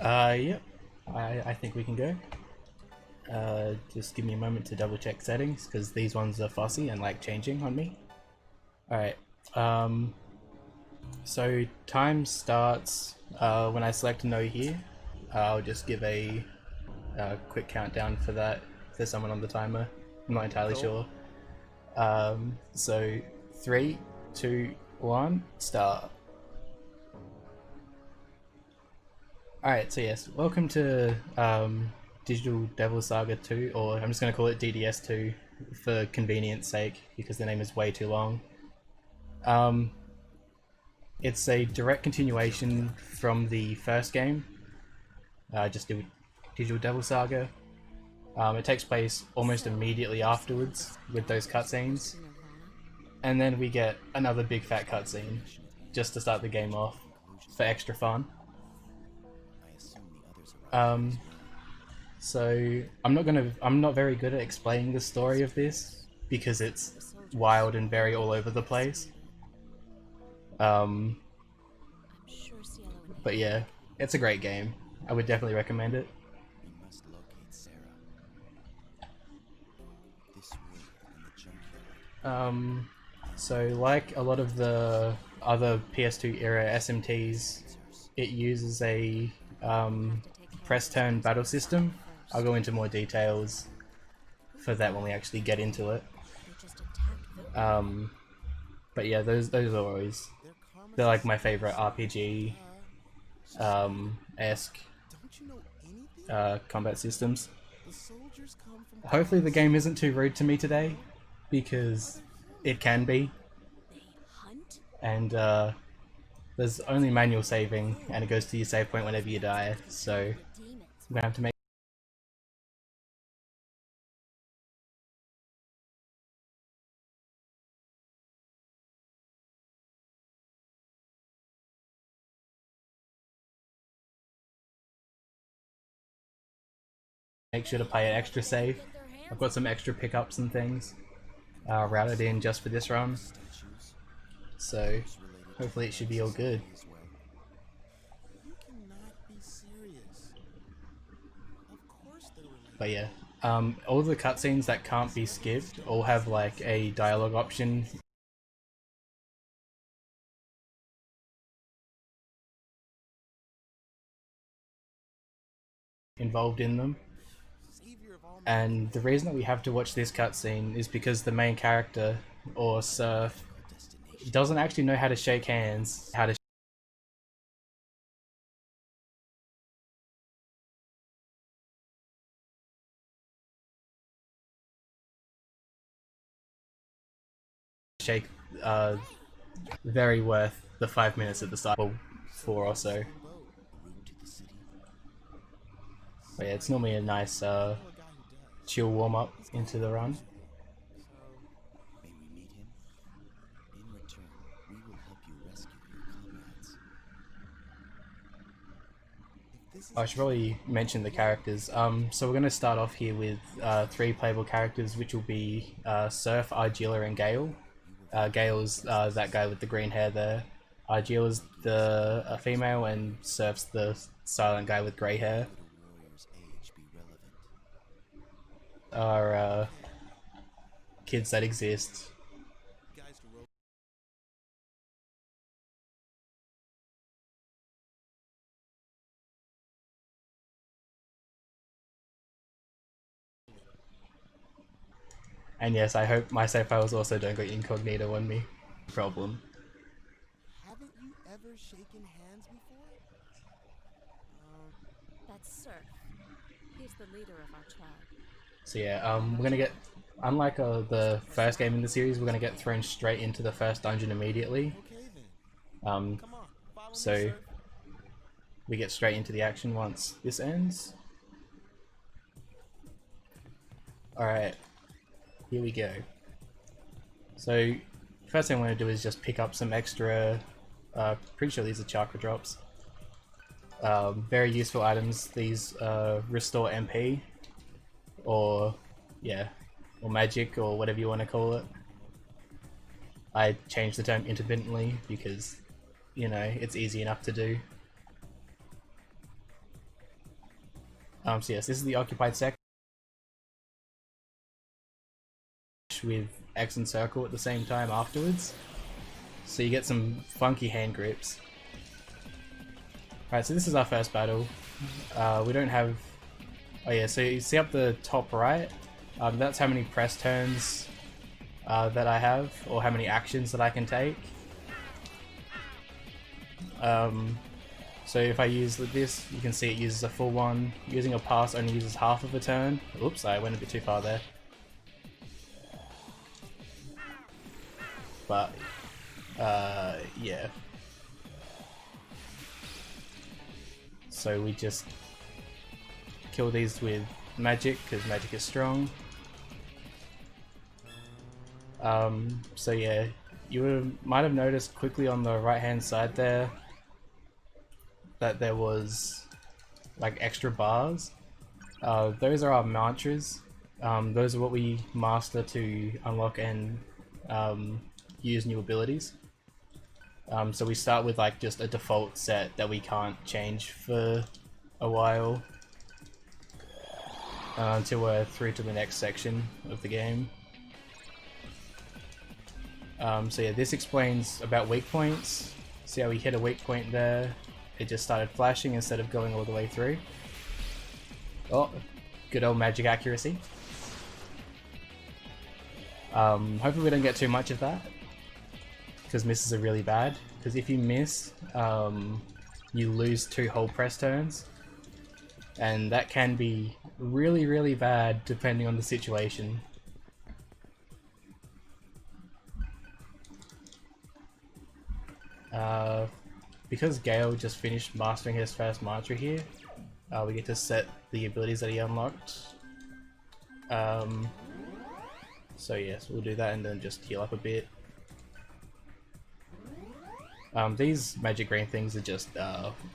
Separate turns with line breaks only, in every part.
Yep. I think we can go. Just give me a moment to double check settings, because these ones are fussy and like changing on me. Alright, so time starts when I select no here. I'll just give a quick countdown for that for someone on the timer. I'm not entirely sure. So 3, 2, 1, start. Alright, so yes, welcome to Digital Devil Saga 2, or I'm just going to call it DDS 2 for convenience sake, because the name is way too long. It's a direct continuation from the first game, just Digital Devil Saga. It takes place almost immediately afterwards with those cutscenes, and then we get another big fat cutscene just to start the game off for extra fun. So I'm not very good at explaining the story of this because it's wild and very all over the place. But yeah, it's a great game. I would definitely recommend it. So like a lot of the other PS2 era SMTs, it uses a press turn battle system. I'll go into more details for that when we actually get into it. But yeah, those are always, they're like my favorite RPG esque combat systems. Hopefully the game isn't too rude to me today, because it can be. And there's only manual saving, and it goes to your save point whenever you die, so I'm gonna have to make sure to play an extra save. I've got some extra pickups and things routed in just for this run, so hopefully it should be all good. But yeah, all the cutscenes that can't be skipped all have like a dialogue option involved in them. And the reason that we have to watch this cutscene is because the main character, or Surf, doesn't actually know how to shake hands, shake very worth the 5 minutes at the start, or 4 or so. But yeah, it's normally a nice chill warm up into the run. I should probably mention the characters. So we're going to start off here with 3 playable characters, which will be Surf, Argilla, and Gale. Gale's that guy with the green hair there. Argilla's the female, and Surf's the silent guy with grey hair. Are kids that exist. And yes, I hope my save files also don't go incognito on me. Problem.
Haven't you ever shaken hands before?
That's Surf. He's the leader of our tribe.
So yeah, we're gonna get, unlike the first game in the series, we're gonna get thrown straight into the first dungeon immediately.
Okay then. Come on, follow
So
me, Surf.
we get straight into the action once this ends. Alright, here we go. So first thing I'm going to do is just pick up some extra, pretty sure these are chakra drops. Very useful items. These restore MP, or yeah, or magic, or whatever you want to call it. I changed the term intermittently because, you know, it's easy enough to do. So yes, this is the occupied sector with X and circle at the same time afterwards. So you get some funky hand grips. Alright, so this is our first battle. We don't have... Oh yeah, so you see up the top right, that's how many press turns that I have, or how many actions that I can take. So if I use this, you can see it uses a full one. Using a pass only uses half of a turn. Oops, I went a bit too far there. But, yeah. So we just kill these with magic, because magic is strong. So yeah, you might have noticed quickly on the right hand side there that there was like extra bars. Those are our mantras. Those are what we master to unlock and use new abilities. So we start with like just a default set that we can't change for a while until we're through to the next section of the game. So yeah, this explains about weak points. See how we hit a weak point there? It just started flashing instead of going all the way through. Oh, good old magic accuracy. Hopefully we don't get too much of that, because misses are really bad. Because if you miss, you lose 2 whole press turns, and that can be really, really bad depending on the situation. Because Gale just finished mastering his first mantra here, we get to set the abilities that he unlocked. So yes, we'll do that and then just heal up a bit. These magic green things are just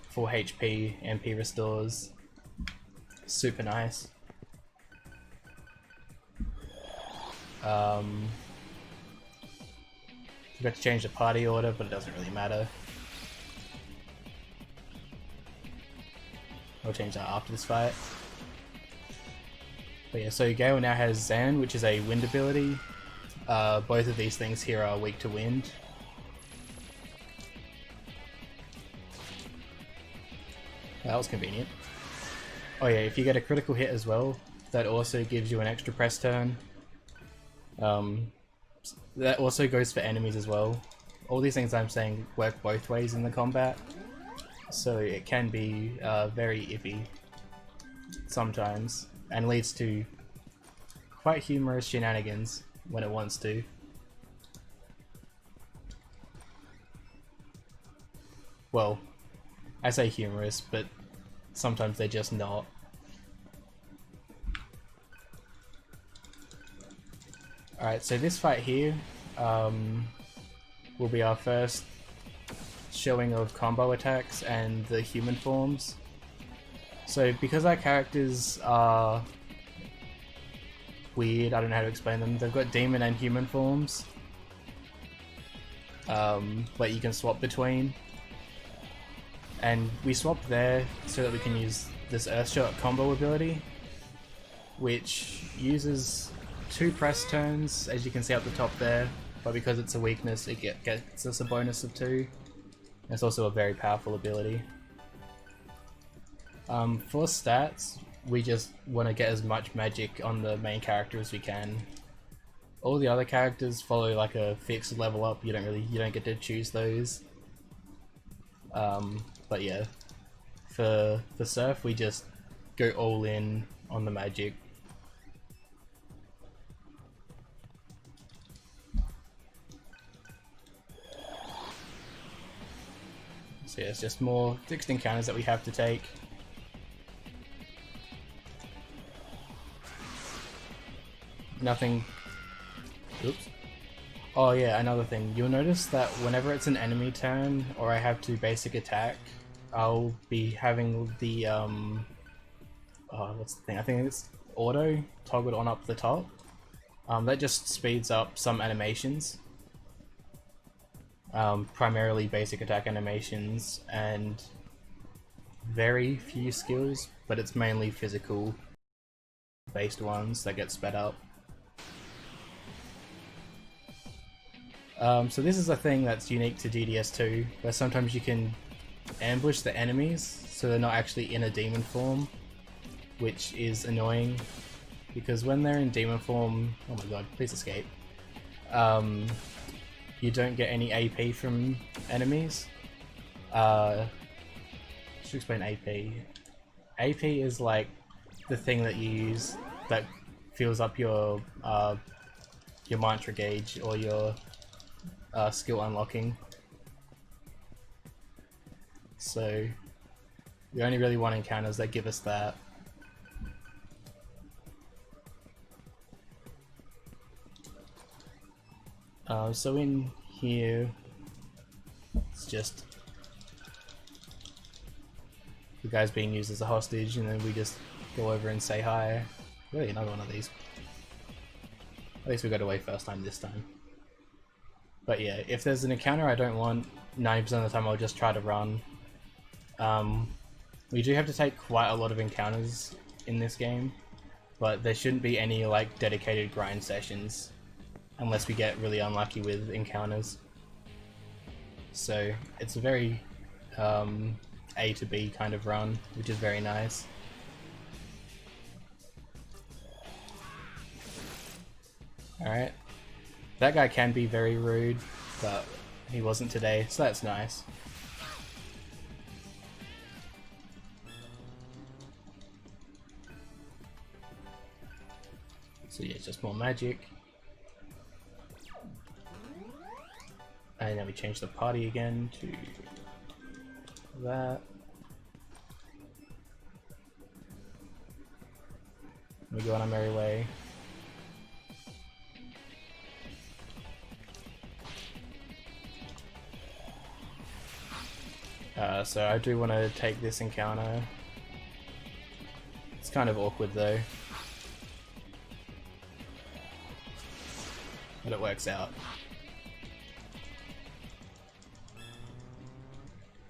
full HP, MP restores. Super nice. We've got to change the party order, but it doesn't really matter. We'll change that after this fight. But yeah, so Gale now has Zan, which is a wind ability. Both of these things here are weak to wind. That was convenient. Oh yeah, if you get a critical hit as well, that also gives you an extra press turn. That also goes for enemies as well. All these things I'm saying work both ways in the combat, so it can be very iffy sometimes, and leads to quite humorous shenanigans when it wants to. Well, I say humorous, but sometimes they're just not. Alright, so this fight here will be our first showing of combo attacks and the human forms. So because our characters are weird, I don't know how to explain them, they've got demon and human forms that you can swap between. And we swapped there so that we can use this Earthshot combo ability, which uses 2 press turns, as you can see up the top there, but because it's a weakness it gets us a bonus of 2. It's also a very powerful ability. For stats, we just want to get as much magic on the main character as we can. All the other characters follow like a fixed level up, you don't get to choose those. But yeah, for Surf we just go all in on the magic. So yeah, it's just more fixed encounters that we have to take. Nothing... Oops. Oh yeah, another thing. You'll notice that whenever it's an enemy turn, or I have to basic attack, I'll be having the, what's the thing? I think it's auto toggled on up the top. That just speeds up some animations. Primarily basic attack animations, and very few skills, but it's mainly physical based ones that get sped up. So this is a thing that's unique to DDS2, where sometimes you can ambush the enemies so they're not actually in a demon form, which is annoying because when they're in demon form, oh my god, please escape, you don't get any AP from enemies. Should explain AP. AP is like the thing that you use that fills up your mantra gauge or your skill unlocking. So we only really want encounters that give us that. So in here, it's just the guy's being used as a hostage, and then we just go over and say hi. Really, another one of these. At least we got away first time this time. But yeah, if there's an encounter I don't want, 90% of the time I'll just try to run. We do have to take quite a lot of encounters in this game, but there shouldn't be any like dedicated grind sessions unless we get really unlucky with encounters. So it's a very A to B kind of run, which is very nice. Alright. That guy can be very rude, but he wasn't today, so that's nice. So yeah, just more magic. And then we change the party again to that. We go on our merry way. So I do want to take this encounter. It's kind of awkward though, but it works out.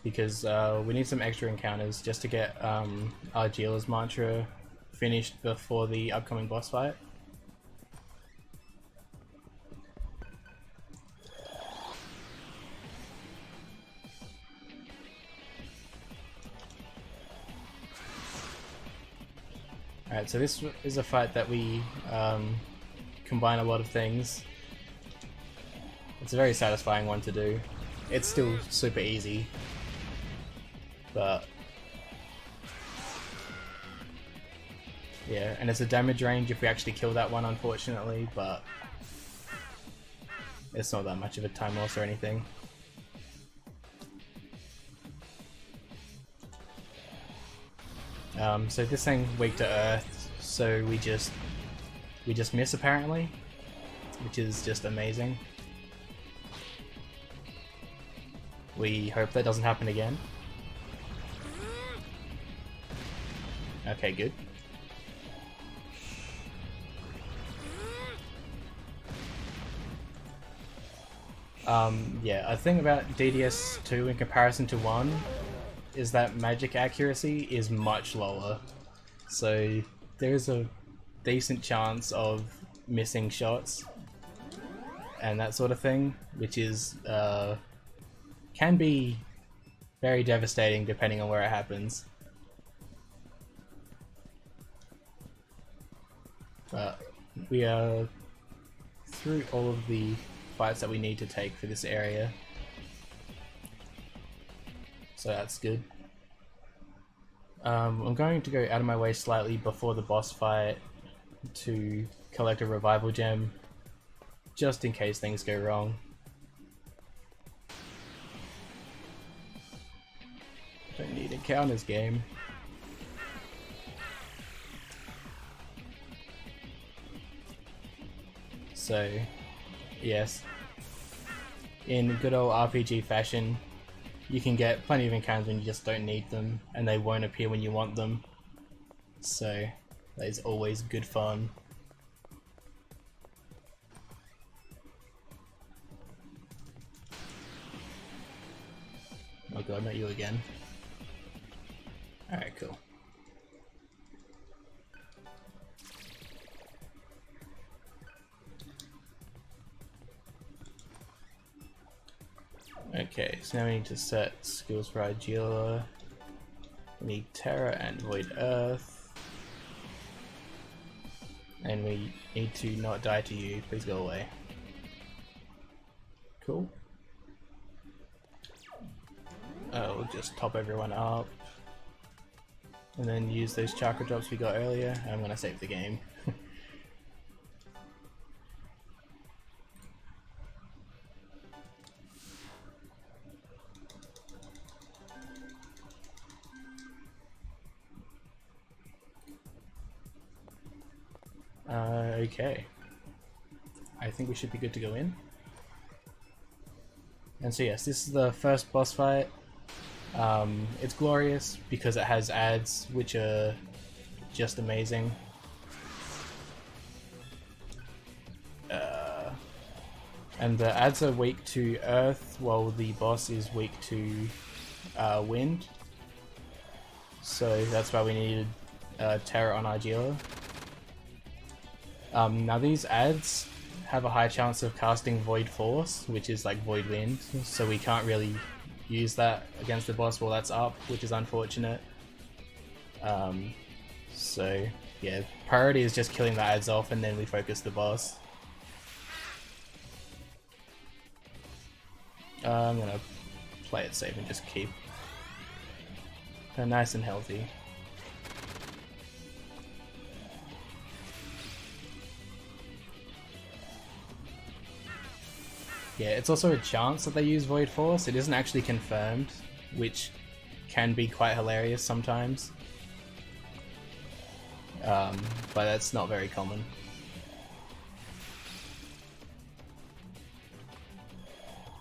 Because we need some extra encounters just to get Argila's mantra finished before the upcoming boss fight. Alright, so this is a fight that we combine a lot of things. It's a very satisfying one to do. It's still super easy, but yeah, and it's a damage range if we actually kill that one, unfortunately, but it's not that much of a time loss or anything. So this thing weak to earth, so we just miss apparently, which is just amazing. We hope that doesn't happen again. Okay, good. Yeah, a thing about DDS2 in comparison to 1 is that magic accuracy is much lower. So there's a decent chance of missing shots and that sort of thing, which is can be very devastating depending on where it happens. But we are through all of the fights that we need to take for this area, so that's good. I'm going to go out of my way slightly before the boss fight to collect a revival gem, just in case things go wrong. Don't need encounters, game. So, yes, in good old RPG fashion, you can get plenty of encounters when you just don't need them, and they won't appear when you want them. So, that is always good fun. Oh god, not you again. Alright, cool. Okay, so now we need to set skills for Igila. We need Terra and Void Earth. And we need to not die to you, please go away. Cool. We'll just top everyone up. And then use those chakra drops we got earlier. I'm gonna save the game. Okay. I think we should be good to go in. And so yes, this is the first boss fight. It's glorious because it has ads which are just amazing. And the ads are weak to earth while the boss is weak to wind. So that's why we needed Terra on Igila. Now these ads have a high chance of casting Void Force, which is like Void Wind, so we can't really use that against the boss while that's up, which is unfortunate. So yeah, priority is just killing the ads off and then we focus the boss. I'm gonna play it safe and just keep her nice and healthy. Yeah, it's also a chance that they use Void Force. It isn't actually confirmed, which can be quite hilarious sometimes. But that's not very common.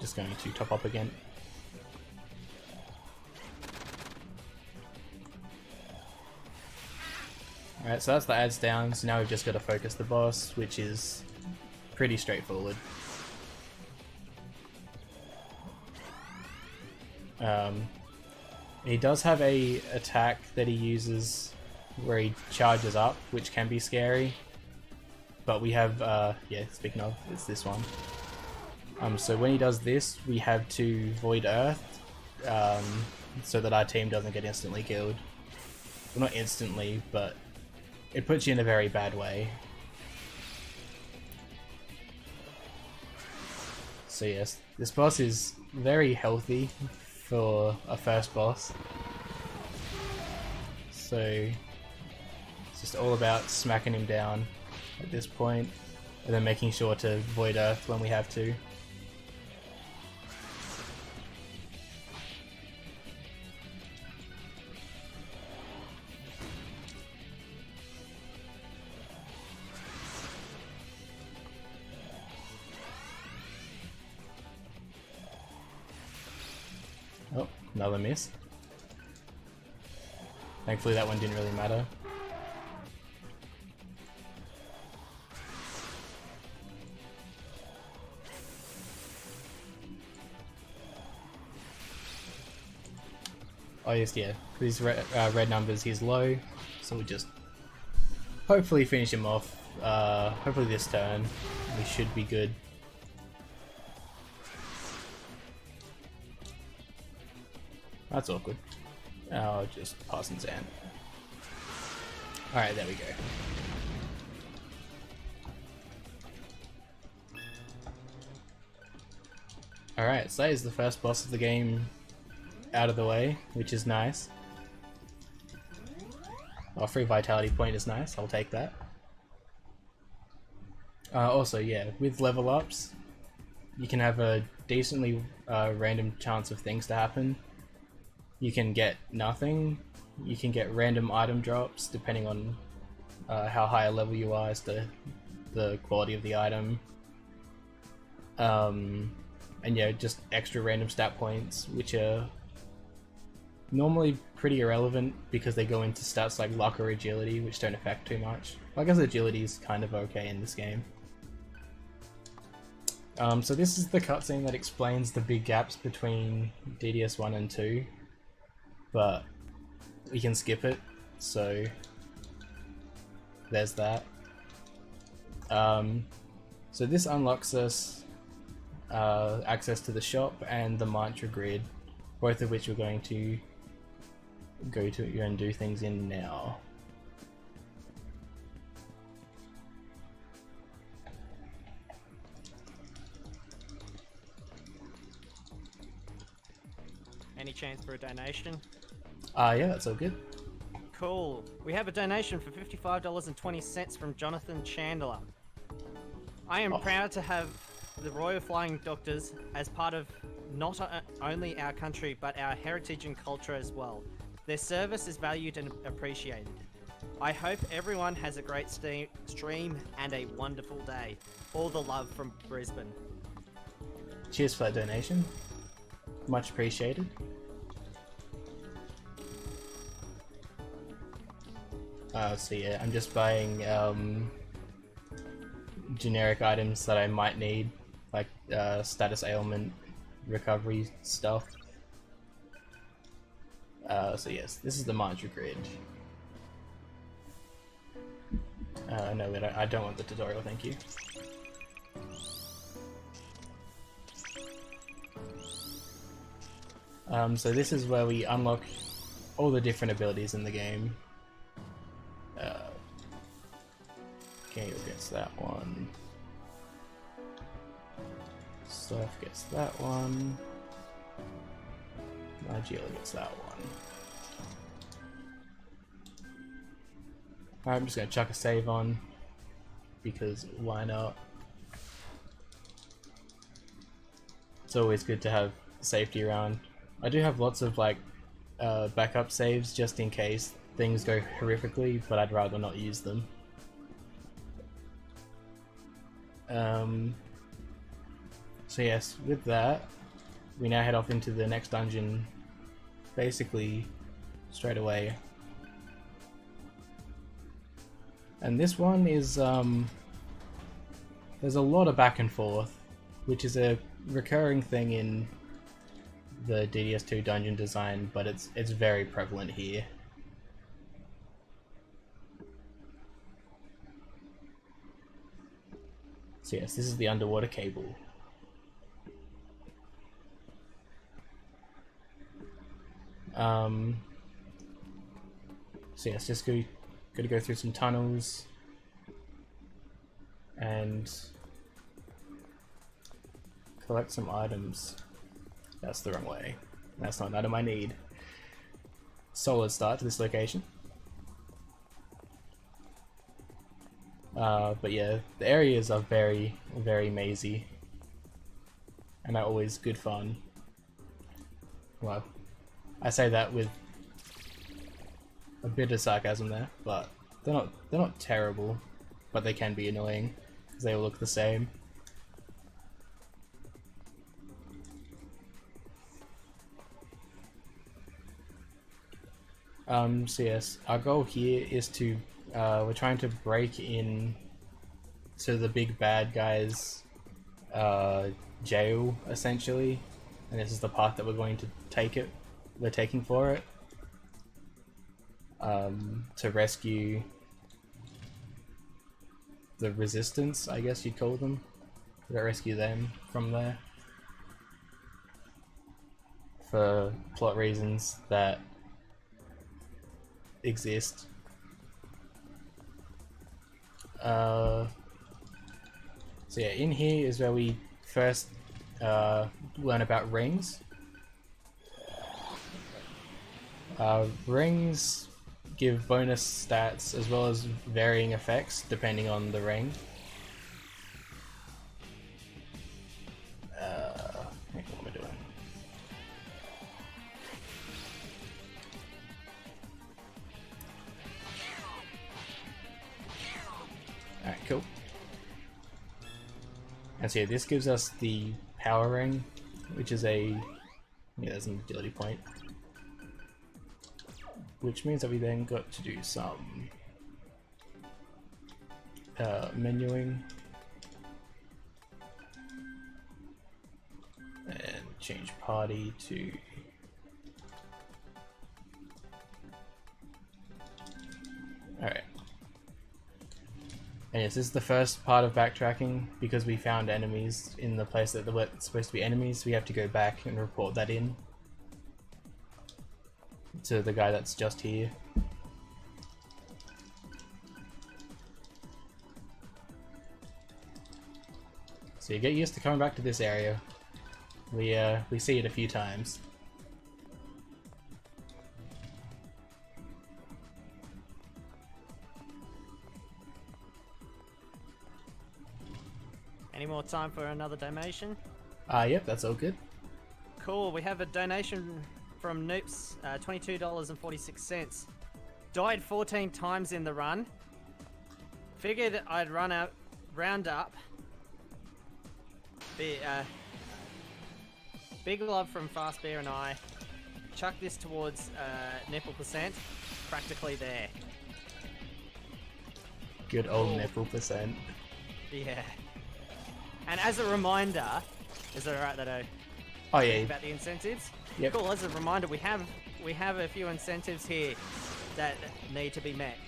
Just going to top up again. Alright, so that's the ads down, so now we've just got to focus the boss, which is pretty straightforward. He does have a attack that he uses where he charges up, which can be scary. But we have, yeah, speaking of, it's this one. So when he does this, we have to Void Earth, so that our team doesn't get instantly killed. Well, not instantly, but it puts you in a very bad way. So yes, this boss is very healthy for a first boss. So it's just all about smacking him down at this point, and then making sure to Void Earth when we have to. Oh, another miss. Thankfully that one didn't really matter. Oh yes, yeah. These red numbers, he's low, so we'll just hopefully finish him off. Hopefully this turn, we should be good. That's awkward. I'll just pass in Zan. Alright, there we go. Alright, so that is the first boss of the game out of the way, which is nice. Oh, free vitality point is nice, I'll take that. Also, yeah, with level ups, you can have a decently random chance of things to happen. You can get nothing, you can get random item drops depending on how high a level you are as to the quality of the item. And yeah, just extra random stat points, which are normally pretty irrelevant because they go into stats like luck or agility, which don't affect too much. I guess agility is kind of okay in this game. So this is the cutscene that explains the big gaps between DDS 1 and 2, but we can skip it, so there's that. So this unlocks us access to the shop and the mantra grid, both of which we're going to go to and do things in now.
Any chance for a donation?
Yeah, that's all good.
Cool. We have a donation for $55.20 from Jonathan Chandler. I am proud to have the Royal Flying Doctors as part of not only our country, but our heritage and culture as well. Their service is valued and appreciated. I hope everyone has a great stream and a wonderful day. All the love from Brisbane.
Cheers for that donation. Much appreciated. So yeah, I'm just buying generic items that I might need, like status ailment recovery stuff. So yes, this is the mantra grid. No, I don't want the tutorial, thank you. So this is where we unlock all the different abilities in the game. Gale gets that one. Surf gets that one. Nigella gets that one. Alright, I'm just gonna chuck a save on, because why not? It's always good to have safety around. I do have lots of like backup saves just in case things go horrifically, but I'd rather not use them. So yes, with that, we now head off into the next dungeon basically straight away. And this one is, there's a lot of back and forth, which is a recurring thing in the DDS2 dungeon design, but it's very prevalent here. So yes, this is the underwater cable. So yes, just gotta go through some tunnels and collect some items. That's the wrong way. That's not an item I need. Solid start to this location. But yeah, the areas are very, very mazy, and are always good fun. Well, I say that with a bit of sarcasm there, but they're not terrible, but they can be annoying because they all look the same. So yes, our goal here is to we're trying to break in to the big bad guy's jail, essentially, and this is the path that we're going to take it. We're taking for it to rescue the resistance, I guess you'd call them. We're gonna rescue them from there for plot reasons that exist. So yeah, in here is where we first learn about rings. Rings give bonus stats as well as varying effects depending on the ring. What am I doing? Alright, cool. And so yeah, this gives us the power ring, which is there's an agility point. Which means that we then got to do some menuing and change party to And yes, this is the first part of backtracking because we found enemies in the place that were supposed to be enemies. We have to go back and report that in to the guy that's just here. So you get used to coming back to this area. We see it a few times.
Any more time for another donation?
Yep, that's all good.
Cool, we have a donation from Noops, $22.46. Died 14 times in the run. Figured I'd round up. Big love from Fast Bear and I. Chuck this towards nipple percent. Practically there.
Good old nipple percent.
Yeah. And as a reminder, is that alright that I
Oh yeah.
about the incentives?
Yep.
Cool, as a reminder, we have a few incentives here that need to be met.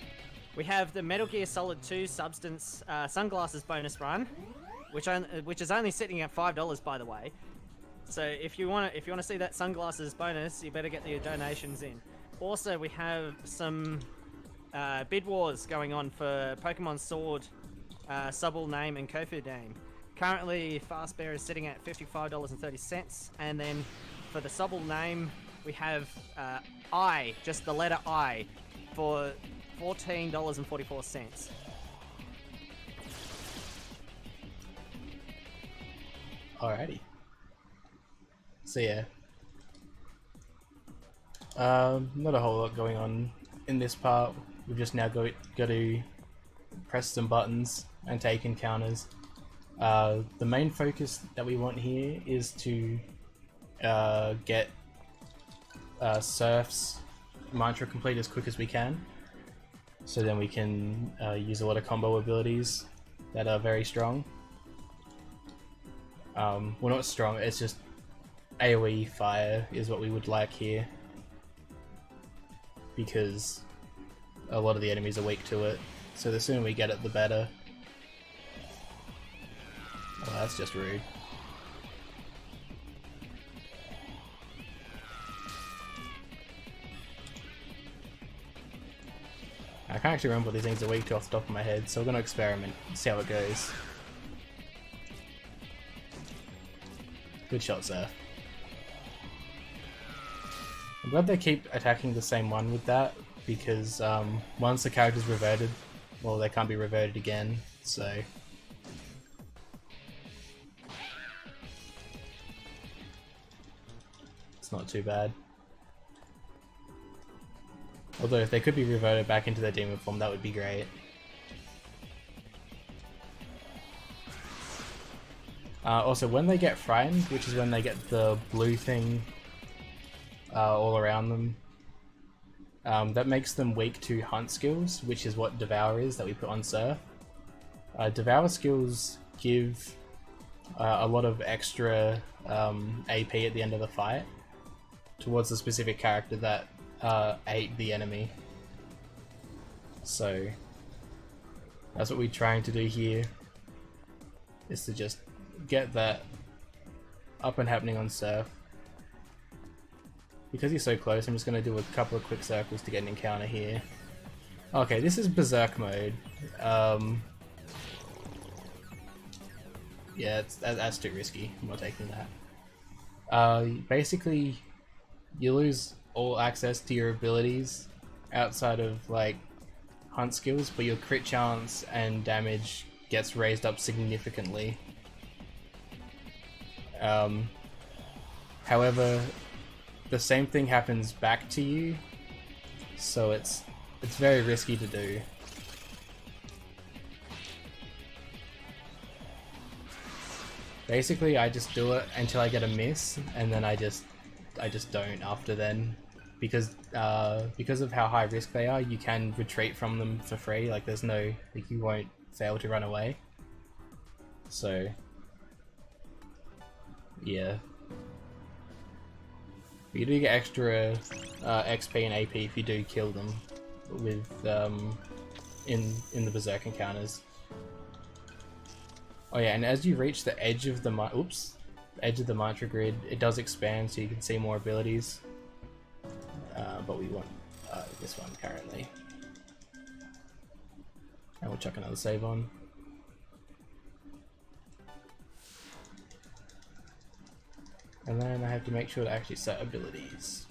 We have the Metal Gear Solid 2 Substance Sunglasses bonus run, which is only sitting at $5 by the way. So if you want to see that sunglasses bonus, you better get your donations in. Also, we have some bid wars going on for Pokemon Sword, Subble name and Kofu name. Currently, Fast Bear is sitting at $55.30, and then for the Subble name, we have I, just the letter I, for $14.44.
Alrighty. So yeah. Not a whole lot going on in this part. We've just now got to press some buttons and take encounters. The main focus that we want here is to get Surf's mantra complete as quick as we can, so then we can use a lot of combo abilities that are very strong. Well, not strong, it's just AoE fire is what we would like here, because a lot of the enemies are weak to it, so the sooner we get it the better. Oh, that's just rude. I can't actually remember what these things are weak to off the top of my head, so we're gonna experiment, see how it goes. Good shot, Surf. I'm glad they keep attacking the same one with that, because once the character's reverted, well, they can't be reverted again, so... it's not too bad. Although if they could be reverted back into their demon form, that would be great. Also, when they get frightened, which is when they get the blue thing all around them, that makes them weak to hunt skills, which is what Devour is that we put on Surf. Devour skills give a lot of extra AP at the end of the fight towards the specific character that ate the enemy. So that's what we're trying to do here, is to just get that up and happening on Surf. Because he's so close, I'm just going to do a couple of quick circles to get an encounter here. Okay, this is Berserk mode. Yeah, that's too risky. I'm not taking that. Basically, you lose all access to your abilities outside of like hunt skills, but your crit chance and damage gets raised up significantly. However, the same thing happens back to you, so it's very risky to do. Basically, I just do it until I get a miss, and then I just don't after then, because of how high risk they are. You can retreat from them for free. Like there's no, like, you won't fail to run away. So yeah, you do get extra XP and AP if you do kill them with in the Berserk encounters. Oh yeah, and as you reach the edge of the edge of the mantra grid, it does expand so you can see more abilities. But we want this one currently. And we'll chuck another save on. And then I have to make sure to actually set abilities.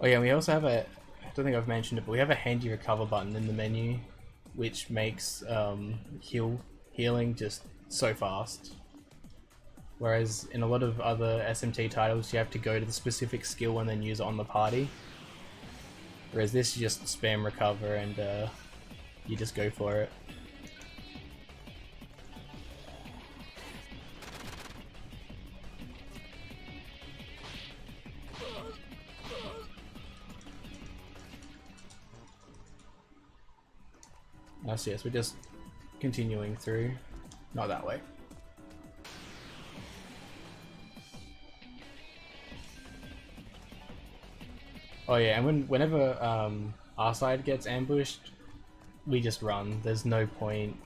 Oh yeah, we also have I don't think I've mentioned it, but we have a handy recover button in the menu, which makes healing just so fast. Whereas in a lot of other SMT titles, you have to go to the specific skill and then use it on the party. Whereas this, you just spam recover and you just go for it. So yes, we're just continuing through, not that way. Oh yeah, and whenever our side gets ambushed, we just run. There's no point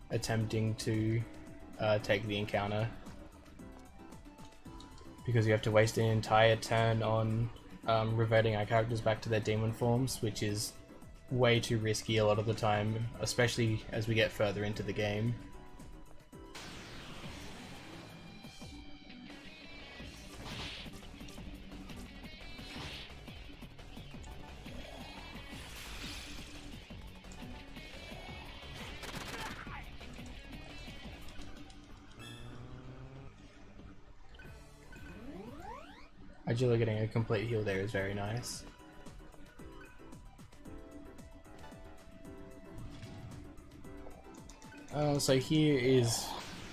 attempting to take the encounter, because you have to waste an entire turn on reverting our characters back to their demon forms, which is way too risky a lot of the time, especially as we get further into the game. Actually, getting a complete heal there is very nice. So here is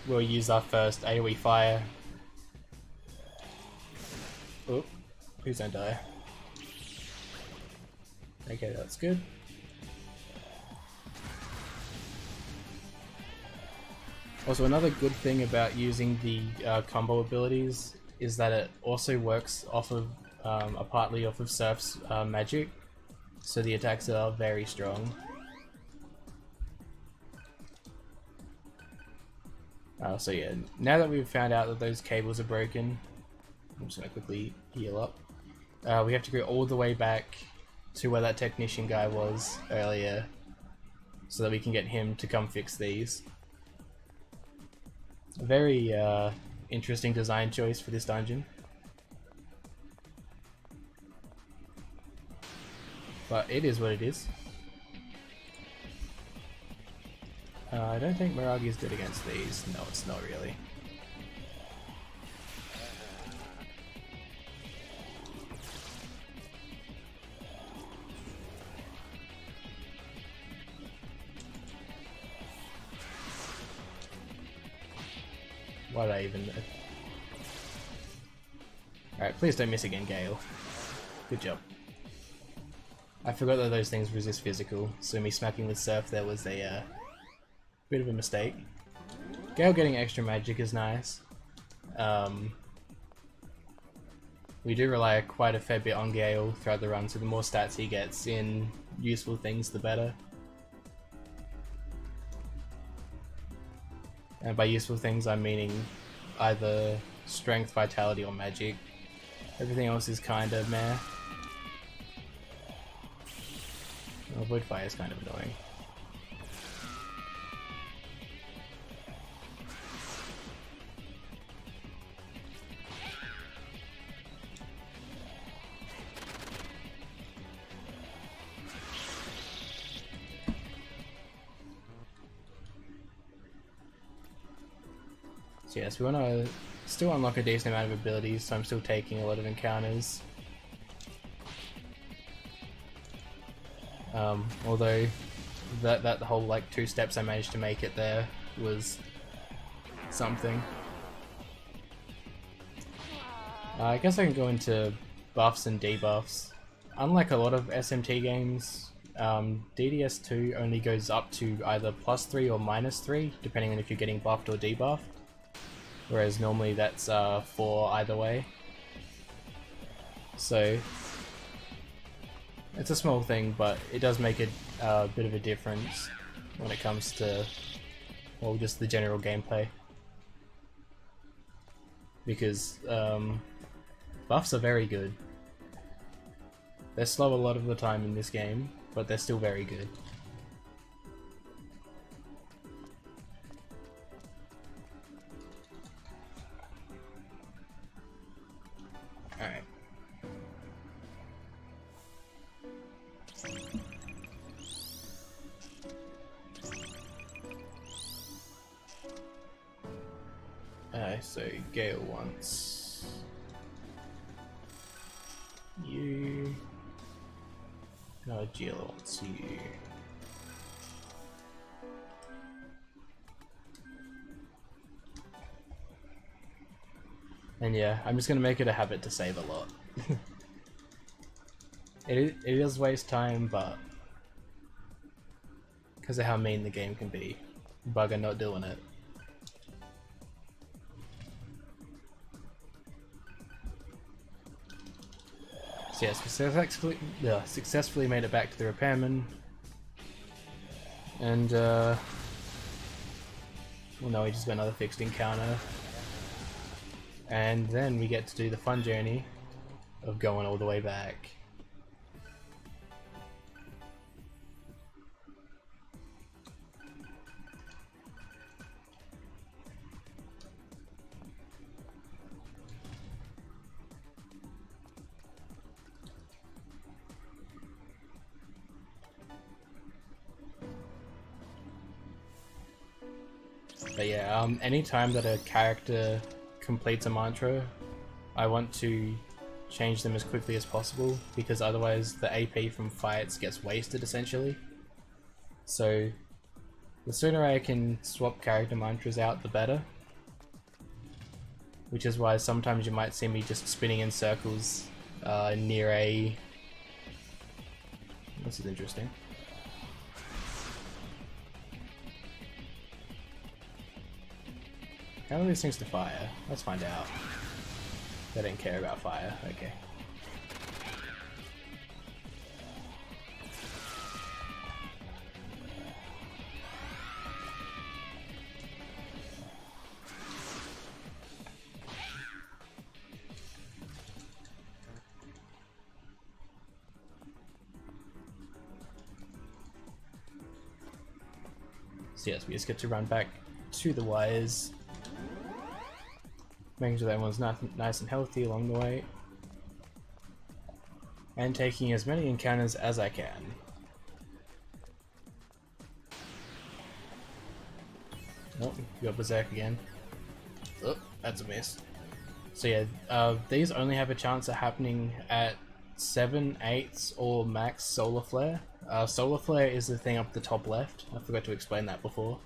we'll use our first AoE fire. Oh, please don't die. Okay, that's good. Also, another good thing about using the combo abilities is that it also works off of partly off of Surf's magic, so the attacks are very strong. So yeah, now that we've found out that those cables are broken, I'm just gonna quickly heal up. We have to go all the way back to where that technician guy was earlier, so that we can get him to come fix these. A very interesting design choice for this dungeon. But it is what it is. I don't think Miragi is good against these. No, it's not really. Why did I even... Alright, please don't miss again, Gale. Good job. I forgot that those things resist physical, so me smacking with Surf there was a bit of a mistake. Gale getting extra magic is nice. We do rely quite a fair bit on Gale throughout the run, so the more stats he gets in useful things, the better. And by useful things, I'm meaning either strength, vitality, or magic. Everything else is kind of meh. Well, Void Fire is kind of annoying. So yes, we want to still unlock a decent amount of abilities, so I'm still taking a lot of encounters. Although that whole like 2 steps I managed to make it there was something. I guess I can go into buffs and debuffs. Unlike a lot of SMT games, DDS2 only goes up to either +3 or -3, depending on if you're getting buffed or debuffed. Whereas normally that's 4 either way. So it's a small thing, but it does make a bit of a difference when it comes to, well, just the general gameplay. Because buffs are very good. They're slow a lot of the time in this game, but they're still very good. Alright. So Gale wants you. No, Jill wants you. And yeah, I'm just gonna make it a habit to save a lot. It does waste time, but because of how mean the game can be, bugger not doing it. So yes, we successfully made it back to the repairman, and well, no, we just got another fixed encounter, and then we get to do the fun journey of going all the way back. But yeah, anytime that a character completes a mantra, I want to change them as quickly as possible, because otherwise the AP from fights gets wasted essentially. So the sooner I can swap character mantras out, the better. Which is why sometimes you might see me just spinning in circles near a... This is interesting. How are these things to fire? Let's find out. They don't care about fire. Okay. So yes, we just get to run back to the wires. Making sure that everyone's nice and healthy along the way. And taking as many encounters as I can. Oh, you got Berserk again. Oh, that's a miss. So yeah, these only have a chance of happening at 7/8 or max Solar Flare. Solar Flare is the thing up the top left. I forgot to explain that before.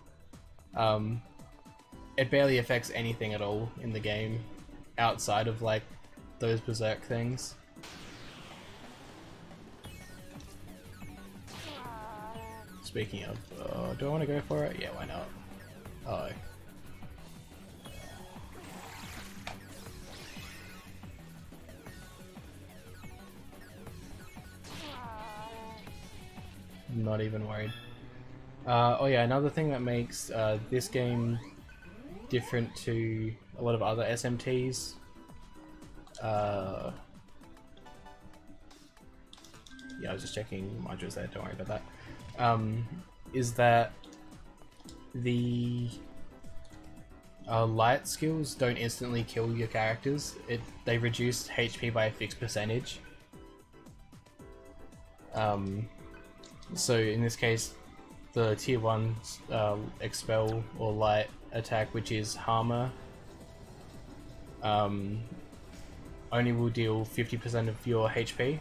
It barely affects anything at all in the game outside of like those Berserk things. Speaking of, do I want to go for it? Yeah, why not? Oh. Not even worried. Oh yeah, another thing that makes this game different to a lot of other SMTs. Yeah, I was just checking mantras there, don't worry about that. Is that the light skills don't instantly kill your characters. They reduce HP by a fixed percentage. So in this case, the tier 1 expel or light attack, which is Harmer, only will deal 50% of your HP,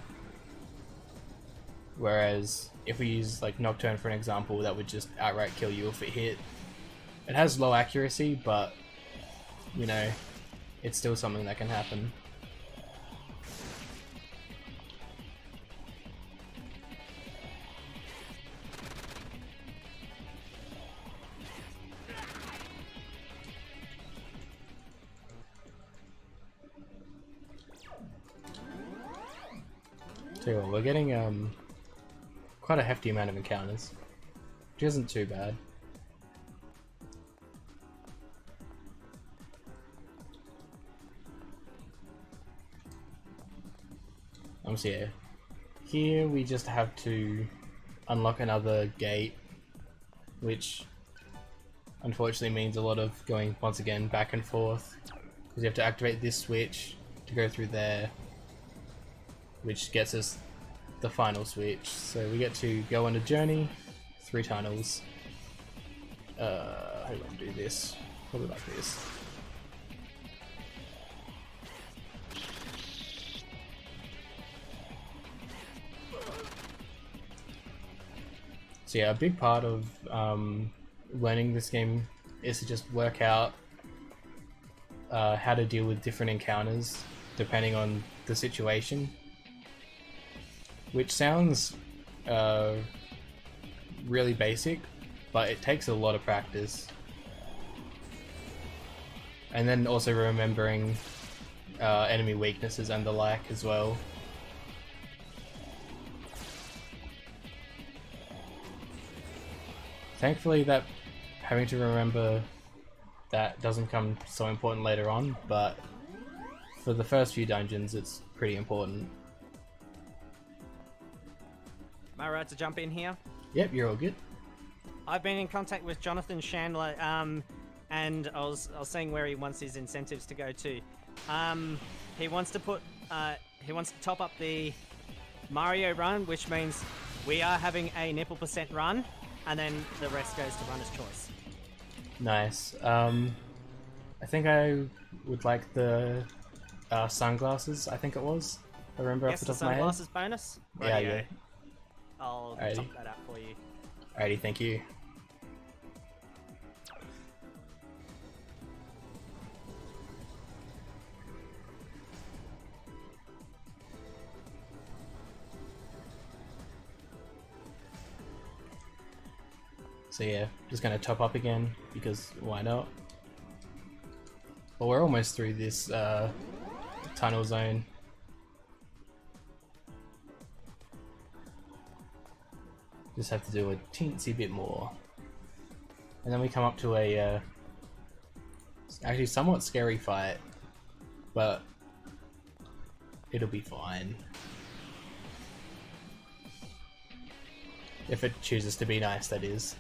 whereas if we use like Nocturne for an example, that would just outright kill you if it hit. It has low accuracy, but you know, it's still something that can happen. So yeah, we're getting quite a hefty amount of encounters, which isn't too bad. So yeah, here we just have to unlock another gate, which unfortunately means a lot of going once again back and forth, because you have to activate this switch to go through there, which gets us the final switch. So we get to go on a journey, 3 tunnels. How do I do this? Probably like this. So yeah, a big part of learning this game is to just work out how to deal with different encounters depending on the situation, which sounds really basic, but it takes a lot of practice. And then also remembering enemy weaknesses and the like as well. Thankfully, that having to remember that doesn't come so important later on, but for the first few dungeons, it's pretty important.
Am I right to jump in here?
Yep, you're all good.
I've been in contact with Jonathan Chandler, and I was seeing where he wants his incentives to go to. He wants to top up the Mario run, which means we are having a nipple % run, and then the rest goes to runner's choice.
Nice. I think I would like the sunglasses, I think it was. I remember off the top of my head.
Sunglasses bonus?
Yeah,
Radio.
yeah.
I'll
Alrighty.
top that up for you.
Alrighty, thank you. So yeah, just gonna top up again, because why not? Well, we're almost through this tunnel zone. Just have to do a teensy bit more. And then we come up to a actually somewhat scary fight, but it'll be fine. If it chooses to be nice, that is.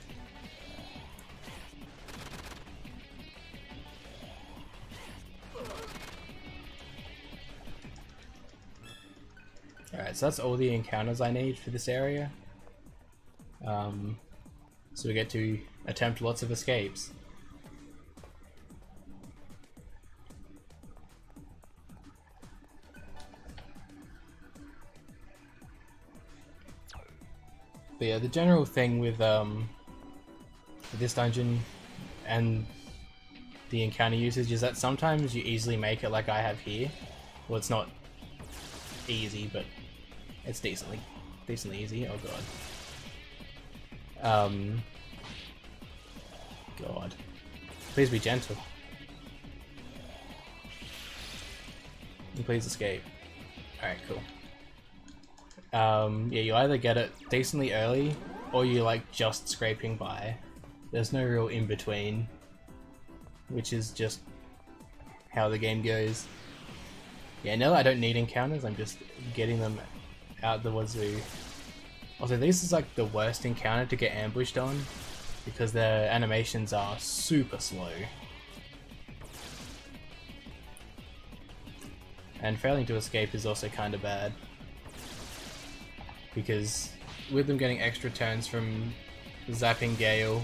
Alright, so that's all the encounters I need for this area. So we get to attempt lots of escapes. But yeah, the general thing with this dungeon and the encounter usage is that sometimes you easily make it like I have here. Well, it's not easy, but it's decently easy. Oh god. God. Please be gentle. And please escape. Alright, cool. Yeah, you either get it decently early, or you like just scraping by. There's no real in-between, which is just how the game goes. Yeah, now that I don't need encounters, I'm just getting them out the wazoo. Also, this is like the worst encounter to get ambushed on, because their animations are super slow. And failing to escape is also kind of bad, because with them getting extra turns from zapping Gale,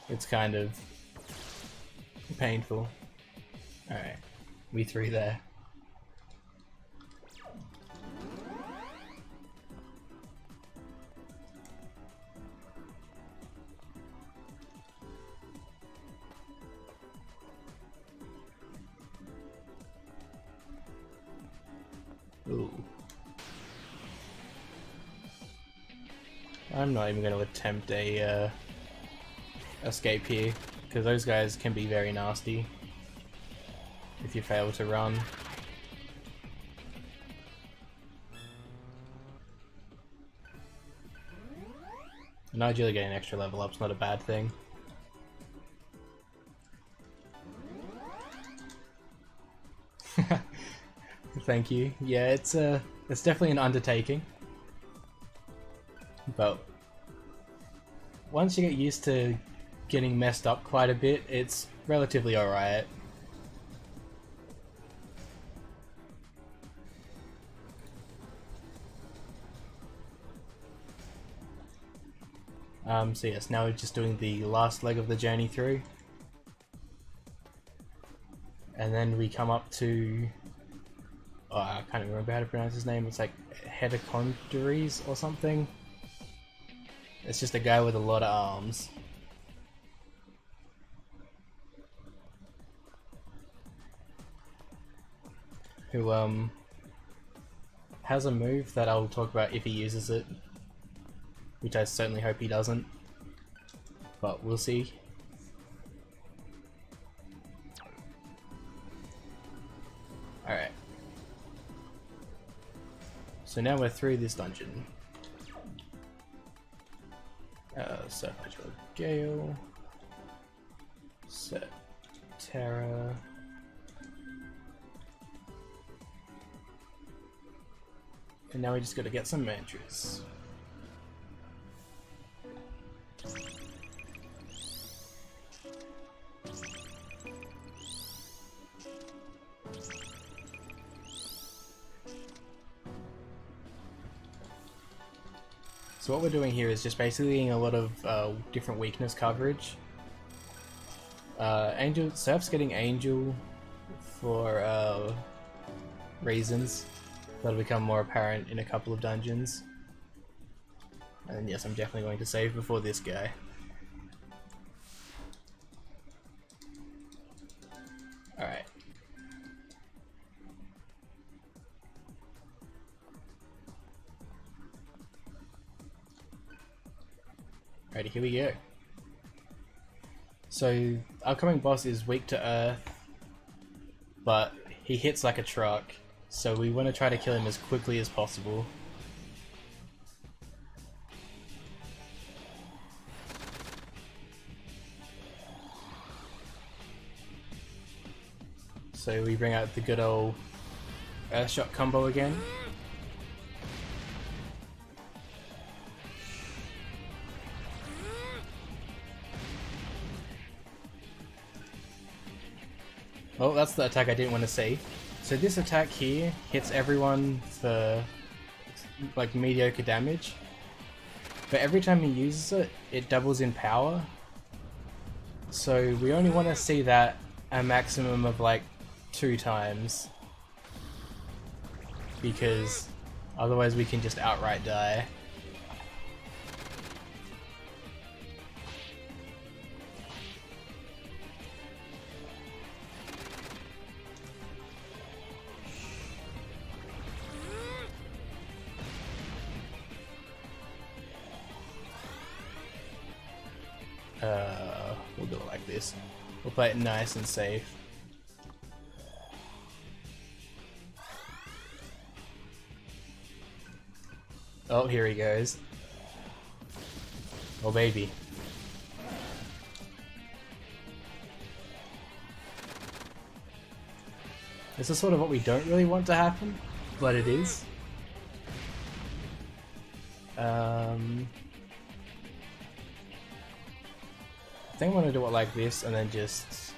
it's kind of painful. Alright, we through there. Ooh. I'm not even going to attempt a escape here, because those guys can be very nasty if you fail to run. And ideally getting an extra level up's not a bad thing. Thank you. Yeah, it's definitely an undertaking. But once you get used to getting messed up quite a bit, it's relatively alright. So yes, now we're just doing the last leg of the journey through. And then we come up to... oh, I can't even remember how to pronounce his name. It's like Hetecondaries or something. It's just a guy with a lot of arms. Who has a move that I'll talk about if he uses it. Which I certainly hope he doesn't. But we'll see. Alright. So now we're through this dungeon. Set Hydro Gale. Set Terra. And now we just gotta get some mantras. So what we're doing here is just basically getting a lot of different weakness coverage. Angel Surf's getting Angel for reasons that'll become more apparent in a couple of dungeons. And yes, I'm definitely going to save before this guy. Alright. Alrighty, here we go. So, upcoming boss is weak to earth, but he hits like a truck, so we want to try to kill him as quickly as possible. So we bring out the good old Earthshot combo again. Oh, that's the attack I didn't want to see. So this attack here hits everyone for like mediocre damage, but every time he uses it, it doubles in power. So we only want to see that a maximum of like 2 times, because otherwise we can just outright die. We'll do it like this. We'll play it nice and safe. Oh, here he goes. Oh, baby. This is sort of what we don't really want to happen, but it is. I think I want to do it like this and then just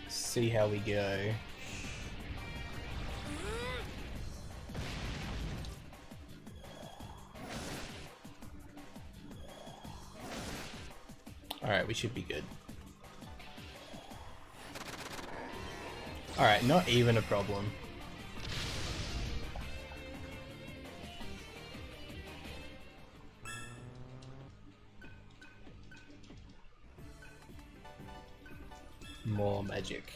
see how we go. Alright, we should be good. Alright, not even a problem. More magic.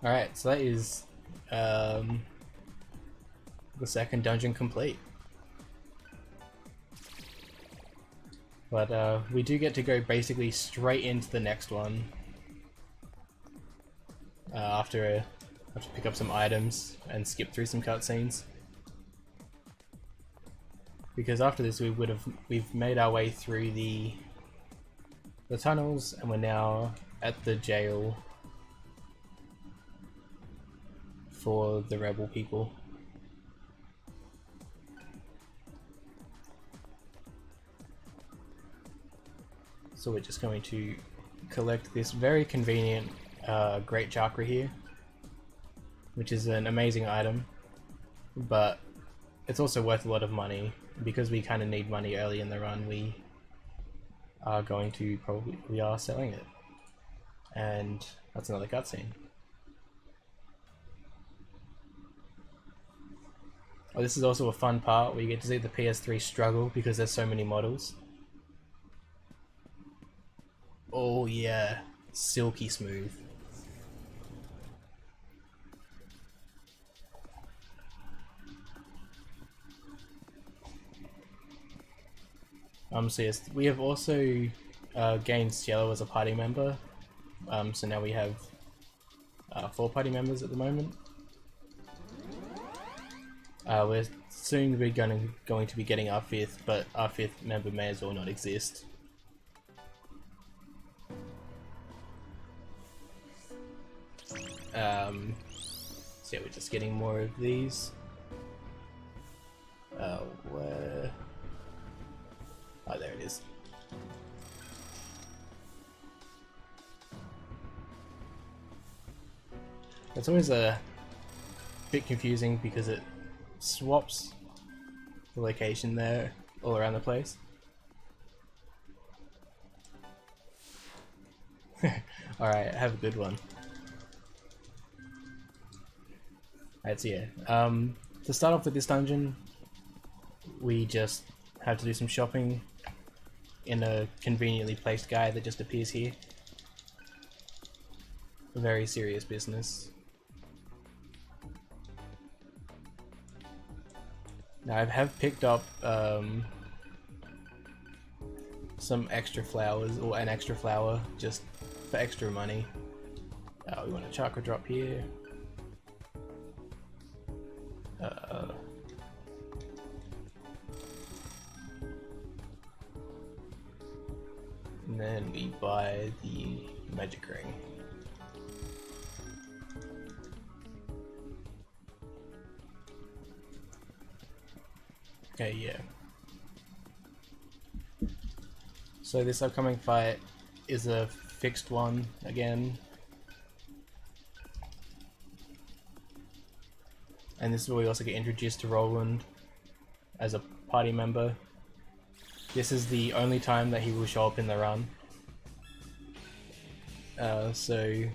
Alright, so that is the second dungeon complete. But we do get to go basically straight into the next one. after I have to pick up some items and skip through some cutscenes. Because after this we've made our way through the tunnels and we're now at the jail for the rebel people. So we're just going to collect this very convenient great chakra here, which is an amazing item, but it's also worth a lot of money. Because we kind of need money early in the run, we are selling it. And that's another cutscene. Oh, this is also a fun part where you get to see the PS3 struggle because there's so many models. Oh yeah, silky smooth. So yes, we have also gained Cielo as a party member. So now we have 4 party members at the moment. We're soon going to be getting our 5th, but our 5th member may as well not exist. So yeah, we're just getting more of these. Where? Oh, there it is. It's always a bit confusing because it swaps the location there all around the place. Alright, have a good one. Alright, so yeah. To start off with this dungeon, we just have to do some shopping in a conveniently placed guide that just appears here. Very serious business. Now I have picked up some extra flowers, or an extra flower, just for extra money. We want a chakra drop here. And then we buy the magic ring. Okay, yeah. So this upcoming fight is a fixed one again. And this is where we also get introduced to Roland as a party member. This is the only time that he will show up in the run. Wait,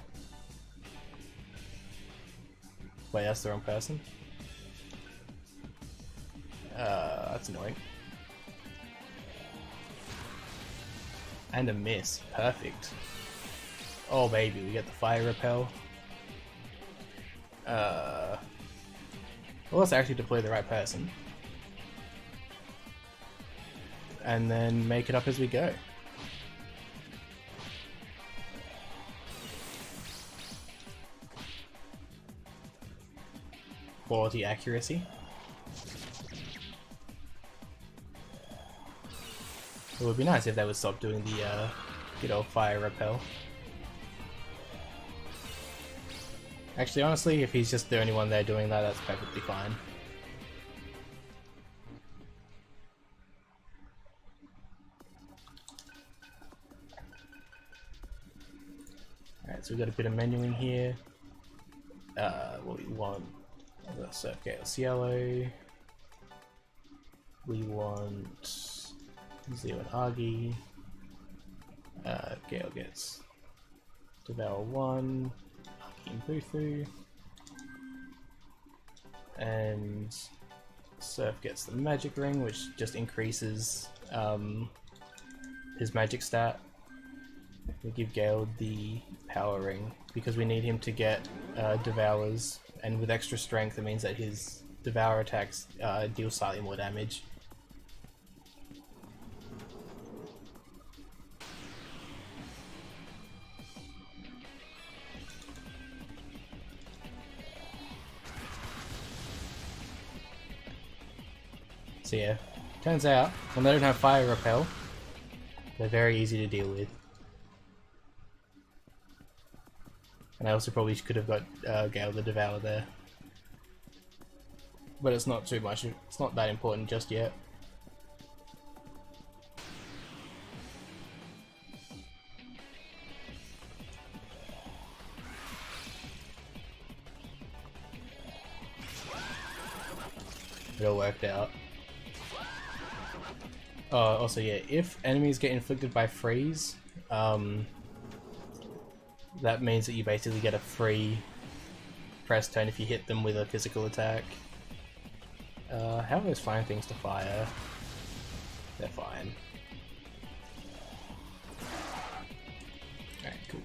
that's the wrong person? That's annoying. And a miss. Perfect. Oh baby, we get the fire repel. Well, let's actually deploy the right person. And then make it up as we go. Quality accuracy. It would be nice if they would stop doing the good old fire repel. Actually, honestly, if he's just the only one there doing that, that's perfectly fine. Alright, so we've got a bit of menuing here. What we want, I've got Surf Gale's yellow. We want Zeo and Agi. Gale gets Devour 1, Agi and Buthu. And Surf gets the magic ring, which just increases his magic stat. We give Gale the power ring because we need him to get Devours, and with extra strength it means that his Devour attacks deal slightly more damage. So yeah, turns out when they don't have fire repel, they're very easy to deal with. And I also probably could have got Gale the Devourer there. But it's not too much, it's not that important just yet. It all worked out. Oh, also yeah, if enemies get inflicted by freeze, that means that you basically get a free press turn if you hit them with a physical attack. How are those flying things to fire? They're fine. Alright, cool.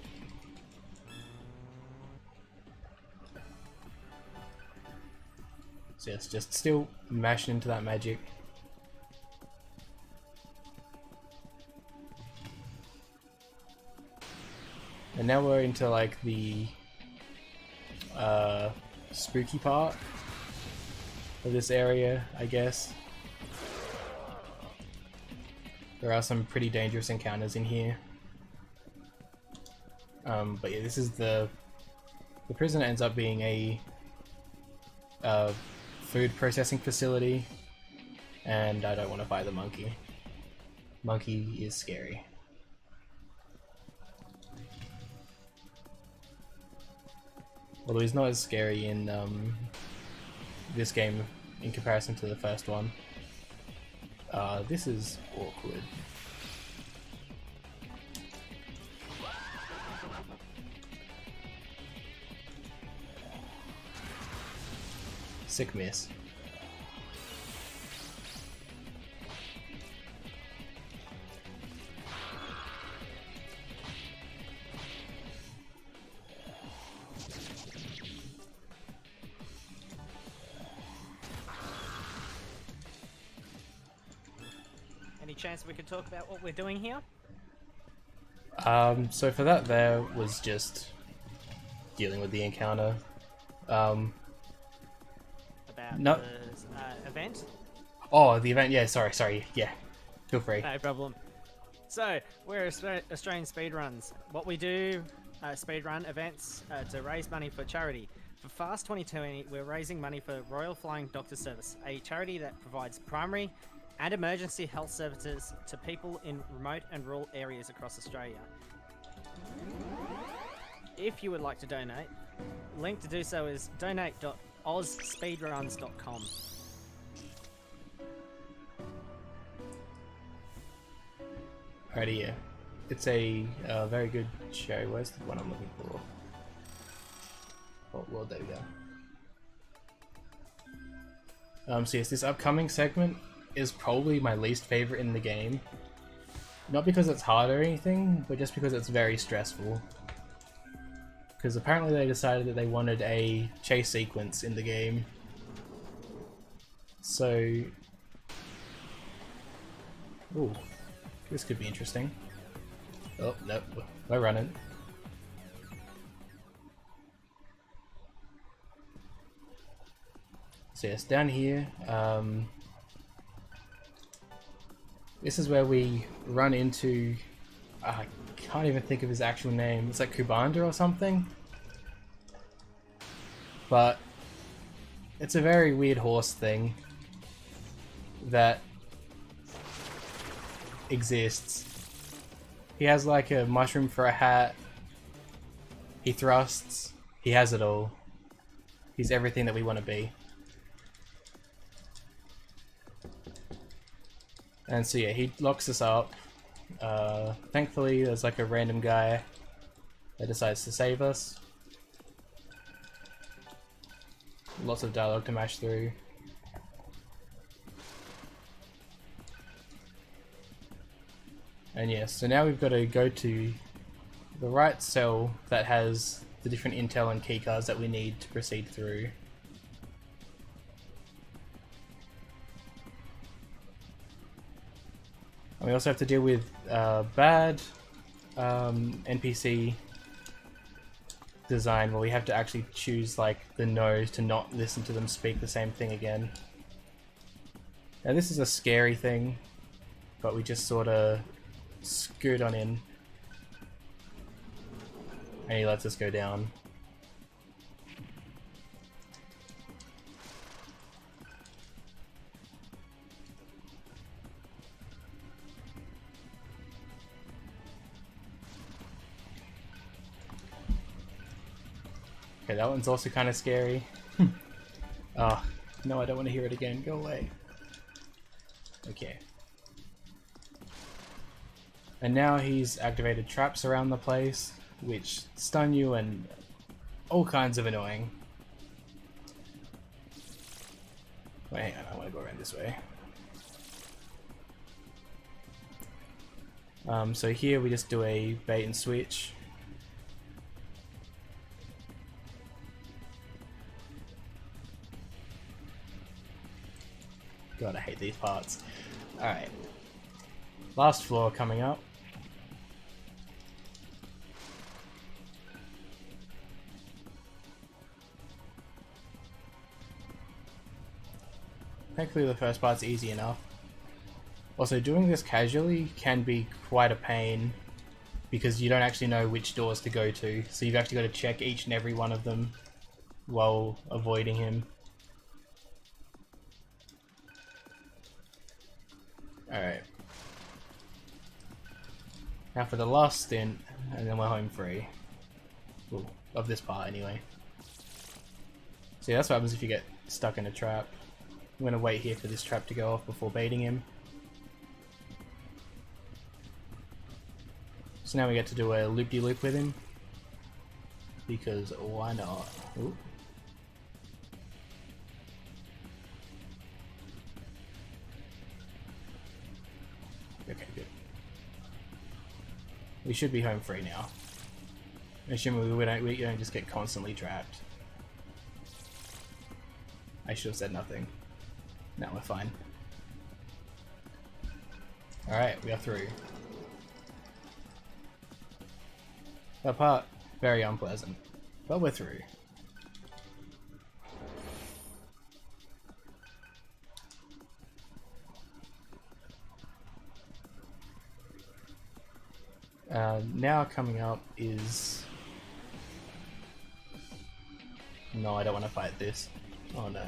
So yes, just still mashing into that magic. And now we're into like the spooky part of this area, I guess. There are some pretty dangerous encounters in here. But yeah, this is the prison ends up being a food processing facility, and I don't want to fight the monkey. Monkey is scary. Although he's not as scary in this game in comparison to the first one. This is awkward. Sick miss.
Any chance we could talk about what we're doing here?
So for that there was just dealing with the encounter.
About
No.
the event?
Oh, the event, yeah, sorry, yeah. Feel free.
No problem. So, we're Australian Speedruns. What we do, speedrun events to raise money for charity. For Fast 2020, we're raising money for Royal Flying Doctor Service, a charity that provides primary and emergency health services to people in remote and rural areas across Australia. If you would like to donate, link to do so is donate.ozspeedruns.com.
Alrighty, yeah. It's a very good show. Where's the one I'm looking for? Oh, well, there we go. So yes, this upcoming segment is probably my least favorite in the game. Not because it's hard or anything, but just because it's very stressful. Because apparently they decided that they wanted a chase sequence in the game. So... Ooh, this could be interesting. Oh, no, we're running. So yes, down here, this is where we run into, I can't even think of his actual name, it's like Kubanda or something? But it's a very weird horse thing that exists. He has like a mushroom for a hat, he thrusts, he has it all. He's everything that we want to be. And so yeah, he locks us up. Thankfully there's like a random guy that decides to save us. Lots of dialogue to mash through. And yeah, so now we've got to go to the right cell that has the different intel and keycards that we need to proceed through. And we also have to deal with bad NPC design where we have to actually choose like the nose to not listen to them speak the same thing again. Now this is a scary thing, but we just sort of scoot on in. And he lets us go down. Okay, that one's also kind of scary. Oh, no, I don't want to hear it again. Go away. Okay. And now he's activated traps around the place, which stun you and all kinds of annoying. Wait, hang on, I want to go around this way. So here we just do a bait and switch. God, I hate these parts. Alright. Last floor coming up. Thankfully the first part's easy enough. Also, doing this casually can be quite a pain because you don't actually know which doors to go to, so you've actually got to check each and every one of them while avoiding him. Alright. Now for the last stint, and then we're home free. Well, of this part anyway. So yeah, that's what happens if you get stuck in a trap. I'm going to wait here for this trap to go off before baiting him. So now we get to do a loop-de-loop with him. Because why not? Ooh. Okay, good. We should be home free now. Assuming we don't just get constantly trapped. I should have said nothing. No, we're fine. Alright, we are through. That part, very unpleasant. But we're through. Now coming up is... No, I don't want to fight this. Oh no.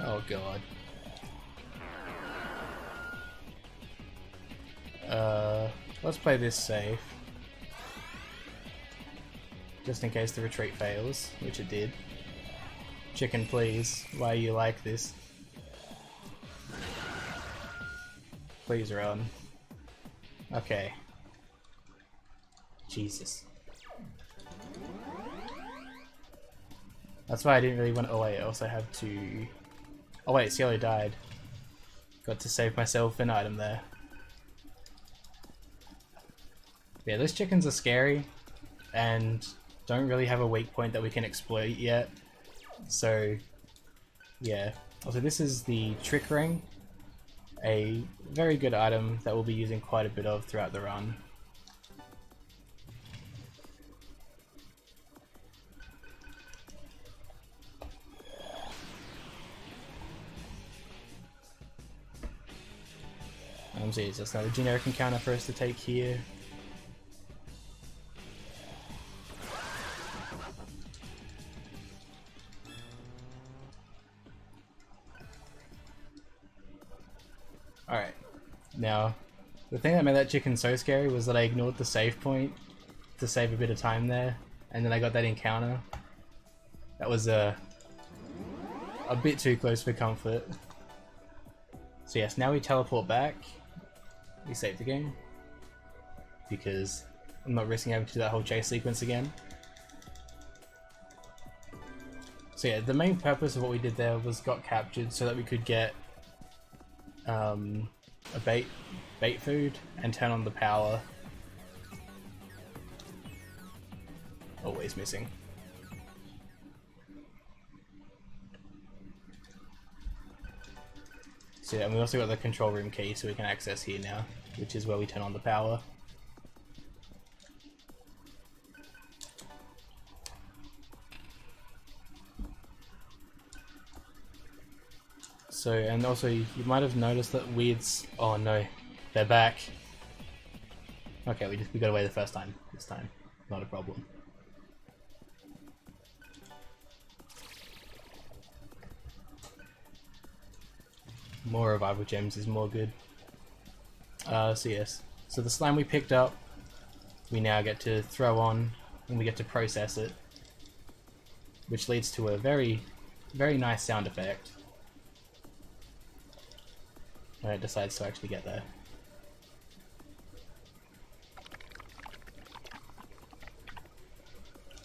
Oh god. Let's play this safe. Just in case the retreat fails, which it did. Chicken, please. Why are you like this? Please run. Okay. Jesus. That's why I didn't really want to... Oh wait, I also have to... Oh wait, Cielo died. Got to save myself an item there. Yeah, those chickens are scary and don't really have a weak point that we can exploit yet. So, yeah. Also, this is the Trick Ring. A very good item that we'll be using quite a bit of throughout the run. So it's just another generic encounter for us to take here. Alright, now the thing that made that chicken so scary was that I ignored the save point to save a bit of time there, and then I got that encounter. That was a bit too close for comfort. So yes, now we teleport back. We save the game because I'm not risking having to do that whole chase sequence again. So yeah, the main purpose of what we did there was got captured so that we could get a bait food and turn on the power. Always missing. So yeah, and we also got the control room key so we can access here now, which is where we turn on the power. So, and also you might have noticed that weirds. Oh no, they're back. Okay, we got away the first time. This time, not a problem. More revival gems is more good. So yes, so the slime we picked up, we now get to throw on, and we get to process it, which leads to a very, very nice sound effect when it decides to actually get there.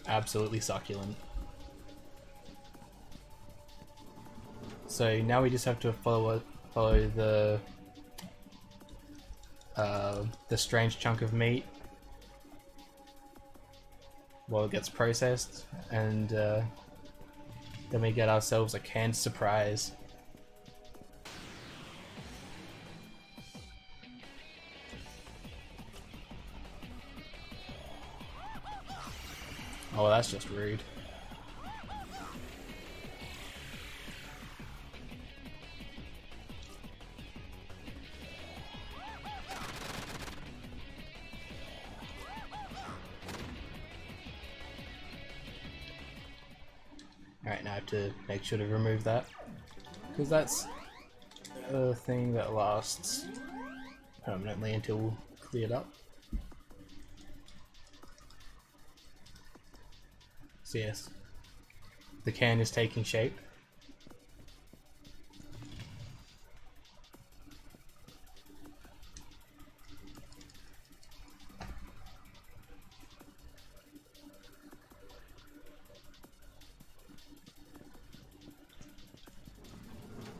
Absolutely succulent. So now we just have to follow the strange chunk of meat while it gets processed, and then we get ourselves a canned surprise. Oh, that's just rude. Alright, now I have to make sure to remove that, because that's a thing that lasts permanently until cleared up. So yes, the can is taking shape.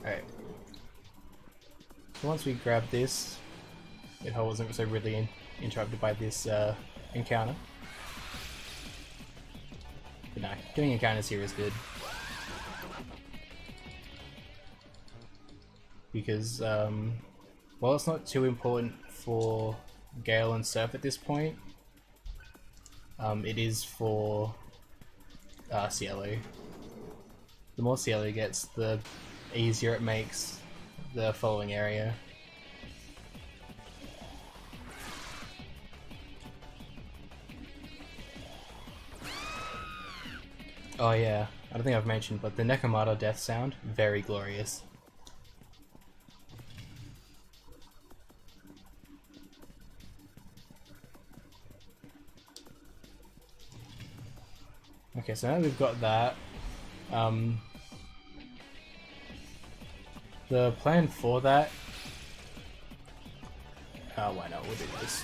Alright. So once we grab this, it wasn't so really interrupted by this encounter. But no, doing encounters here is good. Because, while it's not too important for Gale and Surf at this point, it is for Cielo. The more Cielo gets, the easier it makes the following area. Oh yeah, I don't think I've mentioned, but the Nekomata death sound, very glorious. Okay, so now we've got that. The plan for that... Oh, why not? We'll do this.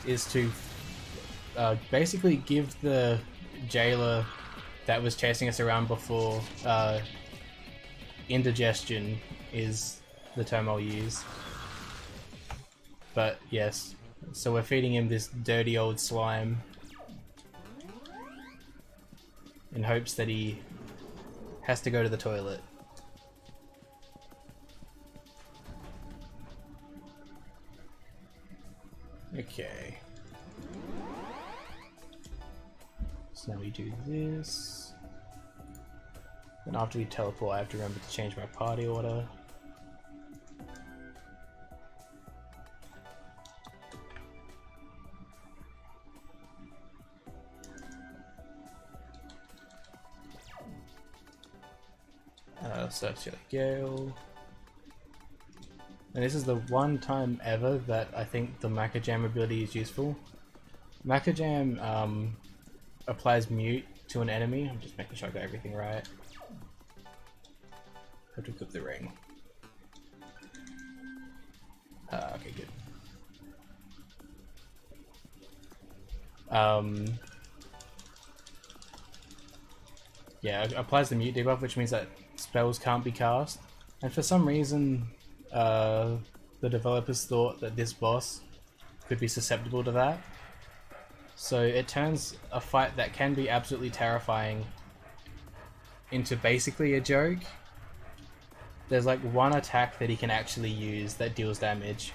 Is to basically give the jailer that was chasing us around before, indigestion is the term I'll use. But yes, so we're feeding him this dirty old slime in hopes that he has to go to the toilet. Okay. So now we do this. Then after we teleport, I have to remember to change my party order. Search Gale. And this is the one time ever that I think the Mecha Jam ability is useful. Mecha Jam applies mute to an enemy. I'm just making sure I got everything right. Have to equip the ring. Okay, good. Yeah, it applies the mute debuff, which means that spells can't be cast. And for some reason, the developers thought that this boss could be susceptible to that. So it turns a fight that can be absolutely terrifying into basically a joke. There's like one attack that he can actually use that deals damage.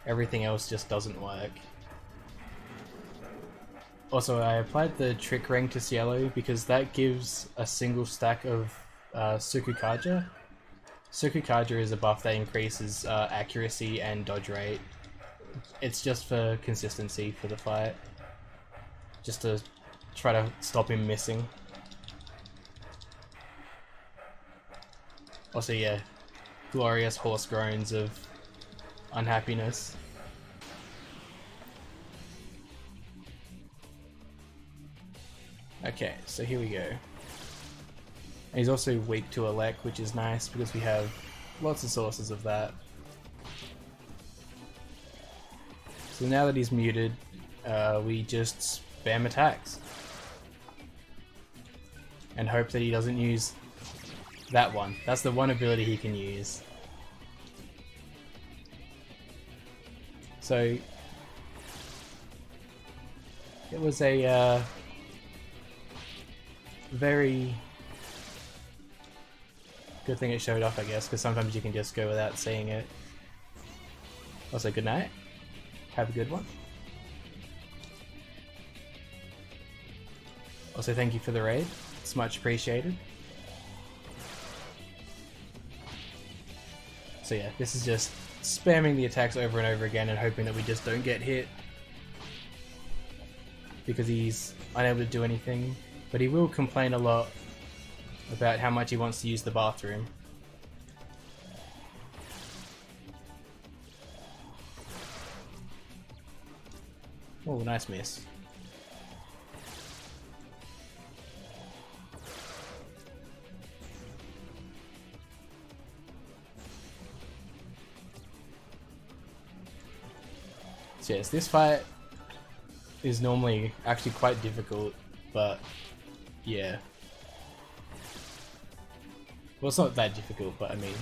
Everything else just doesn't work. Also, I applied the Trick Ring to Cielo because that gives a single stack of Sukukaja. Sukukaja is a buff that increases accuracy and dodge rate. It's just for consistency for the fight. Just to try to stop him missing. Also, yeah, glorious horse groans of unhappiness. Okay, so here we go. And he's also weak to Elec, which is nice because we have lots of sources of that. So now that he's muted, we just spam attacks. And hope that he doesn't use that one. That's the one ability he can use. So it was a very good thing it showed off, I guess, because sometimes you can just go without seeing it. Also, good night. Have a good one. Also, thank you for the raid. It's much appreciated. So yeah, this is just spamming the attacks over and over again and hoping that we just don't get hit. Because he's unable to do anything. But he will complain a lot about how much he wants to use the bathroom. Oh, nice miss. So yes, this fight is normally actually quite difficult, but yeah. Well, it's not that difficult, but I mean,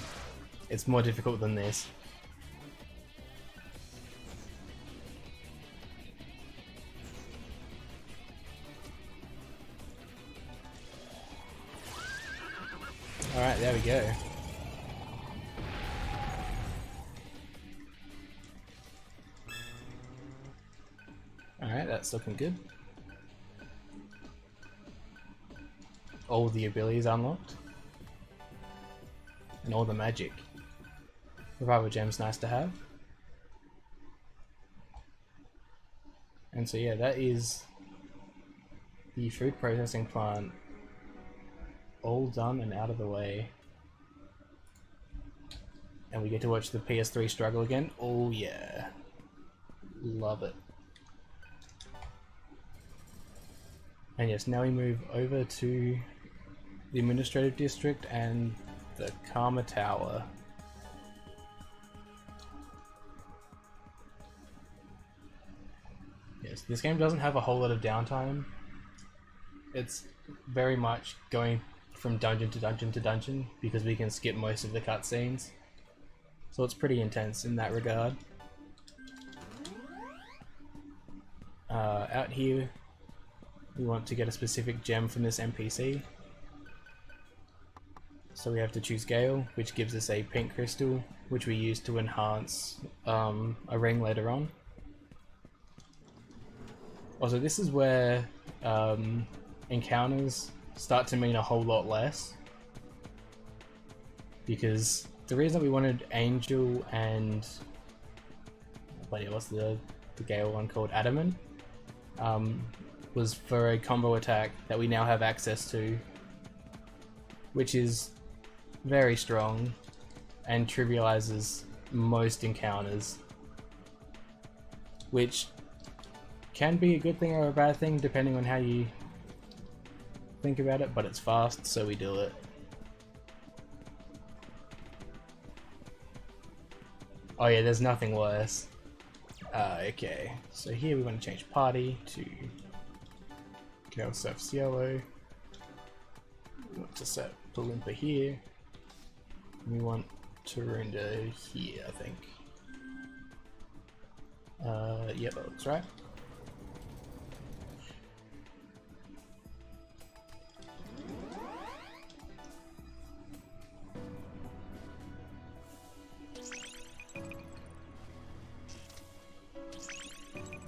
it's more difficult than this. Alright, there we go. Alright, that's looking good. All the abilities unlocked. And all the magic. Revival gem's nice to have. And so yeah, that is the food processing plant all done and out of the way. And we get to watch the PS3 struggle again. Oh yeah. Love it. And yes, now we move over to the administrative district and the Karma Tower. Yes, this game doesn't have a whole lot of downtime. It's very much going from dungeon to dungeon to dungeon because we can skip most of the cutscenes. So it's pretty intense in that regard. Out here, we want to get a specific gem from this NPC. So we have to choose Gale, which gives us a pink crystal, which we use to enhance a ring later on. Also, this is where encounters start to mean a whole lot less. Because the reason that we wanted Angel and... what's the Gale one called? Adamant? Was for a combo attack that we now have access to. Which is very strong and trivializes most encounters, which can be a good thing or a bad thing depending on how you think about it, but it's fast, so we do it. Oh yeah, there's nothing worse. Okay, so here we want to change party to Gale Surf Yellow. We want to set Palimpa here. We want Tarunda here, I think. Yep, that looks right.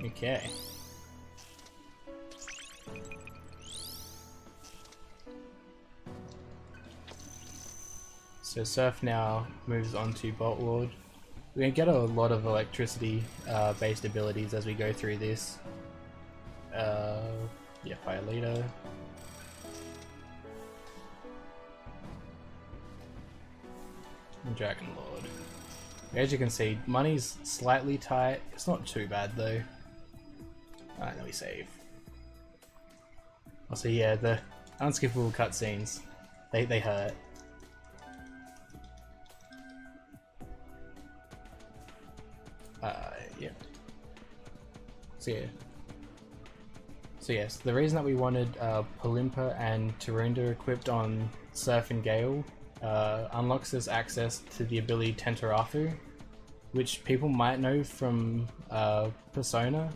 Okay. So Surf now moves on to Bolt Lord. We're going to get a lot of electricity based abilities as we go through this. Yeah, Fire Leader. And Dragon Lord. As you can see, money's slightly tight. It's not too bad though. Alright, then we save. Also, yeah, the unskippable cutscenes, they hurt. Yeah. So yes, the reason that we wanted Palimpa and Tarunda equipped on Surf and Gale unlocks us access to the ability Tentarafu, which people might know from Persona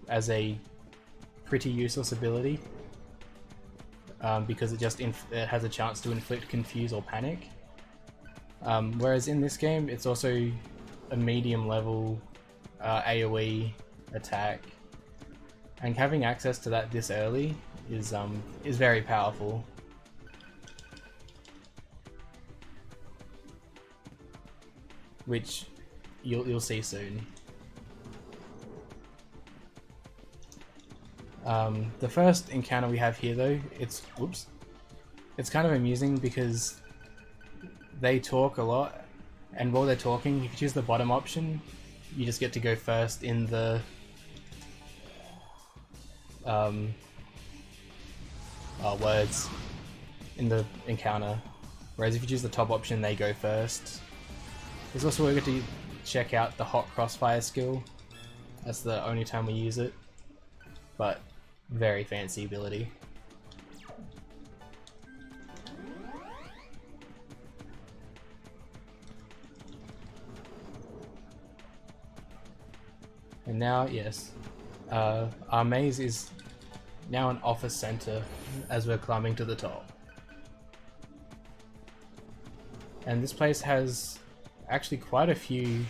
as a pretty useless ability, because it has a chance to inflict confuse or panic. Whereas in this game, it's also a medium level AoE attack, and having access to that this early is very powerful. Which you'll see soon. The first encounter we have here though, it's kind of amusing because they talk a lot, and while they're talking, if you choose the bottom option, you just get to go first in the words in the encounter, whereas if you choose the top option, they go first. There's also a way to check out the hot crossfire skill. That's the only time we use it, but very fancy ability. And now, yes, our maze is now an office center as we're climbing to the top. And this place has actually quite a few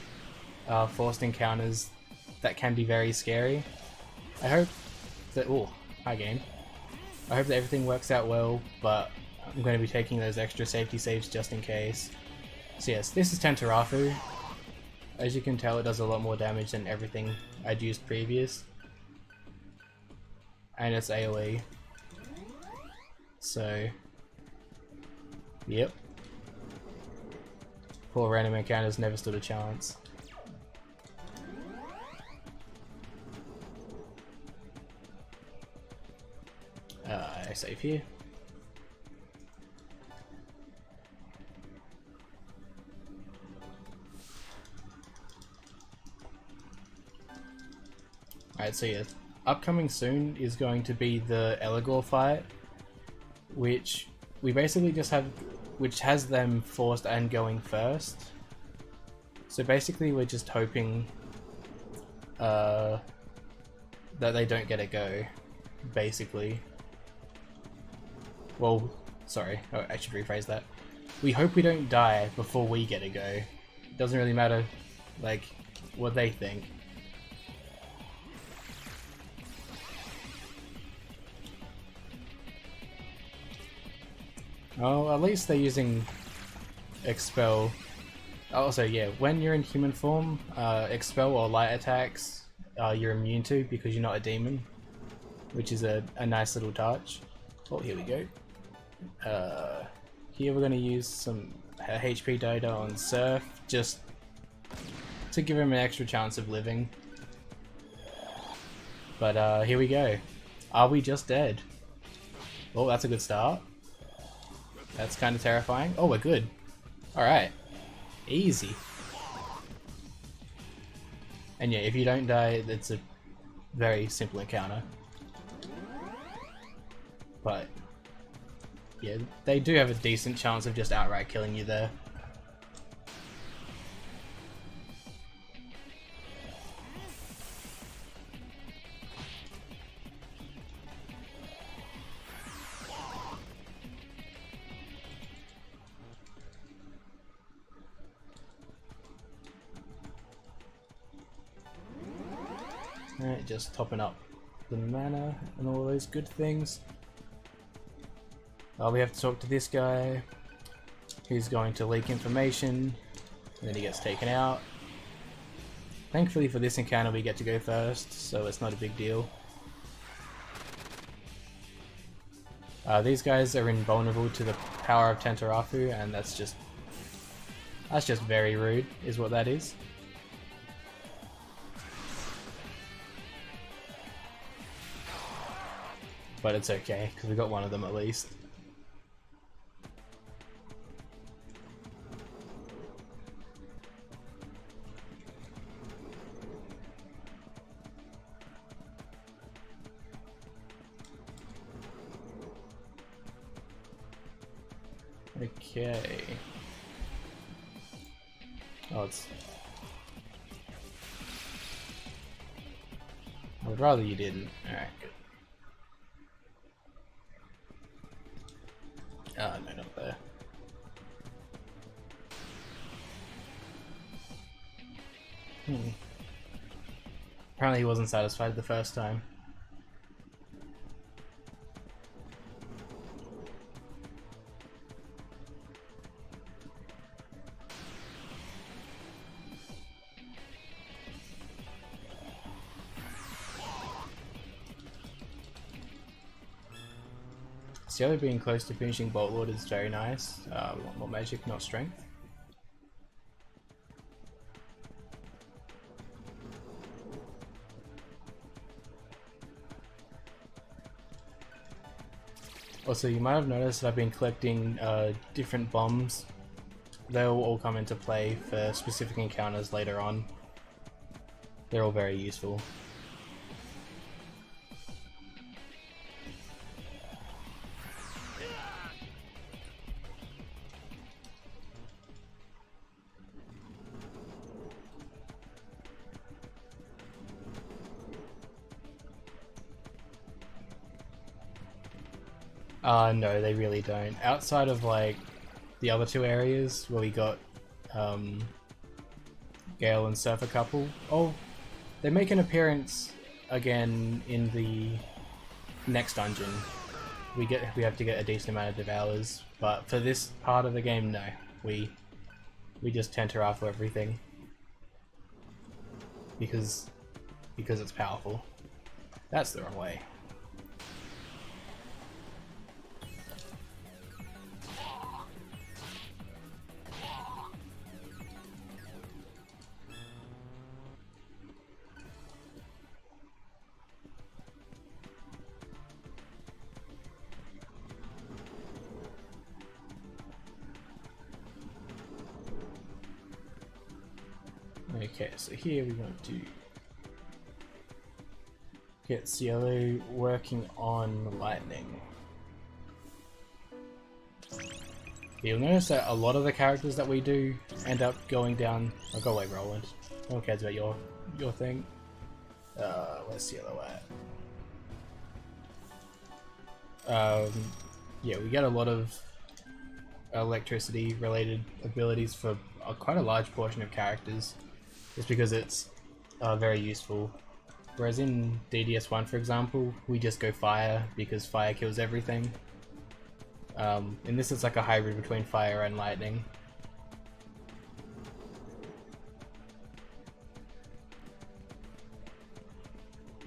forced encounters that can be very scary. I hope that... oh, hi game. I hope that everything works out well, but I'm going to be taking those extra safety saves just in case. So yes, this is Tentarafu. As you can tell, it does a lot more damage than everything I'd used previous. And it's AoE. So... yep. Poor random encounters never stood a chance. I save here. Alright, so yeah, upcoming soon is going to be the Eligor fight, which we basically just have, which has them forced and going first. So basically we're just hoping that they don't get a go, basically. Well, sorry, I should rephrase that. We hope we don't die before we get a go. It doesn't really matter, like, what they think. Oh, at least they're using Expel. Also, yeah, when you're in human form, Expel or light attacks you're immune to because you're not a demon, which is a nice little touch. Oh, here we go. Here we're going to use some HP data on Surf, just to give him an extra chance of living. But here we go. Are we just dead? Oh, that's a good start. That's kind of terrifying. Oh, we're good. Alright. Easy. And yeah, if you don't die, it's a very simple encounter. But yeah, they do have a decent chance of just outright killing you there. Alright, just topping up the mana and all those good things. We have to talk to this guy. He's going to leak information, and then he gets taken out. Thankfully for this encounter we get to go first, so it's not a big deal. These guys are invulnerable to the power of Tentarafu, and that's just very rude, is what that is. But it's okay, because we got one of them at least. Okay. Oh, it's... I would rather you didn't. Alright, good. Oh, no, not there. Apparently he wasn't satisfied the first time. Cielo being close to finishing Bolt Lord is very nice. We want more magic, not strength. Also, you might have noticed that I've been collecting different bombs. They'll all come into play for specific encounters later on. They're all very useful. No, they really don't. Outside of like the other two areas where we got Gale and Surfer Couple. Oh, they make an appearance again in the next dungeon. We have to get a decent amount of devours, but for this part of the game, no. We just Tentarafu everything because it's powerful. That's the wrong way. Okay, so here we want to get Cielo working on lightning. You'll notice that a lot of the characters that we do end up going down. Oh, go away, Roland. No one cares about your thing. Where's Cielo at? Yeah, we get a lot of electricity related abilities for quite a large portion of characters. Just because it's very useful. Whereas in DDS1, for example, we just go fire because fire kills everything. In this it's like a hybrid between fire and lightning.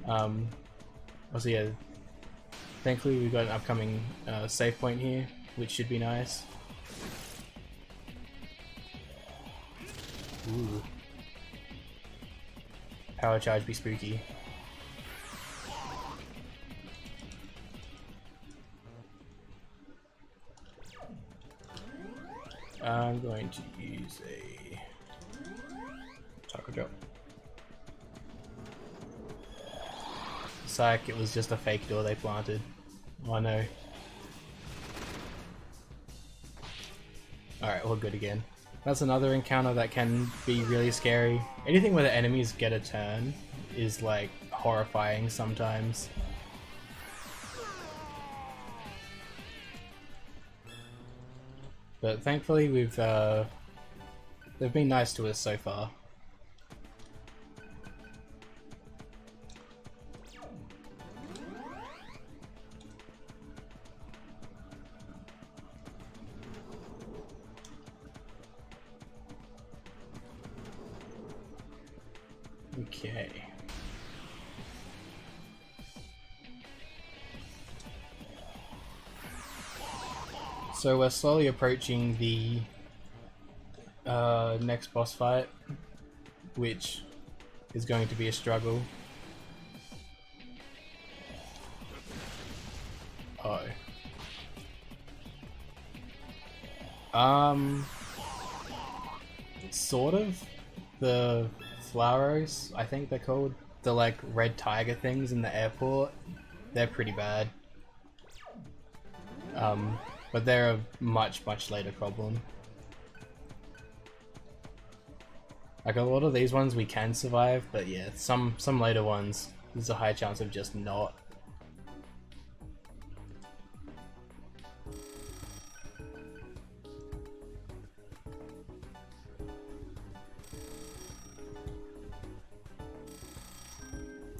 Also, yeah, thankfully we've got an upcoming save point here, which should be nice. Ooh. Power charge be spooky. I'm going to use a taco drop. Psych, it was just a fake door they planted. Oh no. Alright, all good again. That's another encounter that can be really scary. Anything where the enemies get a turn is like horrifying sometimes. But thankfully they've been nice to us so far. Okay. So we're slowly approaching the next boss fight, which is going to be a struggle. Oh. Sort of. The Flowers, I think they're called. The like red tiger things in the airport. They're pretty bad. But they're a much later problem. Like a lot of these ones we can survive, but yeah, some later ones there's a high chance of just not.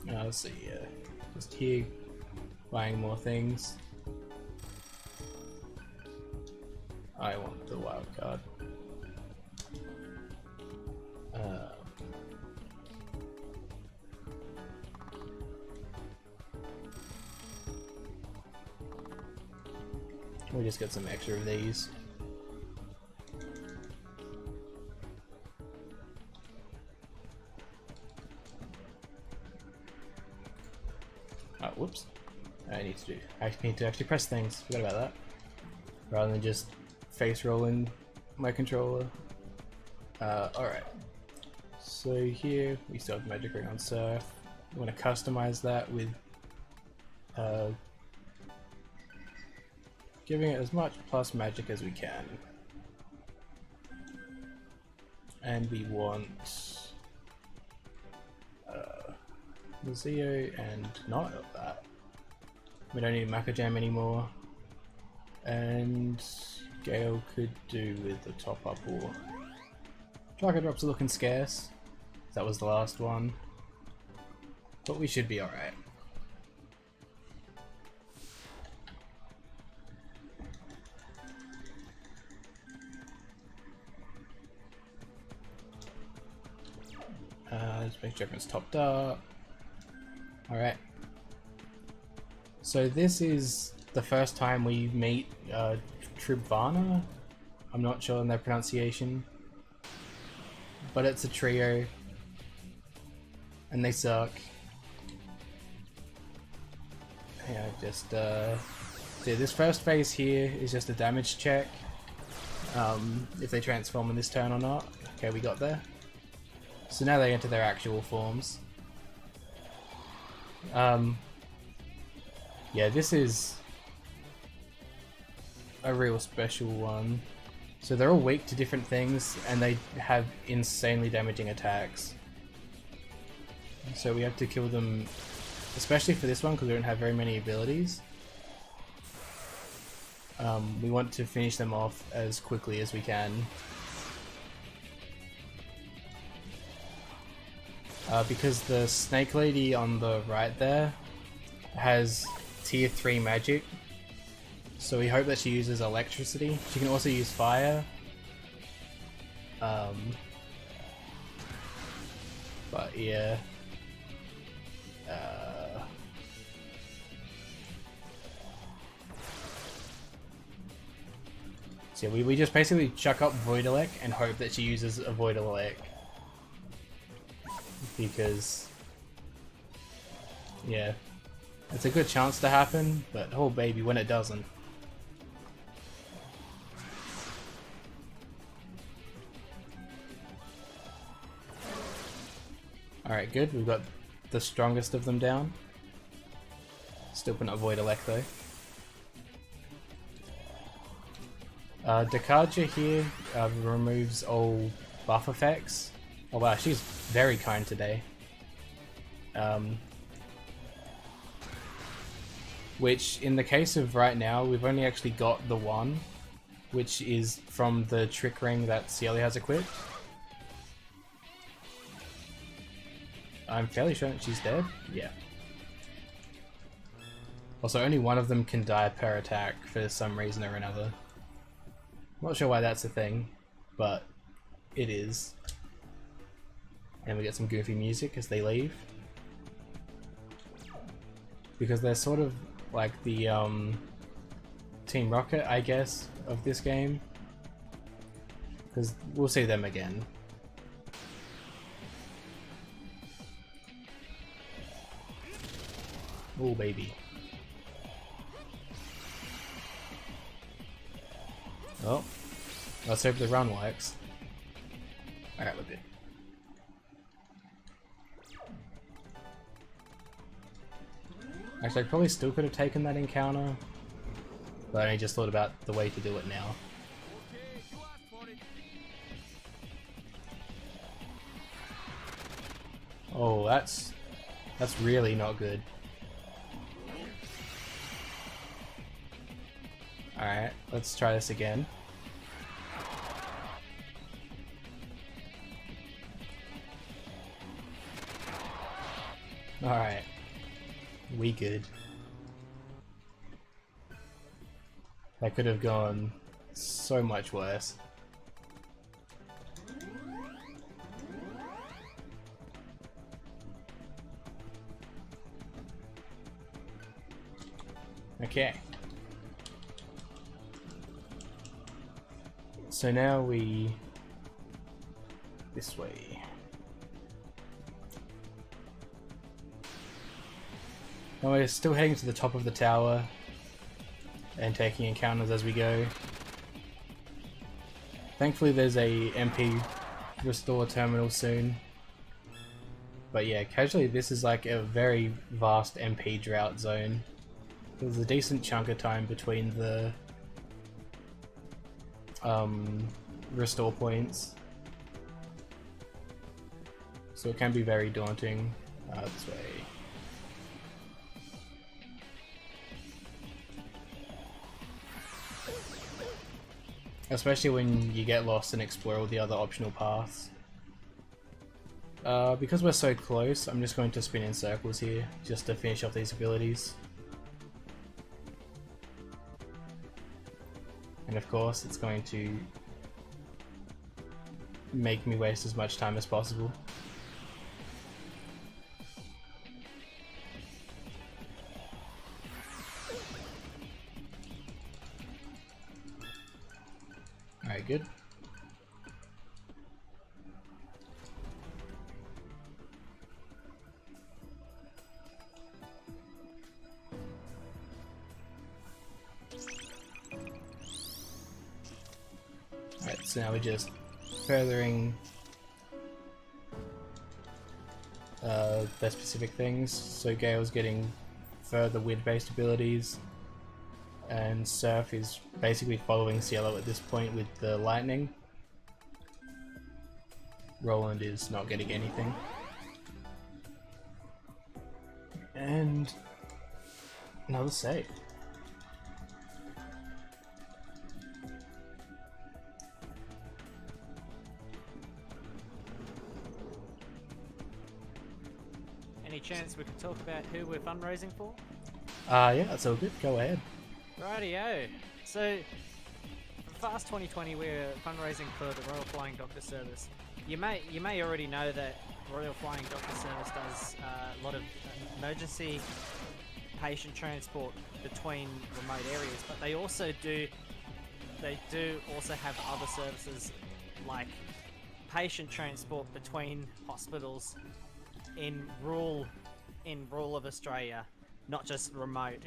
Let's see, just here, buying more things. I want the wild card. We'll just get some extra of these. Oh, whoops. I need to actually press things. Forgot about that. Rather than just face rolling my controller. Alright. So here we still have Magic Ring on Surf. I'm going to customize that with giving it as much plus magic as we can. And we want Zeo and not that. We don't need Macajam anymore. And Gale could do with the top up or Chakra drops are looking scarce. That was the last one. But we should be alright. Let's make sure everyone's topped up. Alright. So this is the first time we meet Tribvana. I'm not sure on their pronunciation. But it's a trio. And they suck. Yeah, just so this first phase here is just a damage check. If they transform in this turn or not. Okay, we got there. So now they enter their actual forms. Yeah, this is a real special one. So they're all weak to different things, and they have insanely damaging attacks. So we have to kill them, especially for this one, because we don't have very many abilities. We want to finish them off as quickly as we can. Because the snake lady on the right there has tier 3 magic, so we hope that she uses electricity. She can also use fire. But yeah. So yeah, we just basically chuck up Voidalek and hope that she uses a Voidalek. Because, yeah, it's a good chance to happen, but oh baby, when it doesn't. Alright, good, we've got the strongest of them down. Still putting up Voidalek though. Dekaja here removes all buff effects. Oh wow, she's very kind today. Which, in the case of right now, we've only actually got the one, which is from the trick ring that Cielo has equipped. I'm fairly sure she's dead. Yeah. Also, only one of them can die per attack for some reason or another. Not sure why that's a thing, but it is. and we get some goofy music as they leave. Because they're sort of like the Team Rocket, I guess, of this game. Because we'll see them again. Oh baby. Oh, let's hope the run works. Alright, we're good. Actually, I probably still could have taken that encounter, but I just thought about the way to do it now. Oh, that's really not good. Alright, let's try this again. Alright. We good. That could have gone so much worse. Okay. So now we... this way. Now we're still heading to the top of the tower and taking encounters as we go. Thankfully there's a MP restore terminal soon. But yeah, casually this is like a very vast MP drought zone. There's a decent chunk of time between the restore points. So it can be very daunting. This way. Especially when you get lost and explore all the other optional paths. Because we're so close, I'm just going to spin in circles here, just to finish off these abilities. And of course, it's going to make me waste as much time as possible. Alright, good. Alright, so now we're just furthering the specific things. So Gale's getting further wind-based abilities, and Surf is basically following Cielo at this point with the lightning. Roland is not getting anything. And another save.
Any chance we could talk about who we're fundraising for?
Yeah, that's all good. Go ahead.
Rightio. So, for Fast 2020, we're fundraising for the Royal Flying Doctor Service. You may already know that Royal Flying Doctor Service does a lot of emergency patient transport between remote areas, but they do also have other services like patient transport between hospitals in rural of Australia, not just remote.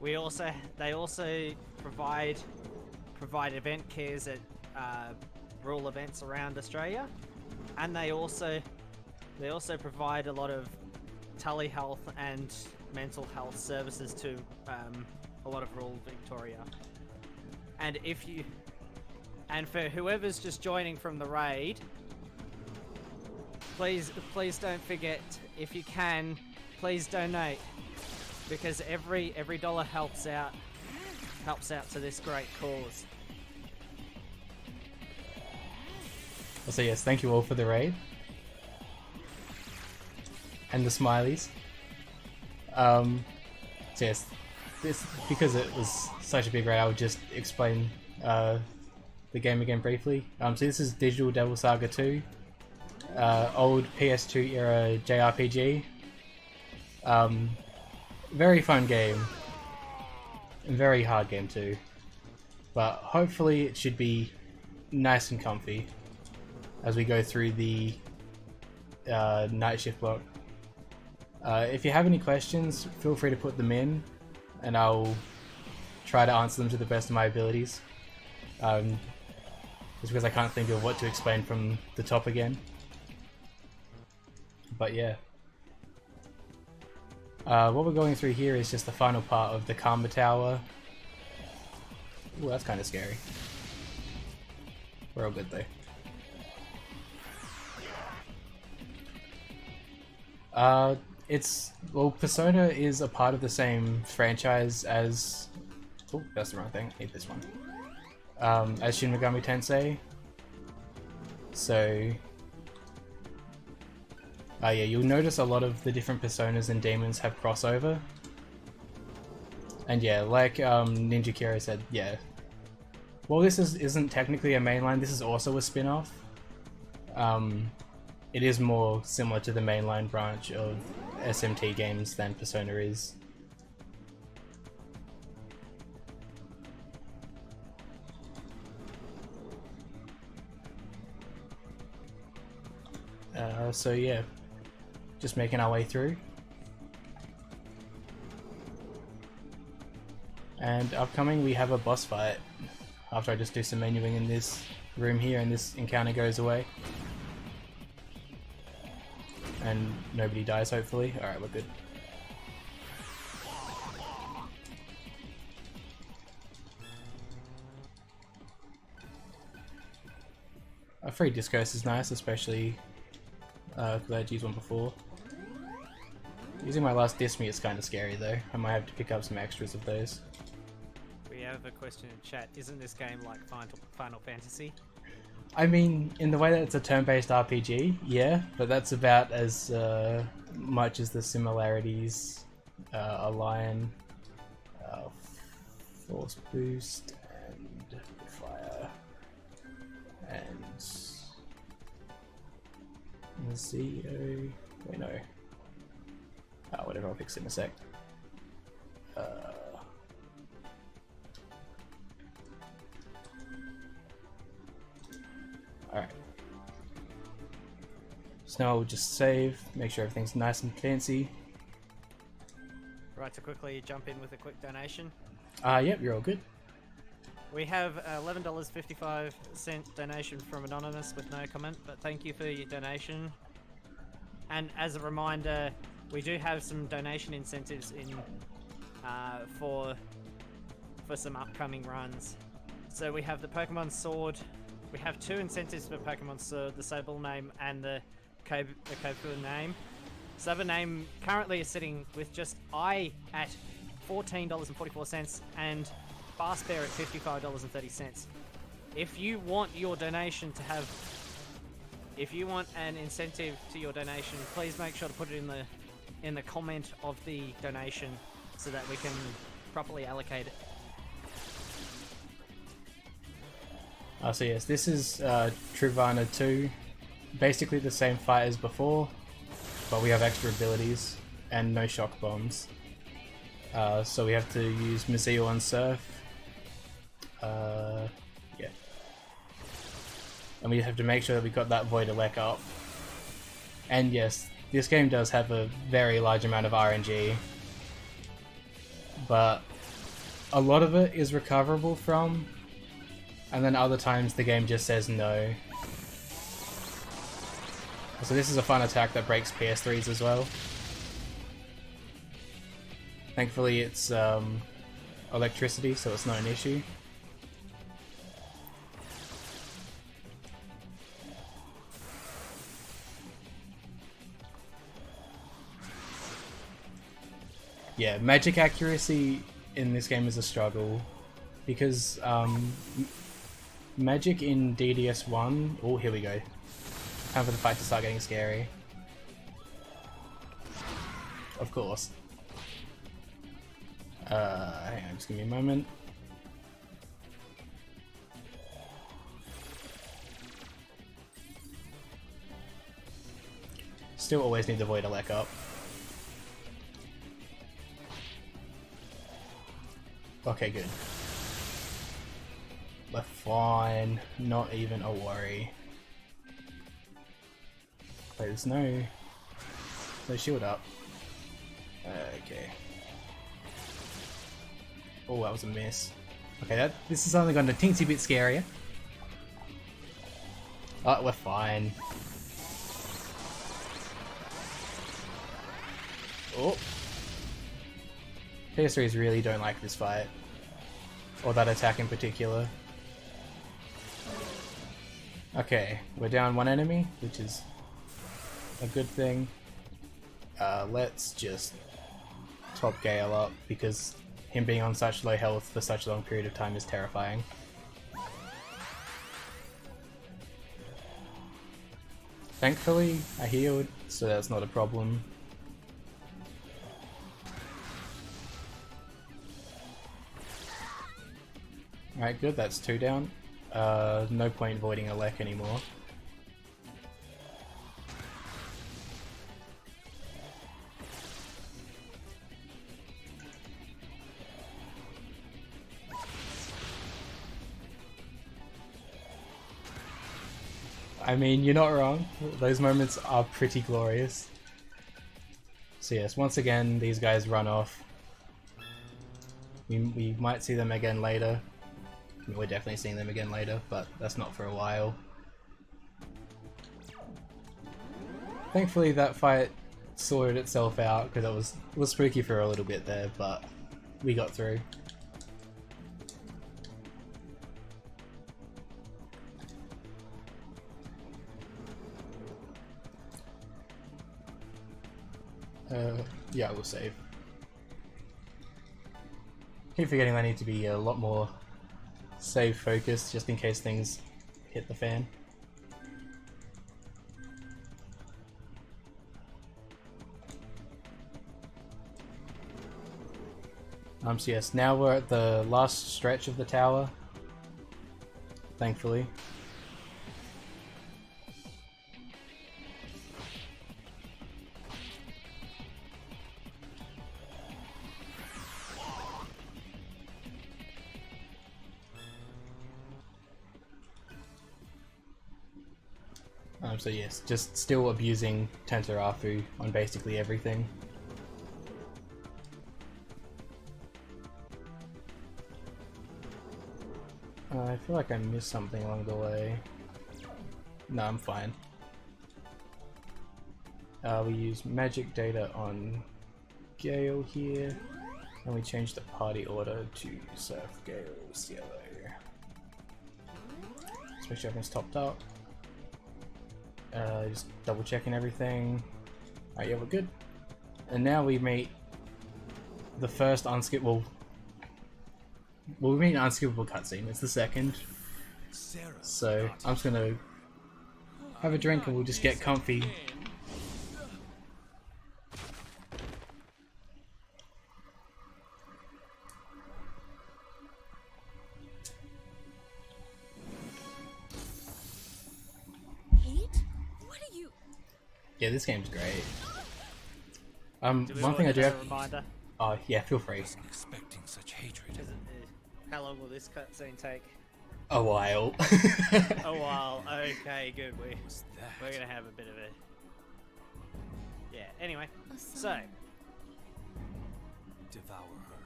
They also provide event cares at rural events around Australia, and they also provide a lot of telehealth and mental health services to a lot of rural Victoria. And for whoever's just joining from the raid, please don't forget, if you can, please donate, because every dollar helps out to this great cause.
So yes, thank you all for the raid. And the smileys. So yes, because it was such a big raid, I would just explain the game again briefly. So this is Digital Devil Saga 2. old PS2 era JRPG. Very fun game. And very hard game too. But hopefully it should be nice and comfy as we go through the night shift block. If you have any questions, feel free to put them in and I'll try to answer them to the best of my abilities. Just because I can't think of what to explain from the top again. But yeah. What we're going through here is just the final part of the Karma Tower. Ooh, that's kind of scary. We're all good though. Well, Persona is a part of the same franchise as... Oh, that's the wrong thing. I need this one. As Shin Megami Tensei. So... yeah, you'll notice a lot of the different Personas and demons have crossover. And yeah, like Ninja Kira said, yeah. Well, this isn't technically a mainline, this is also a spin-off. It is more similar to the mainline branch of SMT games than Persona is. So yeah, just making our way through. And upcoming we have a boss fight after I just do some menuing in this room here and this encounter goes away. And nobody dies hopefully. Alright, we're good. A free discos is nice, especially because I had used one before. Using my last Disme is kind of scary though. I might have to pick up some extras of those.
We have a question in chat. Isn't this game like Final Fantasy?
I mean, in the way that it's a turn-based RPG, yeah, but that's about as much as the similarities align. Force boost and fire and Zio. Wait, no. Whatever, I'll fix it in a sec. Alright. So now we'll just save, make sure everything's nice and fancy.
Right, to quickly jump in with a quick donation.
Yep, you're all good.
We have $11.55 donation from Anonymous with no comment, but thank you for your donation. And as a reminder, we do have some donation incentives in for some upcoming runs. So we have the Pokemon Sword. We have two incentives for Pokemon Sword, the Sable name and the Kofu name. Saber name currently is sitting with just I at $14.44 and Fast Bear at $55.30. If you want your donation to have, if you want an incentive to your donation, please make sure to put it in the comment of the donation so that we can properly allocate it.
So yes, this is Truvana 2. Basically the same fight as before, but we have extra abilities and no shock bombs. So we have to use Mizzeo on Surf. Yeah. And we have to make sure that we got that Void Elec up. And yes, this game does have a very large amount of RNG, but a lot of it is recoverable from, and then other times the game just says no. So this is a fun attack that breaks PS3s as well. Thankfully it's electricity, so it's not an issue. Yeah, magic accuracy in this game is a struggle because magic in DDS1. Oh, here we go. Time for the fight to start getting scary. Of course. Hang on, just give me a moment. Still always need the Void Elec up. Okay, good. We're fine. Not even a worry. Wait, there's no shield up. Okay. Oh, that was a miss. Okay, this is only gone a teensy bit scarier. Oh, we're fine. Oh. PS3s really don't like this fight. Or that attack in particular. Okay, we're down one enemy, which is a good thing. Let's just top Gale up, because him being on such low health for such a long period of time is terrifying. Thankfully, I healed, so that's not a problem. Alright, good, that's 2 down. No point voiding a Lek anymore. I mean, you're not wrong. Those moments are pretty glorious. So yes, once again, these guys run off. We might see them again later. I mean, we're definitely seeing them again later, but that's not for a while. Thankfully that fight sorted itself out, because it was spooky for a little bit there, but we got through. Yeah, we'll save. Keep forgetting I need to be a lot more save focused, just in case things hit the fan. So yes, now we're at the last stretch of the tower, thankfully. So yes, just still abusing Tensei on basically everything. I feel like I missed something along the way. No, I'm fine. We use magic data on Gale here, and we change the party order to Surf, Gale, Cielo. Let's make sure everything's topped up. Just double checking everything. Alright, yeah, we're good. And now we meet the first unskippable. Well, we meet an unskippable cutscene. It's the second. So I'm just gonna have a drink and we'll just get comfy. Yeah, this game's great. One thing I do have.
Reminder?
Oh yeah, feel free.
Expecting such hatred.
How long will this cutscene take?
A while.
A while. Okay, good. We're gonna have a bit of a. Yeah. Anyway, so
Devour her.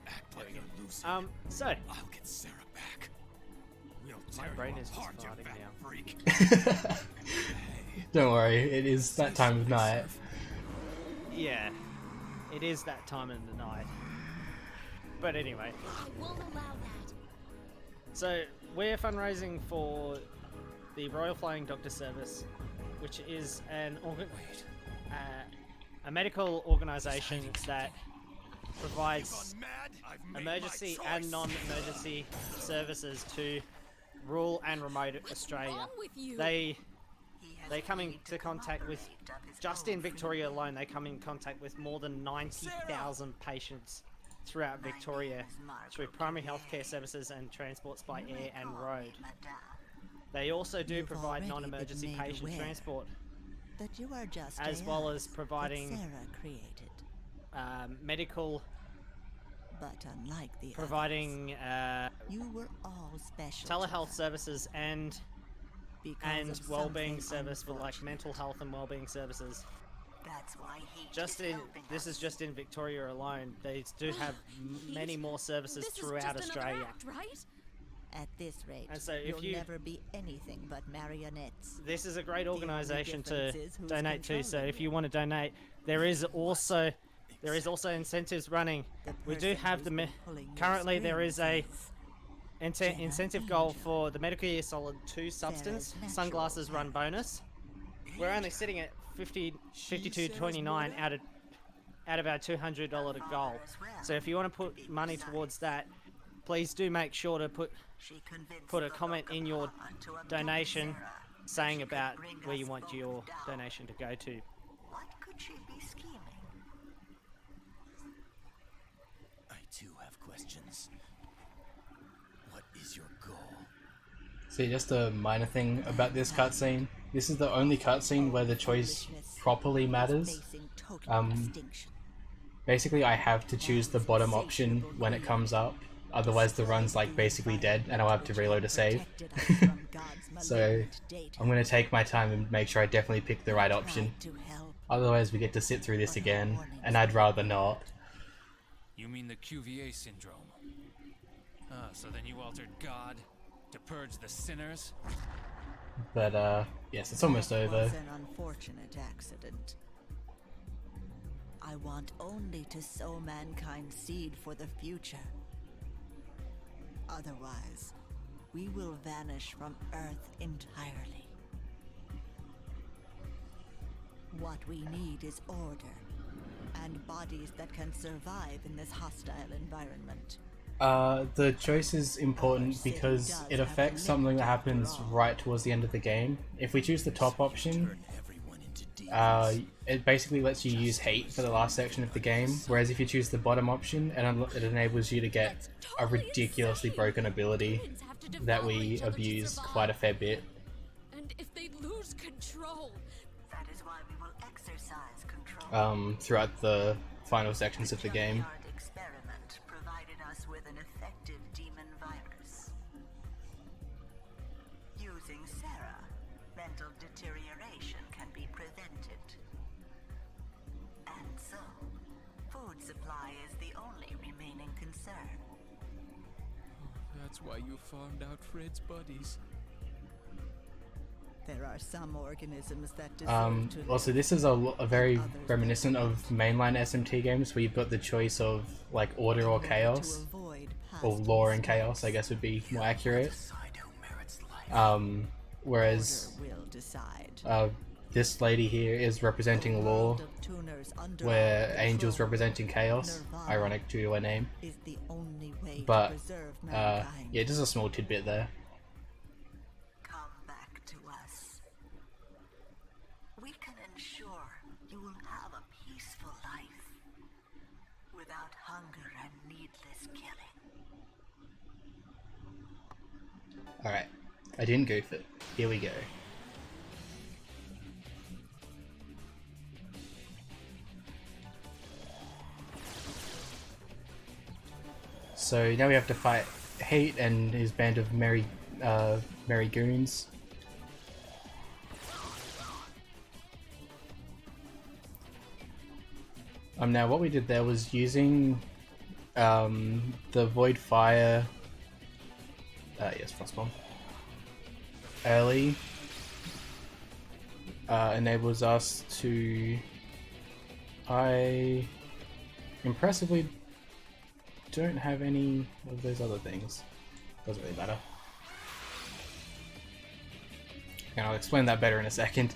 Act like you're losing.
So
I'll get Sarah back. We'll
my
tear
brain
you
is just
apart, you
farting
fat
now.
freak.
Don't worry, it is that time of night.
Yeah, it is that time of the night. But anyway,
I won't allow that.
so we're fundraising for the Royal Flying Doctor Service, which is a medical organisation that provides emergency and non-emergency services to rural and remote Australia.
Wrong with you?
They come into contact with, just in Victoria alone, they come in contact with more than 90,000 patients throughout Victoria through primary healthcare services and transports by air and road. They also do
You've
provide
already
non-emergency
been made
patient
aware
transport,
that you are just
as well
AIs
as
that
providing
Sarah created.
medical,
But unlike the
providing
others, you were all special. to
telehealth
her
services and
because of
well-being
something
service for like mental
unfortunate.
health and well-being services.
That's why he
Just
is
in
helping
this is
us.
just in Victoria alone. They do have many more services
This
throughout
is just another
Australia.
act, right?
At this rate,
And so if
you'll
you-
never be anything but marionettes.
This is a great
only
organisation to
difference is who's
donate to. So
controlling
if you
it.
want to donate, there is also incentives running.
The
We do
person
have
who's
the
been pulling your
currently there is a
strings is Jenna
incentive goal
Angel.
for the Medical Year Solid 2 substance
Sarah's natural
sunglasses run
talent.
bonus. We're only sitting at 52.29 out of our $200 goal. So if you want to put money towards that, please do make sure to put a comment in your donation saying about where you want your donation to go to.
What could she be scheming?
I too have questions. What is your goal?
See, just a minor thing about this cutscene. This is the only cutscene where the choice properly matters.
Facing total
Um,
extinction.
Basically, I have to choose the bottom option when it comes up. Otherwise, the run's like basically dead, and I'll have to reload a save.
Protected us from God's
So,
malignant data.
I'm gonna take my time and make sure I definitely pick the right option.
Tried to help,
Otherwise, we get to sit through this again, and I'd rather not.
You mean the QVA syndrome? Ah, so then you altered God to purge the sinners?
But, yes, it's almost
It
over.
was an unfortunate accident. I want only to sow mankind's seed for the future. Otherwise, we will vanish from Earth entirely. What we need is order, and bodies that can survive in this hostile environment.
The choice is important because it affects something that happens right towards the end of the game. If we choose the top option,
Turn everyone into demons.
it basically lets you use hate for the last section of the game, whereas if you choose the bottom option, it enables you to get
That's
a
totally
ridiculously
insane.
broken ability
Humans have to
that
devour
we
each other to
abuse
survive.
quite a fair bit.
And if they lose control,
That is why we will exercise control.
Throughout the final sections of the game.
Junkyard experiment provided us with an effective demon virus. Using Sarah, mental deterioration can be prevented. And so, food supply is the only remaining concern.
That's why you farmed out Fred's buddies.
There are some organisms that deserve to
Also,
live,
this is a very
others that
reminiscent of mainline SMT games where you've got the choice of like order or
in order to
chaos,
avoid
or
past
law and
mistakes.
chaos, I guess would be more accurate.
Decide who merits life.
Whereas
Order will decide.
this lady here is representing law,
World of Tuners under
where
our
Angel's
control
representing chaos.
Nirvana
Ironic due to her name.
is the only way
But,
to preserve mankind.
yeah, just a small tidbit there.
Come back to us. We can ensure you will have a peaceful life without hunger and needless killing.
Alright, I didn't goof it. Here we go. So now we have to fight Hate and his band of merry goons. Now what we did there was using the Void Fire. Yes, frostbomb. Early enables us to. I impressively don't have any of those other things. Doesn't really matter. And I'll explain that better in a second.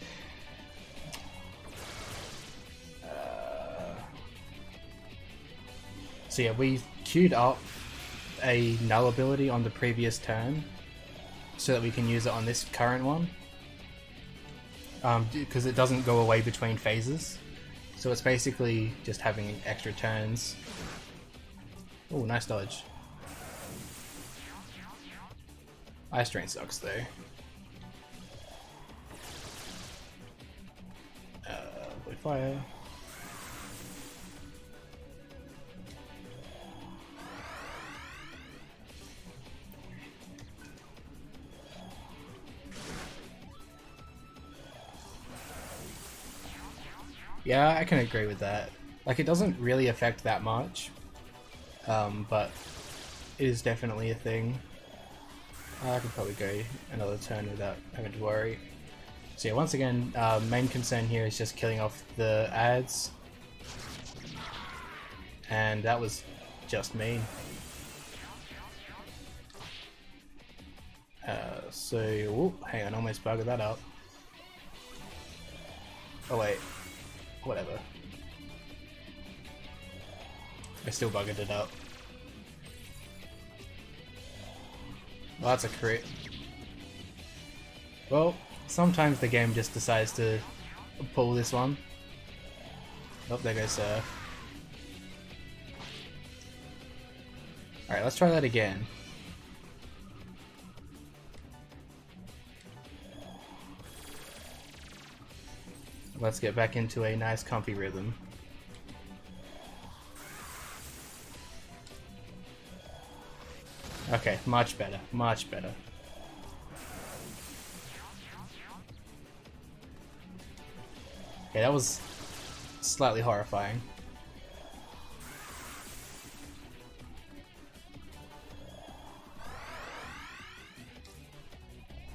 So yeah, we queued up a null ability on the previous turn so that we can use it on this current one. Because it doesn't go away between phases. So it's basically just having extra turns. Oh, nice dodge. Ice Drain sucks though. fire. Yeah, I can agree with that. Like, it doesn't really affect that much, but it is definitely a thing. I could probably go another turn without having to worry. So yeah, once again, main concern here is just killing off the ads. And that was just me. Hang on, almost buggered that up. Oh wait, whatever. I still buggered it up. Well, that's a crit. Well, sometimes the game just decides to pull this one. Oh, there goes Surf. Alright, let's try that again. Let's get back into a nice comfy rhythm. Okay, much better, much better. Okay, that was slightly horrifying.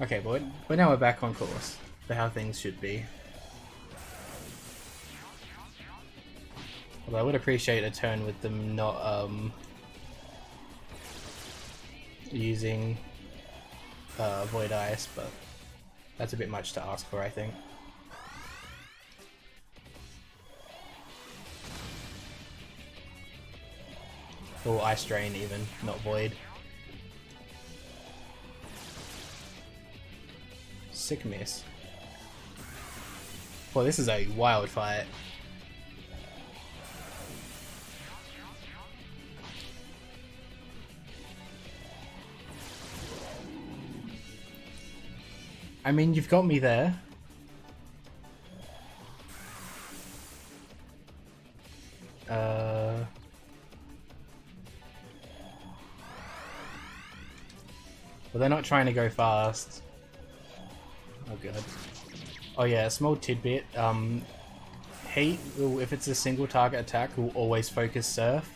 Okay, but now we're back on course for how things should be. Although I would appreciate a turn with them not using Void Ice, but that's a bit much to ask for, I think. Or Ice Drain even, not Void. Sick miss. Well, this is a wild fight. I mean, you've got me there. Well, they're not trying to go fast. Oh god. Oh yeah, a small tidbit. Heat, if it's a single target attack, will always focus Surf.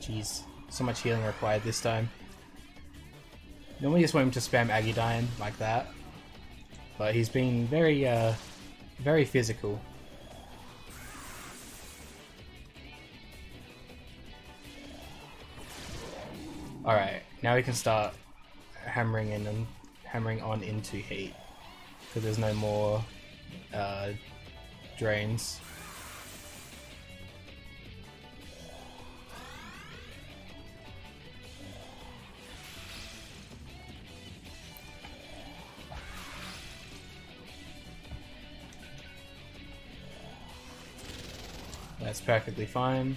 Jeez, so much healing required this time. Normally just want him to spam Agidyne like that, but he's been very, very physical. Alright, now we can start hammering in and hammering on into heat, because there's no more drains. That's perfectly fine.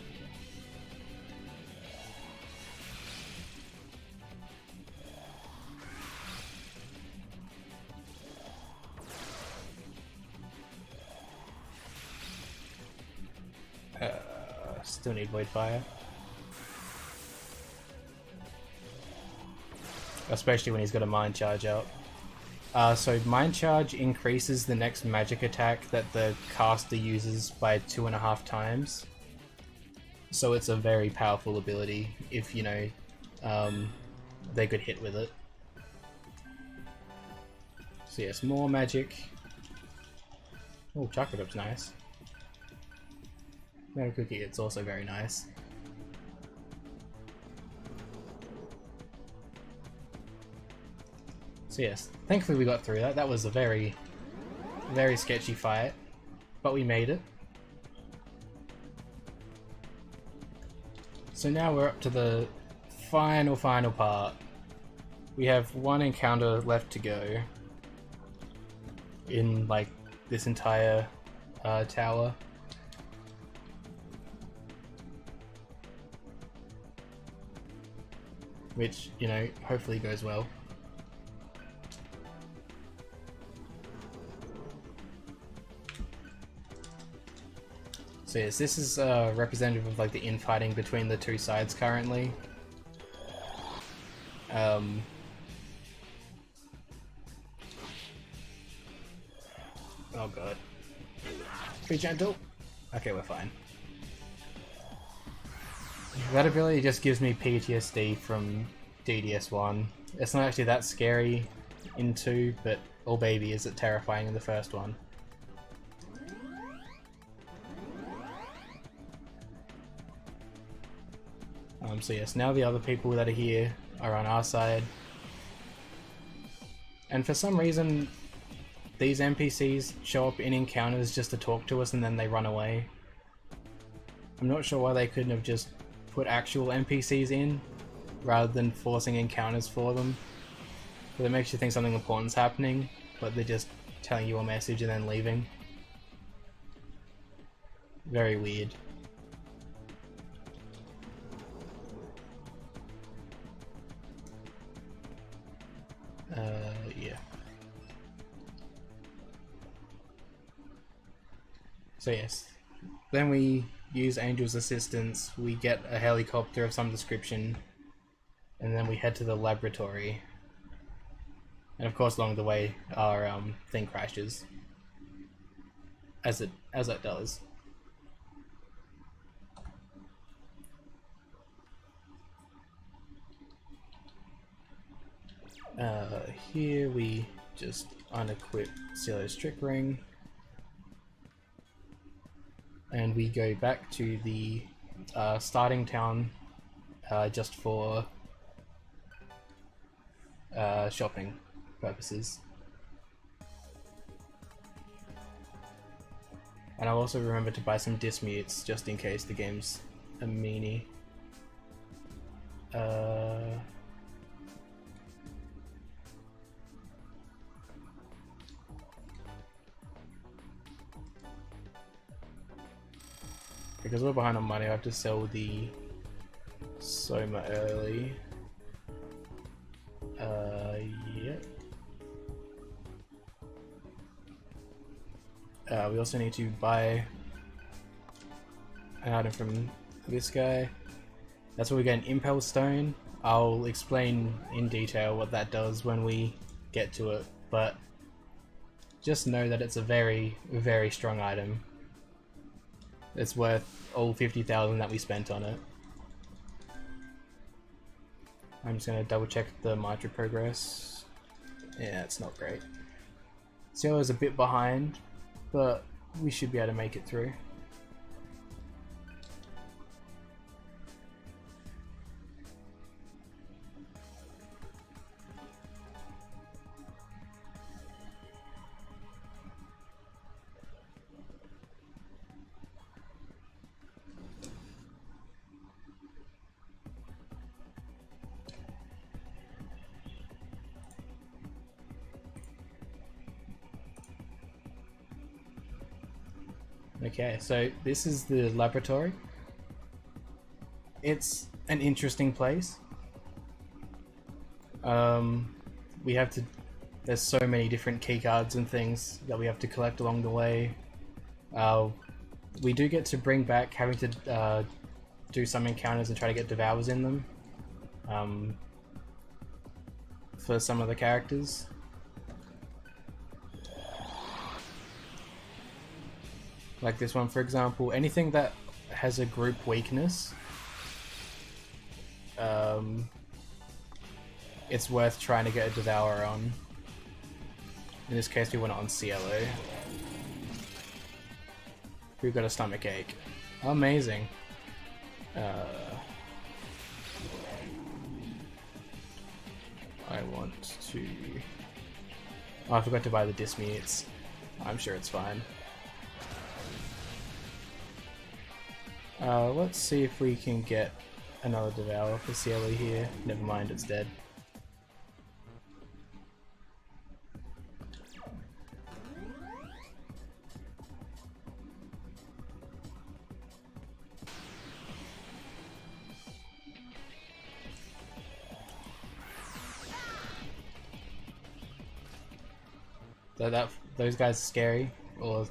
Still need Void Fire. Especially when he's got a Mind Charge up. So Mind Charge increases the next magic attack that the caster uses by 2.5 times. So it's a very powerful ability if, you know, they could hit with it. So yes, more magic. Oh, Chakra Drop's nice. Mega Cookie, it's also very nice. So yes, thankfully we got through that. That was a very, very sketchy fight, but we made it. So now we're up to the final part. We have one encounter left to go in, like, this entire tower. which, you know, hopefully goes well. So yes, this is representative of like the infighting between the two sides currently. Oh god. Be gentle. Okay, we're fine. That ability just gives me PTSD from DDS1. It's not actually that scary in 2, but oh baby is it terrifying in the first one. So yes, now the other people that are here are on our side. And for some reason, these NPCs show up in encounters just to talk to us and then they run away. I'm not sure why they couldn't have just put actual NPCs in, rather than forcing encounters for them. But it makes you think something important's happening, but they're just telling you a message and then leaving. Very weird. Yeah. So yes, then we use Angel's assistance, we get a helicopter of some description, and then we head to the laboratory. And of course along the way our thing crashes. As it does. Here we just unequip Cielo's trick ring, and we go back to the starting town just for shopping purposes. And I'll also remember to buy some dismutes just in case the game's a meanie. Because we're behind on money, I have to sell the Soma early. Yep. We also need to buy an item from this guy. That's where we get an Impel Stone. I'll explain in detail what that does when we get to it, but just know that it's a very, very strong item. It's worth all 50,000 that we spent on it. I'm just gonna double check the Mitra progress. Yeah, it's not great. Cielo is a bit behind, but we should be able to make it through. Okay, so this is the laboratory. It's an interesting place. We have to... There's so many different keycards and things that we have to collect along the way. We do get to bring back having to do some encounters and try to get devours in them. For some of the characters. Like this one, for example. Anything that has a group weakness, it's worth trying to get a Devourer on. In this case, we want it on Cielo, who got a stomach ache. Amazing. I want to... Oh, I forgot to buy the dismutes. I'm sure it's fine. Let's see if we can get another Devourer for Cielo here. Never mind, it's dead. those guys are scary, or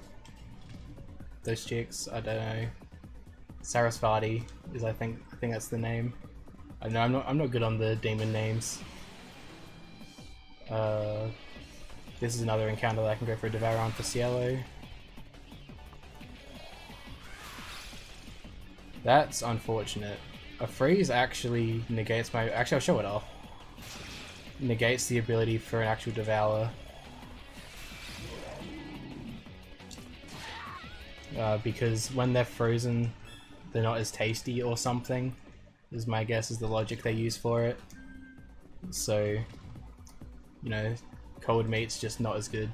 those chicks. I don't know. Sarasvati is I think that's the name. I know I'm not good on the demon names. This is another encounter that I can go for a Devour on for Cielo. That's unfortunate. A freeze actually negates my... Actually, I'll show it off. Negates the ability for an actual Devour. Because when they're frozen, they're not as tasty or something, is my guess, is the logic they use for it. So, you know, cold meat's just not as good.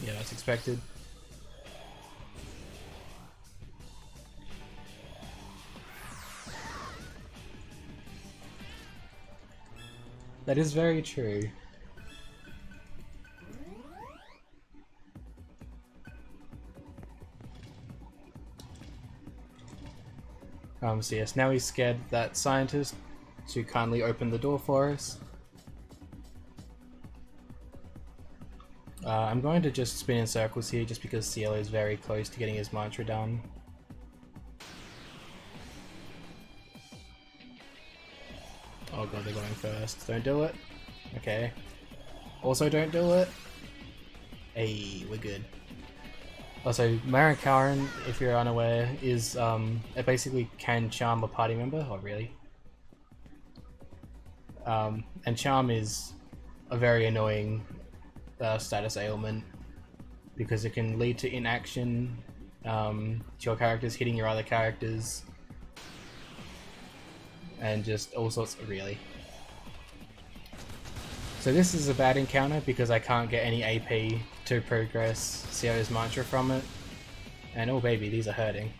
Yeah, that's expected. That is very true. So yes, now he's scared that scientist to kindly open the door for us. I'm going to just spin in circles here just because Cielo is very close to getting his mantra done. Oh god, they're going first. Don't do it. Okay. Also don't do it. Hey, we're good. Also, Marikaran, if you're unaware, is it basically can charm a party member. Oh really? And charm is a very annoying status ailment because it can lead to inaction, to your characters hitting your other characters, and just all sorts of really. So this is a bad encounter because I can't get any AP to progress Cio's mantra from it, and oh baby, these are hurting.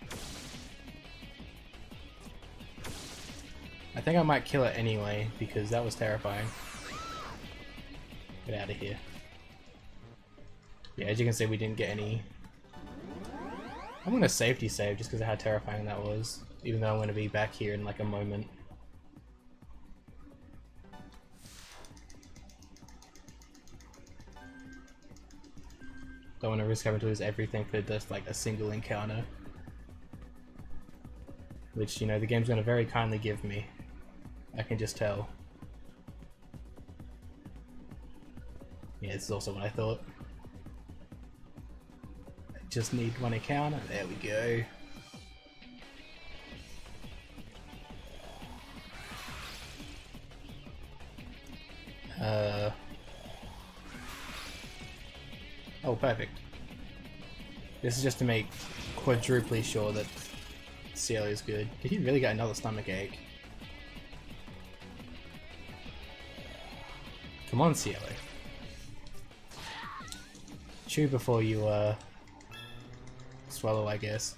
I think I might kill it anyway because that was terrifying. Get out of here. Yeah, as you can see, we didn't get any. I'm gonna safety save just because of how terrifying that was, even though I'm gonna be back here in like a moment. Don't want to risk having to lose everything for just like a single encounter, which, you know, the game's gonna very kindly give me. I can just tell. Yeah, this is also what I thought. I just need one encounter. There we go. Oh, perfect. This is just to make quadruply sure that Cielo is good. Did he really get another stomach ache? Come on, Cielo. Chew before you, swallow, I guess.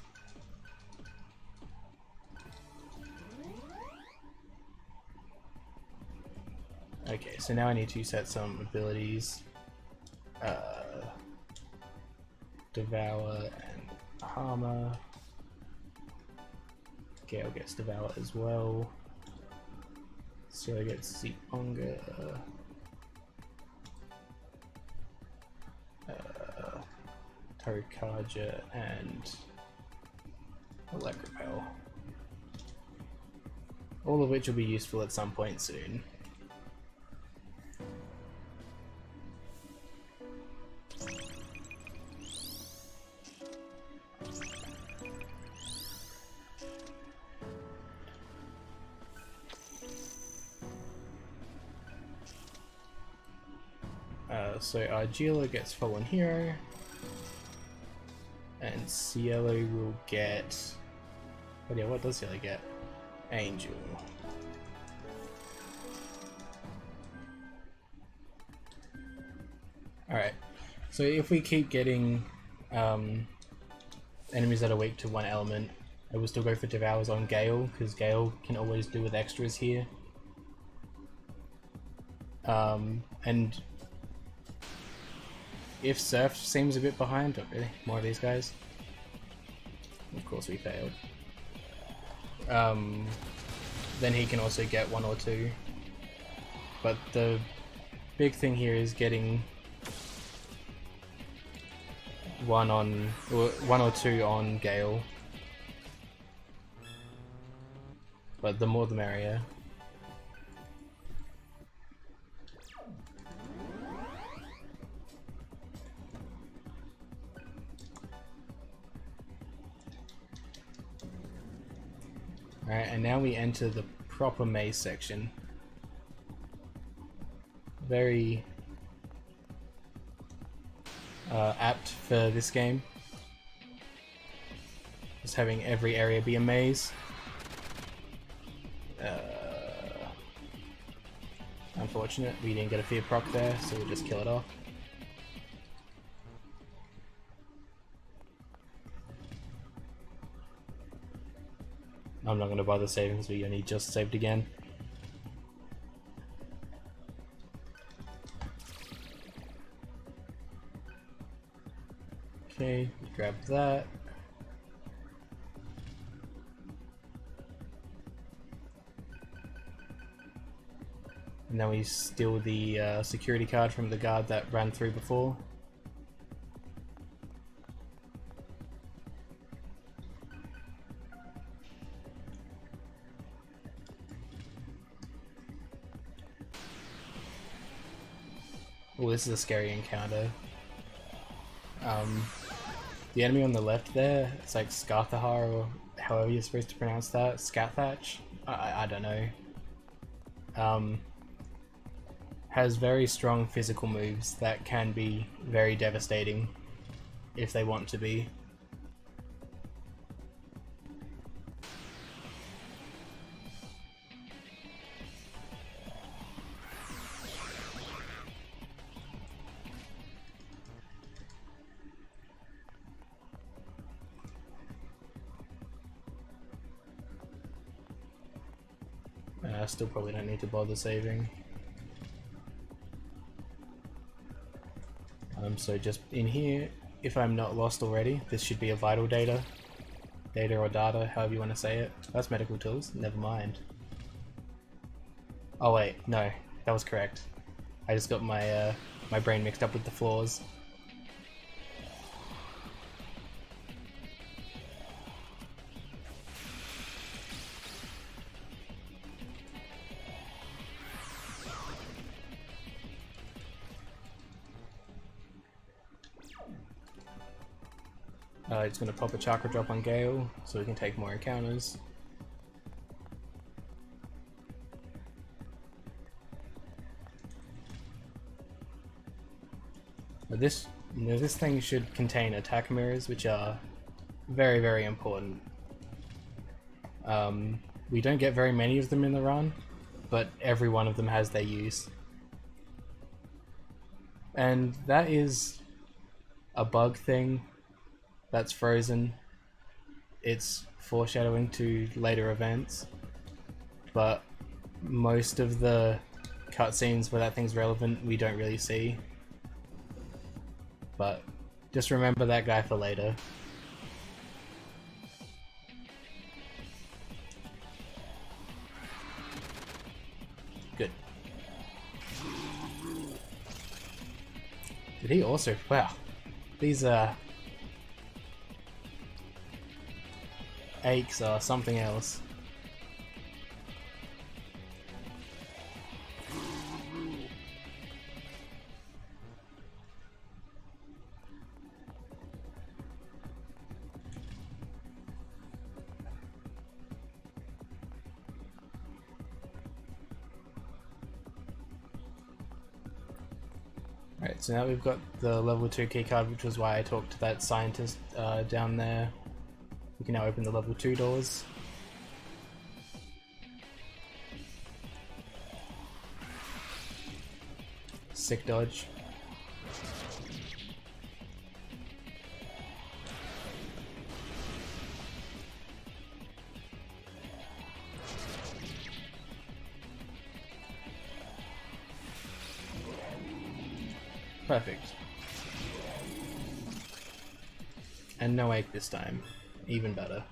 Okay, so now I need to set some abilities. Devour and Harmer. Gale gets Devour as well. Cielo gets Zeeponga. Torikaja and Electropel. All of which will be useful at some point soon. So Argila gets Fallen Hero, and Cielo will get... Oh yeah, what does Cielo get? Angel. Alright, so if we keep getting enemies that are weak to one element, I will still go for Devours on Gale, because Gale can always do with extras here. if Surf seems a bit behind, not really, more of these guys. Of course we failed. Then he can also get 1 or 2. But the big thing here is getting 1 or 2 on Gale. But the more the merrier. Alright, and now we enter the proper maze section. Very apt for this game. Just having every area be a maze. Unfortunate, we didn't get a fear proc there, so we'll just kill it off. I'm not going to bother saving because we only just saved again. Okay, grab that. And then we steal the security card from the guard that ran through before. Oh, this is a scary encounter. The enemy on the left there, it's like Scarthahar, or however you're supposed to pronounce that, Scathach? I don't know. Has very strong physical moves that can be very devastating if they want to be. Still probably don't need to bother saving. So just in here, if I'm not lost already, this should be a vital data or data, however you want to say it. That's medical tools, never mind. Oh wait, no, that was correct. I just got my my brain mixed up with the floors. It's going to pop a chakra drop on Gale, so we can take more encounters. Now this thing should contain attack mirrors, which are very, very important. We don't get very many of them in the run, but every one of them has their use. And that is a bug thing that's frozen. It's foreshadowing to later events, but most of the cutscenes where that thing's relevant we don't really see. But just remember that guy for later. Good. Did he also? Wow. These aches are something else. Right, so now we've got the level 2 keycard, which was why I talked to that scientist down there. We can now open the level 2 doors. Sick dodge. Perfect. And no egg this time. Even better.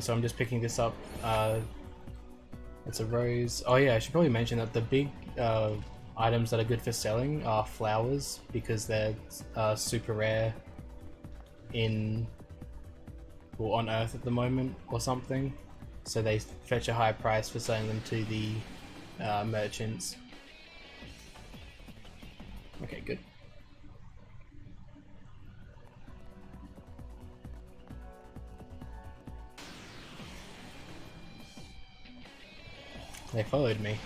So I'm just picking this up. It's a rose. Oh yeah, I should probably mention that the big items that are good for selling are flowers, because they're super rare in, or on Earth at the moment or something. So they fetch a high price for selling them to the merchants. Okay, good. They followed me.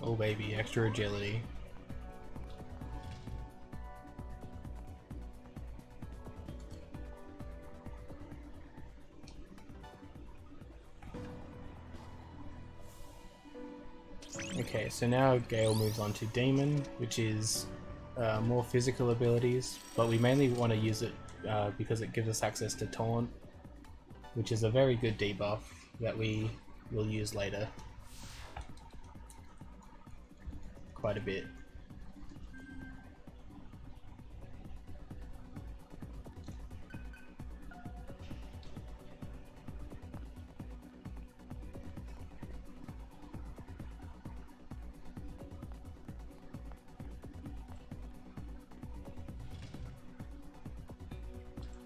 Oh baby, extra agility. Okay, so now Gale moves on to Demon, which is more physical abilities, but we mainly want to use it because it gives us access to Taunt, which is a very good debuff that we will use later. Quite a bit.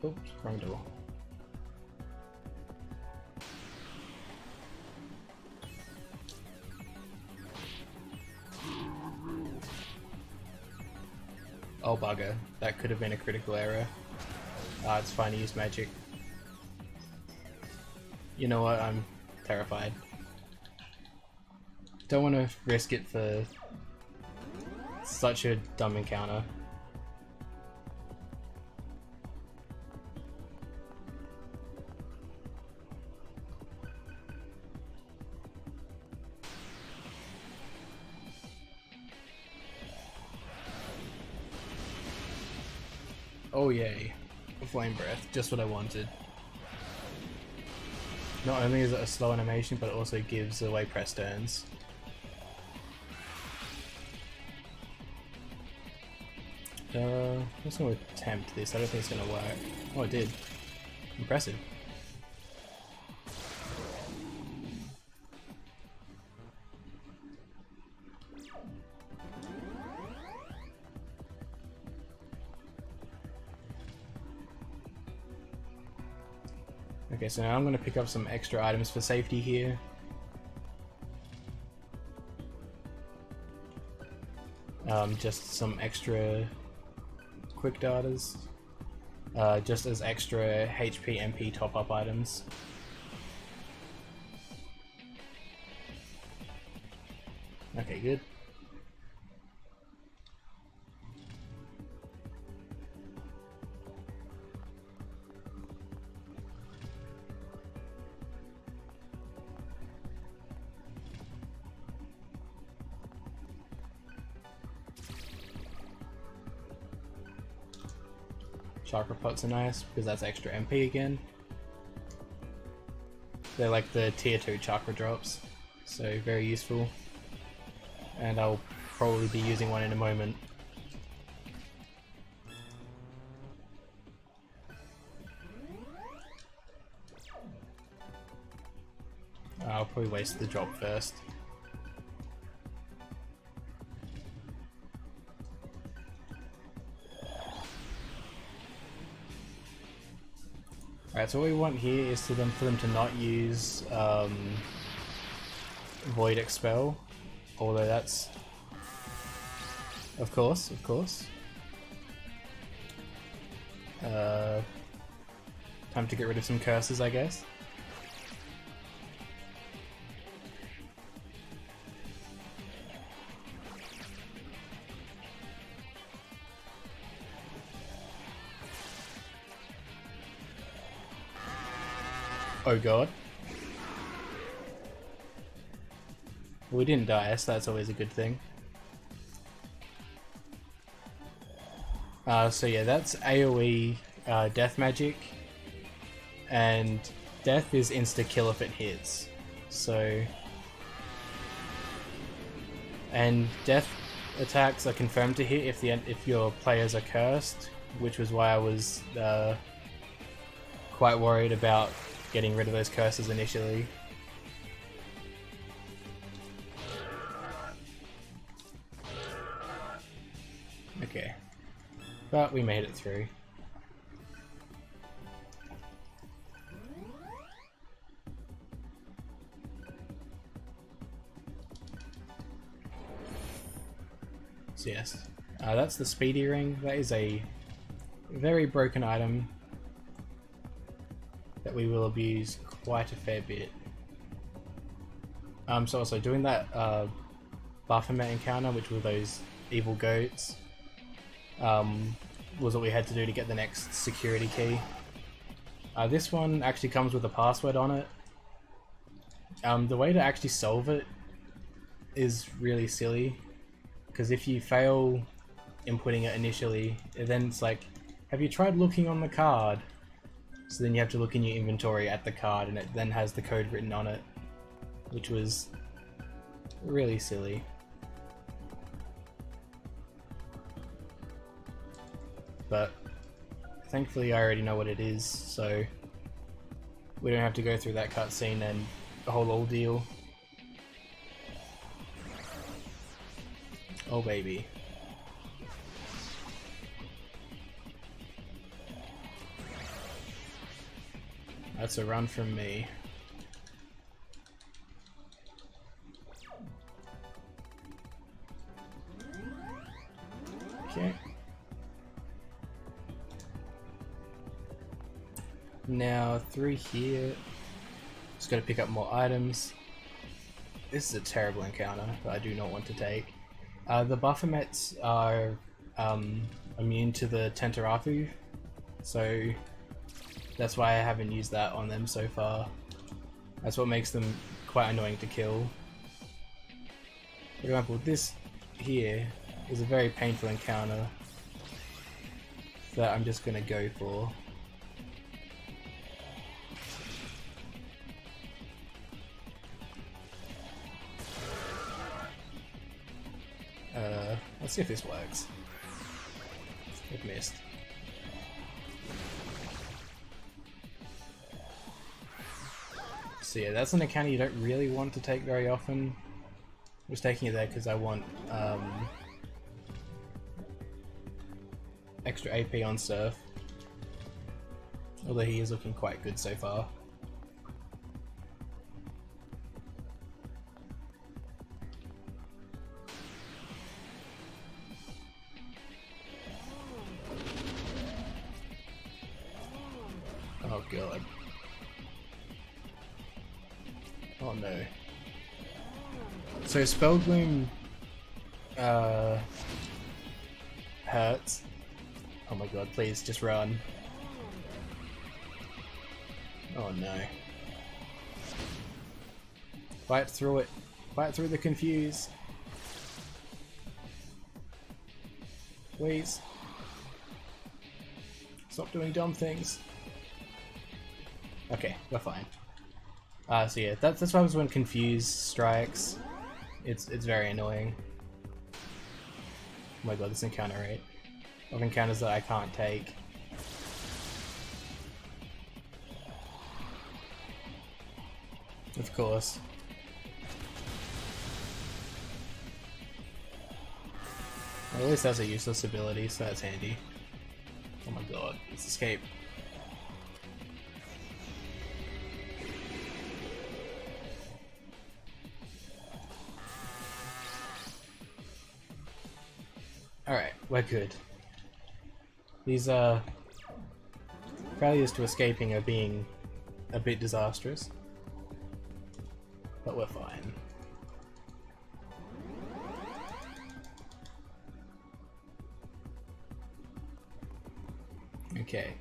Oops, wrong door. Oh bugger, that could have been a critical error. It's fine to use magic. You know what, I'm terrified. Don't want to risk it for such a dumb encounter. Oh yay, a flame breath, just what I wanted. Not only is it a slow animation, but it also gives away press turns. I'm just going to attempt this, I don't think it's going to work. Oh, it did. Impressive. Okay, so now I'm going to pick up some extra items for safety here. Just some extra quick datas, just as extra HP MP top up items. Okay, good. Chakra pots are nice because that's extra MP again. They're like the tier 2 chakra drops, so very useful. And I'll probably be using one in a moment. I'll probably waste the drop first. Alright, so what we want here is for them to not use Void Expel, although that's... Of course. Time to get rid of some curses, I guess. Oh god. We didn't die, so that's always a good thing. So yeah, that's AoE death magic, and death is insta kill if it hits. So, and death attacks are confirmed to hit if your players are cursed, which was why I was quite worried about getting rid of those curses initially. Okay, but we made it through. So yes, that's the speedy ring. That is a very broken item that we will abuse quite a fair bit. So also doing that Baphomet encounter, which were those evil goats, was what we had to do to get the next security key. This one actually comes with a password on it. The way to actually solve it is really silly, because if you fail inputting it initially, then it's like, have you tried looking on the card? So then you have to look in your inventory at the card, and it then has the code written on it, which was really silly. But thankfully I already know what it is, so we don't have to go through that cutscene and the whole ordeal. Oh baby. That's a run from me. Okay. Now through here, just gotta pick up more items. This is a terrible encounter that I do not want to take. The Baphomets are immune to the Tentarafu, so that's why I haven't used that on them so far. That's what makes them quite annoying to kill. For example, this here is a very painful encounter that I'm just gonna go for. Let's see if this works. It missed. So yeah, that's an encounter you don't really want to take very often. I was taking it there because I want extra AP on Surf. Although he is looking quite good so far. Oh god. Oh no. So Spellgloom hurts. Oh my god, please just run. Oh no. Fight through it. Fight through the confuse. Please. Stop doing dumb things. Okay, we're fine. So yeah, that's what happens when confuse strikes. It's very annoying. Oh my god, this encounter rate of encounters that I can't take. Of course. Well, at least that's a useless ability, so that's handy. Oh my god, let's escape. Alright, we're good. These failures to escaping are being a bit disastrous, but we're fine. Okay,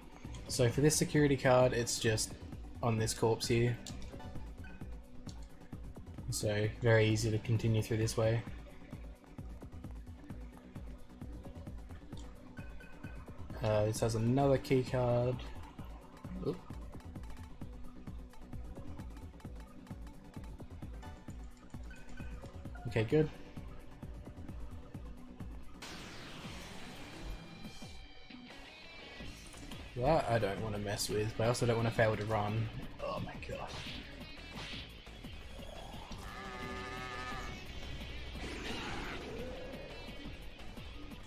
so for this security card, it's just on this corpse here. So very easy to continue through this way. This has another key card. Oop. Okay, good. That I don't want to mess with, but I also don't want to fail to run. Oh my god.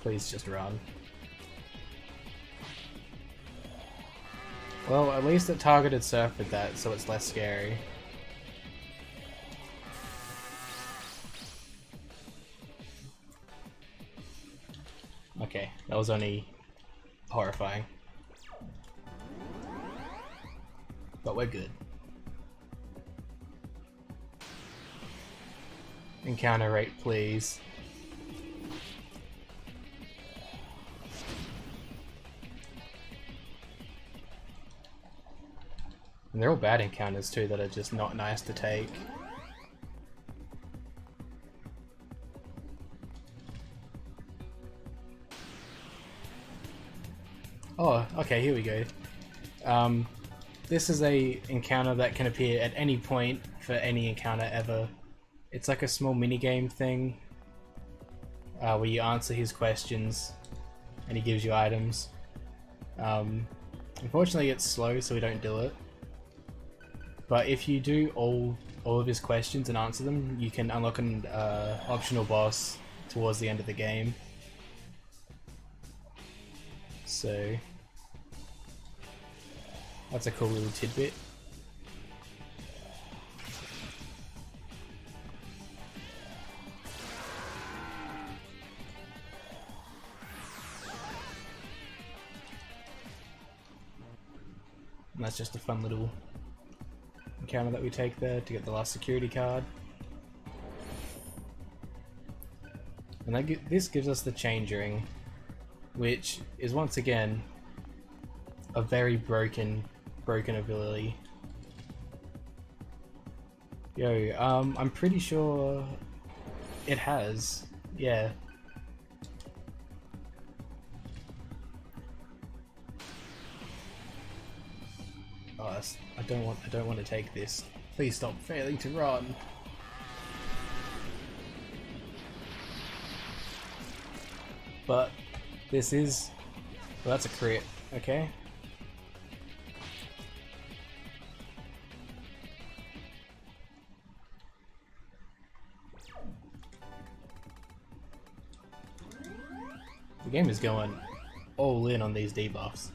Please just run. Well, at least it targeted Surf with that, so it's less scary. Okay, that was only horrifying. But we're good. Encounter rate, please. And they're all bad encounters too that are just not nice to take. Oh, okay, here we go. This is a encounter that can appear at any point for any encounter ever. It's like a small minigame thing where you answer his questions and he gives you items. Unfortunately it's slow, so we don't do it. But if you do all of his questions and answer them, you can unlock an optional boss towards the end of the game. So that's a cool little tidbit. And that's just a fun little encounter that we take there to get the last security card. And this gives us the Change Ring, which is once again a very broken ability. Yo, I'm pretty sure it has, yeah. Oh, I don't want to take this. Please stop failing to run. But this is, well, that's a crit. Okay. The game is going all in on these debuffs.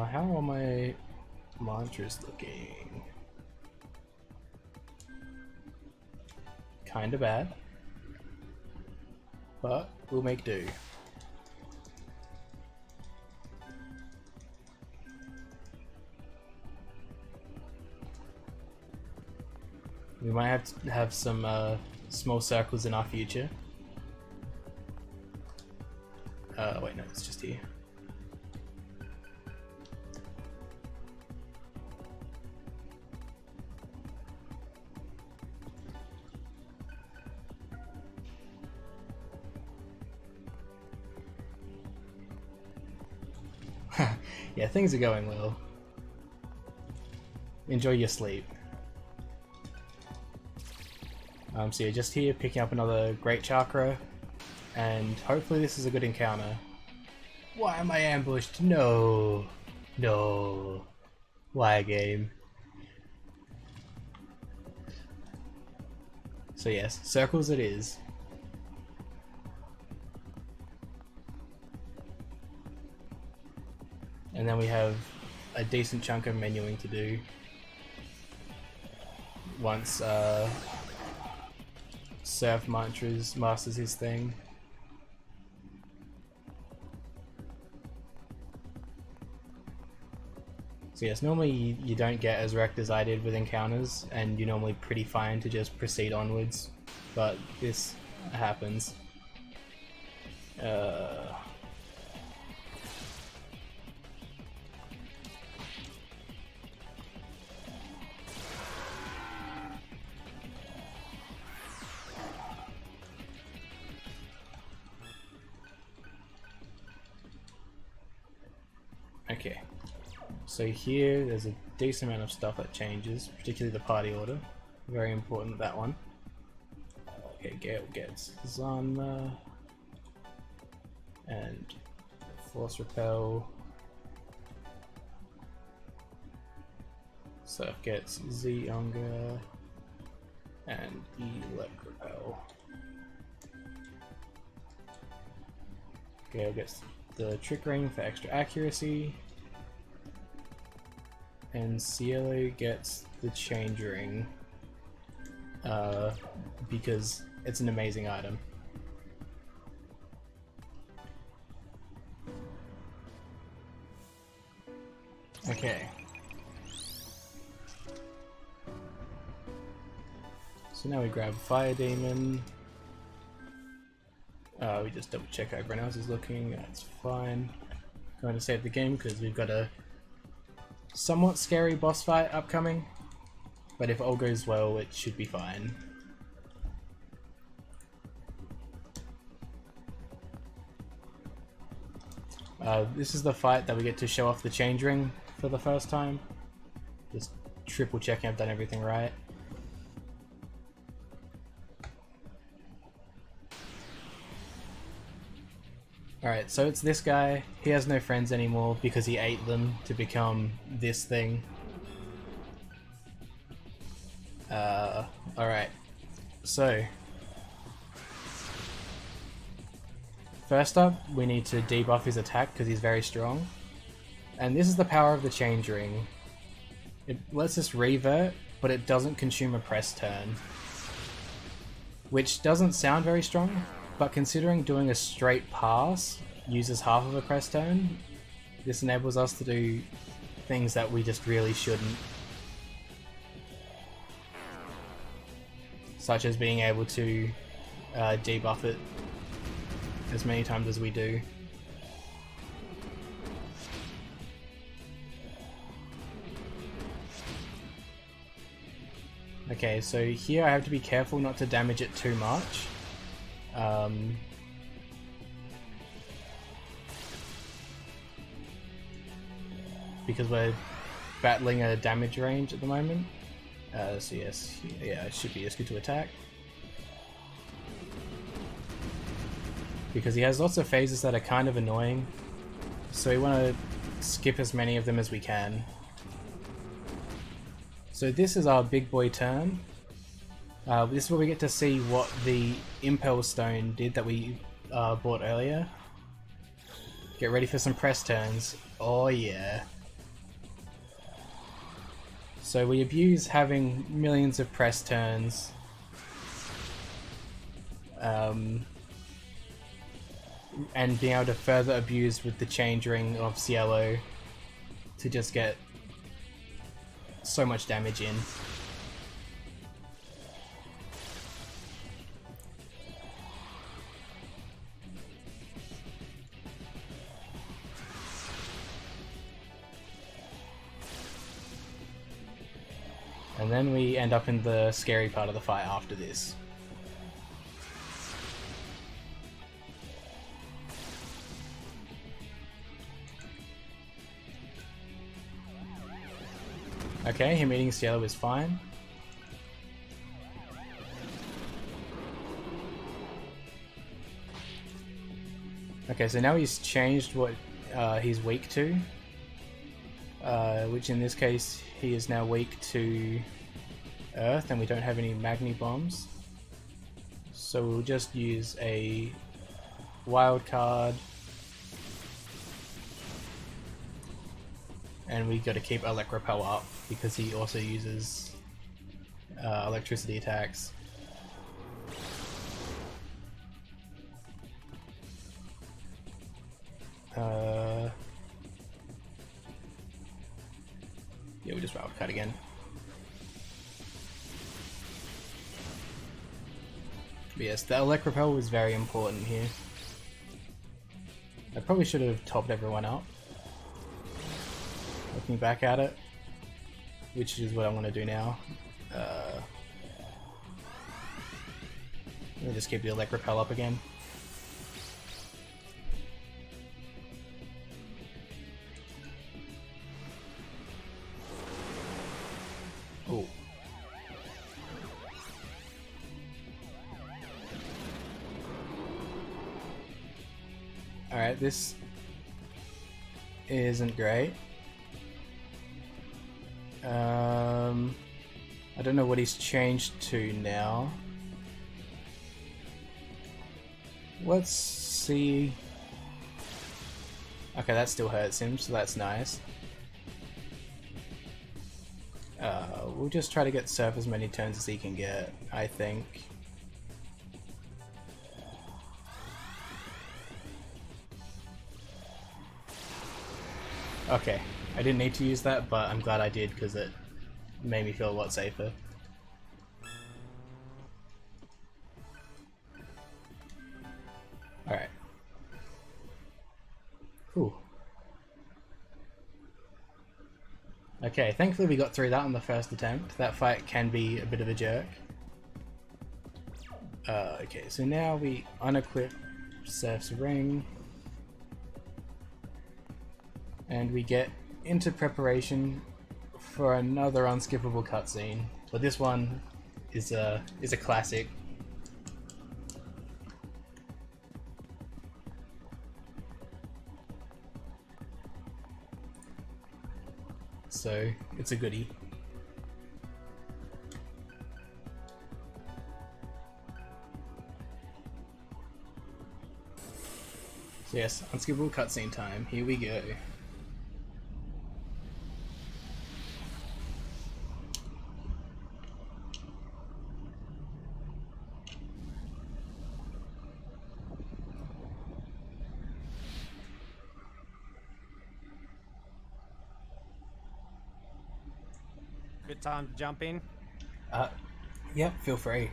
How are my mantras looking? Kinda bad, but we'll make do. We might have to have some small circles in our future. Wait, no, it's just here. Yeah, things are going well. Enjoy your sleep. So you're just here picking up another Great Chakra, and hopefully this is a good encounter. Why am I ambushed? No! No! Why, game? So yes, circles it is. And then we have a decent chunk of menuing to do once Surf masters his thing. So yes, normally you don't get as wrecked as I did with encounters, and you're normally pretty fine to just proceed onwards, but this happens. Okay, so here there's a decent amount of stuff that changes, particularly the party order. Very important, that one. Okay, Gale gets Zanma and Force Repel. Surf gets Z Unger and Elect Repel. Gale gets the Trick Ring for extra accuracy. And Cielo gets the Change Ring because it's an amazing item. Okay. So now we grab Fire Demon. We just double check how everyone else is looking. That's fine. Going to save the game because we've got a somewhat scary boss fight upcoming. But if all goes well, it should be fine. This is the fight that we get to show off the change ring for the first time. Just triple checking I've done everything right. Alright, so it's this guy. He has no friends anymore because he ate them to become this thing. Alright, so first up we need to debuff his attack because he's very strong, and this is the power of the change ring. It lets us revert, but it doesn't consume a press turn, which doesn't sound very strong, but considering doing a straight pass uses half of a press turn, this enables us to do things that we just really shouldn't. Such as being able to debuff it as many times as we do. Okay, so here I have to be careful not to damage it too much. Because we're battling a damage range at the moment. So yes, yeah, it should be as good to attack. Because he has lots of phases that are kind of annoying, so we want to skip as many of them as we can. So this is our big boy turn. This is where we get to see what the Impel Stone did that we bought earlier. Get ready for some press turns. Oh yeah. So we abuse having millions of press turns. And being able to further abuse with the change ring of Cielo to just get so much damage in. And then we end up in the scary part of the fight after this. Okay, him eating Cielo is fine. Okay, so now he's changed what he's weak to. Which in this case, he is now weak to Earth, and we don't have any Magni bombs. So we'll just use a wild card. And we got to keep Elect Repel up because he also uses electricity attacks. Yeah, we'll just wild card again. But yes, the Elect Repel was very important here. I probably should have topped everyone up. Looking back at it, which is what I'm going to do now. Let me just keep the Elect Repel up again. Alright, this isn't great. I don't know what he's changed to now. Let's see. Okay, that still hurts him, so that's nice. We'll just try to get Surf as many turns as he can get, I think. Okay, I didn't need to use that, but I'm glad I did because it made me feel a lot safer. Alright. Whew. Okay, thankfully we got through that on the first attempt. That fight can be a bit of a jerk. Okay, so now we unequip Surf's ring. And we get into preparation for another unskippable cutscene. But this one is a classic. So it's a goodie. So yes, unskippable cutscene time. Here we go.
Good time to jump in.
Yeah, feel free.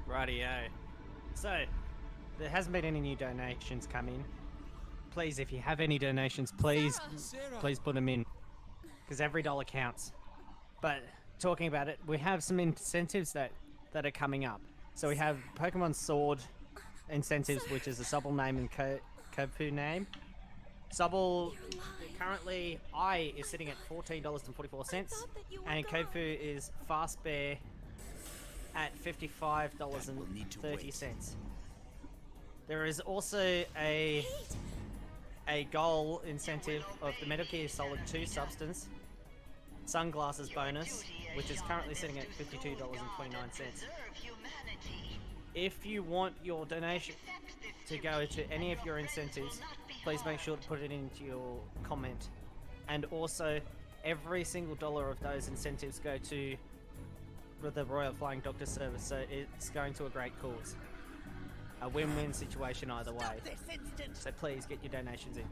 Rightio. So, there hasn't been any new donations come in. Please, if you have any donations, please put them in, because every dollar counts. But talking about it, we have some incentives that are coming up. So we have Pokemon Sword incentives, which is a Sobble name and Kofu name. Sobble currently is sitting at $14.44, and Kofu is Fast Bear at $55.30. There is also a goal incentive of the Metal Gear Solid 2 Substance Sunglasses bonus, which is currently sitting at $52.29. If you want your donation to go to any of your incentives, please make sure to put it into your comment. And also, every single dollar of those incentives go to the Royal Flying Doctor Service, so it's going to a great cause. A win-win situation either way. So please get your donations in.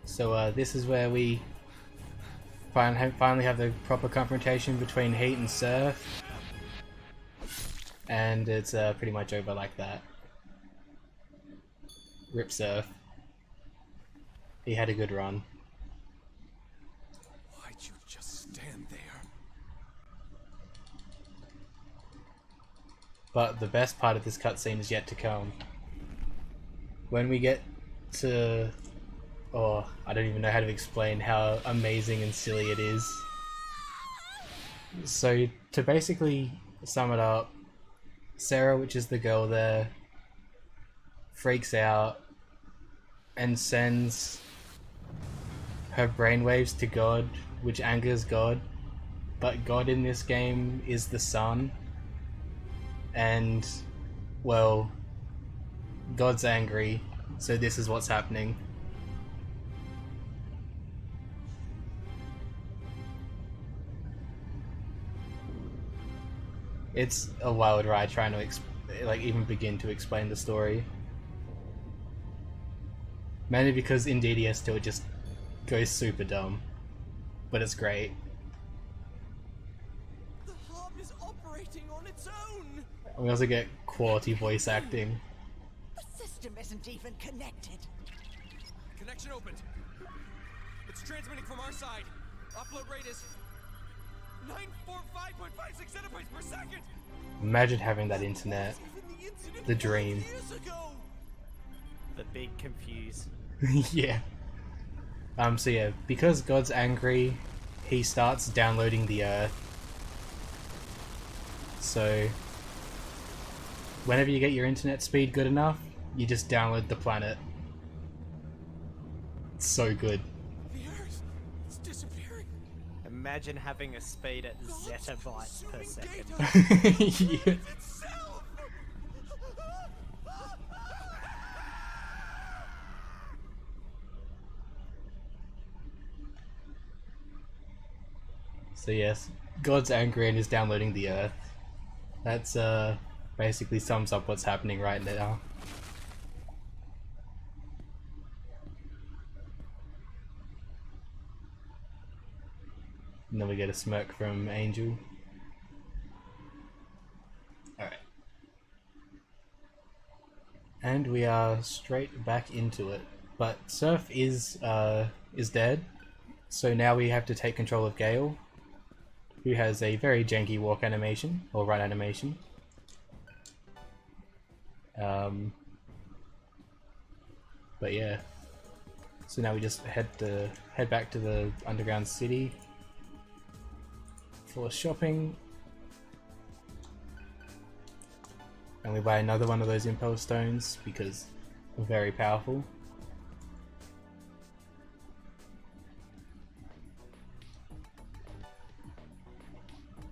So this is where we finally have the proper confrontation between Heat and Surf, and it's pretty much over like that. Rip Surf. He had a good run.
Why'd you just stand there?
But the best part of this cutscene is yet to come. When we get to... Oh, I don't even know how to explain how amazing and silly it is. So, to basically sum it up, Sarah, which is the girl there, freaks out and sends her brainwaves to God, which angers God. But God in this game is the sun. And, well, God's angry, so this is what's happening. It's a wild ride trying to even begin to explain the story. Mainly because in DDS2 it just goes super dumb. But it's great.
The hub is operating on its own!
And we also get quality voice acting.
The system isn't even connected.
Connection opened. It's transmitting from our side. Upload rate is 945.56 zettabytes per second!
Imagine having that internet. The dream.
The big confuse.
Yeah. So yeah, because God's angry he starts downloading the Earth. So whenever you get your internet speed good enough, you just download the planet. It's so good.
The Earth, it's disappearing.
Imagine having a speed at zettabytes per second.
Yeah.
Itself.
So yes, God's angry and is downloading the Earth. That's basically sums up what's happening right now. And then we get a smirk from Angel. Alright. And we are straight back into it. But Surf is dead. So now we have to take control of Gale, who has a very janky walk animation, or run animation. But yeah. So now we just head back to the underground city for shopping. And we buy another one of those impulse stones because they're very powerful.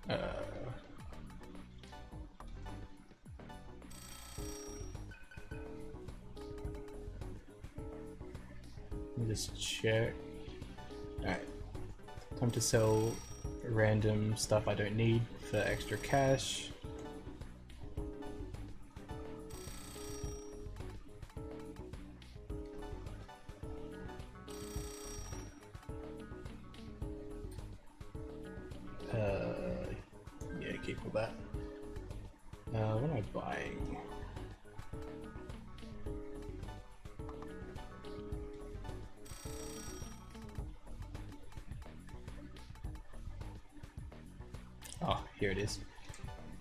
Let me just check. Alright. Time to sell random stuff I don't need for extra cash. Yeah, keep all that. What am I buying? Oh, here it is.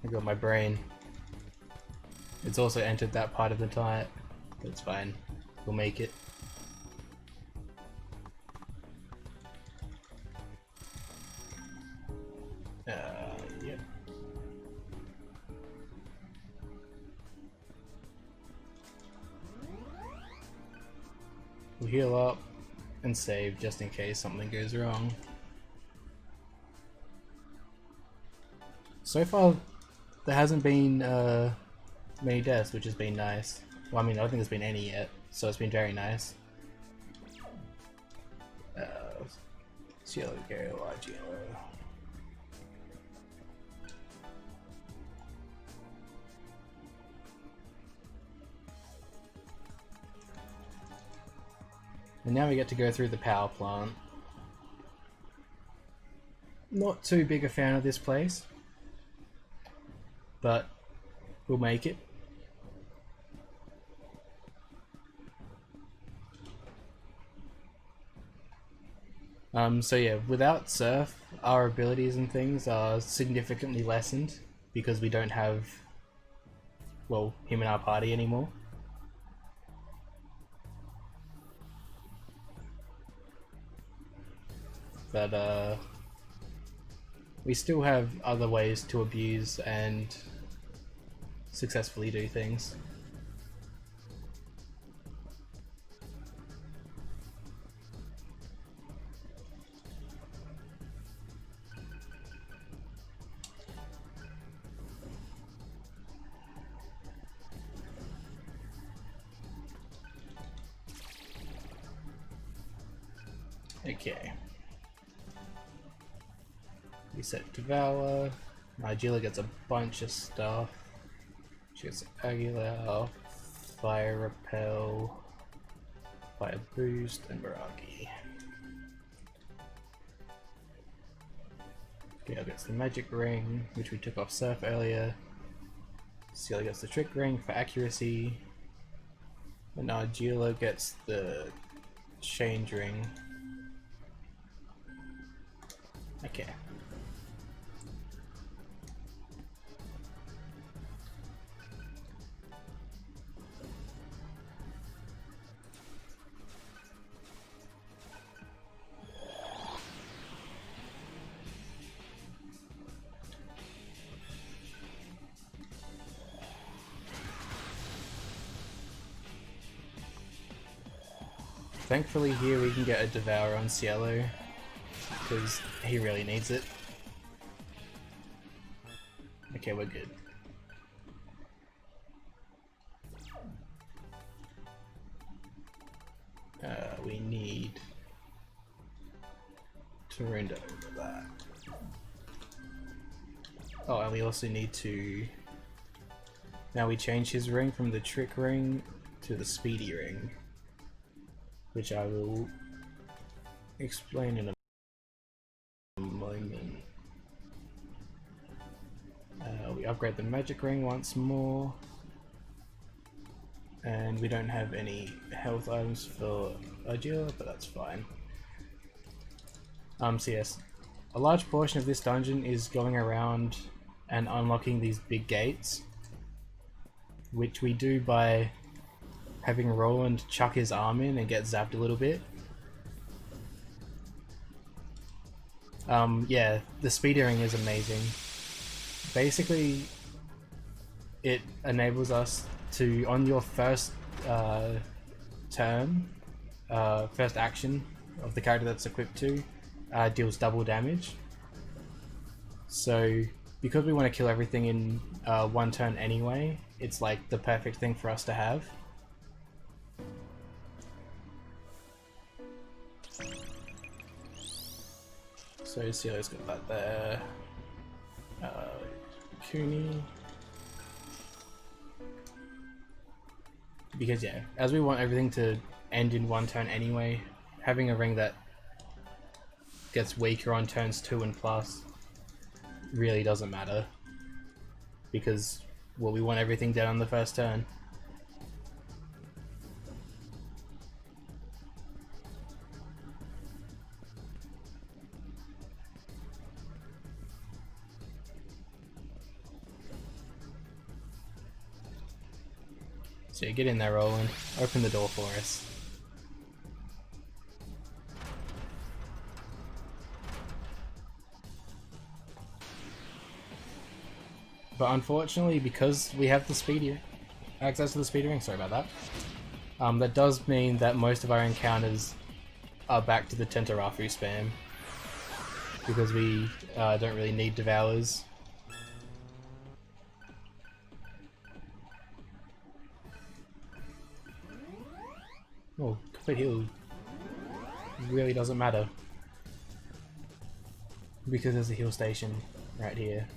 I got my brain. It's also entered that part of the type. That's fine. We'll make it. Yep. We'll heal up and save just in case something goes wrong. So far, there hasn't been many deaths, which has been nice. Well, I mean, I don't think there's been any yet, so it's been very nice. Cielo, Gale, Argelo. And now we get to go through the power plant. Not too big a fan of this place, but we'll make it. So yeah, without Surf, our abilities and things are significantly lessened because we don't have, well, him in our party anymore. But we still have other ways to abuse and successfully do things. Okay. We set Devour. Nigella gets a bunch of stuff. She gets Aguilar, Fire Repel, Fire Boost, and Baragi. Gale gets the Magic Ring, which we took off Surf earlier. Cielo gets the Trick Ring for accuracy. And Nigella gets the Change Ring. Okay. Thankfully here we can get a Devour on Cielo, because he really needs it. Okay, we're good. We need to render over that. Oh, and we also need to... Now we change his ring from the Trick Ring to the Speedy Ring, which I will explain in a moment. We upgrade the Magic Ring once more, and we don't have any health items for Argila, but that's fine. So yes, a large portion of this dungeon is going around and unlocking these big gates, which we do by having Roland chuck his arm in and get zapped a little bit. Yeah, the Speedy Ring is amazing. Basically, it enables us to, on your first turn, first action of the character that's equipped to, deals double damage. So, because we want to kill everything in one turn anyway, it's like the perfect thing for us to have. So Cielo's got that there. Cooney. Because yeah, as we want everything to end in one turn anyway, having a ring that gets weaker on turns 2 and plus really doesn't matter. Because, well, we want everything dead on the first turn. So you get in there, Roland. Open the door for us. But unfortunately, because we have the speedy access to the speedy ring, sorry about that. That does mean that most of our encounters are back to the Tentarafu spam, because we don't really need Devours. Oh, complete heal really doesn't matter, because there's a heal station right here.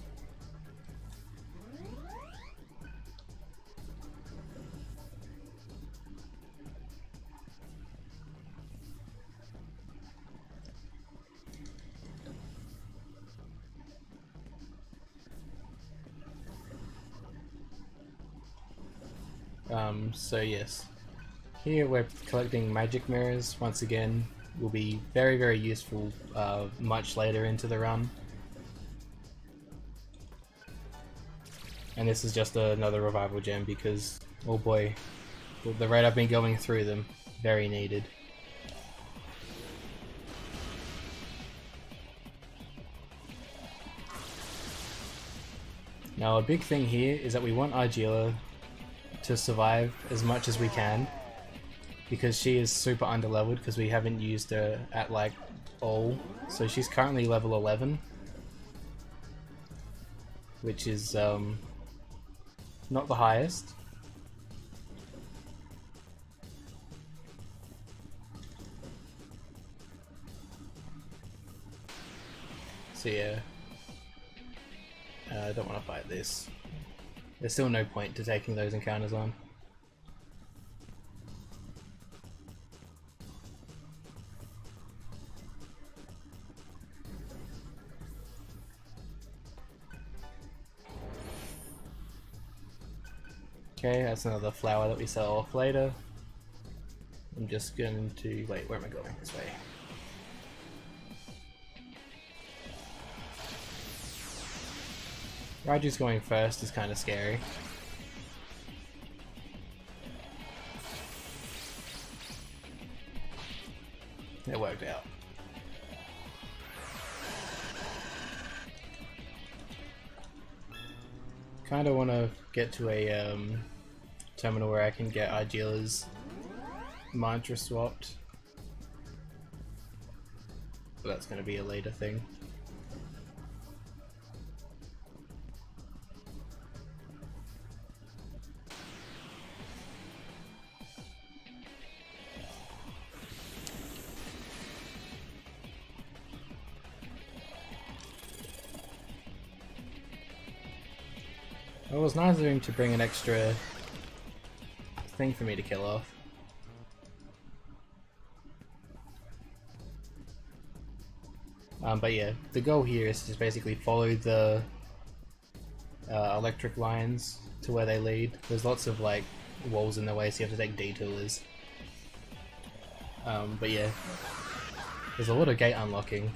So yes, here we're collecting magic mirrors. Once again, will be very, very useful much later into the run. And this is just another revival gem because, oh boy, the rate I've been going through them, very needed. Now a big thing here is that we want Argila to survive as much as we can, because she is super underleveled because we haven't used her at like all. So she's currently level 11, which is not the highest. So yeah, I don't want to fight this. There's still no point to taking those encounters on. Okay, that's another flower that we sell off later. I'm just going to... wait, where am I going? This way. Raiju's going first is kind of scary. It worked out. Kind of want to get to a terminal where I can get Argila's mantra swapped, but that's going to be a later thing. It was nice of him to bring an extra thing for me to kill off. But yeah, the goal here is to just basically follow the electric lines to where they lead. There's lots of like walls in the way, so you have to take detours. But yeah, there's a lot of gate unlocking.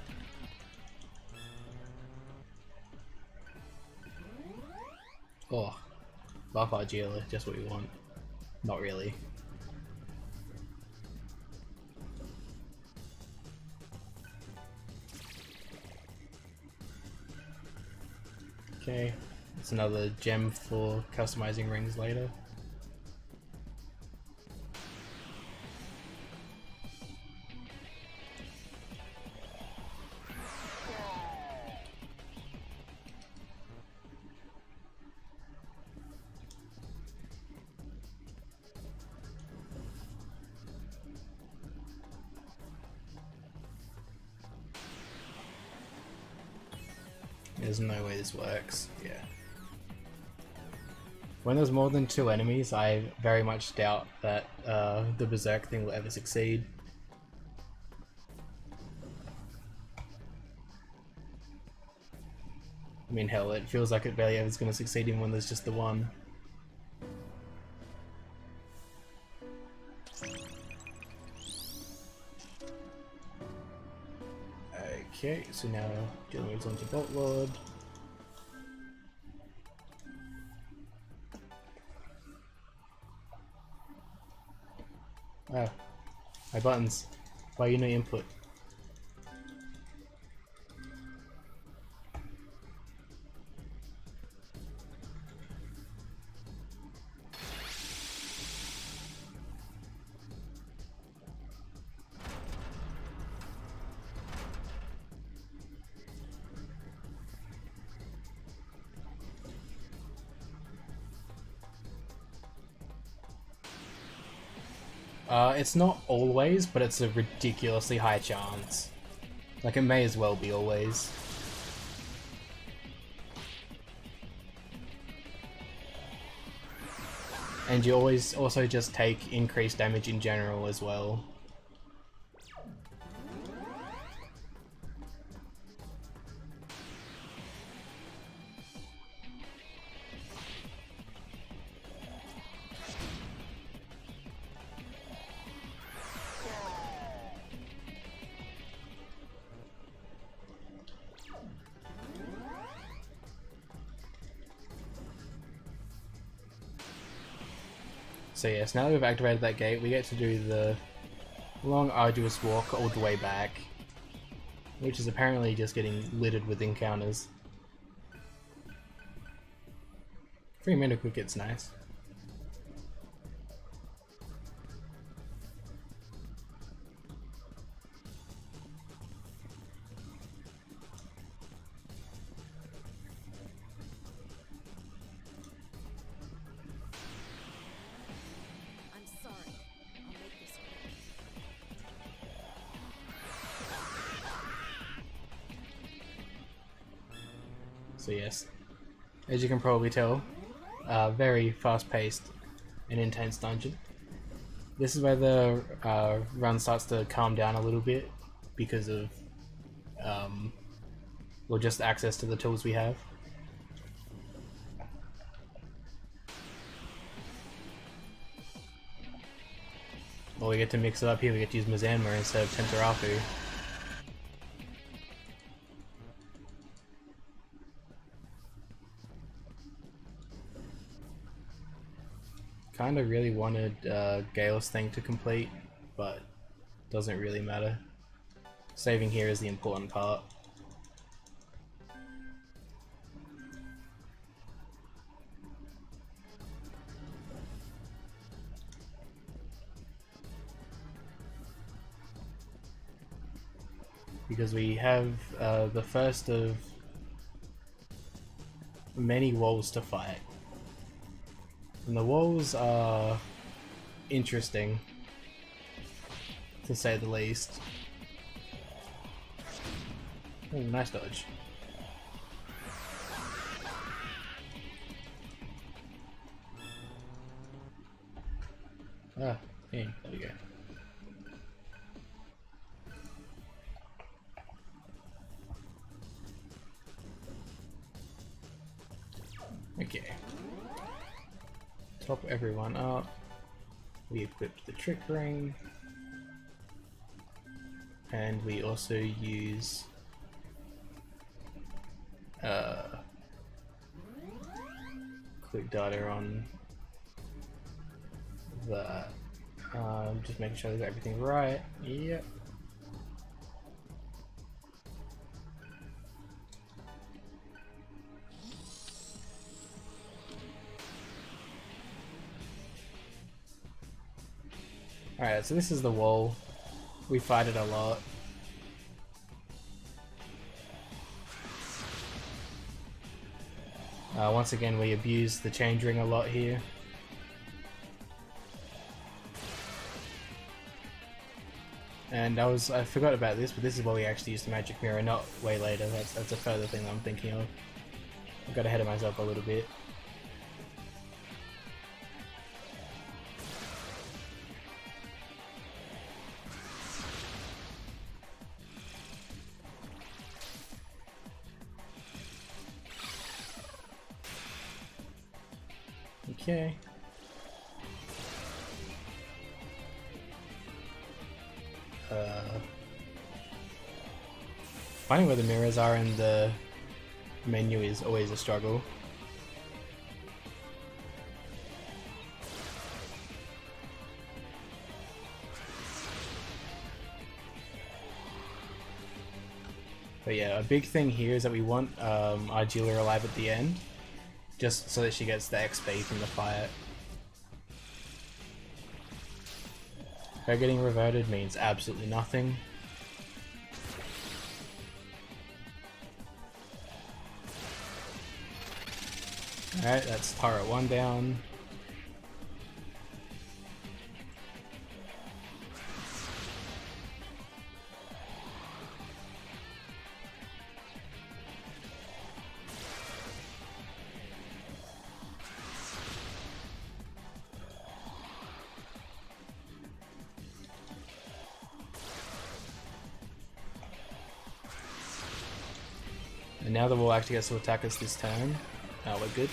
Oh, Buff Argila, just what we want. Not really. Okay, it's another gem for customizing rings later. There's no way this works. Yeah. When there's more than 2 enemies, I very much doubt that the Berserk thing will ever succeed. I mean, hell, it feels like it barely ever is going to succeed even when there's just the one. Okay, so now Jill moves on to Bolt Lord. Ah, my buttons. Why you no input? It's not always, but it's a ridiculously high chance. Like, it may as well be always. And you always also just take increased damage in general as well. So yes, now that we've activated that gate, we get to do the long arduous walk all the way back, which is apparently just getting littered with encounters. 3-minute quicket's nice. So yes, as you can probably tell, very fast-paced and intense dungeon. This is where the run starts to calm down a little bit because of, well, just access to the tools we have. Well, we get to mix it up here, we get to use Mizanma instead of Tentarafu. Kinda really wanted Gale's thing to complete, but doesn't really matter. Saving here is the important part. We because we have the first of many walls to fight. And the walls are interesting, to say the least. Oh, nice dodge. Ah, yeah, there we go. Okay. Top everyone up. We equipped the trick ring. And we also use quick data on that. Just making sure I got everything right. Yep. Alright, so this is the wall. We fight it a lot. Once again, we abuse the change ring a lot here. And I forgot about this, but this is why we actually use the magic mirror, not way later. That's a further thing that I'm thinking of. I got ahead of myself a little bit. Okay. Finding where the mirrors are in the menu is always a struggle. But yeah, a big thing here is that we want our Julia alive at the end, just so that she gets the XP from the fight. Her getting reverted means absolutely nothing. Alright, that's turret 1 down. And now the wall actually gets to attack us this turn. Oh, we're good.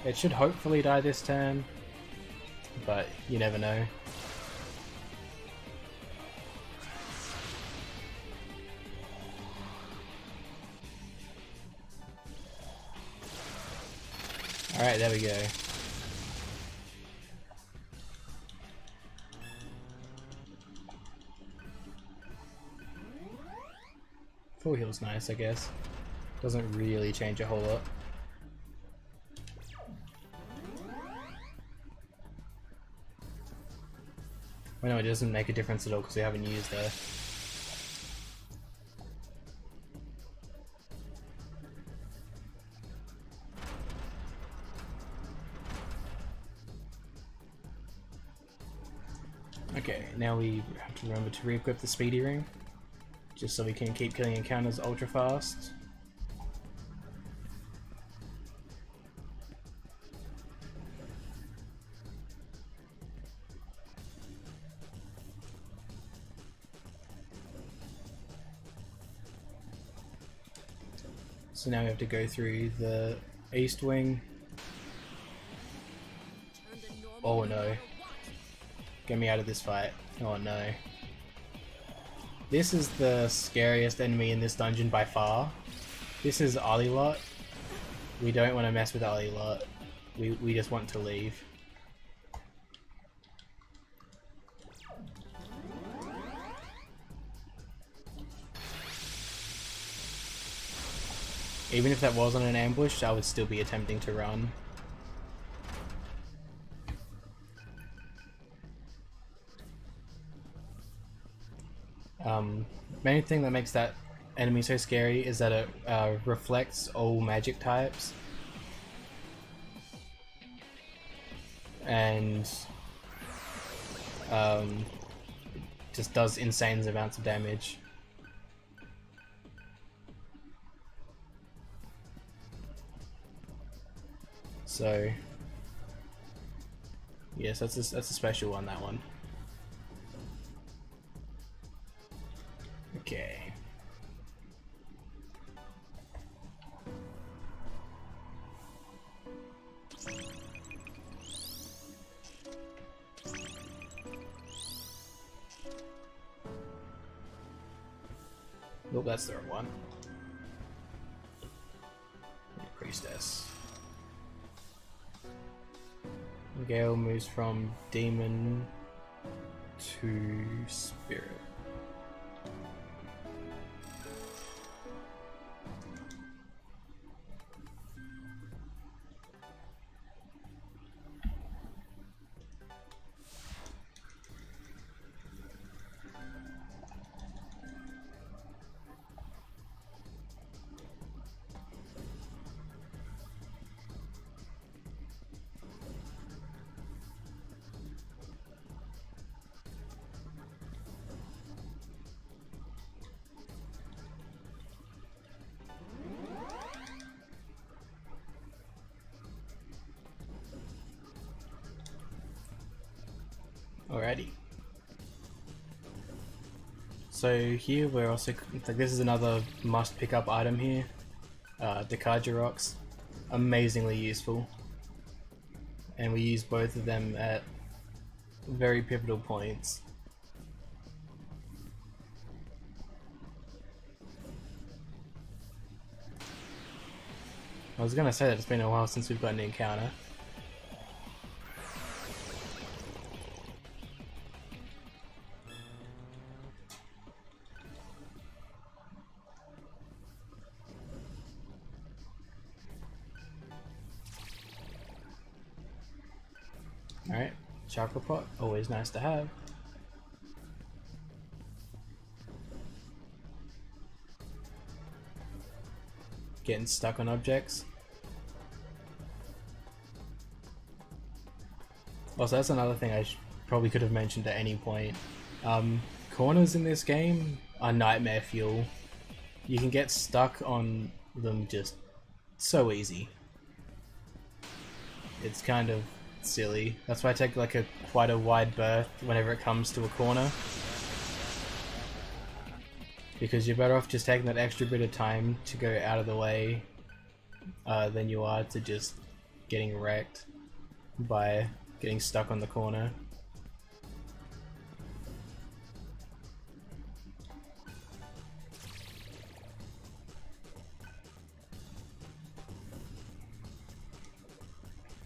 It should hopefully die this turn, but you never know. Alright, there we go. Full heal's nice, I guess. Doesn't really change a whole lot. Well, no, it doesn't make a difference at all because we haven't used her. Okay, now we have to remember to re-equip the speedy ring, just so we can keep killing encounters ultra fast. So now we have to go through the east wing. Oh no. Get me out of this fight. Oh no. This is the scariest enemy in this dungeon by far. This is Alilot. We don't want to mess with Alilot. We just want to leave. Even if that wasn't an ambush, I would still be attempting to run. Main thing that makes that enemy so scary is that it reflects all magic types. And just does insane amounts of damage. So yes, that's a special one, that one. Okay. Nope, that's the wrong one. Priestess. Gale moves from demon to spirit. Alrighty. So here we're also, like, this is another must pick up item here. The rocks, amazingly useful, and we use both of them at very pivotal points. I was gonna say that it's been a while since we've got an encounter. Alright, chakra pot, always nice to have. Getting stuck on objects. Also, that's another thing I probably could have mentioned at any point. Corners in this game are nightmare fuel. You can get stuck on them just so easy. It's kind of silly. That's why I take like quite a wide berth whenever it comes to a corner, because you're better off just taking that extra bit of time to go out of the way than you are to just getting wrecked by getting stuck on the corner.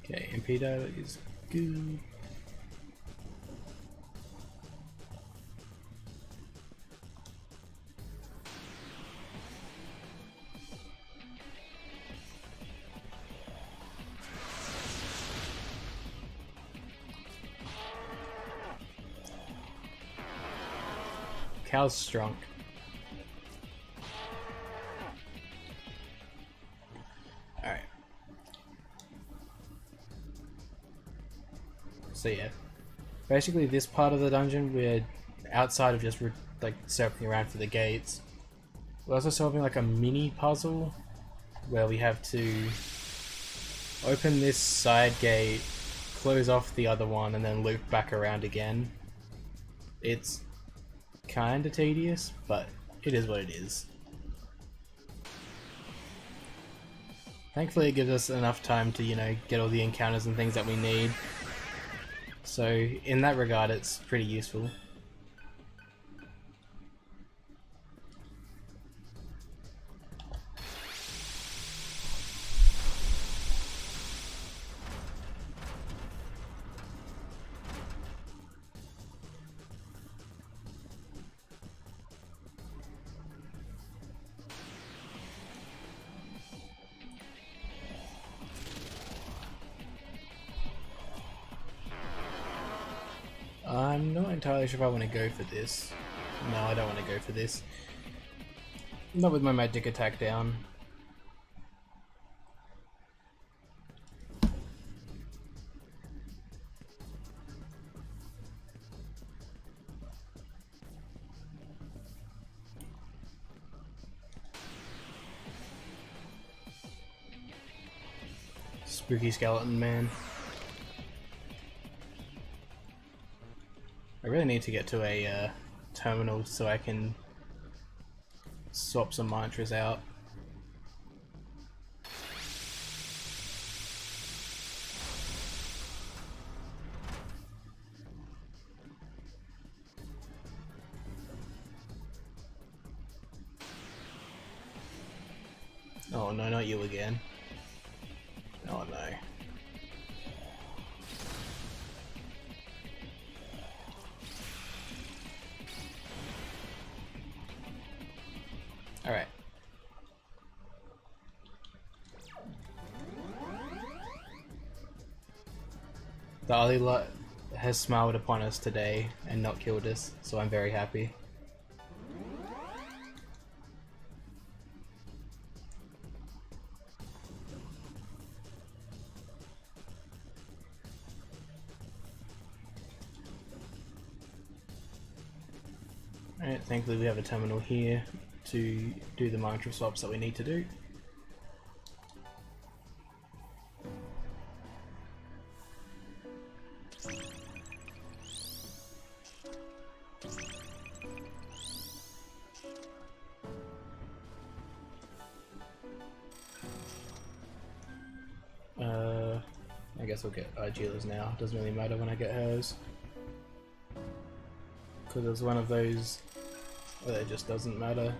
Okay, Impedo is good. Cal's strong. Alright. So yeah, basically this part of the dungeon, we're outside of just like circling around for the gates. We're also solving like a mini puzzle where we have to open this side gate, close off the other one, and then loop back around again. It's kinda tedious, but it is what it is. Thankfully it gives us enough time to, you know, get all the encounters and things that we need. So in that regard it's pretty useful. I'm not entirely sure if I want to go for this. No, I don't want to go for this. Not with my magic attack down. Spooky skeleton man. I really need to get to a terminal so I can swap some mantras out. Oh no, not you again. Oh no. Alright. The Ali lot has smiled upon us today and not killed us, so I'm very happy. Alright, thankfully we have a terminal here to do the mantra swaps that we need to do. I guess we'll get Argila's now. Doesn't really matter when I get hers. Because it's one of those where it just doesn't matter.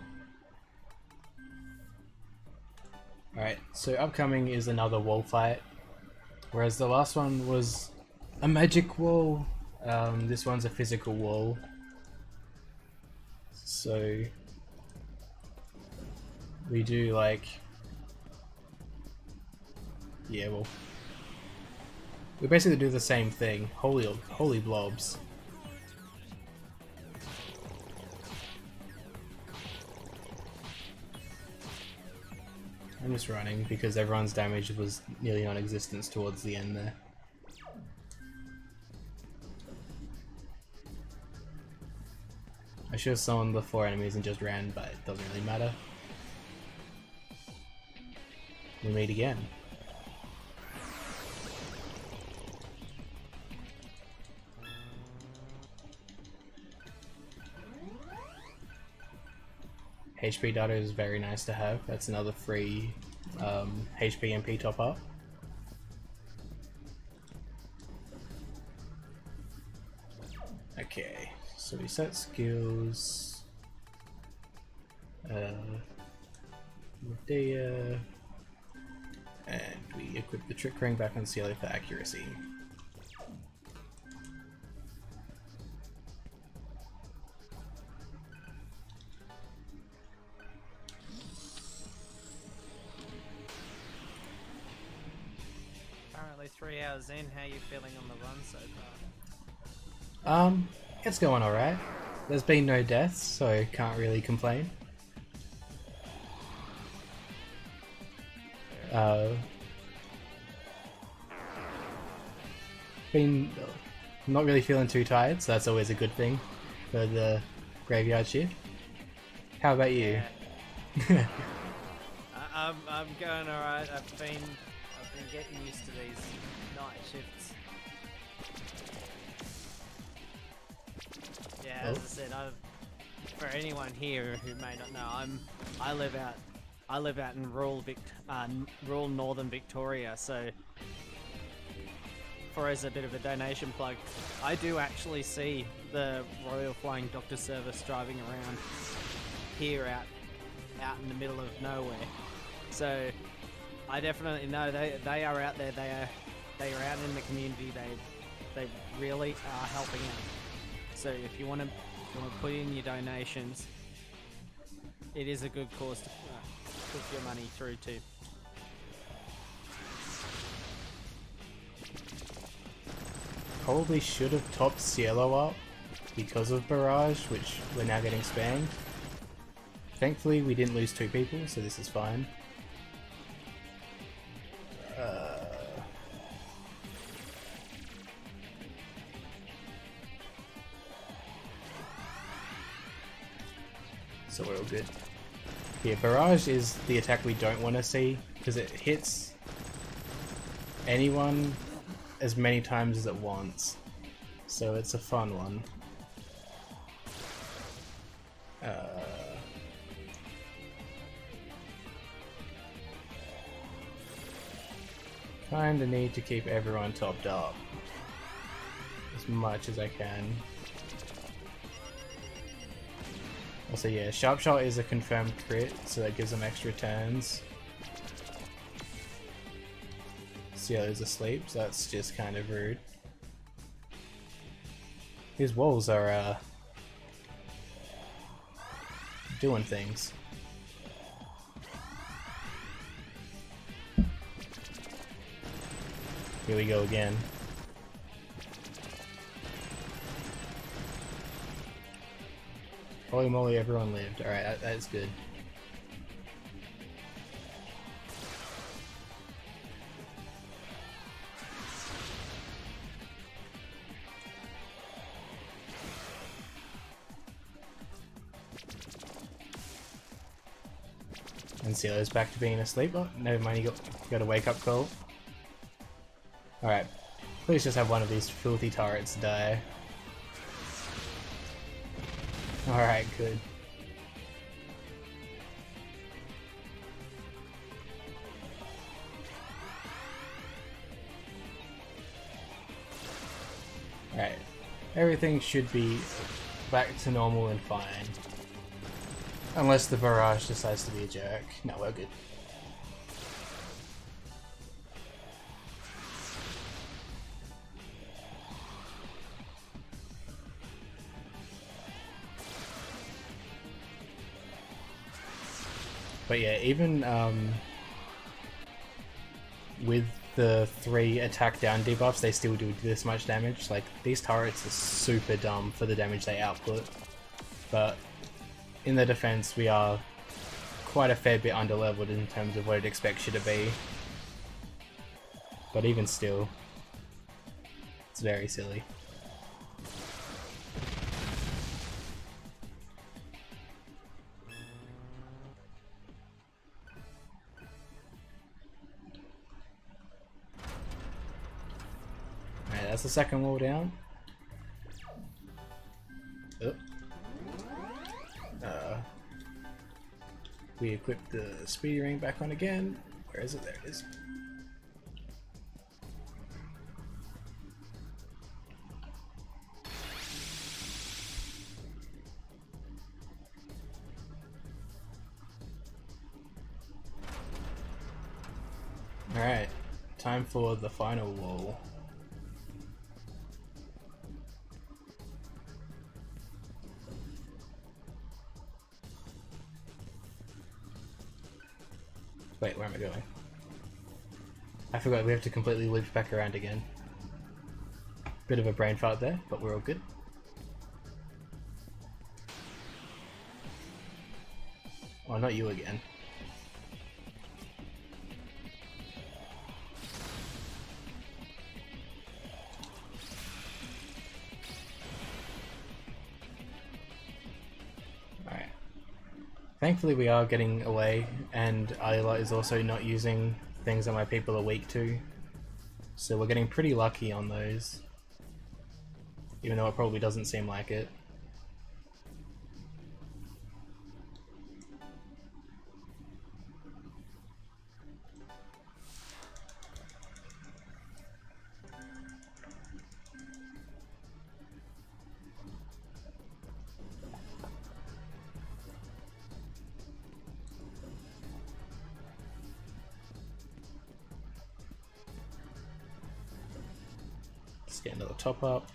Alright, so upcoming is another wall fight. Whereas the last one was a magic wall, this one's a physical wall. So we do like, yeah, well, we basically do the same thing. Holy blobs. I'm just running because everyone's damage was nearly non-existent towards the end there. I should have summoned the 4 enemies and just ran, but it doesn't really matter. We meet again. HP data is very nice to have. That's another free HP MP top up. Okay, so we set skills. Medea, and we equip the trick ring back on Cielo for accuracy.
Currently 3 hours in, how are you feeling on the run so far?
It's going alright. There's been no deaths, so can't really complain. Been not really feeling too tired, so that's always a good thing for the graveyard shift. How about you?
Yeah. I'm going alright. I've been getting used to these night shifts. Yeah, as I said, for anyone here who may not know, I live out in rural northern Victoria, so for as a bit of a donation plug, I do actually see the Royal Flying Doctor Service driving around here out in the middle of nowhere. So I definitely know they are out there. They are out in the community. They really are helping out. So if you want to put in your donations, it is a good cause to put your money through to.
Probably should have topped Cielo up because of Barrage, which we're now getting spammed. Thankfully we didn't lose 2 people, so this is fine. So we're all good. Yeah, Barrage is the attack we don't want to see, because it hits anyone as many times as it wants. So it's a fun one. Kinda need to keep everyone topped up as much as I can. Also, yeah, Sharp Shot is a confirmed crit, so that gives them extra turns. Cio's asleep, so that's just kind of rude. These walls are doing things. Here we go again. Holy moly, everyone lived. Alright, that's good. And Cielo's back to being asleep. Oh, never mind, you got a wake up call. Alright, please just have one of these filthy turrets die. Alright, good. Alright, everything should be back to normal and fine. Unless the Barrage decides to be a jerk. No, we're good. But yeah, even with the 3 attack down debuffs, they still do this much damage. Like, these turrets are super dumb for the damage they output. But in their defense, we are quite a fair bit underleveled in terms of what it expects you to be. But even still, it's very silly. Alright, that's the second wall down. Oh. We equip the speed ring back on again. Where is it? There it is. Alright, time for the final wall. Wait, where am I going? I forgot we have to completely loop back around again. Bit of a brain fart there, but we're all good. Oh, not you again. Thankfully we are getting away, and Ayla is also not using things that my people are weak to. So we're getting pretty lucky on those. Even though it probably doesn't seem like it. Let's get another top up.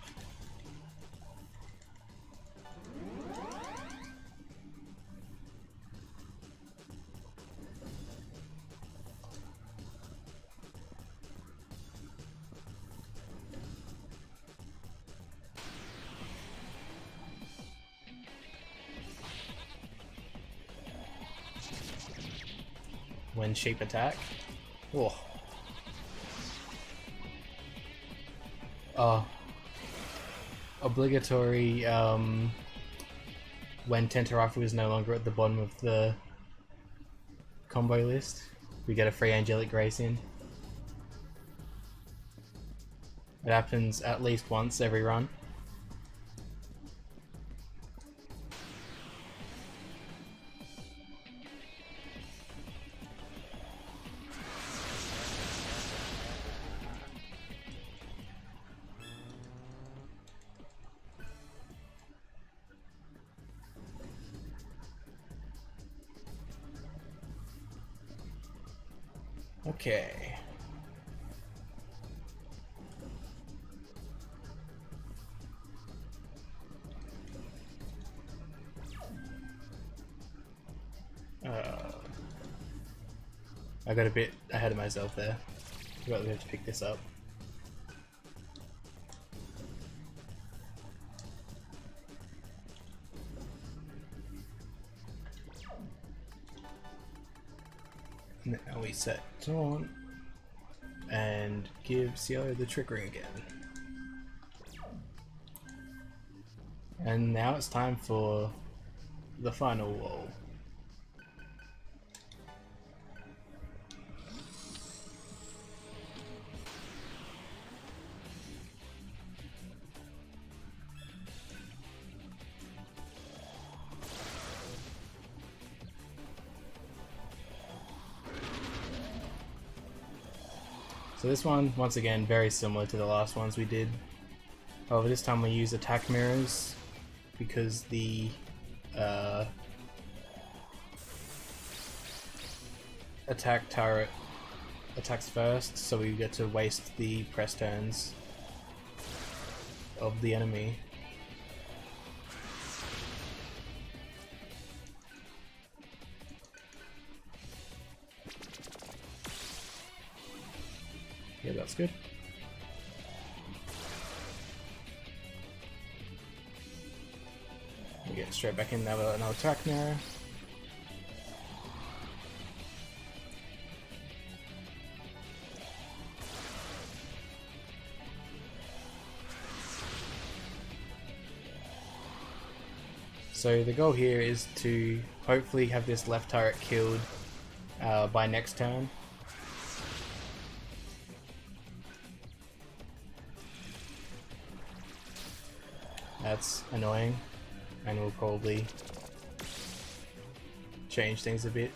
when sheep attack. Oh. Oh. Obligatory, when Tentarafu is no longer at the bottom of the combo list, we get a free Angelic Grace in. It happens at least once every run. Okay. I got a bit ahead of myself there. Forgot we have to pick this up. Now we set Dawn and give Cielo the trick ring again. And now it's time for the final wall. So this one, once again, very similar to the last ones we did. However, this time we use attack mirrors because the attack turret attacks first, so we get to waste the press turns of the enemy. Yeah, that's good. We get straight back in there with another attack mirror. So the goal here is to hopefully have this left turret killed by next turn. That's annoying, and we'll probably change things a bit.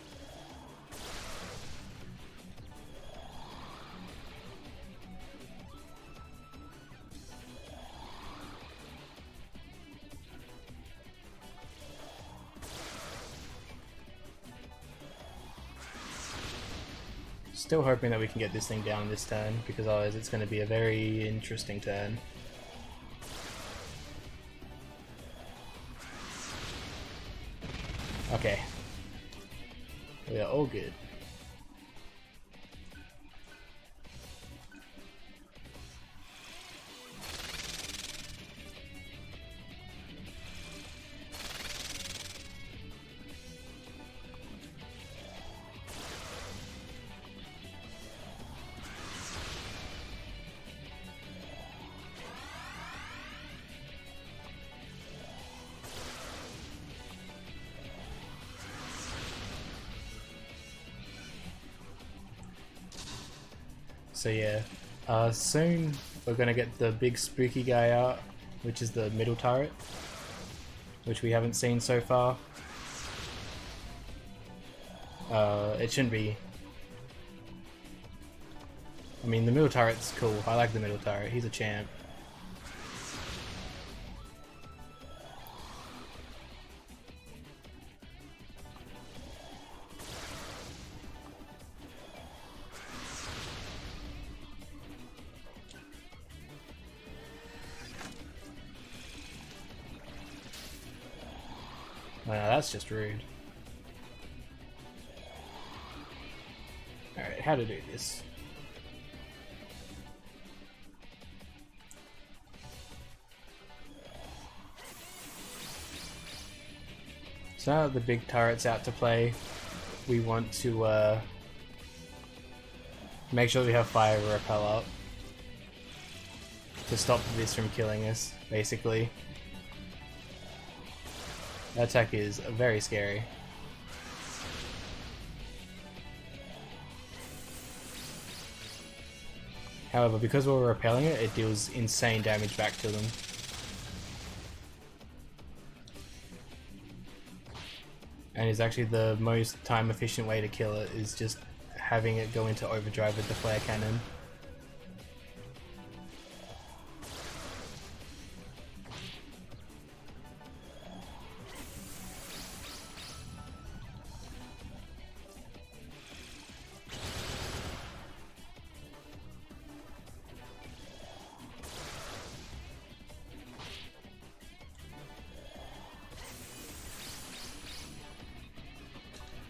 Still hoping that we can get this thing down this turn, because otherwise it's going to be a very interesting turn. Okay. We are all good. So yeah, soon we're gonna get the big spooky guy out, which is the middle turret, which we haven't seen so far. It shouldn't be. I mean, the middle turret's cool. I like the middle turret. He's a champ. Wow, that's just rude. Alright, how to do this. So now that the big turret's out to play, we want to make sure we have fire repel up to stop this from killing us, basically. That attack is very scary. However, because we're repelling it, it deals insane damage back to them. And is actually the most time efficient way to kill it, is just having it go into overdrive with the flare cannon.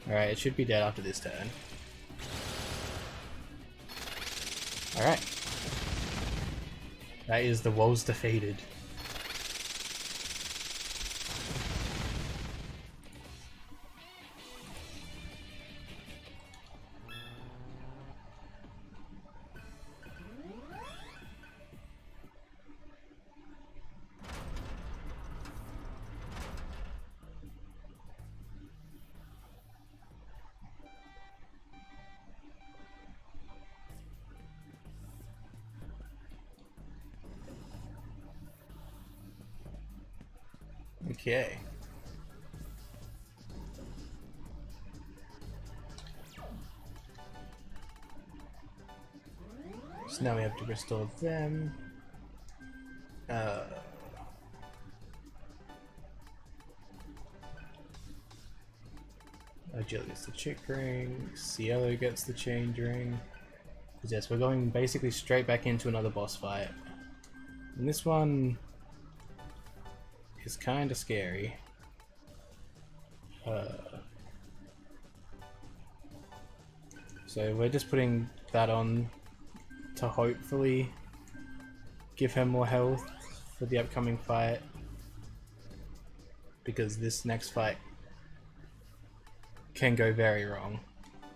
Alright, it should be dead after this turn. Alright. That is the walls defeated. Okay. So now we have to restore them. Jill gets the chick ring, Cielo gets the change ring. Because yes, we're going basically straight back into another boss fight. And this one is kind of scary. So we're just putting that on to hopefully give her more health for the upcoming fight, because this next fight can go very wrong,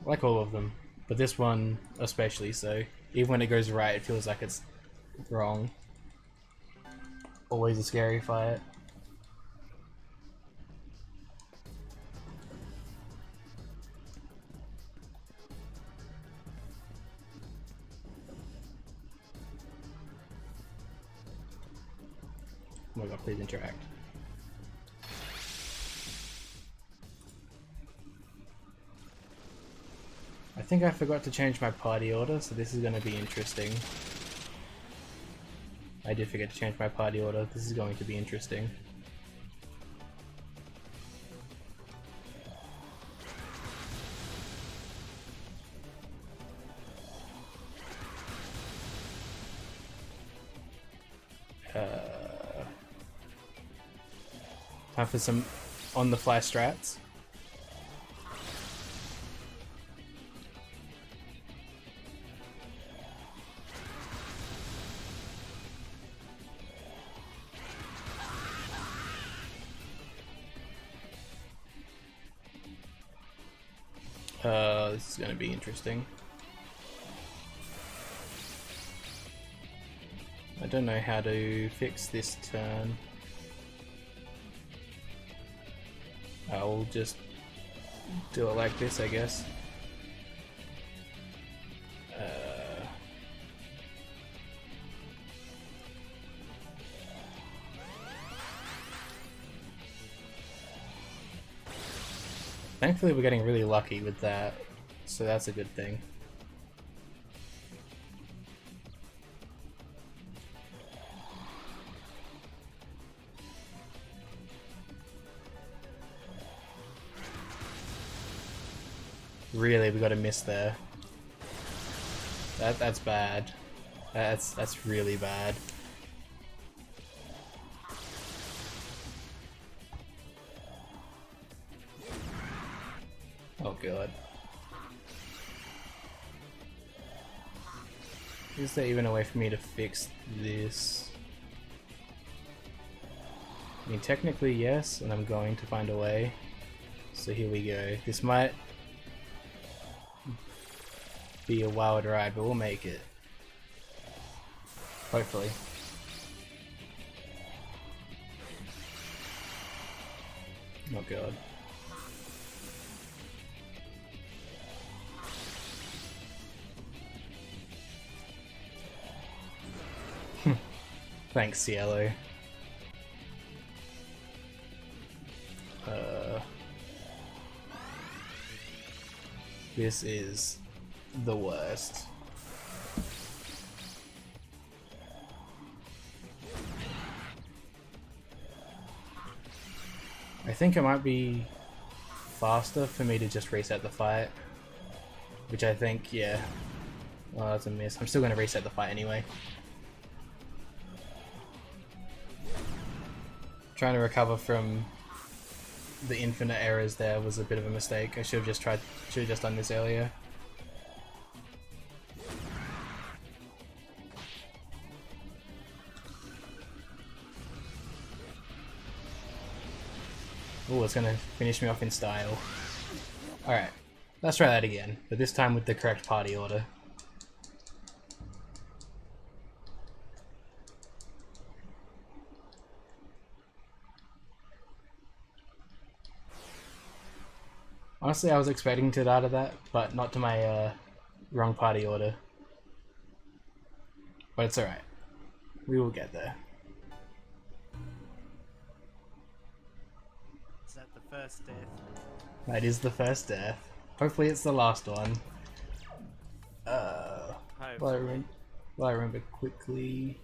like all of them, but this one especially so. Even when it goes right, it feels like it's wrong. Always a scary fight. Oh my god, please interact. I think I forgot to change my party order, so this is going to be interesting. I did forget to change my party order. This is going to be interesting. Time for some on the fly strats. This is going to be interesting. I don't know how to fix this turn. I'll just do it like this, I guess. Thankfully we're getting really lucky with that, so that's a good thing. Really, we got a miss there. That's bad. That's really bad. Oh god. Is there even a way for me to fix this? I mean, technically yes, and I'm going to find a way. So here we go. This might be a wild ride, but we'll make it. Hopefully. Oh god. Thanks, Cielo. This is the worst. I think it might be faster for me to just reset the fight. Which I think, yeah. Oh, that's a miss. I'm still going to reset the fight anyway. Trying to recover from the infinite errors there was a bit of a mistake. I should have just done this earlier. Oh, it's gonna finish me off in style. Alright, let's try that again, but this time with the correct party order. Honestly, I was expecting to die to that, but not to my wrong party order. But it's alright. We will get there.
Is that the first death?
That is the first death. Hopefully it's the last one. Will I remember quickly?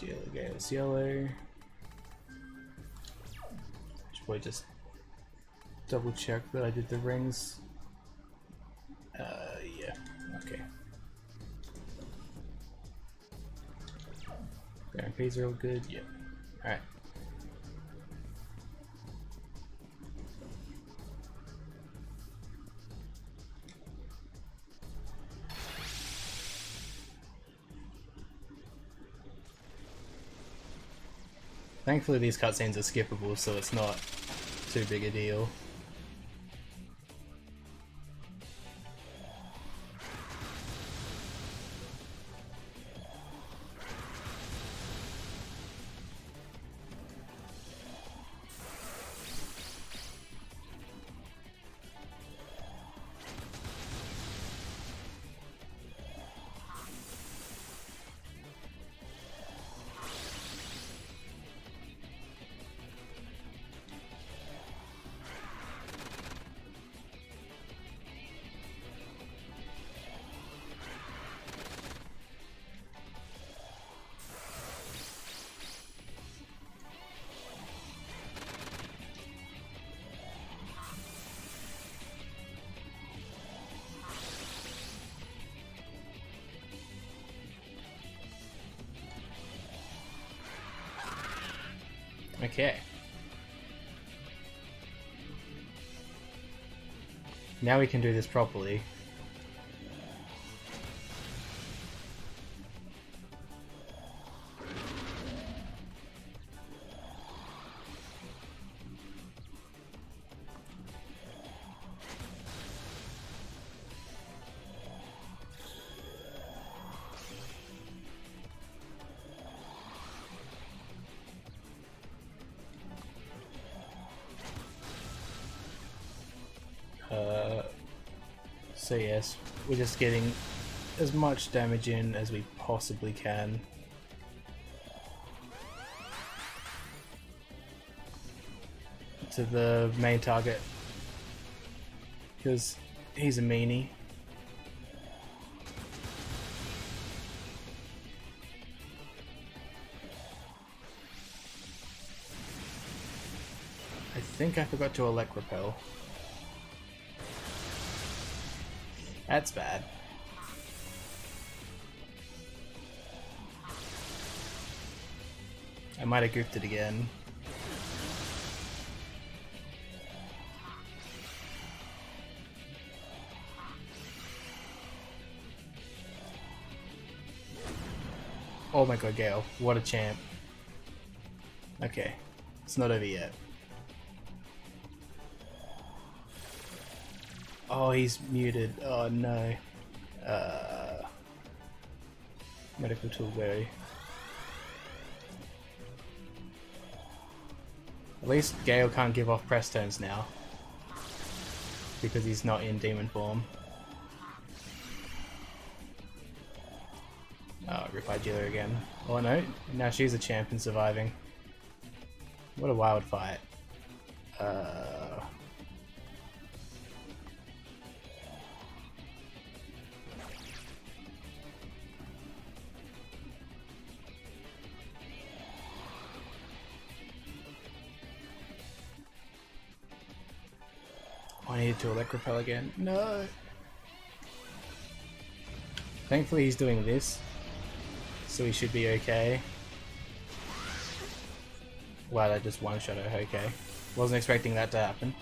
Gale's yellow. Should probably just double check that I did the rings. Yeah, okay. Guarantees are all good, yep. Alright. Thankfully these cutscenes are skippable, so it's not too big a deal. Okay. Now we can do this properly. So yes, we're just getting as much damage in as we possibly can. To the main target, because he's a meanie. I think I forgot to elect repel. That's bad. I might have goofed it again. Oh my god, Gale. What a champ. Okay. It's not over yet. Oh, he's muted. Oh no. Medical tool go. At least Gale can't give off press turns now, because he's not in demon form. Oh, Rip Idealer again. Oh no, now she's a champion surviving. What a wild fight. I need to Electropel again. No! Thankfully he's doing this, so he should be okay. Wow, that just one-shot her, okay. Wasn't expecting that to happen.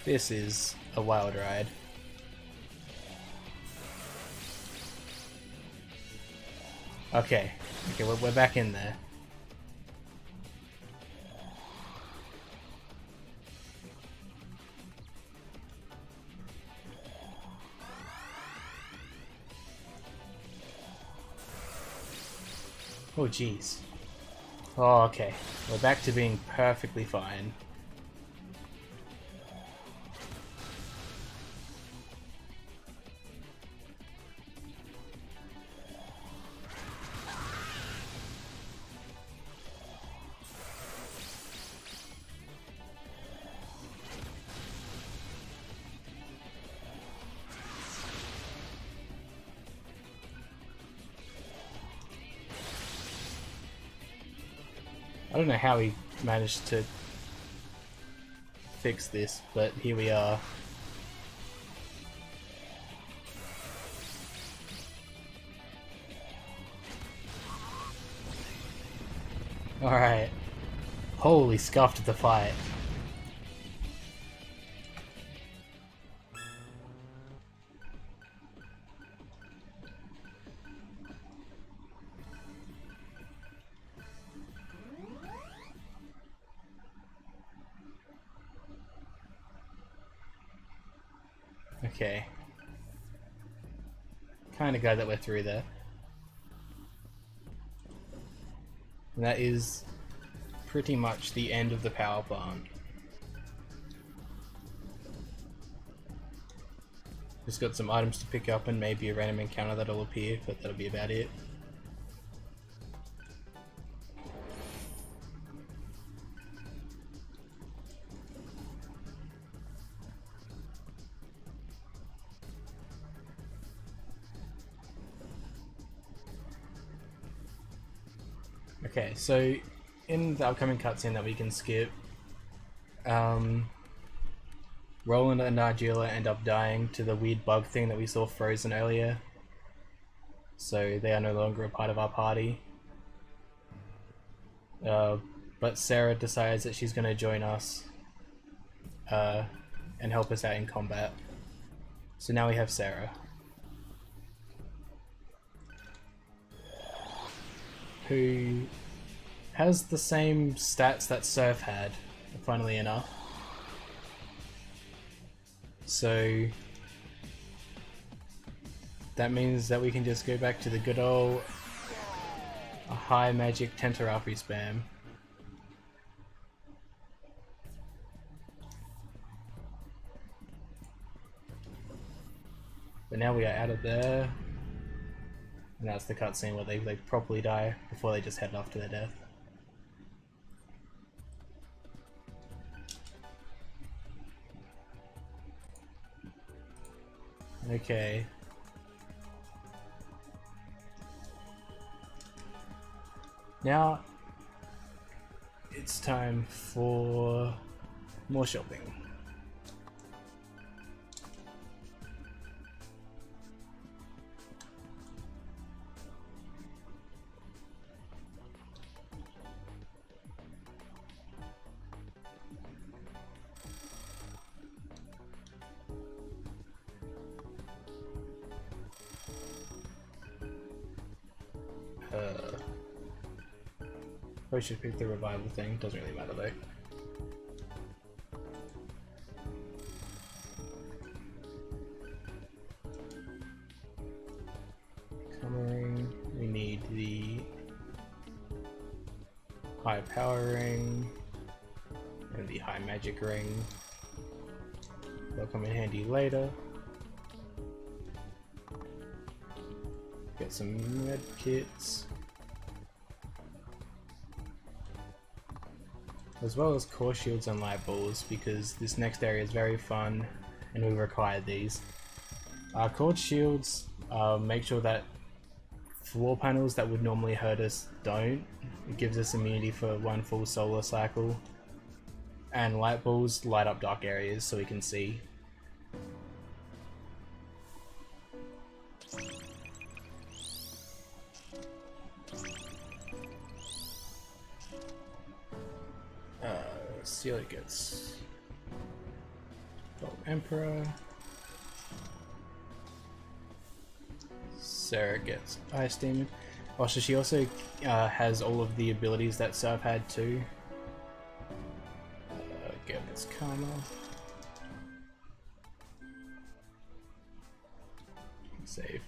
This is a wild ride. Okay, we're back in there. Oh jeez. Oh, okay. We're back to being perfectly fine. I don't know how he managed to fix this, but here we are. Alright. Holy scuffed the fight. Okay. Kinda glad that we're through there. And that is pretty much the end of the power plant. Just got some items to pick up and maybe a random encounter that'll appear, but that'll be about it. Okay, so in the upcoming cutscene that we can skip, Roland and Argilla end up dying to the weird bug thing that we saw frozen earlier. So they are no longer a part of our party. But Sarah decides that she's going to join us and help us out in combat. So now we have Sarah, who has the same stats that Surf had, funnily enough. So that means that we can just go back to the good old high magic Tentarapi spam. But now we are out of there. And that's the cutscene where they properly die before they just head off to their death. Okay. Now it's time for more shopping. Probably should pick the revival thing, doesn't really matter though. high power ring, and the high magic ring. They'll come in handy later. Get some med kits. As well as core shields and light balls, because this next area is very fun and we require these. Core shields make sure that floor panels that would normally hurt us don't. It gives us immunity for one full solar cycle. And light balls light up dark areas so we can see. Celia gets Gold Emperor. Sarah gets Ice Demon. Oh, so she also has all of the abilities that Surf had too. Gale gets Karma. Save.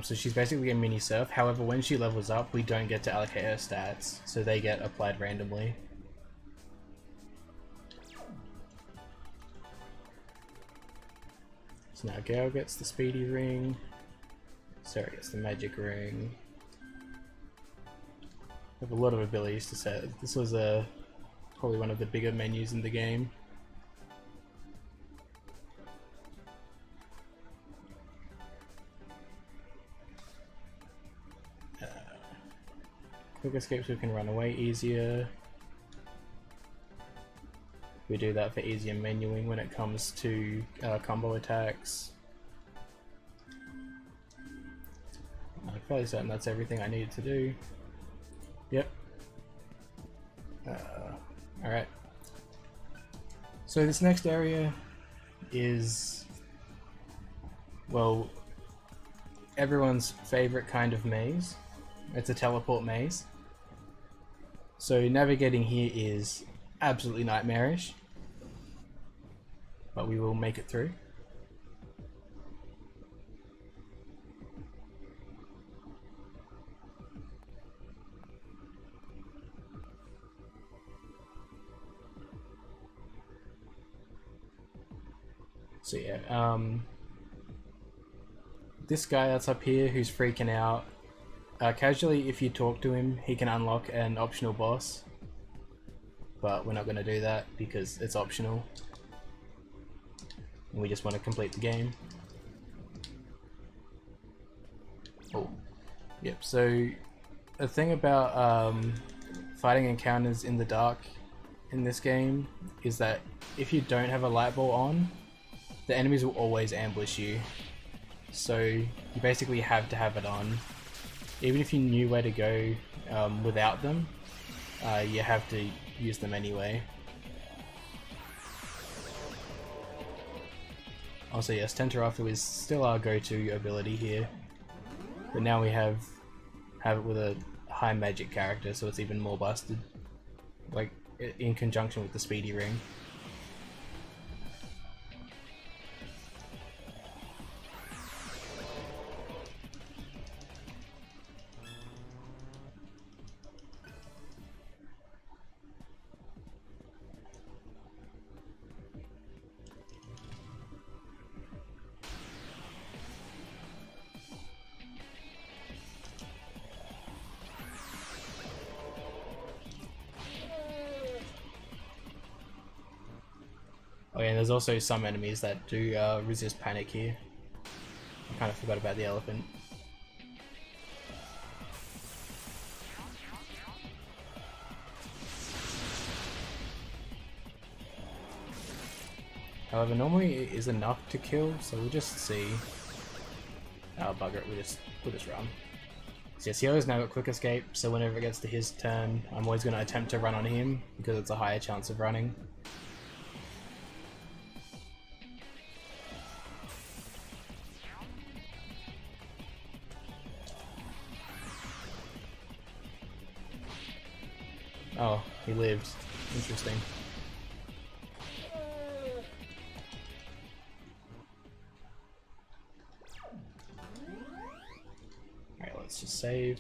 So she's basically a mini Surf. However, when she levels up, we don't get to allocate her stats, so they get applied randomly. So now Gale gets the Speedy Ring, Sarah gets the Magic Ring. We have a lot of abilities to set. This was probably one of the bigger menus in the game. Quick escapes, we can run away easier. We do that for easier menuing when it comes to combo attacks. I'm fairly certain that's everything I needed to do. Yep. Alright. So this next area is, well, everyone's favorite kind of maze. It's a teleport maze. So navigating here is absolutely nightmarish, but we will make it through. So yeah, this guy that's up here who's freaking out, casually if you talk to him he can unlock an optional boss, but we're not going to do that because it's optional and we just want to complete the game. Oh, yep, so the thing about fighting encounters in the dark in this game is that if you don't have a light ball on, the enemies will always ambush you, so you basically have to have it on. Even if you knew where to go without them, you have to use them anyway. Also yes, Tentarafu is still our go-to ability here, but now we have it with a high magic character, so it's even more busted, like in conjunction with the Speedy Ring. Oh yeah, and there's also some enemies that do resist panic here. I kind of forgot about the elephant. However, normally it is enough to kill, so we'll just see. Oh bugger it, we'll just run. So yes, Hero's now got quick escape, so whenever it gets to his turn, I'm always going to attempt to run on him, because it's a higher chance of running. Oh, he lived. Interesting. Alright, let's just save.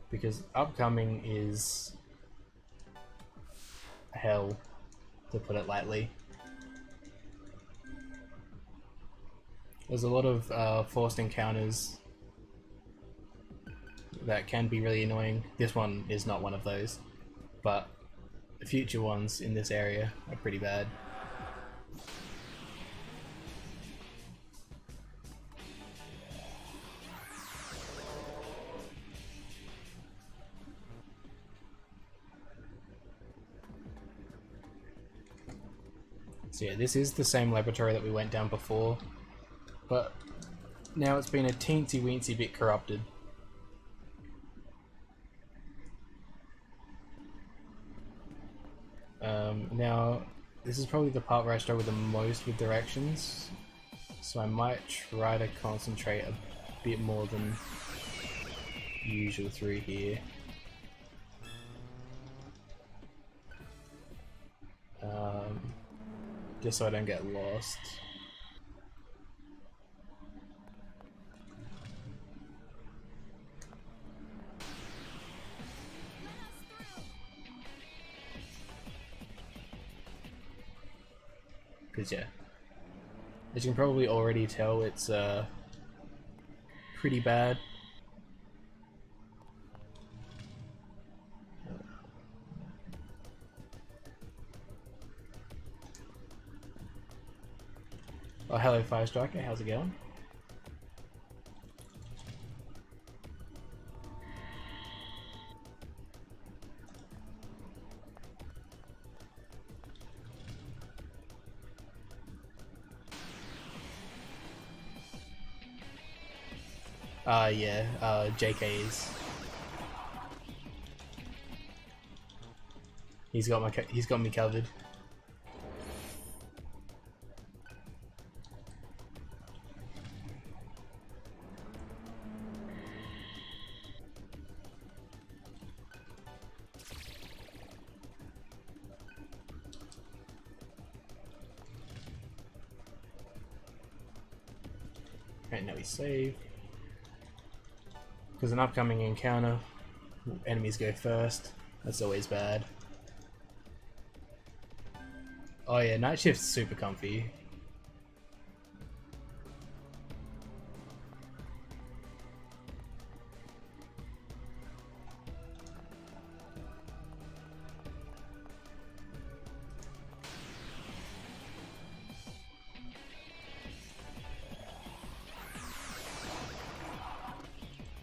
because upcoming is hell, to put it lightly. There's a lot of forced encounters that can be really annoying. This one is not one of those, but the future ones in this area are pretty bad. So yeah, this is the same laboratory that we went down before, but now it's been a teensy weensy bit corrupted. Now, this is probably the part where I struggle the most with directions, so I might try to concentrate a bit more than usual through here. Just so I don't get lost. Because yeah, as you can probably already tell, it's pretty bad. Oh, hello Fire Striker, how's it going? Yeah, JK is. He's got me covered. Right, now we save. Because an upcoming encounter, enemies go first. That's always bad. Oh yeah, Night Shift's super comfy.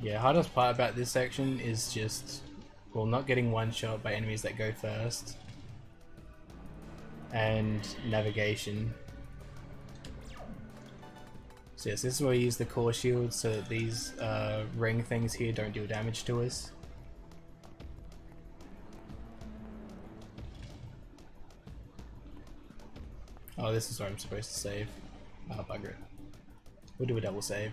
Yeah, hardest part about this section is just, well, not getting one shot by enemies that go first, and navigation. So yes, this is where we use the core shield so that these ring things here don't deal damage to us. Oh, this is where I'm supposed to save. Oh, bugger it. We'll do a double save.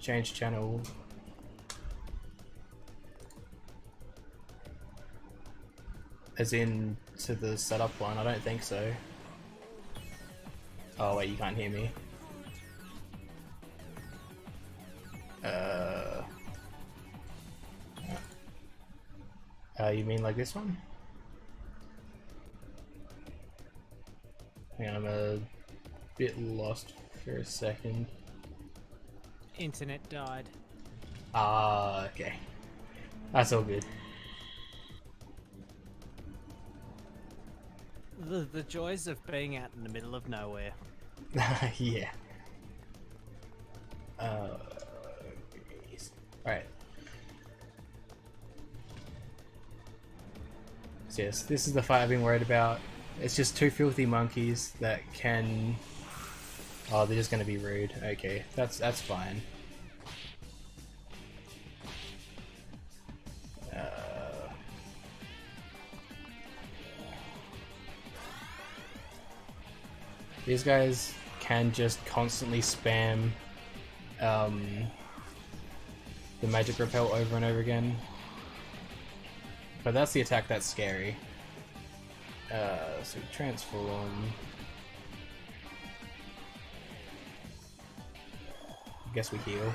Change channel. As in to the setup one? I don't think so. Oh wait, you can't hear me. You mean like this one? Hang on, I'm a bit lost for a second.
Internet died.
Ah, okay. That's all good.
The joys of being out in the middle of nowhere.
Yeah. Alright. So yes, this is the fight I've been worried about. It's just two filthy monkeys that can... Oh, they're just gonna be rude. Okay, that's fine. These guys can just constantly spam the magic repel over and over again. But that's the attack that's scary. So we transform. I guess we heal.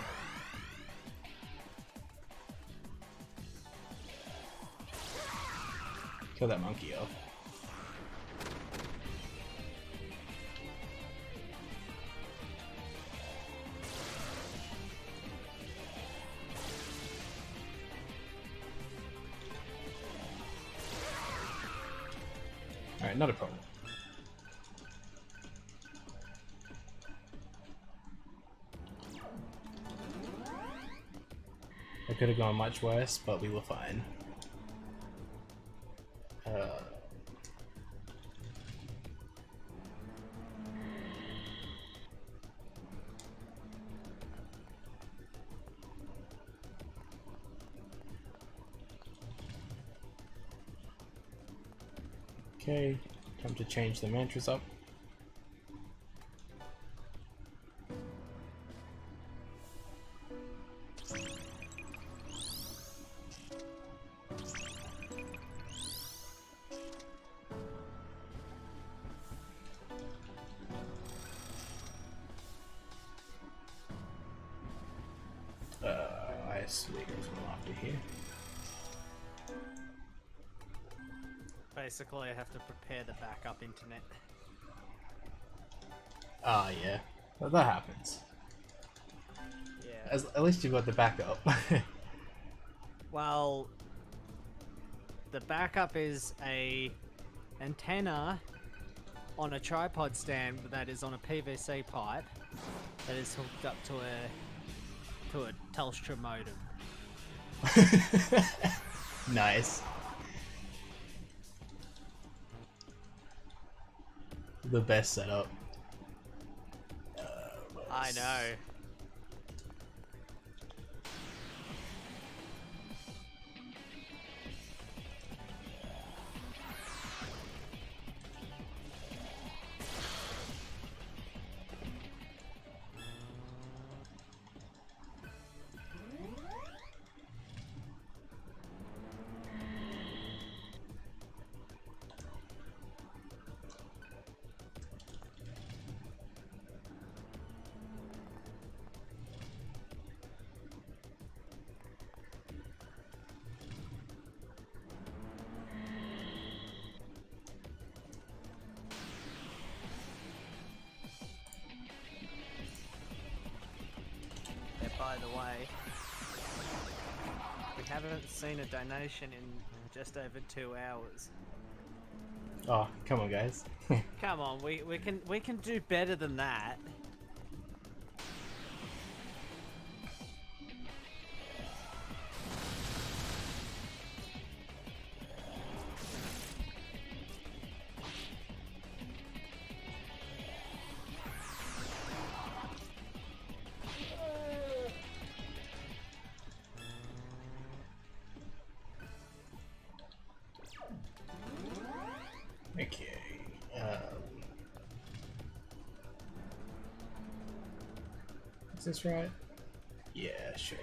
Kill that monkey off. Alright, not a problem. It could have gone much worse, but we were fine. Okay, time to change the mantras up. Ice leaders will after here.
Basically, I have to prepare the backup internet.
Ah, yeah. Well, that happens.
Yeah.
At least you've got the backup.
Well, the backup is a antenna on a tripod stand that is on a PVC pipe that is hooked up to a Telstra modem.
Nice. The best setup.
I know. By the way, we haven't seen a donation in just over 2 hours.
Oh, come on, guys.
Come on, we can do better than that.
Okay. Is this right? Yeah, sure.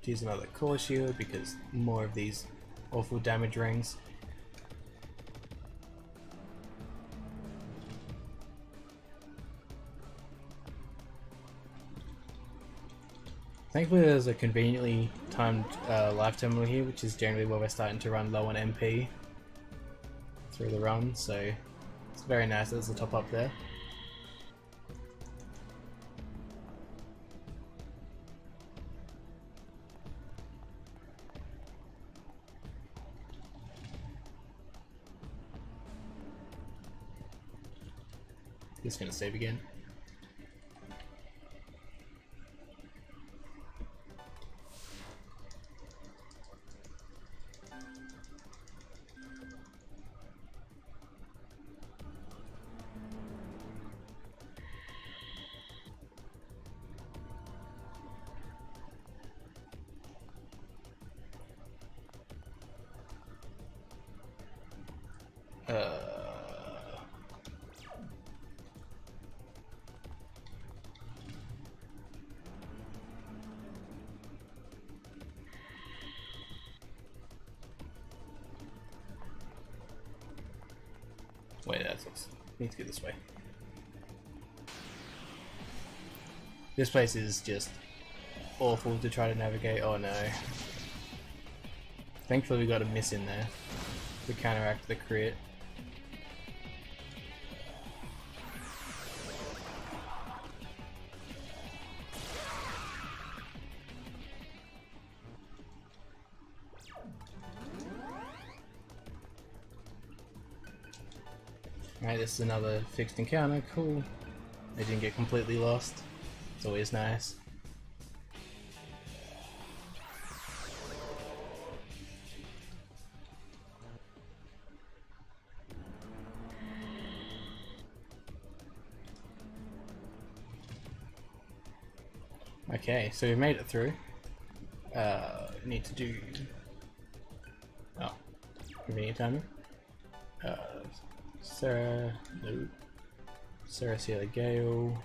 Use another core shield because more of these awful damage rings. Thankfully there's a conveniently timed life terminal here, which is generally where we're starting to run low on MP through the run, so it's very nice that there's a top up there. Just gonna save again. Wait, that's need to go this way. This place is just awful to try to navigate. Oh no. Thankfully we got a miss in there to counteract the crit. Alright, this is another fixed encounter, cool. I didn't get completely lost. It's always nice. Okay, so we made it through. Need to do... Oh, convenient timing. Sarah, no. Sarah Ciela Gale.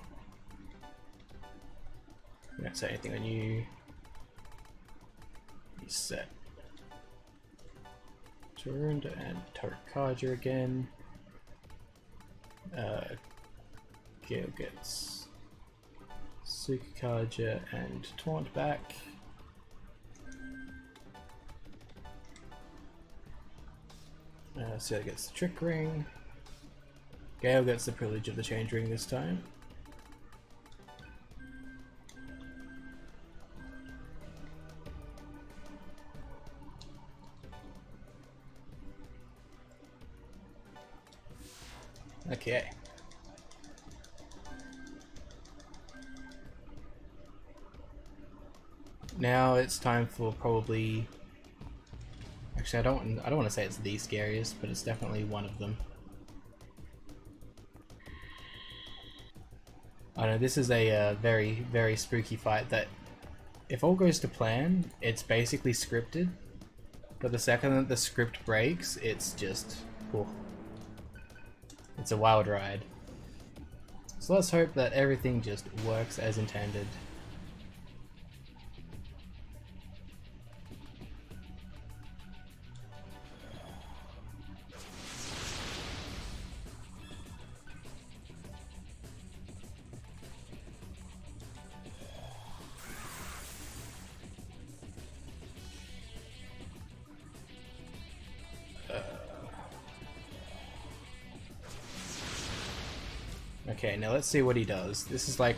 I'm not say anything on you. He's set. Turunda and Tarkaja again. Gale gets Sukukaja and Taunt back. Ciela gets the Trick Ring. Gale gets the privilege of the Change Ring this time. Okay. Now it's time for probably... Actually, I don't want to say it's the scariest, but it's definitely one of them. I know this is a very, very spooky fight that, if all goes to plan, it's basically scripted. But the second that the script breaks, it's just... Oh, it's a wild ride. So let's hope that everything just works as intended. Okay, now let's see what he does. This is like...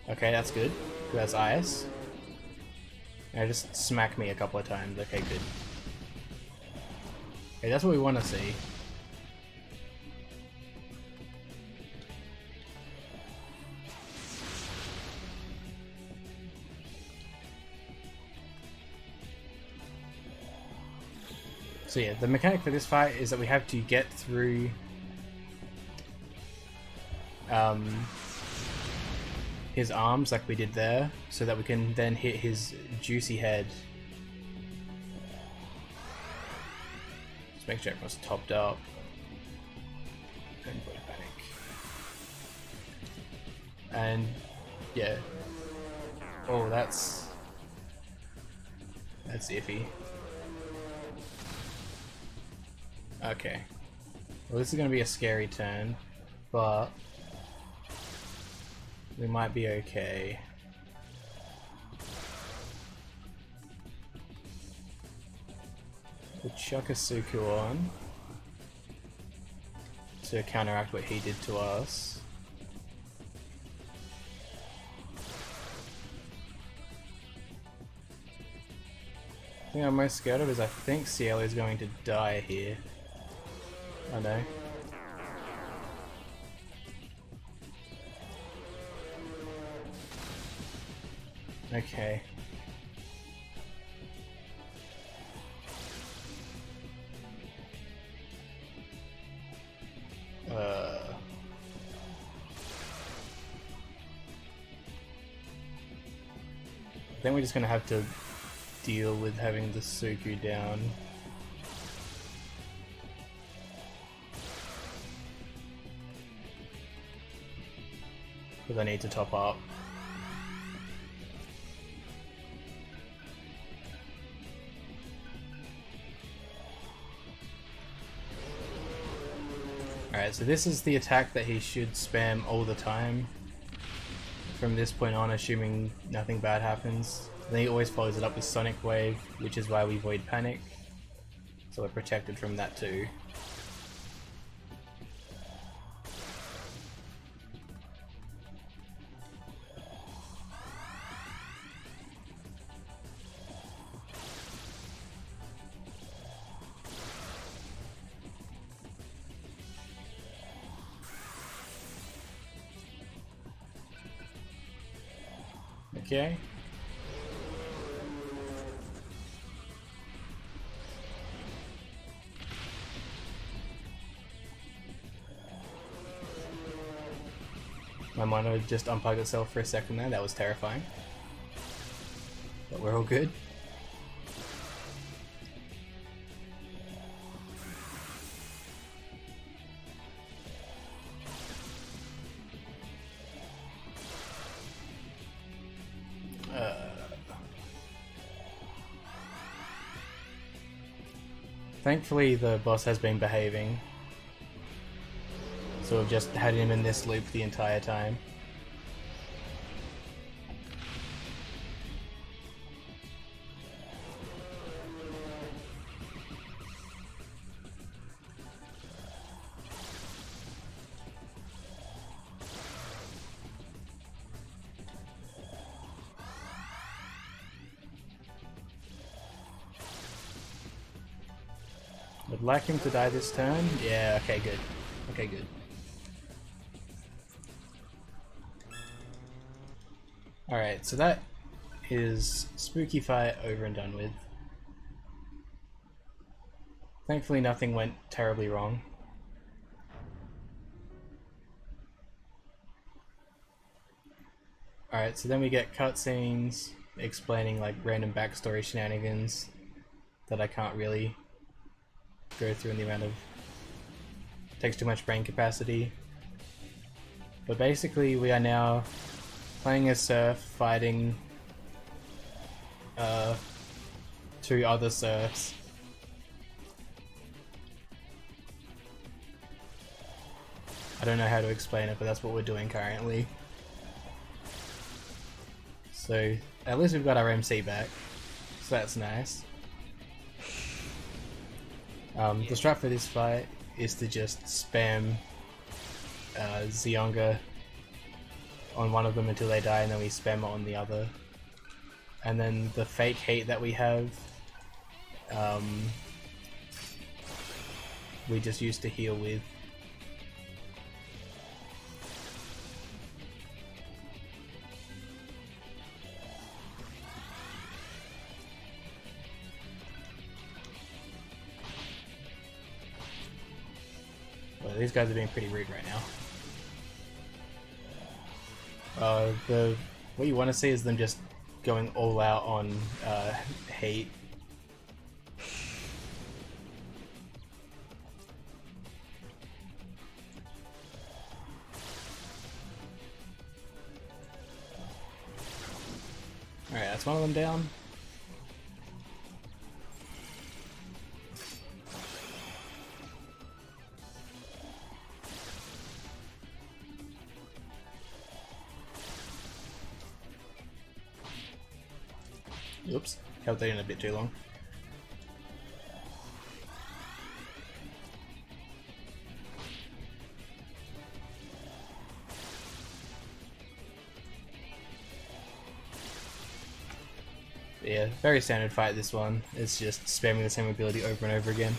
Okay, that's good. That's ice. Now just smack me a couple of times. Okay, good. Okay, that's what we want to see. So yeah, the mechanic for this fight is that we have to get through his arms like we did there, so that we can then hit his juicy head. Let's make sure everyone's topped up. And put it back. And yeah. Oh, that's iffy. Okay. Well, this is going to be a scary turn, but we might be okay. We'll chuck a Suku on to counteract what he did to us. The thing I'm most scared of is I think Cielo is going to die here. I know. Okay. I think we're just gonna have to deal with having the Suku down. Because I need to top up. Alright, so this is the attack that he should spam all the time from this point on, assuming nothing bad happens. Then he always follows it up with Sonic Wave, which is why we Void Panic. So we're protected from that too. Okay. My mono just unplugged itself for a second there, that was terrifying. But we're all good. Thankfully the boss has been behaving, so we've just had him in this loop the entire time. Would like him to die this turn? Yeah, okay, good. Okay, good. Alright, so that is Spooky Fight over and done with. Thankfully nothing went terribly wrong. Alright, so then we get cutscenes explaining like random backstory shenanigans that I can't really go through in the amount of... takes too much brain capacity. But basically we are now playing as Surf, fighting two other Surfs. I don't know how to explain it, but that's what we're doing currently. So at least we've got our MC back, so that's nice. The strat for this fight is to just spam Zionga on one of them until they die, and then we spam it on the other. And then the fake hate that we have, we just use to heal with. These guys are being pretty rude right now. What you want to see is them just going all out on hate. Alright, that's one of them down. Oops, held that in a bit too long. Yeah, very standard fight this one. It's just spamming the same ability over and over again.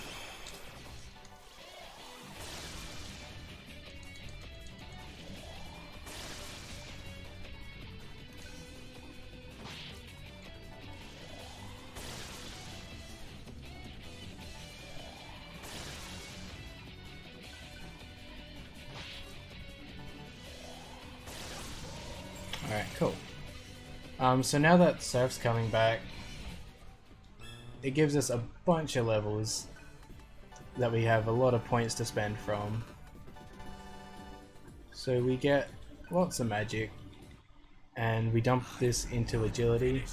Alright, cool. So now that Surf's coming back, it gives us a bunch of levels that we have a lot of points to spend from. So we get lots of magic, and we dump this into agility,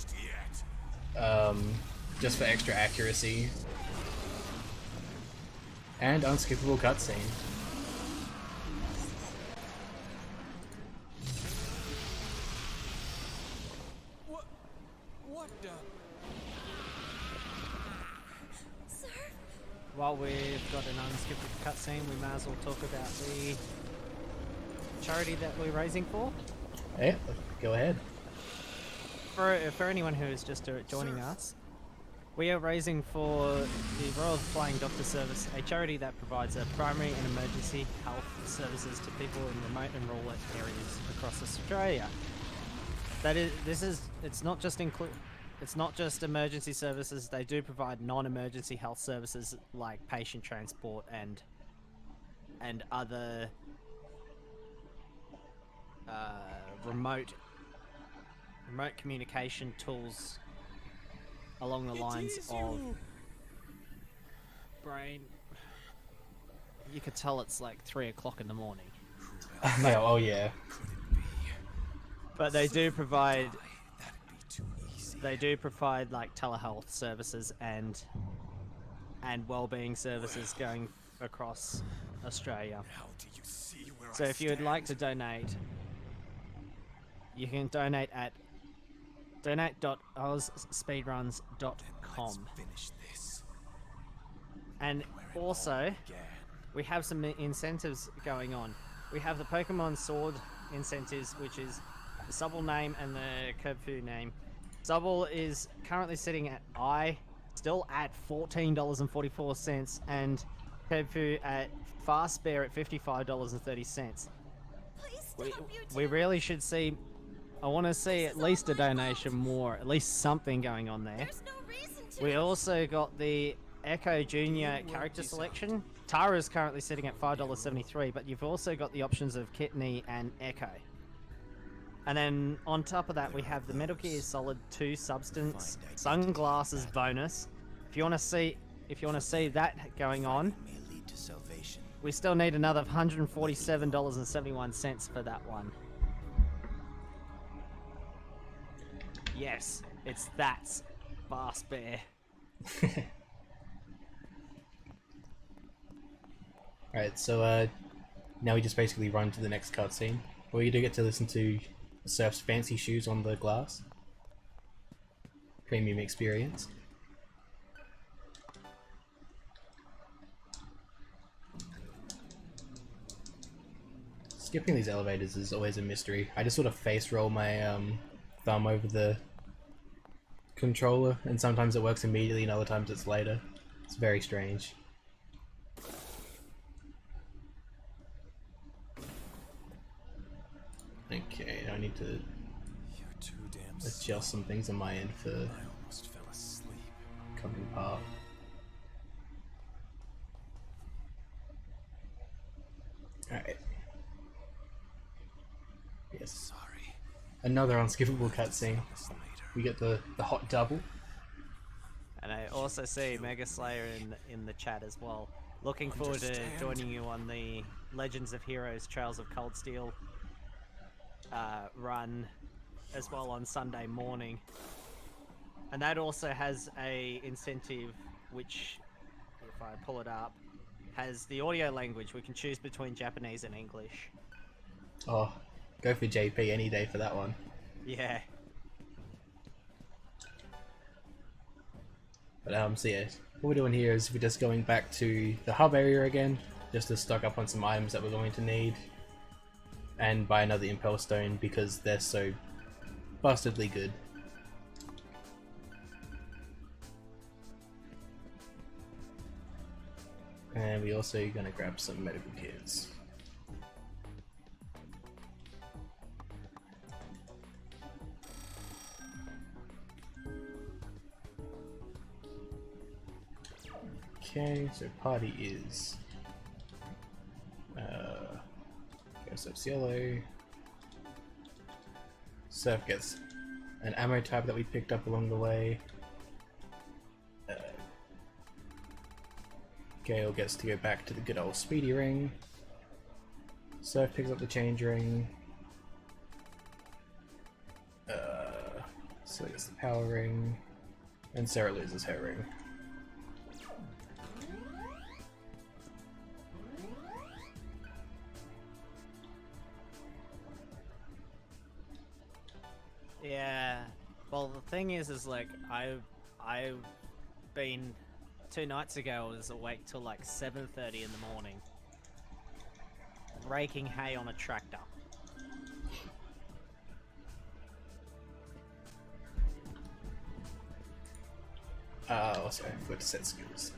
just for extra accuracy, and unskippable cutscene.
while we've got an unskippable cutscene, we might as well talk about the charity that we're raising for.
Yeah, go ahead.
For anyone who is just joining us, we are raising for the Royal Flying Doctor Service, a charity that provides primary and emergency health services to people in remote and rural areas across Australia. It's not just emergency services. They do provide non-emergency health services like patient transport and other remote communication tools along the lines of brain. You could tell it's like 3 o'clock in the morning.
No, oh yeah.
But they do provide like telehealth services and well-being services going across Australia. So if you would like to donate, you can donate at donate.ozspeedruns.com. And also, we have some incentives going on. We have the Pokemon Sword incentives, which is the Subble name and the Kerfu name. Subble is currently sitting at still at $14.44, and Kerfu at Fast Bear at $55.30. We really should see. I want to see at least a donation more, at least something going on there.
There's no reason to.
We also got the Echo Junior character selection. Tara's currently sitting at $5.73, but you've also got the options of Kidney and Echo. And then on top of that, we have the Metal Gear Solid 2 Substance Sunglasses bonus. If you want to see that going on, we still need another $147.71 for that one. Yes, that's Fast Bear.
Alright, so now we just basically run to the next cutscene, where you do get to listen to Surf's fancy shoes on the glass. Premium experience. Skipping these elevators is always a mystery. I just sort of face roll my thumb over the controller, and sometimes it works immediately and other times it's later. It's very strange. Okay, I need to adjust some things on my end for coming part. Alright. Yes.
Sorry.
Another unskippable cutscene. We get the hot double.
And I also see Mega Slayer in the chat as well. Looking forward to joining you on the Legends of Heroes Trails of Cold Steel run as well on Sunday morning. And that also has a incentive which, if I pull it up, has the audio language. We can choose between Japanese and English.
Oh, go for JP any day for that one.
Yeah.
But so yeah, what we're doing here is we're just going back to the hub area again, just to stock up on some items that we're going to need, and buy another Impel Stone because they're so bastardly good. And we also gonna grab some medical kits. Okay, so party is Surf's yellow. Surf gets an ammo tab that we picked up along the way. Gale gets to go back to the good old speedy ring. Surf picks up the change ring. So gets the power ring. And Sarah loses her ring.
Yeah. Well, the thing is like I've been 2 nights ago, I was awake till like 7:30 in the morning, raking hay on a tractor.
Oh, sorry, I forgot to set skills.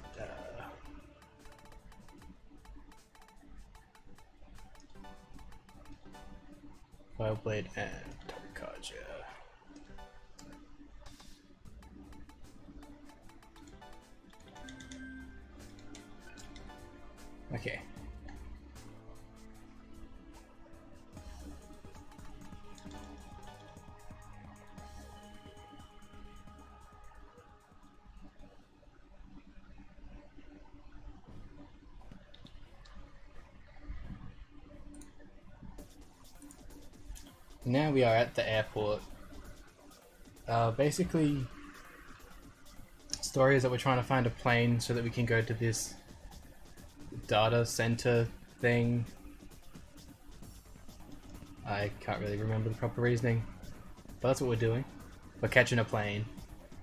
Fireblade and Torikaja. Okay. Now we are at the airport. Basically, story is that we're trying to find a plane so that we can go to this data center thing. I can't really remember the proper reasoning, but that's what we're doing. We're catching a plane,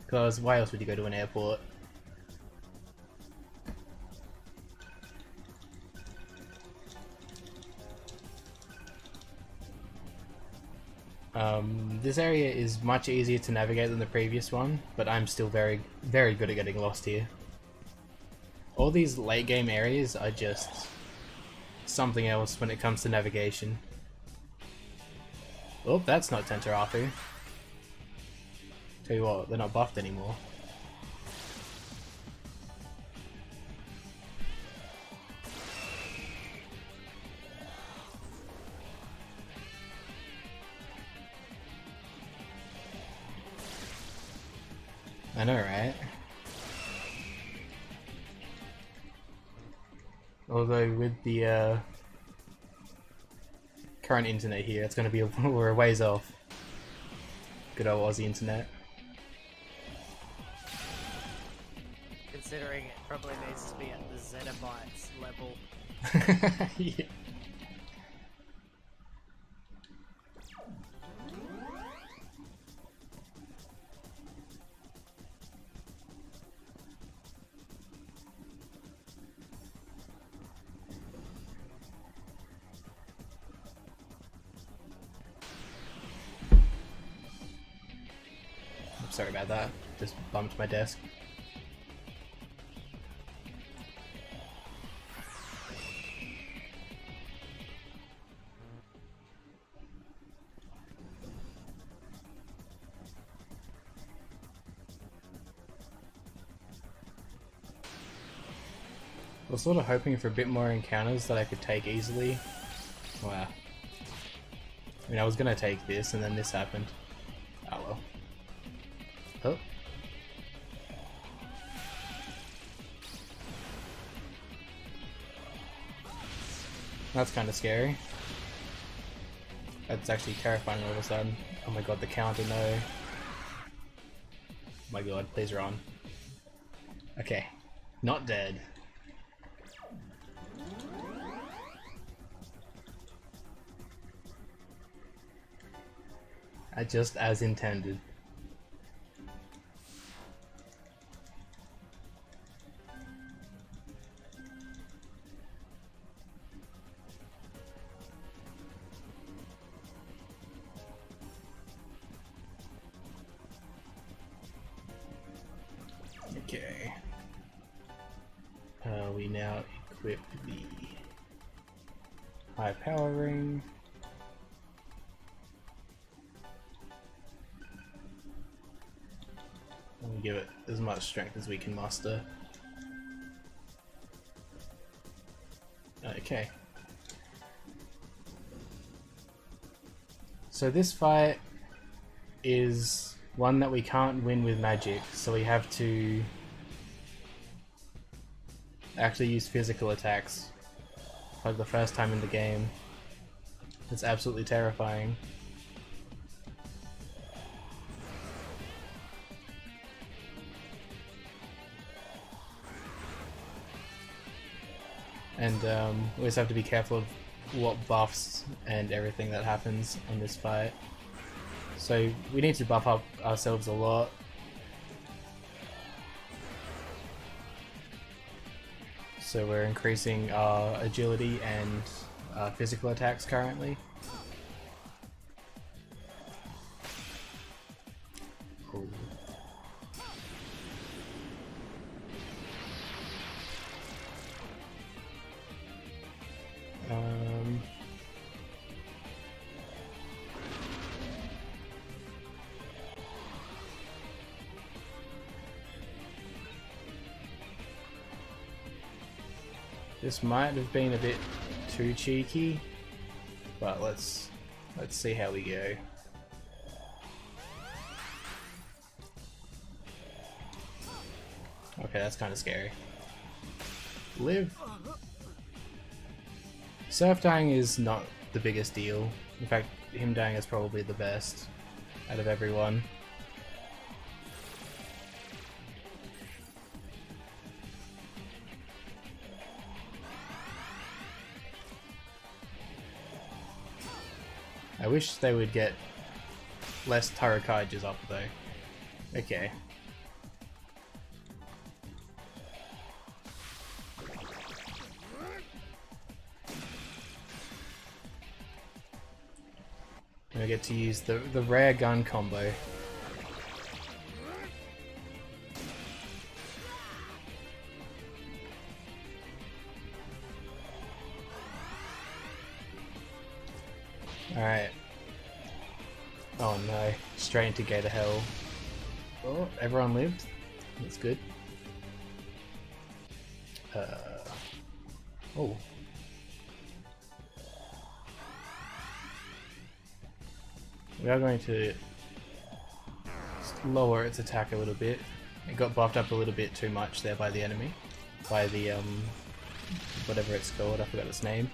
because why else would you go to an airport? This area is much easier to navigate than the previous one, but I'm still very, very good at getting lost here. All these late game areas are just something else when it comes to navigation. Oh, that's not Tentarafu. Tell you what, they're not buffed anymore. I know, right? Although with the current internet here, it's going to be we're a ways off. Good old Aussie internet.
Considering it probably needs to be at the zettabytes level.
Yeah. Sorry about that, just bumped my desk. I was sort of hoping for a bit more encounters that I could take easily. Wow. I mean, I was gonna take this and then this happened. Oh well. Oh. That's kind of scary. That's actually terrifying all of a sudden. Oh my god, the counter, no. Oh my god, please run. Okay. Not dead. Just as intended. Okay. We now equip the high power ring. And give it as much strength as we can muster. Okay. So this fight is one that we can't win with magic, so we have to actually use physical attacks for the first time in the game. It's absolutely terrifying. And we always have to be careful of what buffs and everything that happens in this fight. So we need to buff up ourselves a lot. So we're increasing our agility and physical attacks currently. Cool. This might have been a bit too cheeky, but let's see how we go. Okay, that's kind of scary. Live! Surf dying is not the biggest deal. In fact, him dying is probably the best out of everyone. I wish they would get less Tarakaijas up though. Okay. I get to use the rare gun combo. Alright. Oh no, straight into Gate of Hell. Oh, everyone lived. That's good. Oh. We are going to lower its attack a little bit. It got buffed up a little bit too much there by the enemy. By the, whatever it's called, I forgot its name.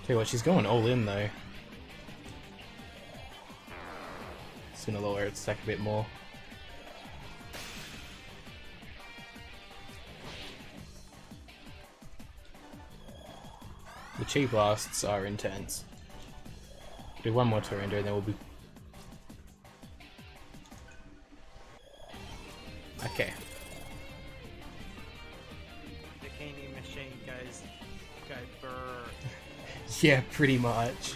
Tell you what, she's going all in though. It's gonna lower its attack a bit more. The chi blasts are intense. Do one more Torrendo and then we'll be... Okay.
The bikini machine goes brr.
Yeah, pretty much.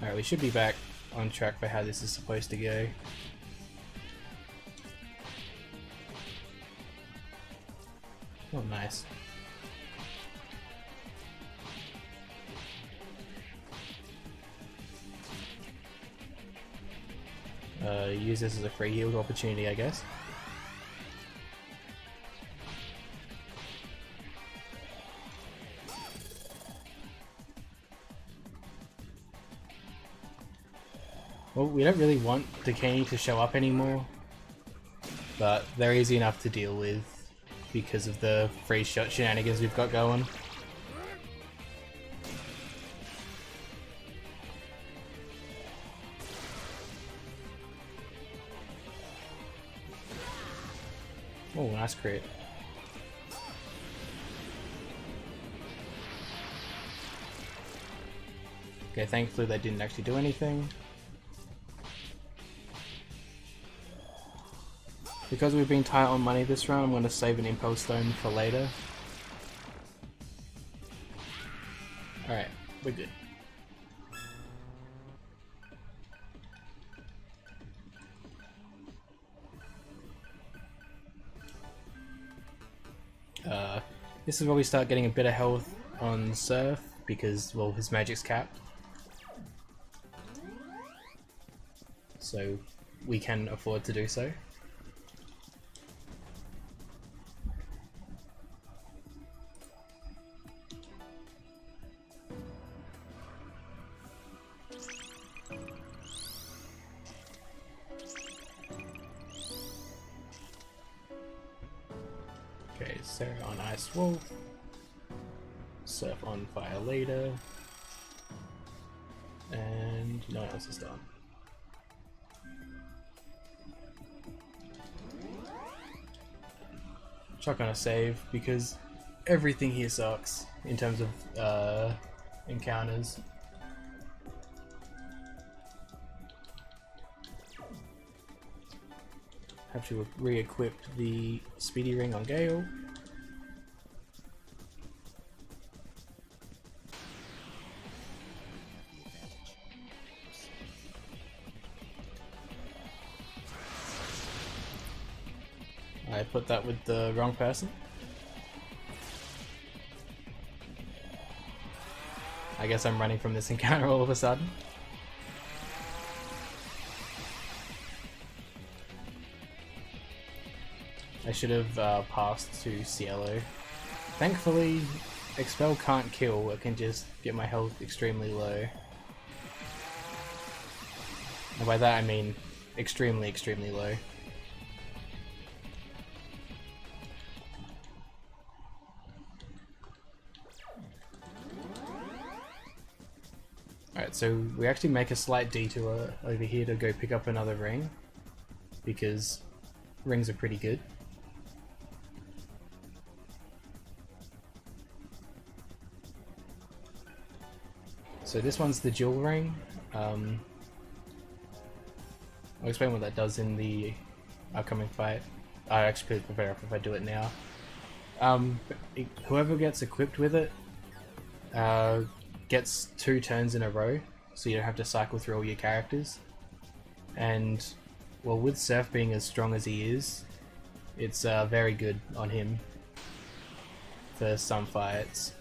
Alright, we should be back on track for how this is supposed to go. Oh, nice. Use this as a free heal opportunity, I guess. Well, we don't really want Decay to show up anymore, but they're easy enough to deal with because of the free shot shenanigans we've got going. Oh, nice crit. Okay, thankfully they didn't actually do anything. Because we've been tight on money this round, I'm going to save an Impulse Stone for later. Alright, we're good. This is where we start getting a bit of health on Surf, because, well, his magic's capped. So, we can afford to do so. Okay, Sarah on Ice Wolf, Surf on Fire later. And no one else is done. Chuck on a save because everything here sucks in terms of encounters. Have to re-equip the speedy ring on Gale. I put that with the wrong person. I guess I'm running from this encounter all of a sudden. I should have passed to Cielo. Thankfully, Expel can't kill, it can just get my health extremely low. And by that I mean extremely, extremely low. Alright, so we actually make a slight detour over here to go pick up another ring, because rings are pretty good. So this one's the jewel ring. I'll explain what that does in the upcoming fight. I actually could prepare if I do it now. Whoever gets equipped with it gets 2 turns in a row, so you don't have to cycle through all your characters. And well, with Surf being as strong as he is, it's very good on him for some fights.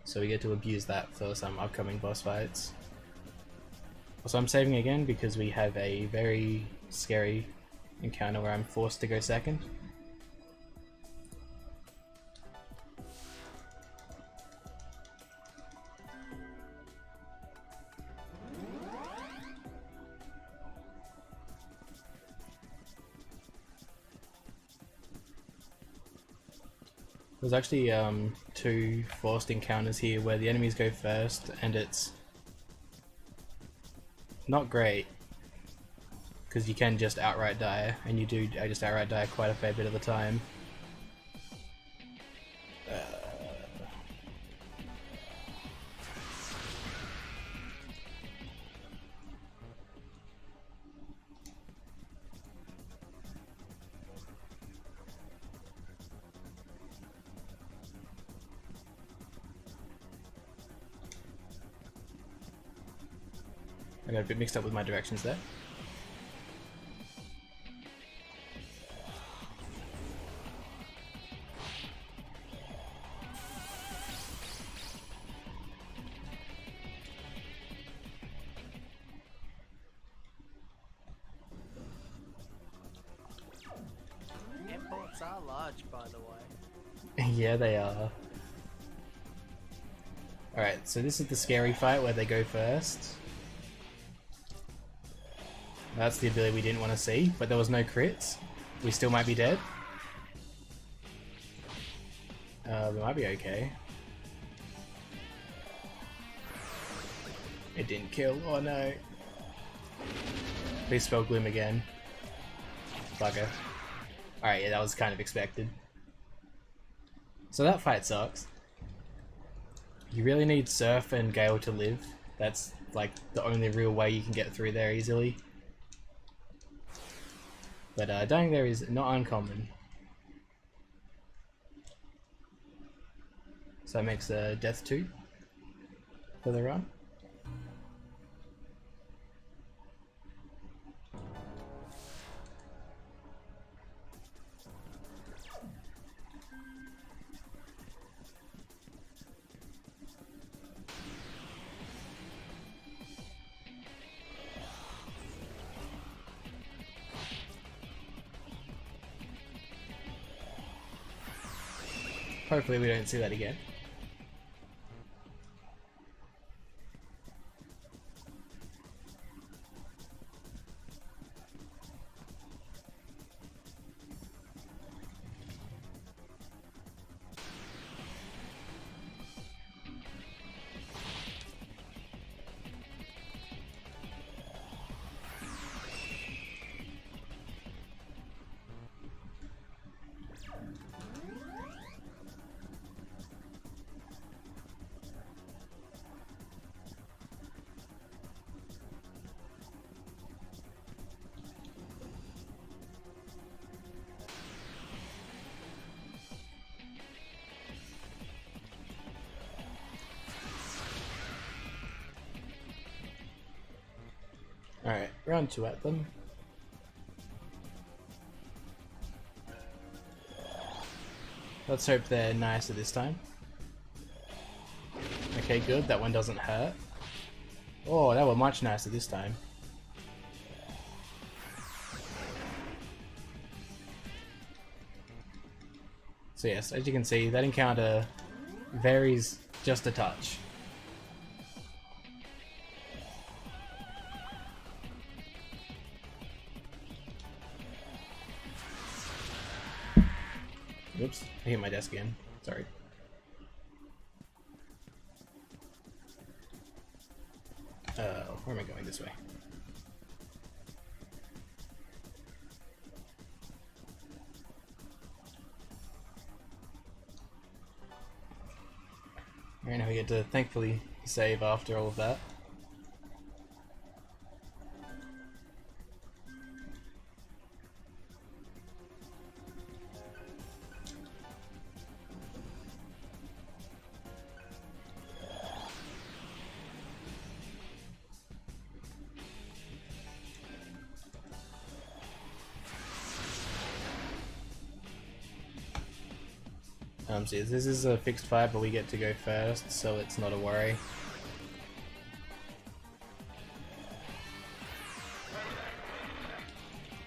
So we get to abuse that for some upcoming boss fights. Also, I'm saving again because we have a very scary encounter where I'm forced to go second. There's actually 2 forced encounters here where the enemies go first, and it's not great because you can just outright die, and you do just outright die quite a fair bit of the time. I got a bit mixed up with my directions there.
Airports are large, by the way.
Yeah, they are. Alright, so this is the scary fight where they go first. That's the ability we didn't want to see, but there was no crits. We still might be dead. We might be okay. It didn't kill. Oh no. Please spell Gloom again. Bugger. Alright, yeah, that was kind of expected. So that fight sucks. You really need Surf and Gale to live. That's like the only real way you can get through there easily. But dying there is not uncommon. So that makes death 2 for the run. Hopefully we don't see that again. Alright, round 2 at them. Let's hope they're nicer this time. Okay, good, that one doesn't hurt. Oh, that were much nicer this time. So yes, as you can see, that encounter varies just a touch. Oops, I hit my desk again. Sorry. Where am I going this way? Alright, now we get to thankfully save after all of that. So this is a fixed fight, but we get to go first, so it's not a worry.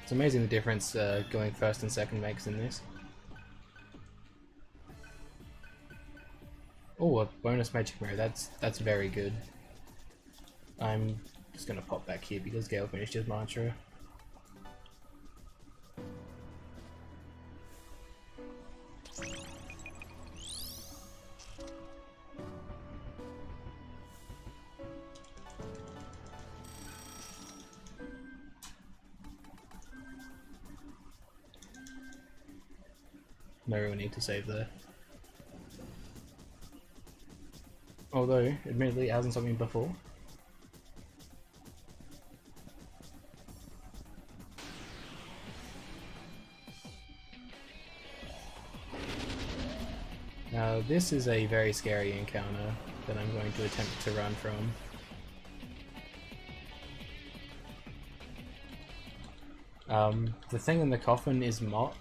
It's amazing the difference going first and second makes in this. Oh, a bonus magic mirror, that's very good. I'm just gonna pop back here because Gale finished his mantra. No real need to save there. Although, admittedly, it hasn't stopped me before. Now, this is a very scary encounter that I'm going to attempt to run from. The thing in the coffin is Mott.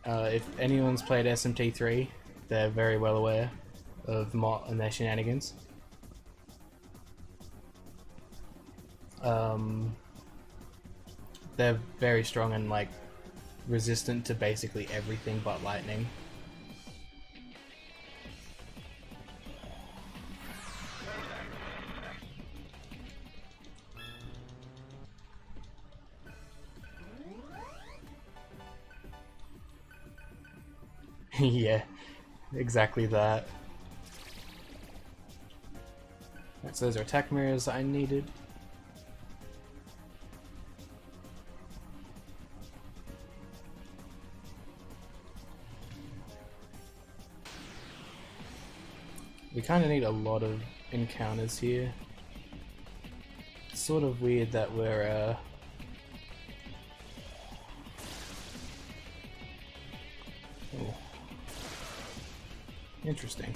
If anyone's played SMT3, they're very well aware of Mott and their shenanigans. They're very strong and like resistant to basically everything but lightning. Yeah, exactly that. Right, so those are attack mirrors I needed. We kind of need a lot of encounters here. It's sort of weird that we're oh. Interesting.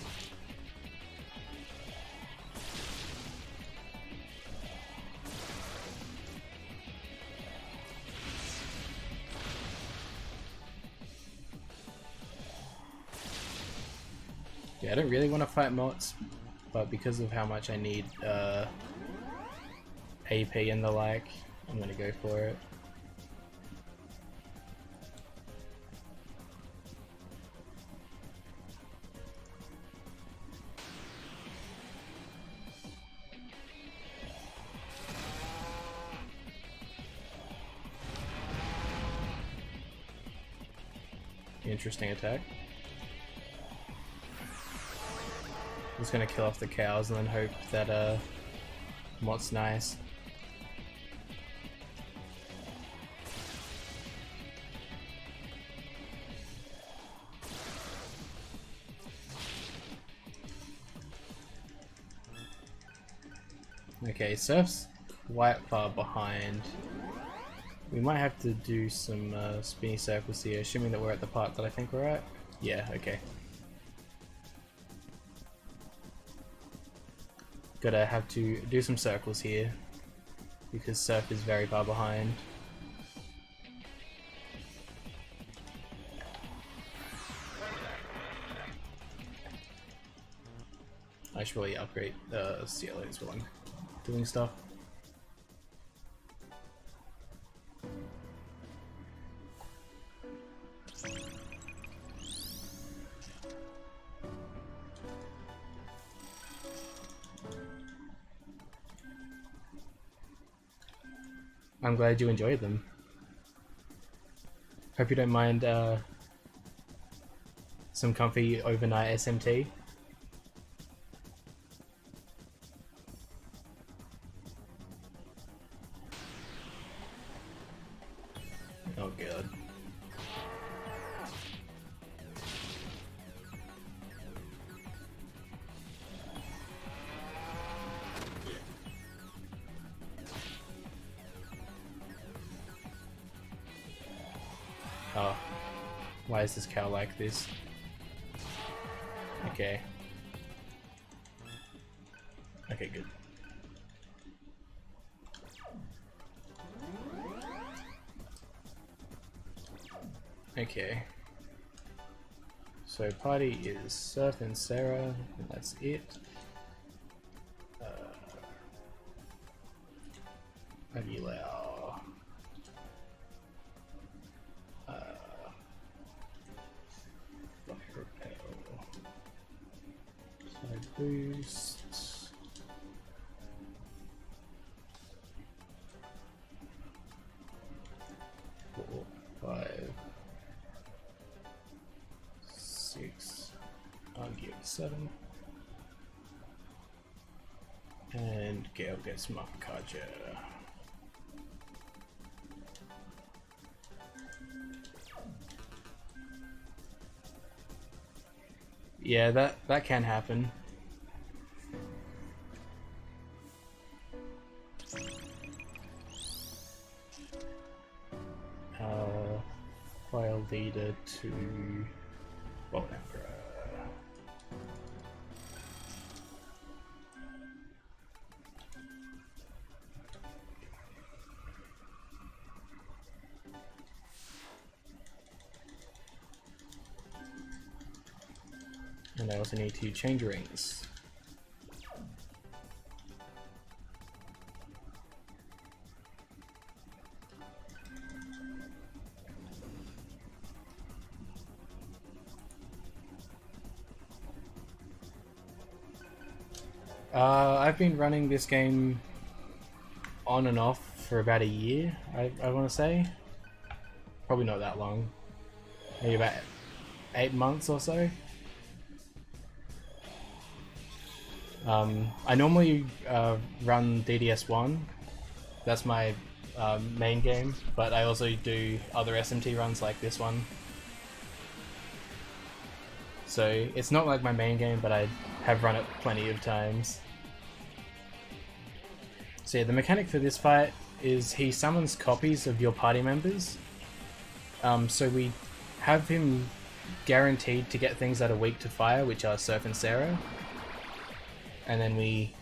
Yeah, I don't really want to fight Mots, but because of how much I need AP and the like, I'm gonna go for it. Interesting attack. I'm just gonna kill off the cows and then hope that Mott's nice. Okay, Surf's quite far behind. We might have to do some spinny circles here, assuming that we're at the part that I think we're at. Yeah, okay. Gotta have to do some circles here. because Surf is very far behind. I should really upgrade CLOs while I'm doing stuff. I'm glad you enjoyed them. Hope you don't mind some comfy overnight SMT. Oh god. Oh, why is this cow like this? Okay. Okay, good. Okay. So party is Surf and Sarah, and that's it. Aguilera. Side boost. Four, 5, 6. I'll give 7. And Gale gets Makaja. Yeah, that can happen. File leader to World Emperor. And I also need to change rings. I've been running this game on and off for about a year, I want to say. Probably not that long. Maybe about 8 months or so. I normally run DDS1. That's my main game, but I also do other SMT runs like this one. So it's not like my main game, but I have run it plenty of times. So yeah, the mechanic for this fight is he summons copies of your party members. So we have him guaranteed to get things that are weak to fire, which are Surf and Sarah. And then we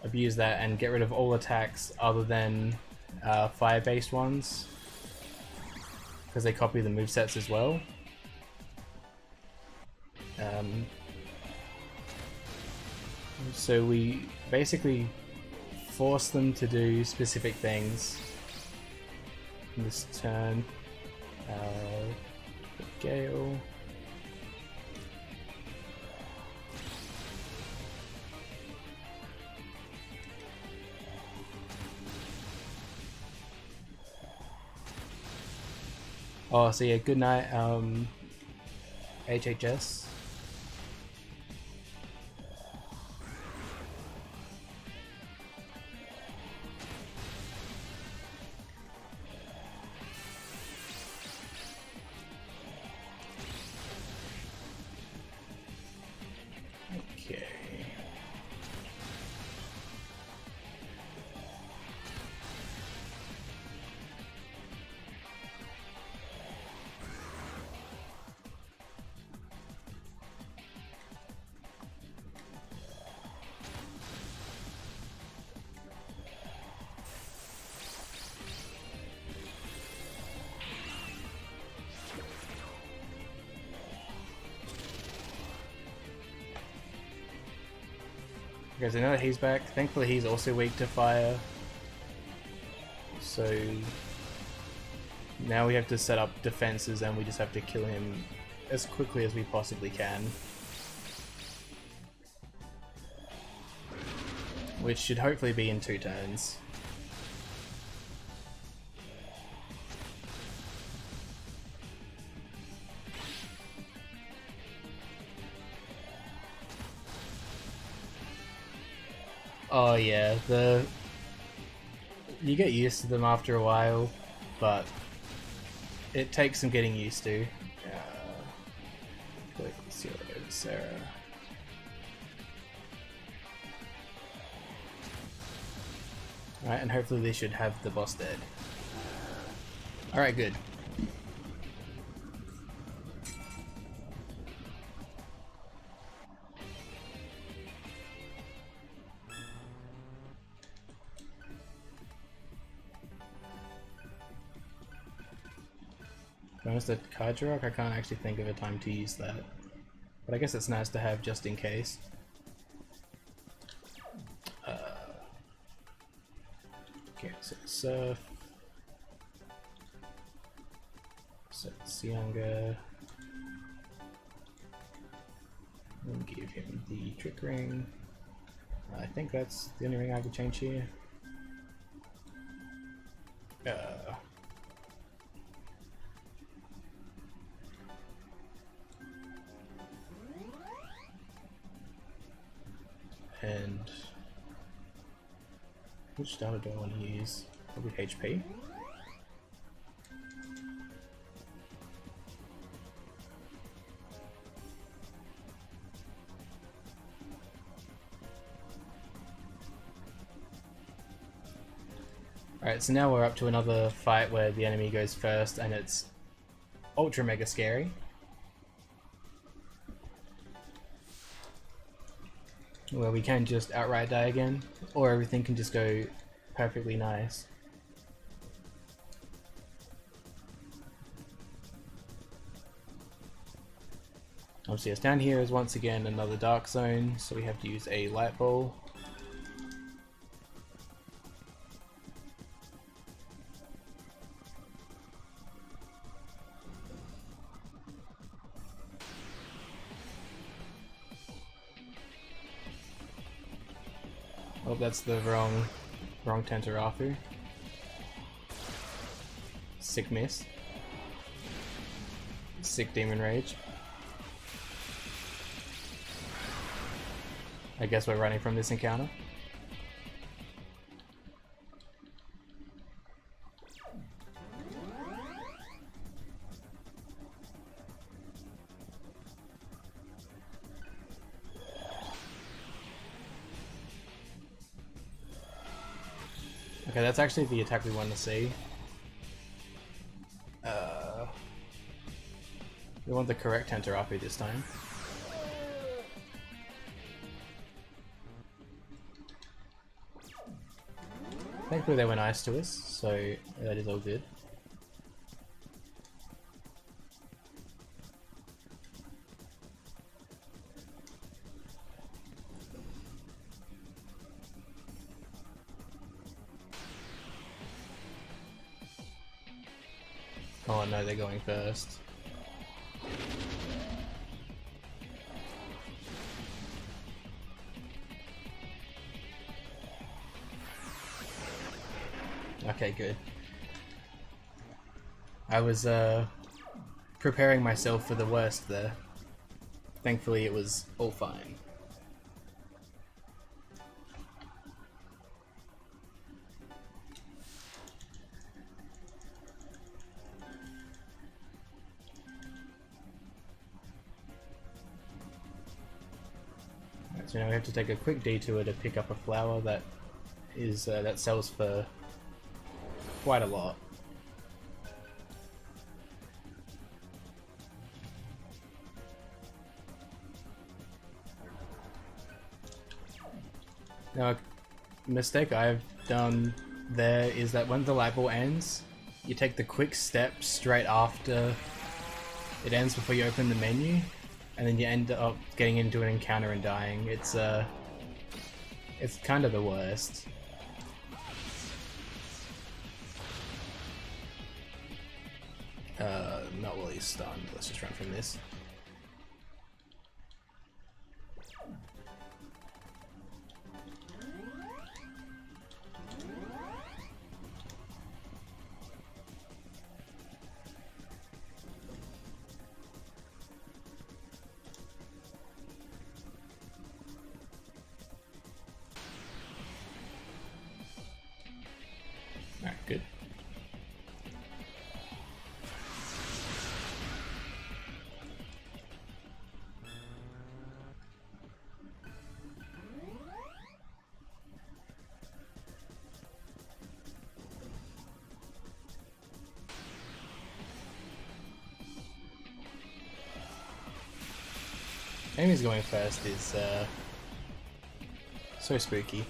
abuse that and get rid of all attacks other than fire-based ones, because they copy the movesets as well. So we basically force them to do specific things. In this turn, Gale. Oh, so yeah, good night, HHS. Okay. Okay, so now that he's back, thankfully he's also weak to fire. So now we have to set up defenses and we just have to kill him as quickly as we possibly can. Which should hopefully be in 2 turns. Oh yeah, you get used to them after a while, but it takes some getting used to. Click 0 over Sarah. Alright, and hopefully they should have the boss dead. Alright, good. Bonus the card rock? I can't actually think of a time to use that. But I guess it's nice to have just in case. Okay, so Surf. Set Sianga. And give him the trick ring. I think that's the only ring I can change here. And which data do I want to use? Probably HP. Alright, so now we're up to another fight where the enemy goes first and it's ultra mega scary. Where we can just outright die again, or everything can just go perfectly nice. Obviously, yes, down here is once again another dark zone, so we have to use a light ball. Oh, that's the wrong Tentarafu. Sick miss. Sick Demon Rage. I guess we're running from this encounter. Okay, that's actually the attack we want to see. We want the correct Tentarafu this time. Thankfully they were nice to us, so that is all good. Oh no, they're going first. Okay, good. I was preparing myself for the worst there. Thankfully it was all fine. So now we have to take a quick detour to pick up a flower that is that sells for quite a lot. Now, a mistake I've done there is that when the light ball ends, you take the quick step straight after it ends before you open the menu, and then you end up getting into an encounter and dying. It's It's kind of the worst. Not while he's stunned. Let's just run from this. Alright, good. Amy's going first is so spooky.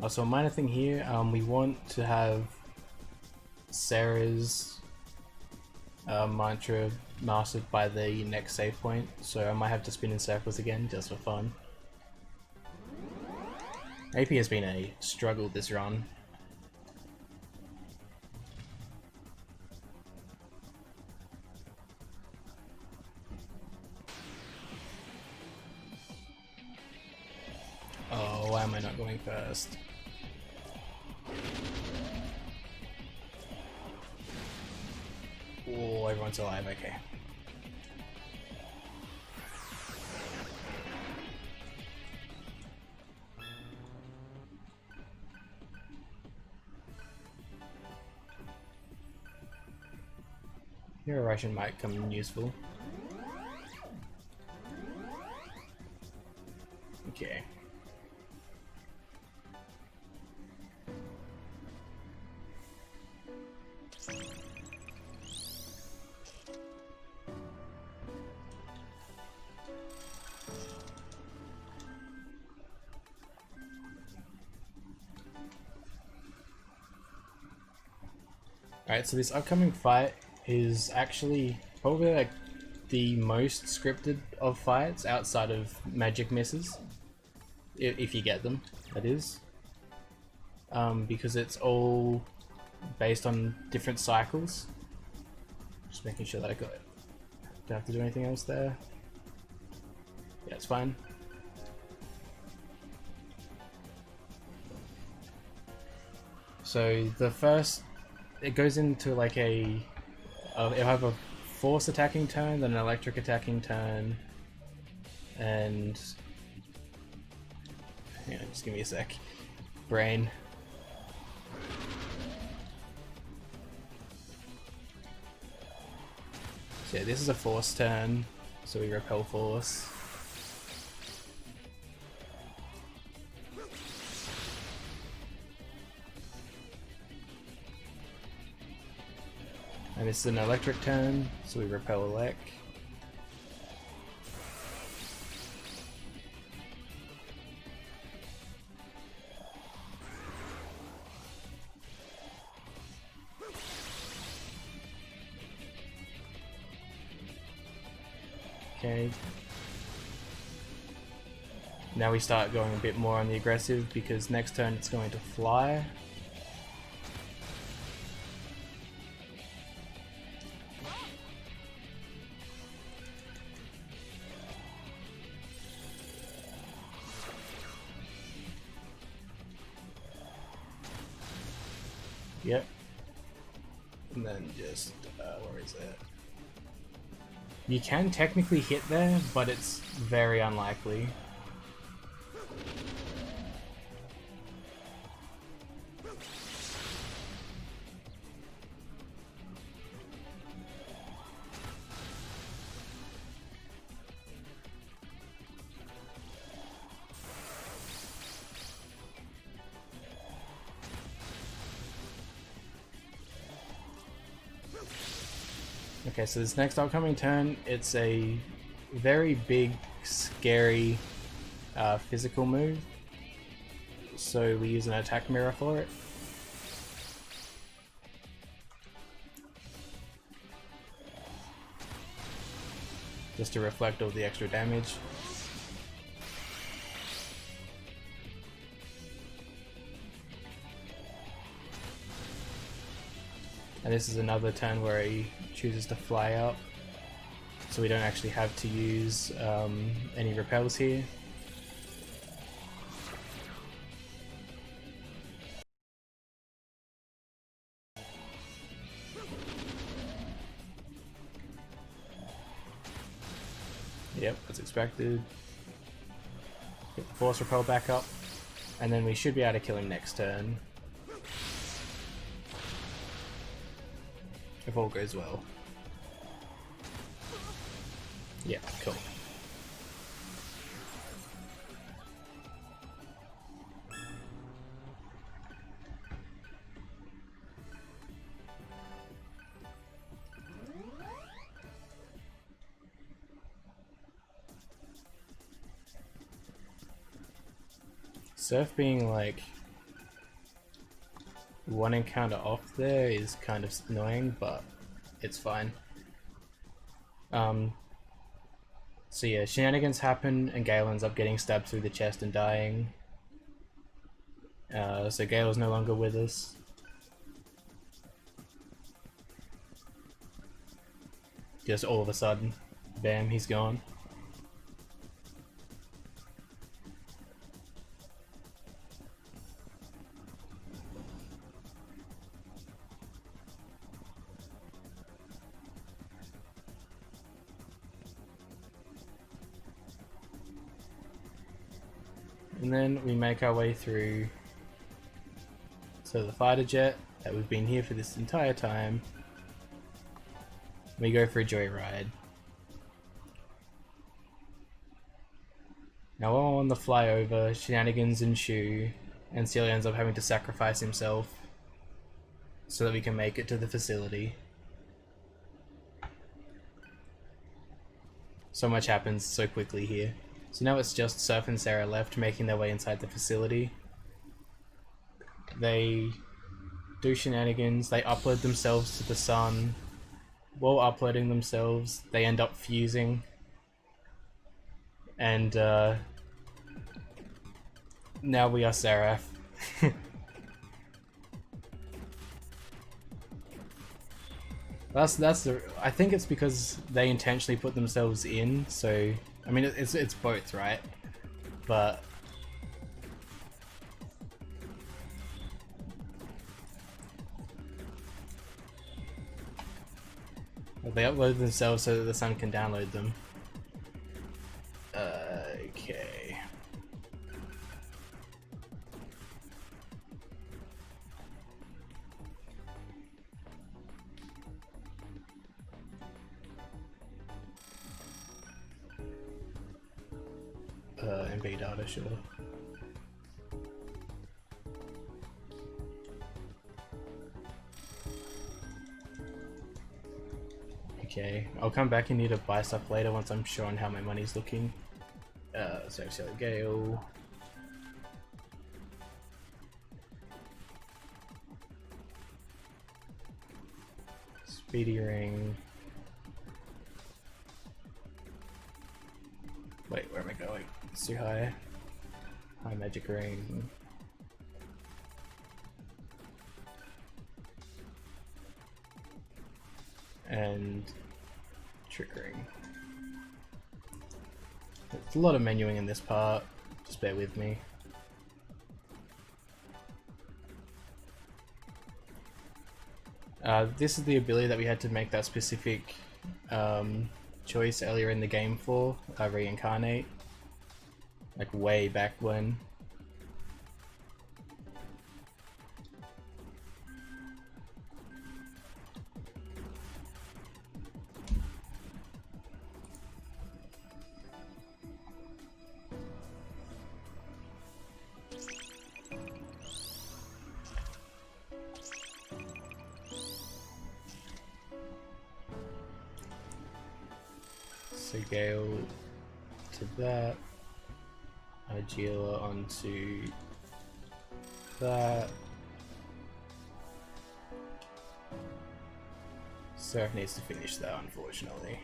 Also, a minor thing here, we want to have Sarah's mantra mastered by the next save point, so I might have to spin in circles again just for fun. AP has been a struggle this run. Oh, why am I not going first? Oh, everyone's alive, okay. Here a Russian might come in useful. Okay. Alright, so this upcoming fight is actually probably like the most scripted of fights outside of magic misses. If you get them, that is. Because it's all based on different cycles. Just making sure that I got it. Don't have to do anything else there. Yeah, it's fine. So the first, it goes into like a, it'll have a force attacking turn, then an electric attacking turn, and yeah, just give me a sec. Brain. So yeah, this is a force turn, so we repel force. And this is an electric turn, so we repel elec. Okay. Now we start going a bit more on the aggressive because next turn it's going to fly. Yep. And then just, where is it? You can technically hit there, but it's very unlikely. Okay, so this next upcoming turn, it's a very big, scary physical move, so we use an attack mirror for it. Just to reflect all the extra damage. And this is another turn where he chooses to fly up, so we don't actually have to use any repels here. Yep, as expected. Get the force repel back up, and then we should be able to kill him next turn. If all goes well. Yeah, cool. Surf being like one encounter off there is kind of annoying, but it's fine. So yeah, shenanigans happen and Gale ends up getting stabbed through the chest and dying. So Gale's no longer with us. Just all of a sudden, bam, he's gone. And then we make our way through to the fighter jet that we've been here for this entire time. We go for a joyride. Now while on the flyover, shenanigans ensue, and Celia ends up having to sacrifice himself so that we can make it to the facility. So much happens so quickly here. So now it's just Surf and Sarah left making their way inside the facility. They do shenanigans, they upload themselves to the sun. While uploading themselves, they end up fusing. And now we are Seraph. That's the. I think it's because they intentionally put themselves in. So I mean, it's both, right? But they upload themselves so that the sun can download them. Okay. MB data, sure. Okay, I'll come back and need to buy stuff later once I'm sure on how my money's looking. So Gale. Speedy ring. Wait, where am I going? It's too high. High magic ring. And trick ring. There's a lot of menuing in this part, just bear with me. This is the ability that we had to make that specific choice earlier in the game for, reincarnate, like way back when. So Gale to that. Argila onto that. Seraph needs to finish that, unfortunately.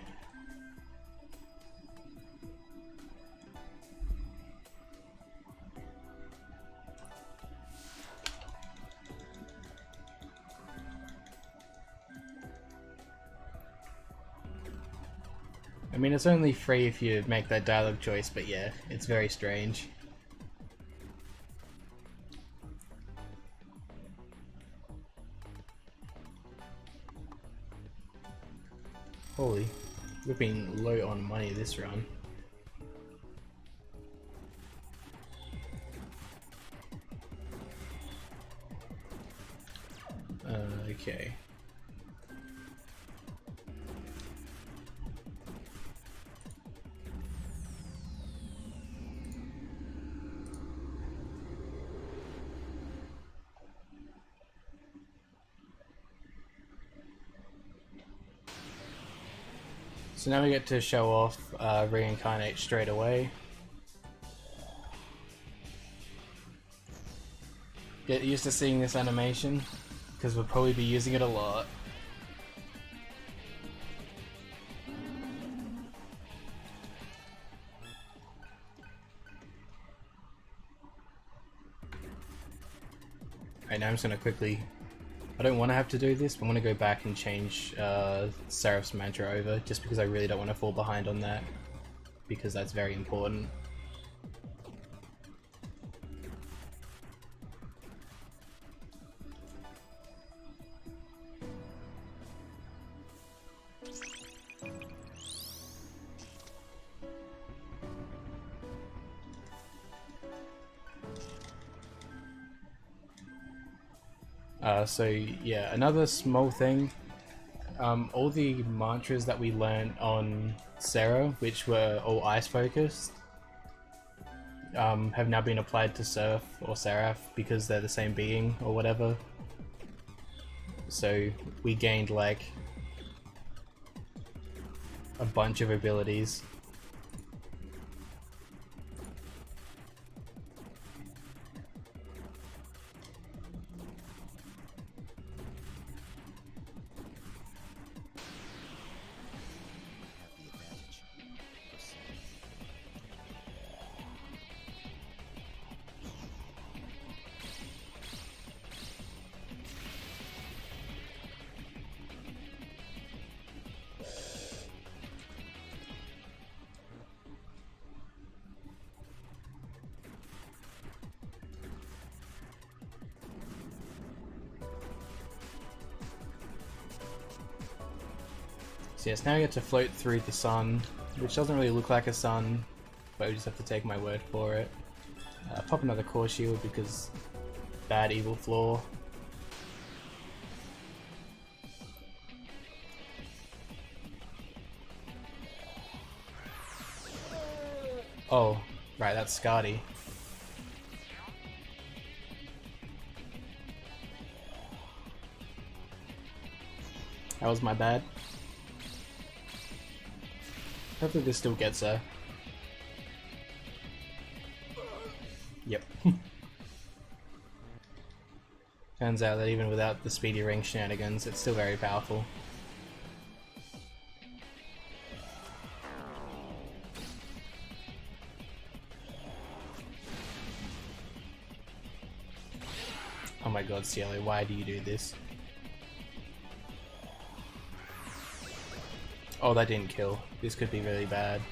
I mean, it's only free if you make that dialogue choice, but yeah, it's very strange. Holy, we've been low on money this run. Okay. So now we get to show off Reincarnate straight away. Get used to seeing this animation, because we'll probably be using it a lot. Right, now I'm just going to quickly... I don't want to have to do this, but I'm going to go back and change Seraph's mantra over, just because I really don't want to fall behind on that, because that's very important. So yeah, another small thing, all the mantras that we learned on Sarah, which were all ice focused, have now been applied to Seraph or Seraph because they're the same being or whatever. So we gained like a bunch of abilities. So yes, now we get to float through the sun, which doesn't really look like a sun, but we just have to take my word for it. Pop another core shield because bad evil floor. Oh, right, that's Skadi. That was my bad. Hopefully this still gets her. Yep. Turns out that even without the speedy ring shenanigans, it's still very powerful. Oh my god, Cielo, why do you do this? Oh, that didn't kill. This could be really bad.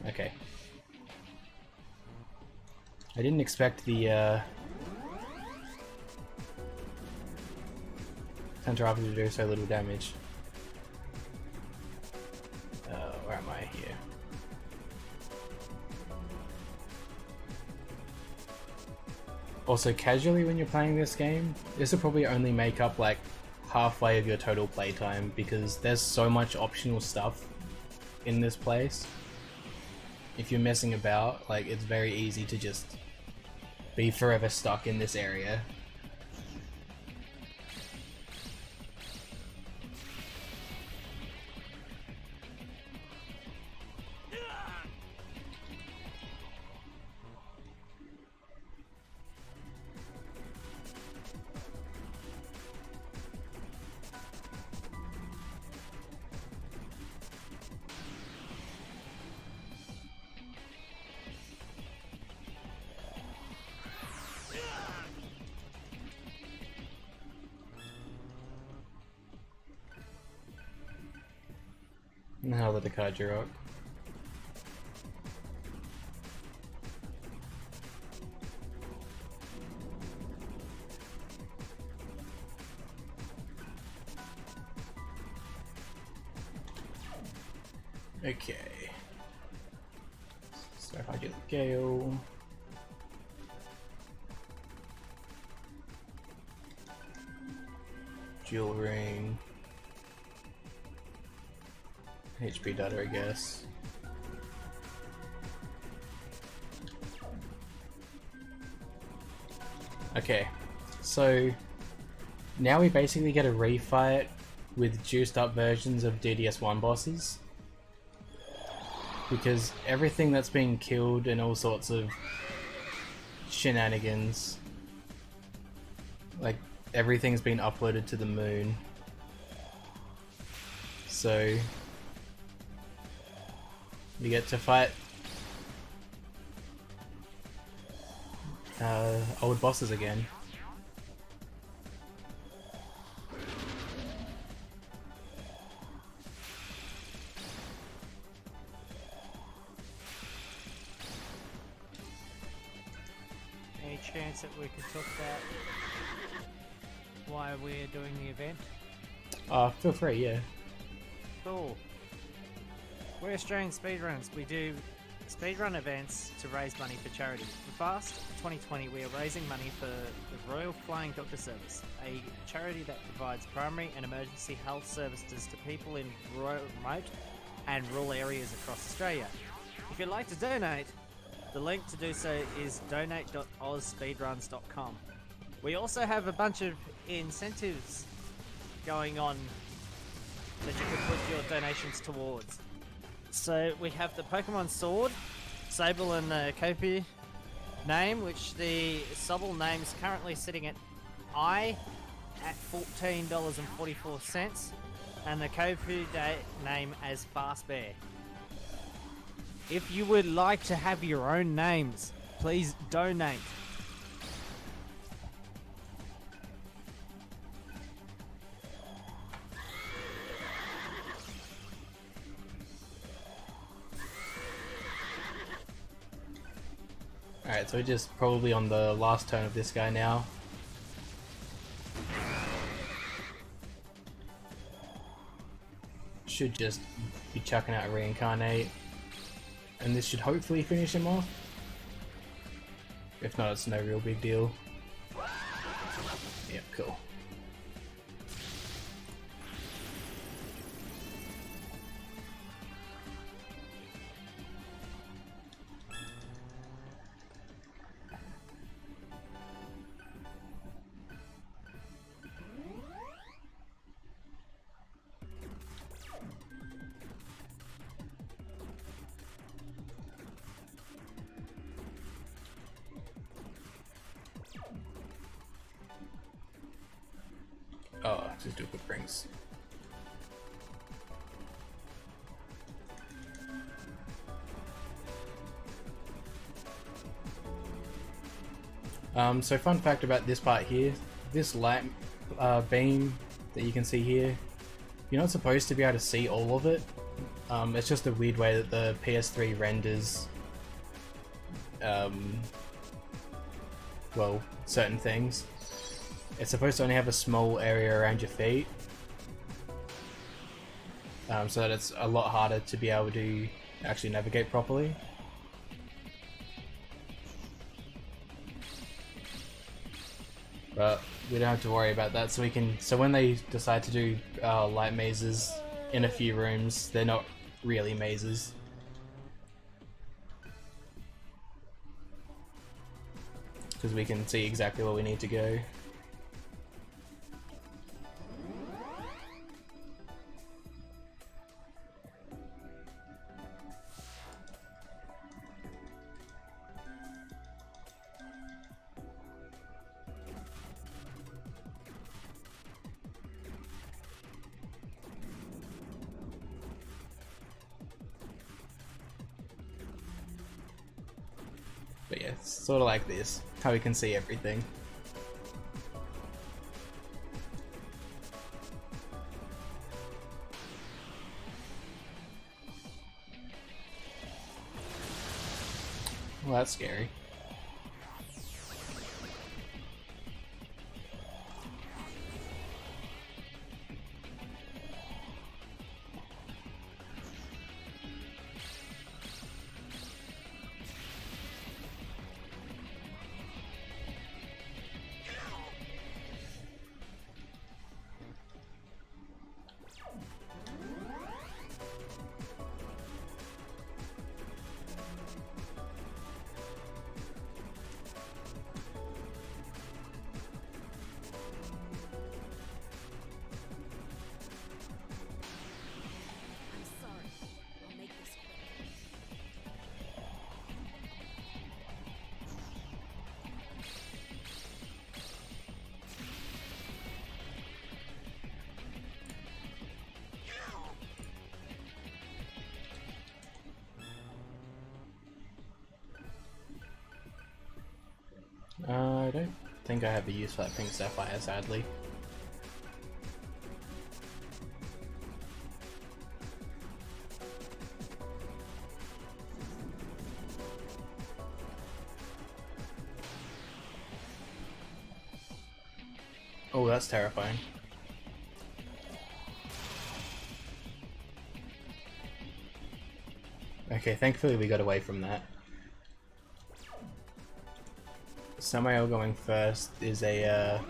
Okay. I didn't expect the Centaur to do so little damage. Where am I here? Also, casually when you're playing this game, this will probably only make up like halfway of your total playtime because there's so much optional stuff in this place. if you're messing about, like, it's very easy to just be forever stuck in this area. Now let the card you rock. Okay. So if I get the Gale. Jewel ring. HP data, I guess. Okay, so now we basically get a refight with juiced up versions of DDS1 bosses. Because everything that's being killed and all sorts of shenanigans, like everything's been uploaded to the moon. So we get to fight old bosses again.
Any chance that we could talk about why we're doing the event?
Feel free, yeah.
Cool. We're Australian Speedruns. We do speedrun events to raise money for charity. For FAST 2020, we are raising money for the Royal Flying Doctor Service, a charity that provides primary and emergency health services to people in remote and rural areas across Australia. If you'd like to donate, the link to do so is donate.ozspeedruns.com. We also have a bunch of incentives going on that you can put your donations towards. So we have the Pokemon Sword, Sable and Kopi name, which the Sobble name is currently sitting at I at $14.44, and the Kopi name as Fast Bear. If you would like to have your own names, please donate.
Alright, so we're just probably on the last turn of this guy now. Should just be chucking out a reincarnate. And this should hopefully finish him off. If not, it's no real big deal. Yep, cool. Oh, just do quick rings. So fun fact about this part here, this light beam that you can see here, you're not supposed to be able to see all of it. It's just a weird way that the PS3 renders well, certain things. It's supposed to only have a small area around your feet, so that it's a lot harder to be able to actually navigate properly. But we don't have to worry about that, so we can. So when they decide to do light mazes in a few rooms, they're not really mazes. because we can see exactly where we need to go. But yeah, it's sort of like this, how we can see everything. Well, that's scary.
I'm sorry. I'll make this quick.
I don't think I have a use for that pink sapphire, sadly. Oh, that's terrifying. Okay, thankfully we got away from that. Samael going first is a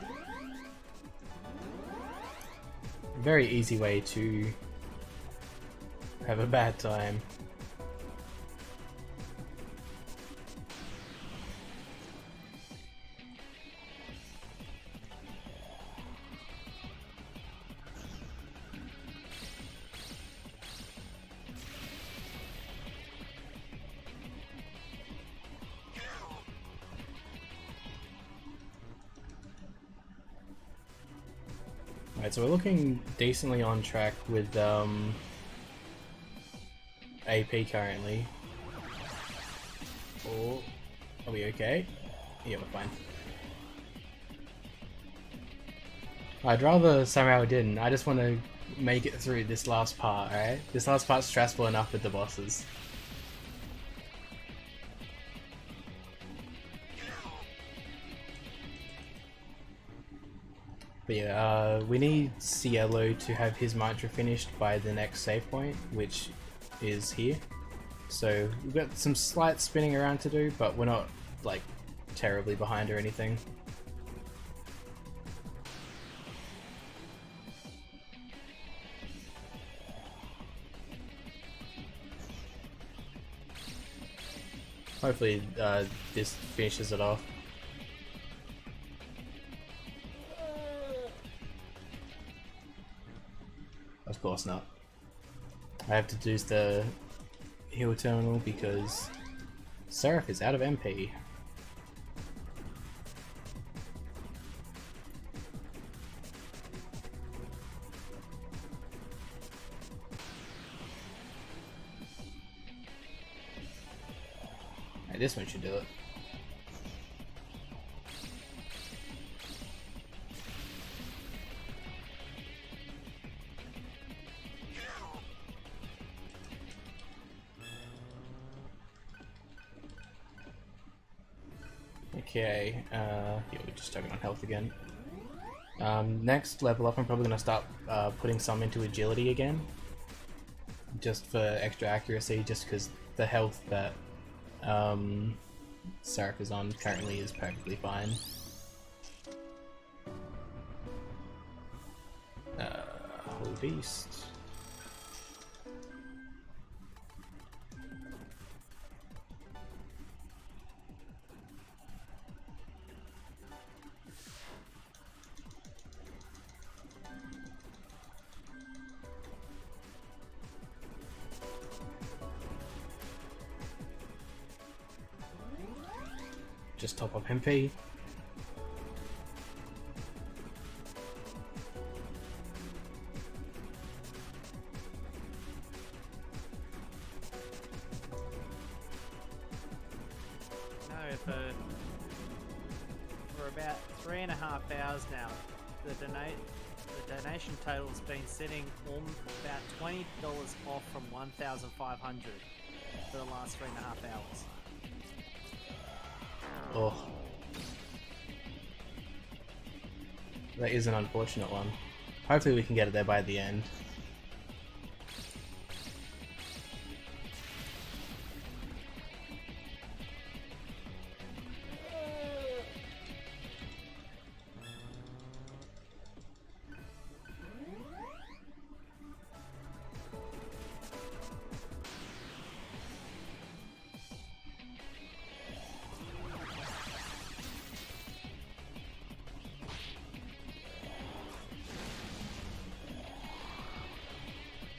very easy way to have a bad time. Alright, so we're looking decently on track with AP currently. Oh, are we okay? Yeah, we're fine. I'd rather somehow didn't. I just want to make it through this last part, alright? This last part's stressful enough with the bosses. But yeah, we need Cielo to have his mantra finished by the next save point, which is here. So we've got some slight spinning around to do, but we're not like terribly behind or anything. Hopefully this finishes it off. Of course not. I have to do the heal terminal because Seraph is out of MP. Hey, this one should do it. Okay, yeah, we're just checking on health again. Next level up, I'm probably going to start putting some into agility again. Just for extra accuracy, just because the health that Seraph is on currently is perfectly fine. Holy Beast. just top up MP.
No, for about 3.5 hours now, the donation total's been sitting about $20 off from 1,500 for the last 3.5 hours.
Oh. That is an unfortunate one. Hopefully we can get it there by the end.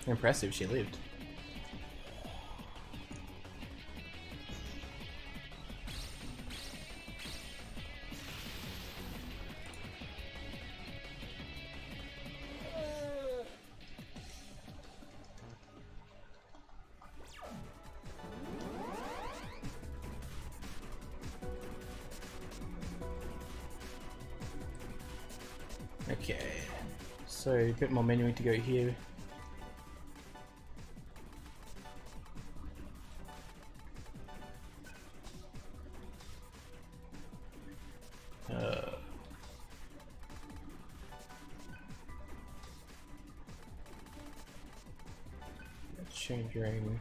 Impressive, she lived. Okay, so a bit more menuing to go here. Change ring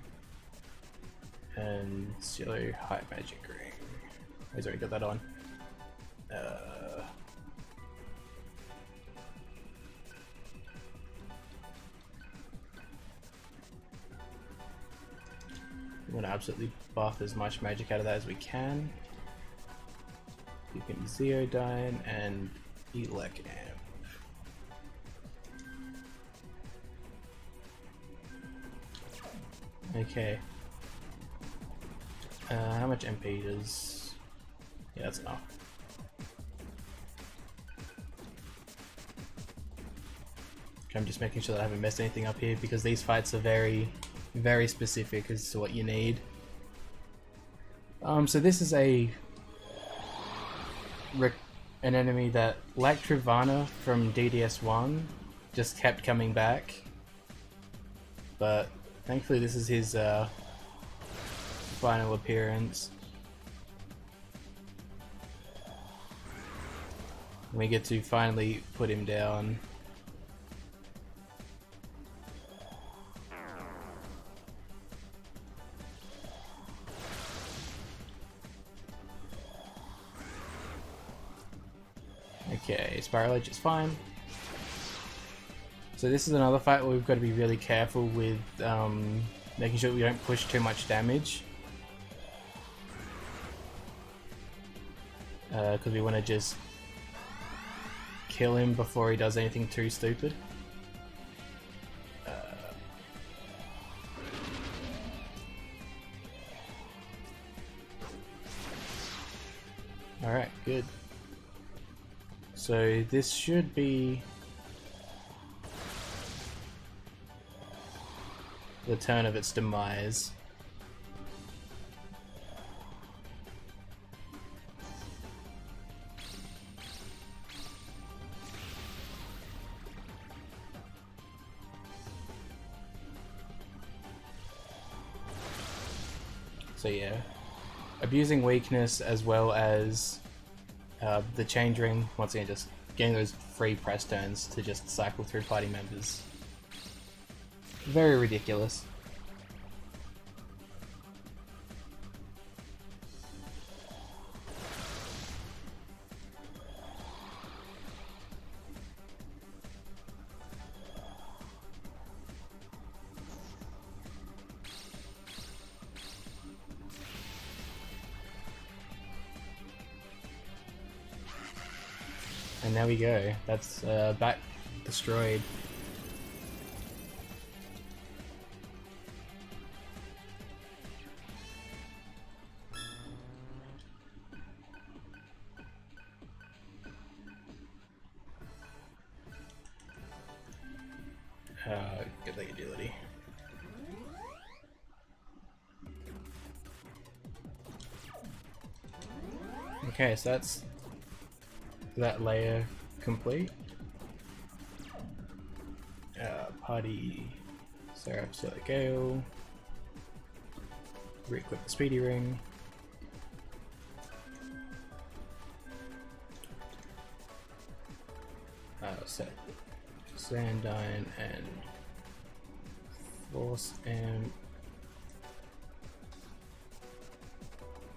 and Silo High Magic ring. He's already got that on. We want to absolutely buff as much magic out of that as we can. You can Zeodyne and Elec Amp. Okay. How much MP does... Yeah, that's enough. Okay, I'm just making sure that I haven't messed anything up here because these fights are very, very specific as to what you need. So this is an enemy that, like Trivana from DDS1, just kept coming back. But thankfully this is his final appearance. We get to finally put him down. Okay, Spiral Edge is fine. So this is another fight where we've got to be really careful with making sure we don't push too much damage. Because we want to just kill him before he does anything too stupid. Alright, good. So this should be the turn of its demise. So yeah, abusing weakness as well as the change ring, once again just getting those free press turns to just cycle through party members. Very ridiculous. And there we go. That's back destroyed. the agility. Okay, so that's that layer complete. Party Seraph Silly Gale. Re-equip the Speedy Ring. Set Sandine and Force Amp.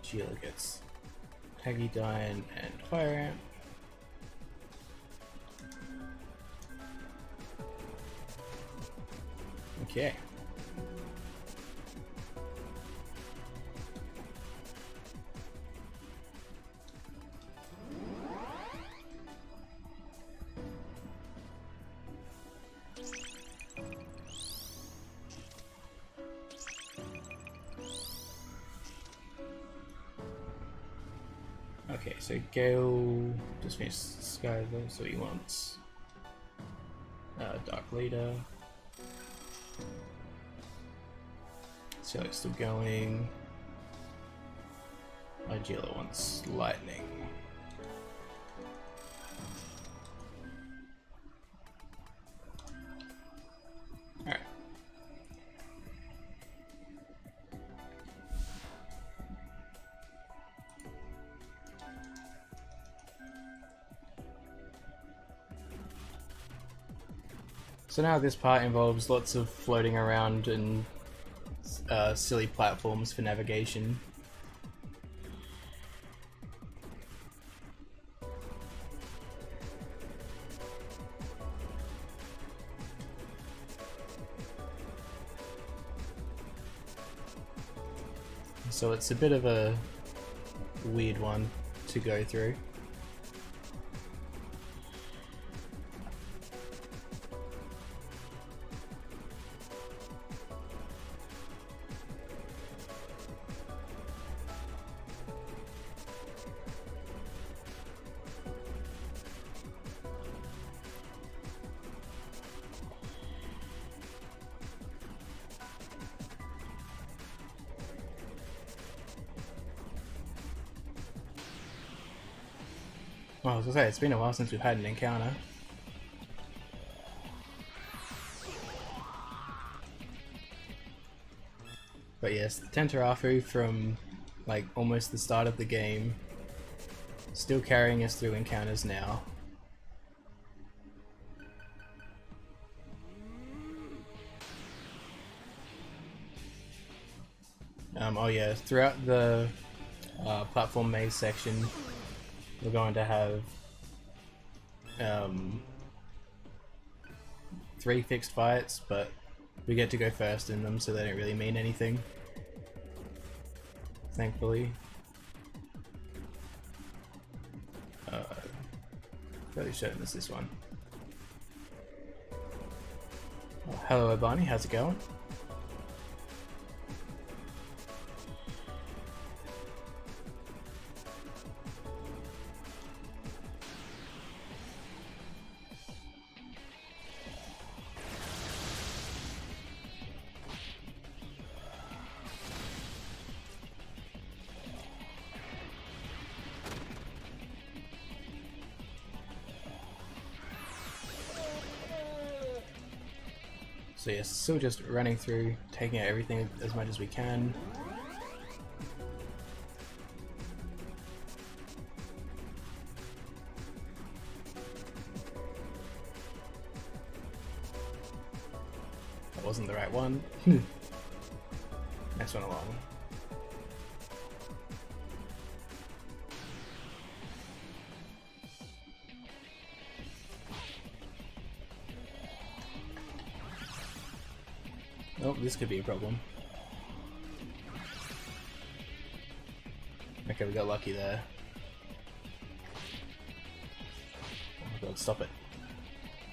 Sheila gets Taggydyne and Fire Amp. Okay. Okay, so Gale just finished Sky though, so he wants Dark Leader. So it's still going. Igila wants Lightning. Alright. So now this part involves lots of floating around and silly platforms for navigation. So it's a bit of a weird one to go through. Well, I was gonna say, it's been a while since we've had an encounter. But yes, Tentarafu from like almost the start of the game, still carrying us through encounters now. Oh yeah, throughout the platform maze section, we're going to have 3 fixed fights, but we get to go first in them, so they don't really mean anything. Thankfully. Fairly certain it's this one. Oh, hello Obani, how's it going? So yes, still just running through, taking out everything as much as we can. That wasn't the right one. Next one along. Oh, this could be a problem. Okay, we got lucky there. Oh my god, stop it.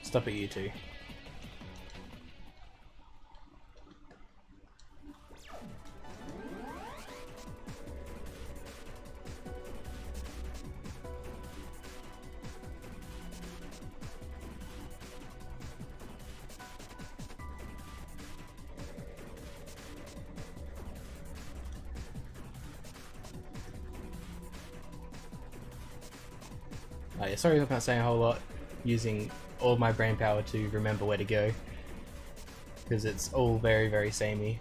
Stop it, you two. Yeah, sorry if I'm not saying a whole lot, using all my brain power to remember where to go, because it's all very, very samey.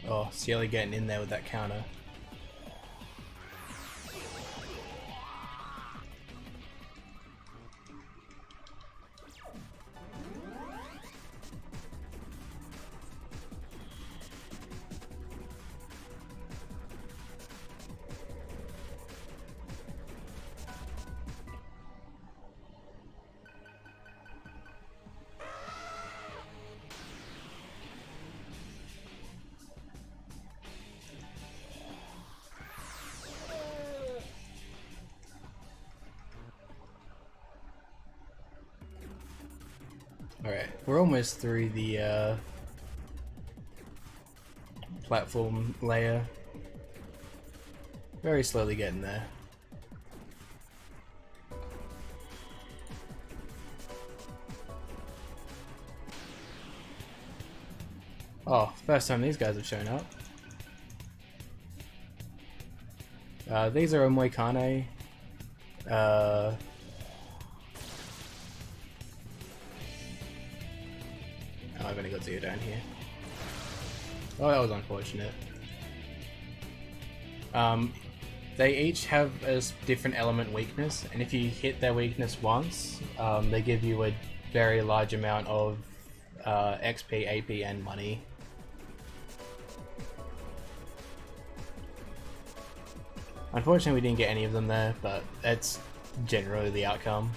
Oh, Cielo getting in there with that counter. Alright, we're almost through the platform layer. Very slowly getting there. Oh, first time these guys have shown up. These are Omoikane. Oh, I've only got Zero down here. Oh, that was unfortunate. They each have a different element weakness, and if you hit their weakness once, they give you a very large amount of XP, AP, and money. Unfortunately, we didn't get any of them there, but that's generally the outcome.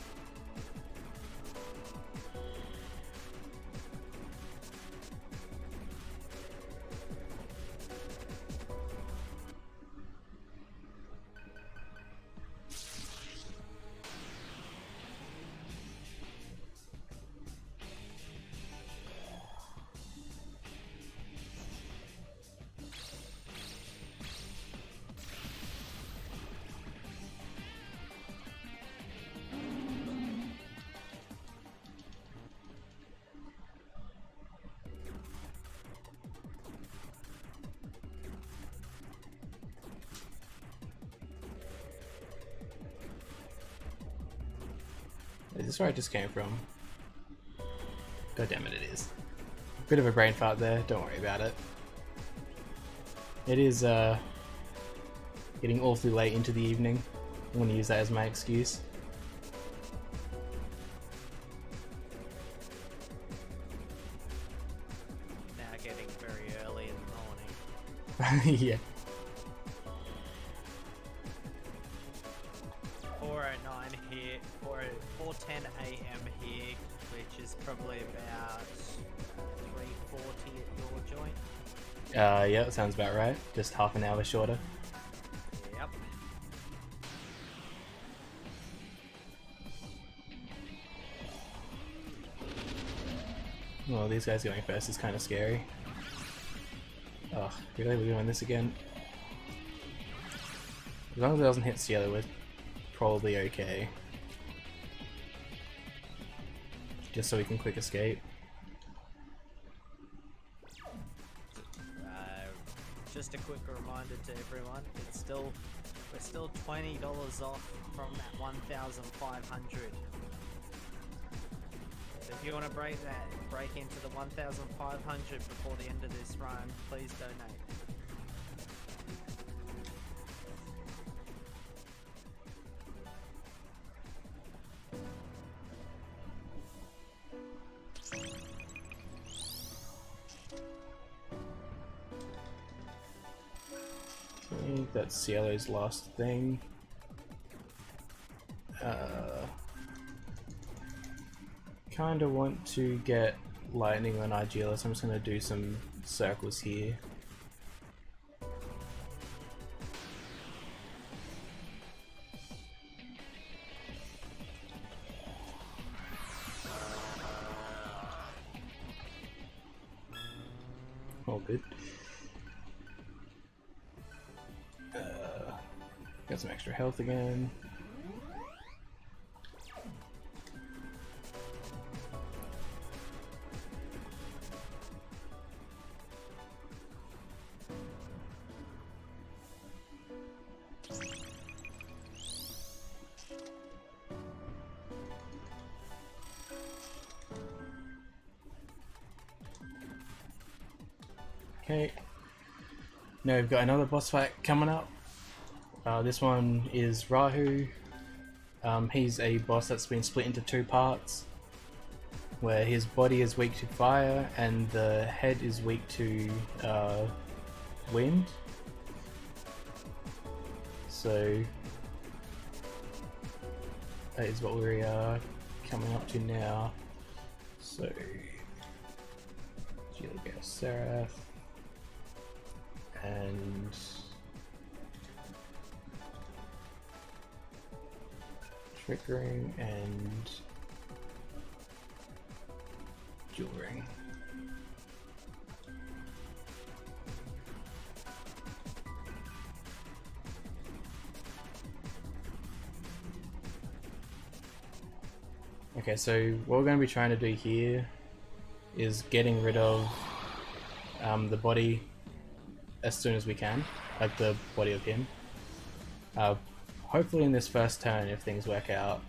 Is this where I just came from? God damn it, it is. Bit of a brain fart there, don't worry about it. It is getting awfully late into the evening. I'm gonna use that as my excuse.
Now getting very early in the morning.
Yeah.
4:09 here, 4:10 a.m. here, which is probably about 3:40 at your joint.
Yeah, that sounds about right. Just half an hour shorter.
Yep.
Well, these guys going first is kind of scary. Oh, really? We're doing this again? As long as it doesn't hit Cielo, we're probably okay. Just so we can quick escape.
Just a quick reminder to everyone, we're still $20 off from that 1,500. So if you want to break into the 1,500 before the end of this run, please donate.
I think that's Cielo's last thing. Kinda want to get lightning on Argila, so I'm just gonna do some circles here. All good. Got some extra health again. Okay. Now we've got another boss fight coming up. This one is Rahu. He's a boss that's been split into two parts, where his body is weak to fire and the head is weak to wind. So that is what we're coming up to now. So Julia Seraph and Trick Ring and Jewel Ring. Okay, so what we're going to be trying to do here is getting rid of the body as soon as we can, like the body of him. Hopefully in this first turn if things work out.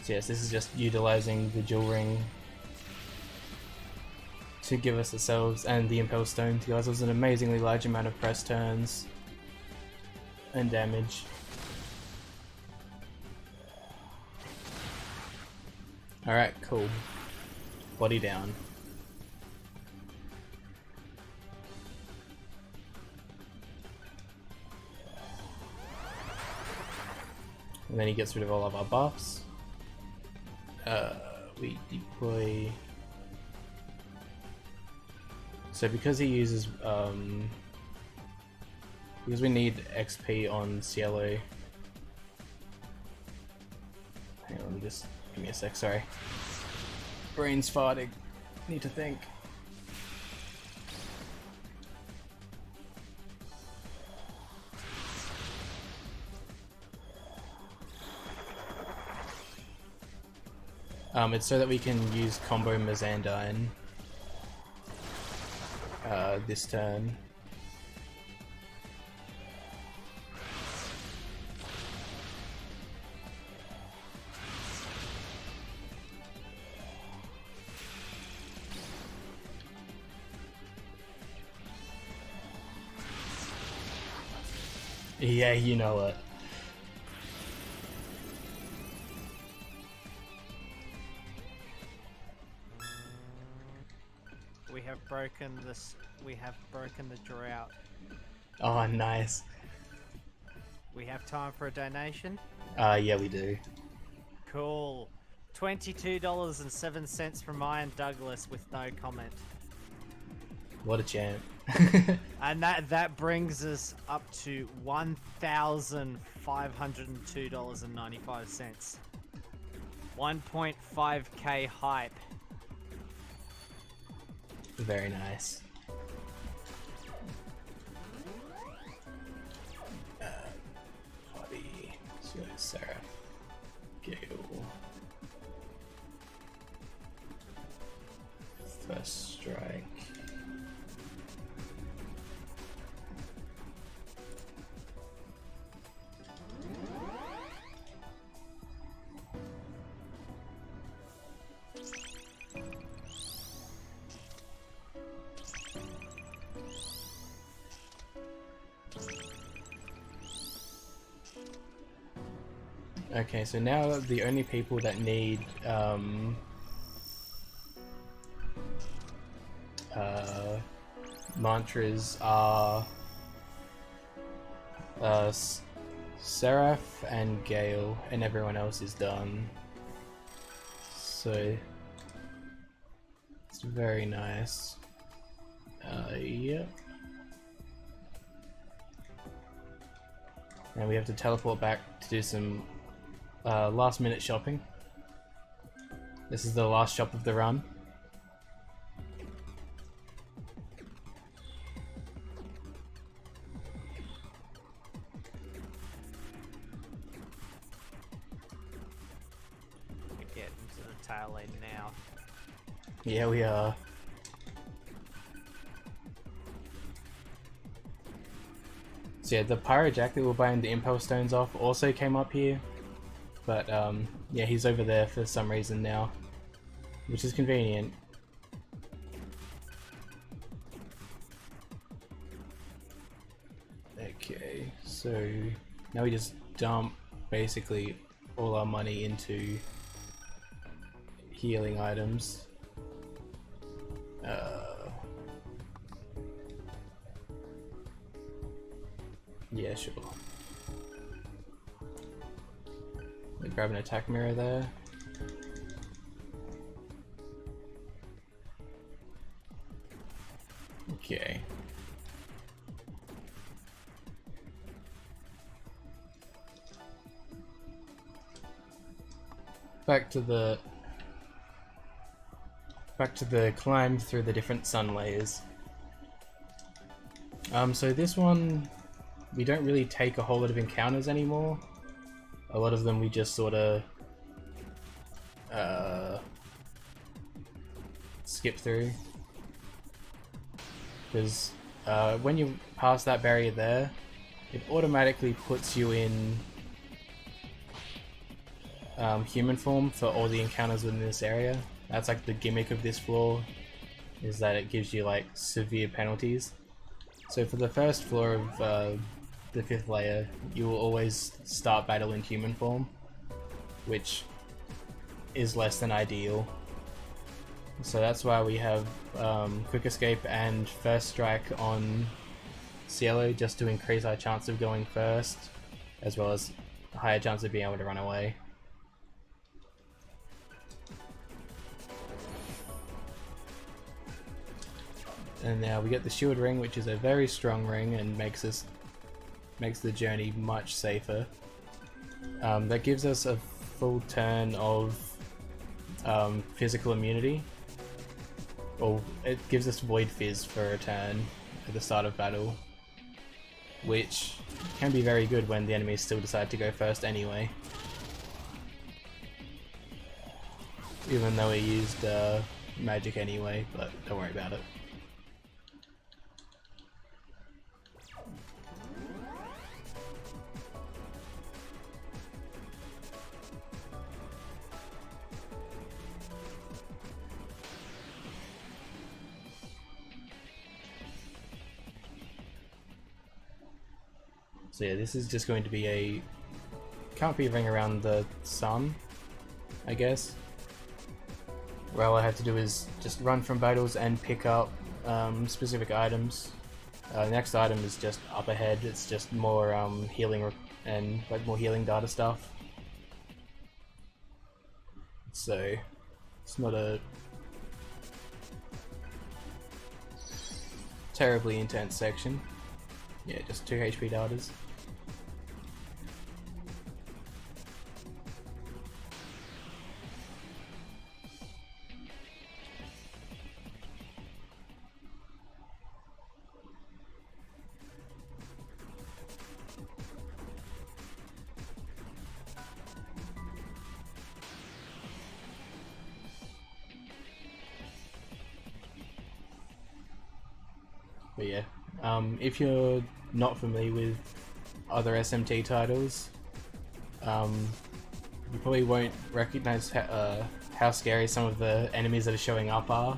So yes, this is just utilizing the Jewel Ring to give us ourselves and the Impel Stone to give us an amazingly large amount of press turns and damage. Alright, cool. Body down. And then he gets rid of all of our buffs. We deploy. So because he uses because we need XP on Cielo. Hang on, just give me a sec, sorry. Brain's farting. Need to think. It's so that we can use combo Mazandine this turn. Yeah, you know it.
We have broken the drought.
Oh, nice.
We have time for a donation?
Yeah, we do.
Cool. $22.07 from Ian Douglas with no comment.
What a champ.
And that brings us up to $1,502.95. 1.5k hype.
Very nice. Body, Sarah, Gale. First strike. Okay, so now the only people that need mantras are Seraph and Gale, and everyone else is done. So it's very nice. Yep. and we have to teleport back to do some last minute shopping. This is the last shop of the run.
We get into the tail end now.
Yeah, we are. So yeah, the Pyro Jack that we were buying the Impulse Stones off also came up here. But yeah, he's over there for some reason now, which is convenient. Okay, so now we just dump basically all our money into healing items. Yeah, sure. We grab an attack mirror there. Okay. Back to the climb through the different sun layers. So this one, we don't really take a whole lot of encounters anymore. A lot of them we just sort of skip through. Because when you pass that barrier there, it automatically puts you in human form for all the encounters within this area. That's like the gimmick of this floor, is that it gives you like severe penalties. So for the first floor of the 5th layer, you will always start battle in human form, which is less than ideal. So that's why we have Quick Escape and First Strike on Cielo, just to increase our chance of going first, as well as a higher chance of being able to run away. And now we get the Shield Ring, which is a very strong ring and makes the journey much safer. That gives us a full turn of physical immunity. Or it gives us Void Fizz for a turn at the start of battle, which can be very good when the enemies still decide to go first anyway. Even though we used magic anyway, but don't worry about it. So yeah, this is just going to be a comfy ring around the sun, I guess. Where all I have to do is just run from battles and pick up specific items. The next item is just up ahead. It's just more healing and like more healing data stuff. So it's not a terribly intense section. Yeah, just 2 HP datas. But yeah, if you're not familiar with other SMT titles, you probably won't recognize how scary some of the enemies that are showing up are,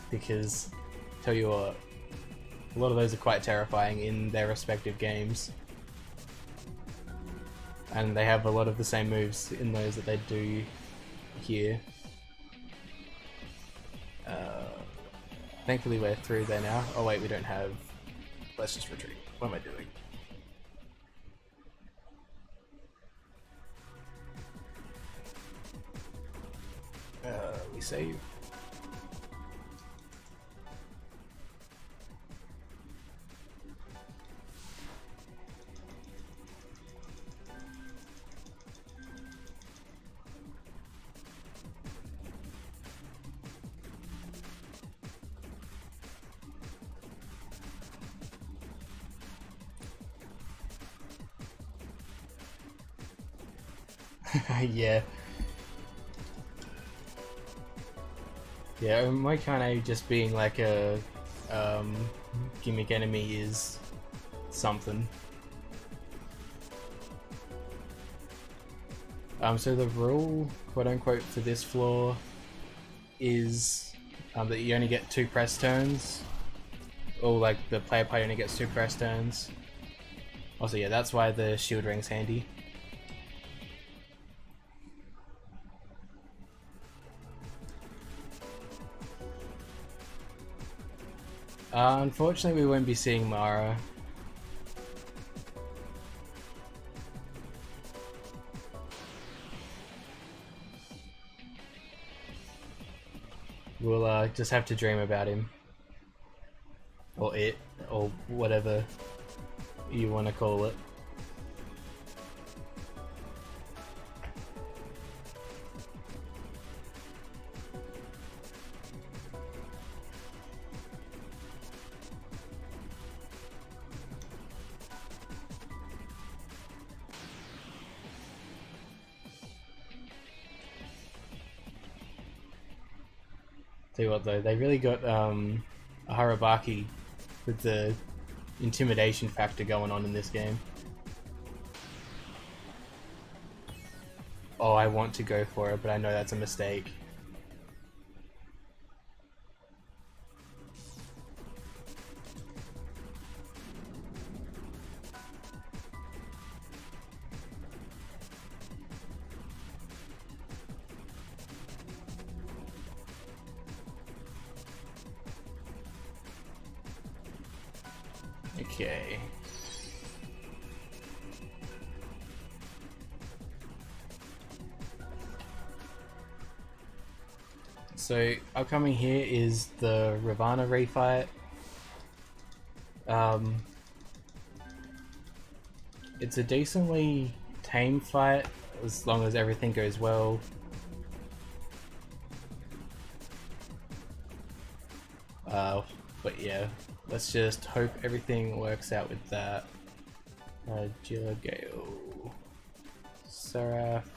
because tell you what, a lot of those are quite terrifying in their respective games, and they have a lot of the same moves in those that they do here. Thankfully we're through there now. Oh wait, we don't have... Let's just retreat. What am I doing? We save. Yeah. Yeah, my kind of just being like a gimmick enemy is something. So the rule, quote unquote, for this floor is that you only get 2 press turns, or like the player only gets 2 press turns. Also, yeah, that's why the shield ring's handy. Unfortunately, we won't be seeing Mara. We'll just have to dream about him. Or it, or whatever you want to call it. Tell you what though, they really got a Harabaki with the intimidation factor going on in this game. Oh, I want to go for it, but I know that's a mistake. Okay. So upcoming here is the Ravana refight. It's a decently tame fight as long as everything goes well. But yeah, let's just hope everything works out with that. Jilla Gale, Seraph,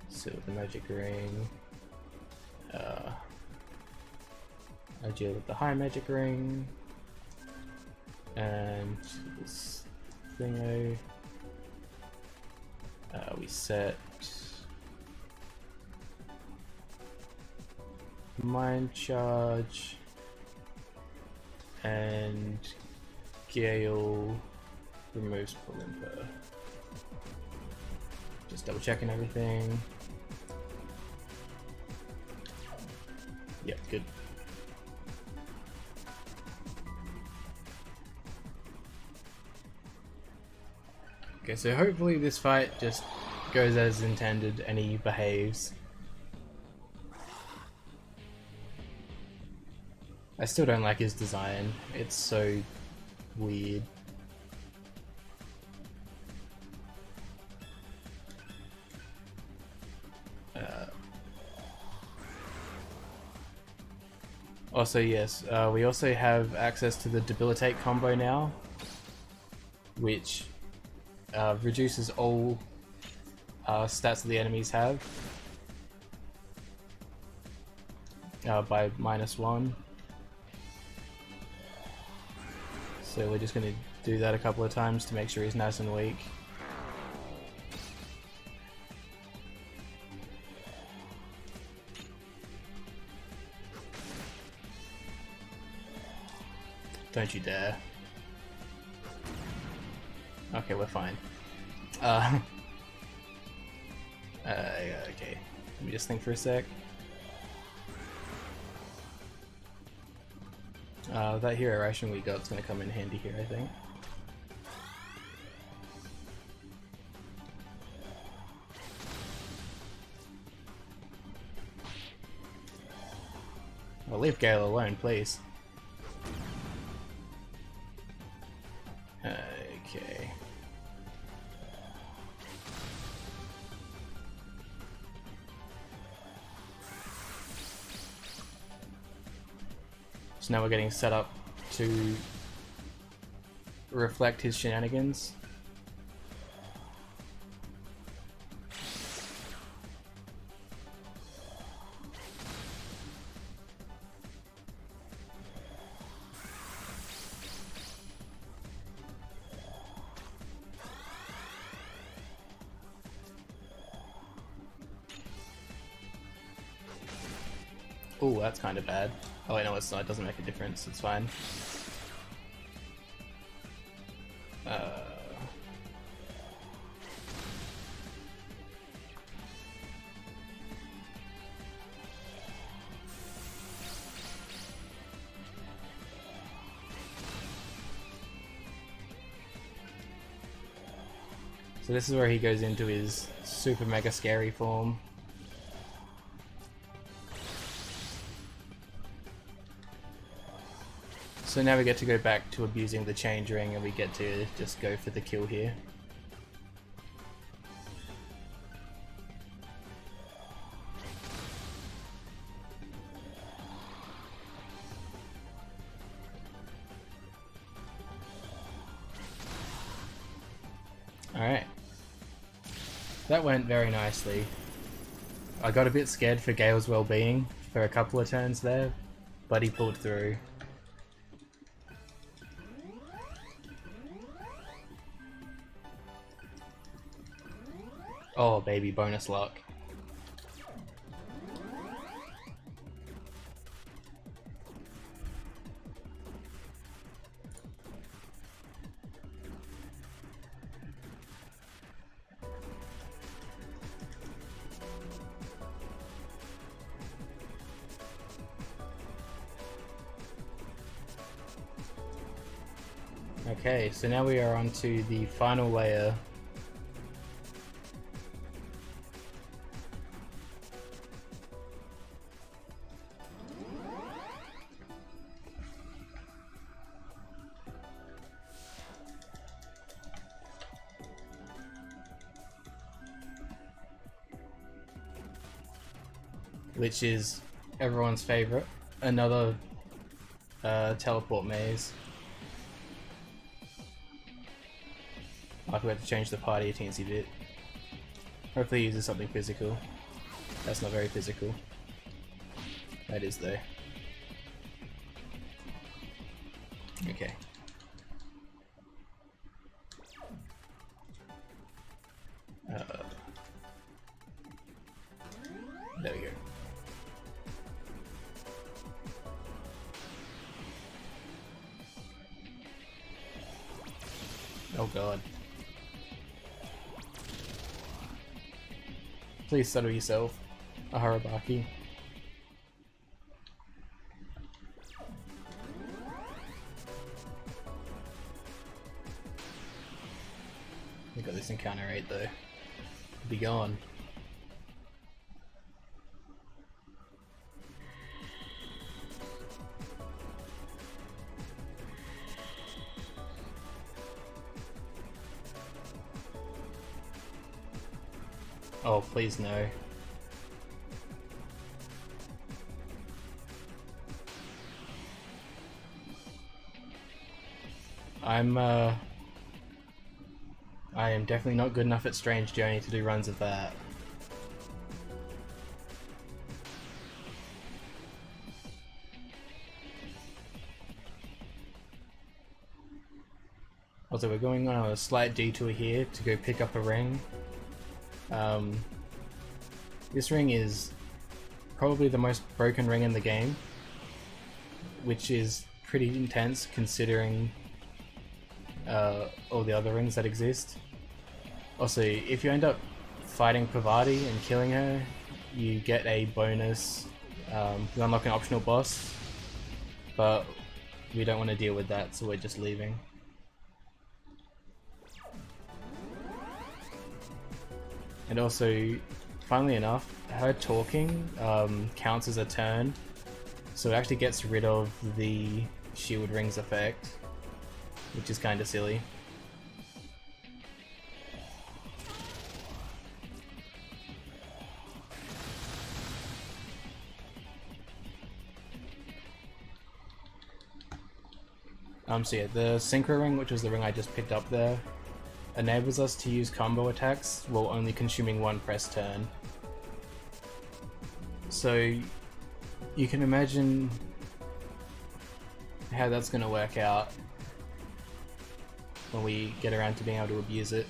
Silver Magic Ring, I deal with the High Magic Ring, and this thingo. We set Mind Charge and Gale removes Polimpa. Just double checking everything. Yep, good. Okay, so hopefully this fight just goes as intended and he behaves. I still don't like his design. It's so weird. Also, yes, we also have access to the Debilitate combo now, which reduces all stats that the enemies have by -1. So we're just going to do that a couple of times to make sure he's nice and weak. Don't you dare. Okay, we're fine. Okay, let me just think for a sec. That hero ration we got is going to come in handy here, I think. Well, leave Gale alone, please. Okay. So now we're getting set up to reflect his shenanigans. Oh, that's kind of bad. Oh wait, no, it's not. It doesn't make a difference. It's fine. So this is where he goes into his super mega scary form. So now we get to go back to abusing the change ring and we get to just go for the kill here. Alright. That went very nicely. I got a bit scared for Gale's well-being for a couple of turns there, but he pulled through. Oh baby, bonus luck. Okay, so now we are on to the final layer. Which is everyone's favorite, another teleport maze. I forgot to change the party a teensy bit. Hopefully he uses something physical. That's not very physical. That is though. Okay. There we go. Oh god. Please settle yourself, a Harabaki. We got this encounter right though. Be gone. Oh, please no. I am definitely not good enough at Strange Journey to do runs of that. Also, we're going on a slight detour here to go pick up a ring. This ring is probably the most broken ring in the game, which is pretty intense considering all the other rings that exist. Also, if you end up fighting Pavati and killing her, you get a bonus, you unlock an optional boss, but we don't want to deal with that, so we're just leaving. And also, funnily enough, her talking counts as a turn, so it actually gets rid of the shield rings effect, which is kind of silly. So yeah, the Synchro ring, which was the ring I just picked up there, enables us to use combo attacks while only consuming one press turn. So you can imagine how that's going to work out when we get around to being able to abuse it.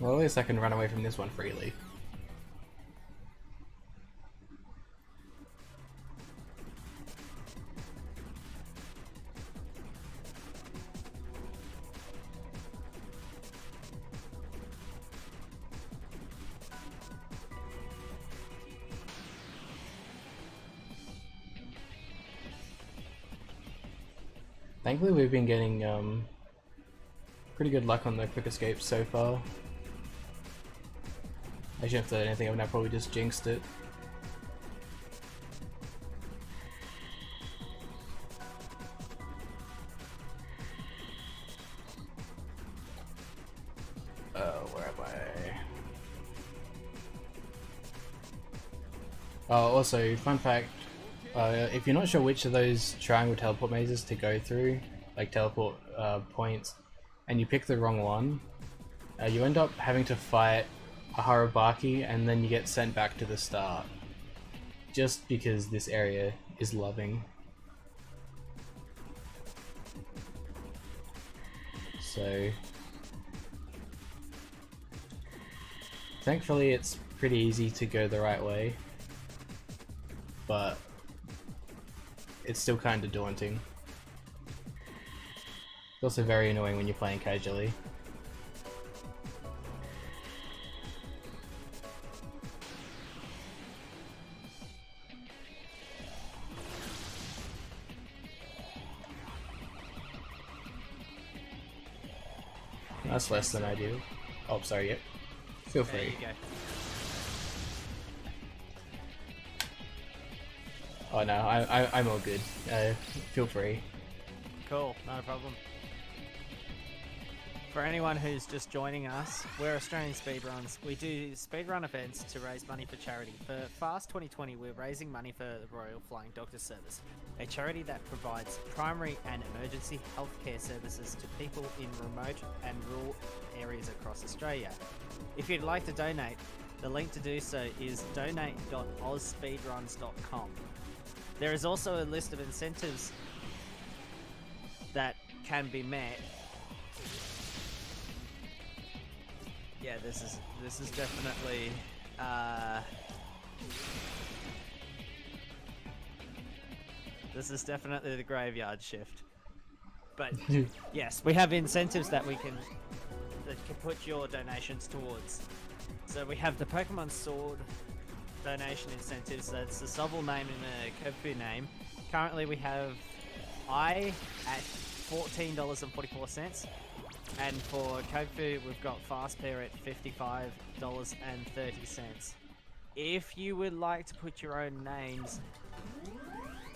Well, at least I can run away from this one freely. Thankfully we've been getting pretty good luck on the quick escapes so far. I shouldn't have said anything, I probably just jinxed it. Where am I? Oh, also, fun fact, if you're not sure which of those triangle teleport mazes to go through, like teleport points, and you pick the wrong one, you end up having to fight a Harabaki and then you get sent back to the start. Just because this area is loving. So... thankfully it's pretty easy to go the right way. But... it's still kind of daunting. It's also very annoying when you're playing casually. That's less than ideal. Oh, sorry, yep. Feel free.
There you go.
Oh no, I'm all good. Feel free.
Cool, not a problem. For anyone who's just joining us, we're Australian Speedruns. We do speedrun events to raise money for charity. For Fast 2020, we're raising money for the Royal Flying Doctor Service, a charity that provides primary and emergency healthcare services to people in remote and rural areas across Australia. If you'd like to donate, the link to do so is donate.ozspeedruns.com. There is also a list of incentives that can be met. Yeah, this is definitely this is definitely the graveyard shift. But yes, we have incentives that can put your donations towards. So we have the Pokemon Sword donation incentives. That's the Sobble name and a Kofu name. Currently we have I at $14.44. And for Kofu, we've got Fast Pair at $55.30. If you would like to put your own names,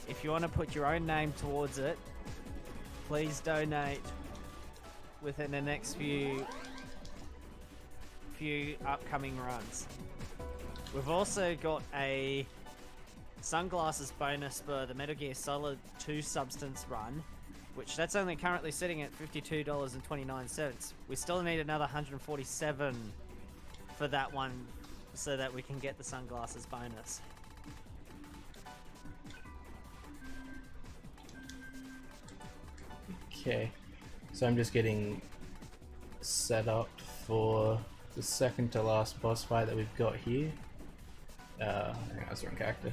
if you want to put your own name towards it, please donate within the next few upcoming runs. We've also got a sunglasses bonus for the Metal Gear Solid 2 Substance run, which that's only currently sitting at $52.29. We still need another 147 for that one so that we can get the sunglasses bonus.
Okay, so I'm just getting set up for the second to last boss fight that we've got here. I think that's the wrong character.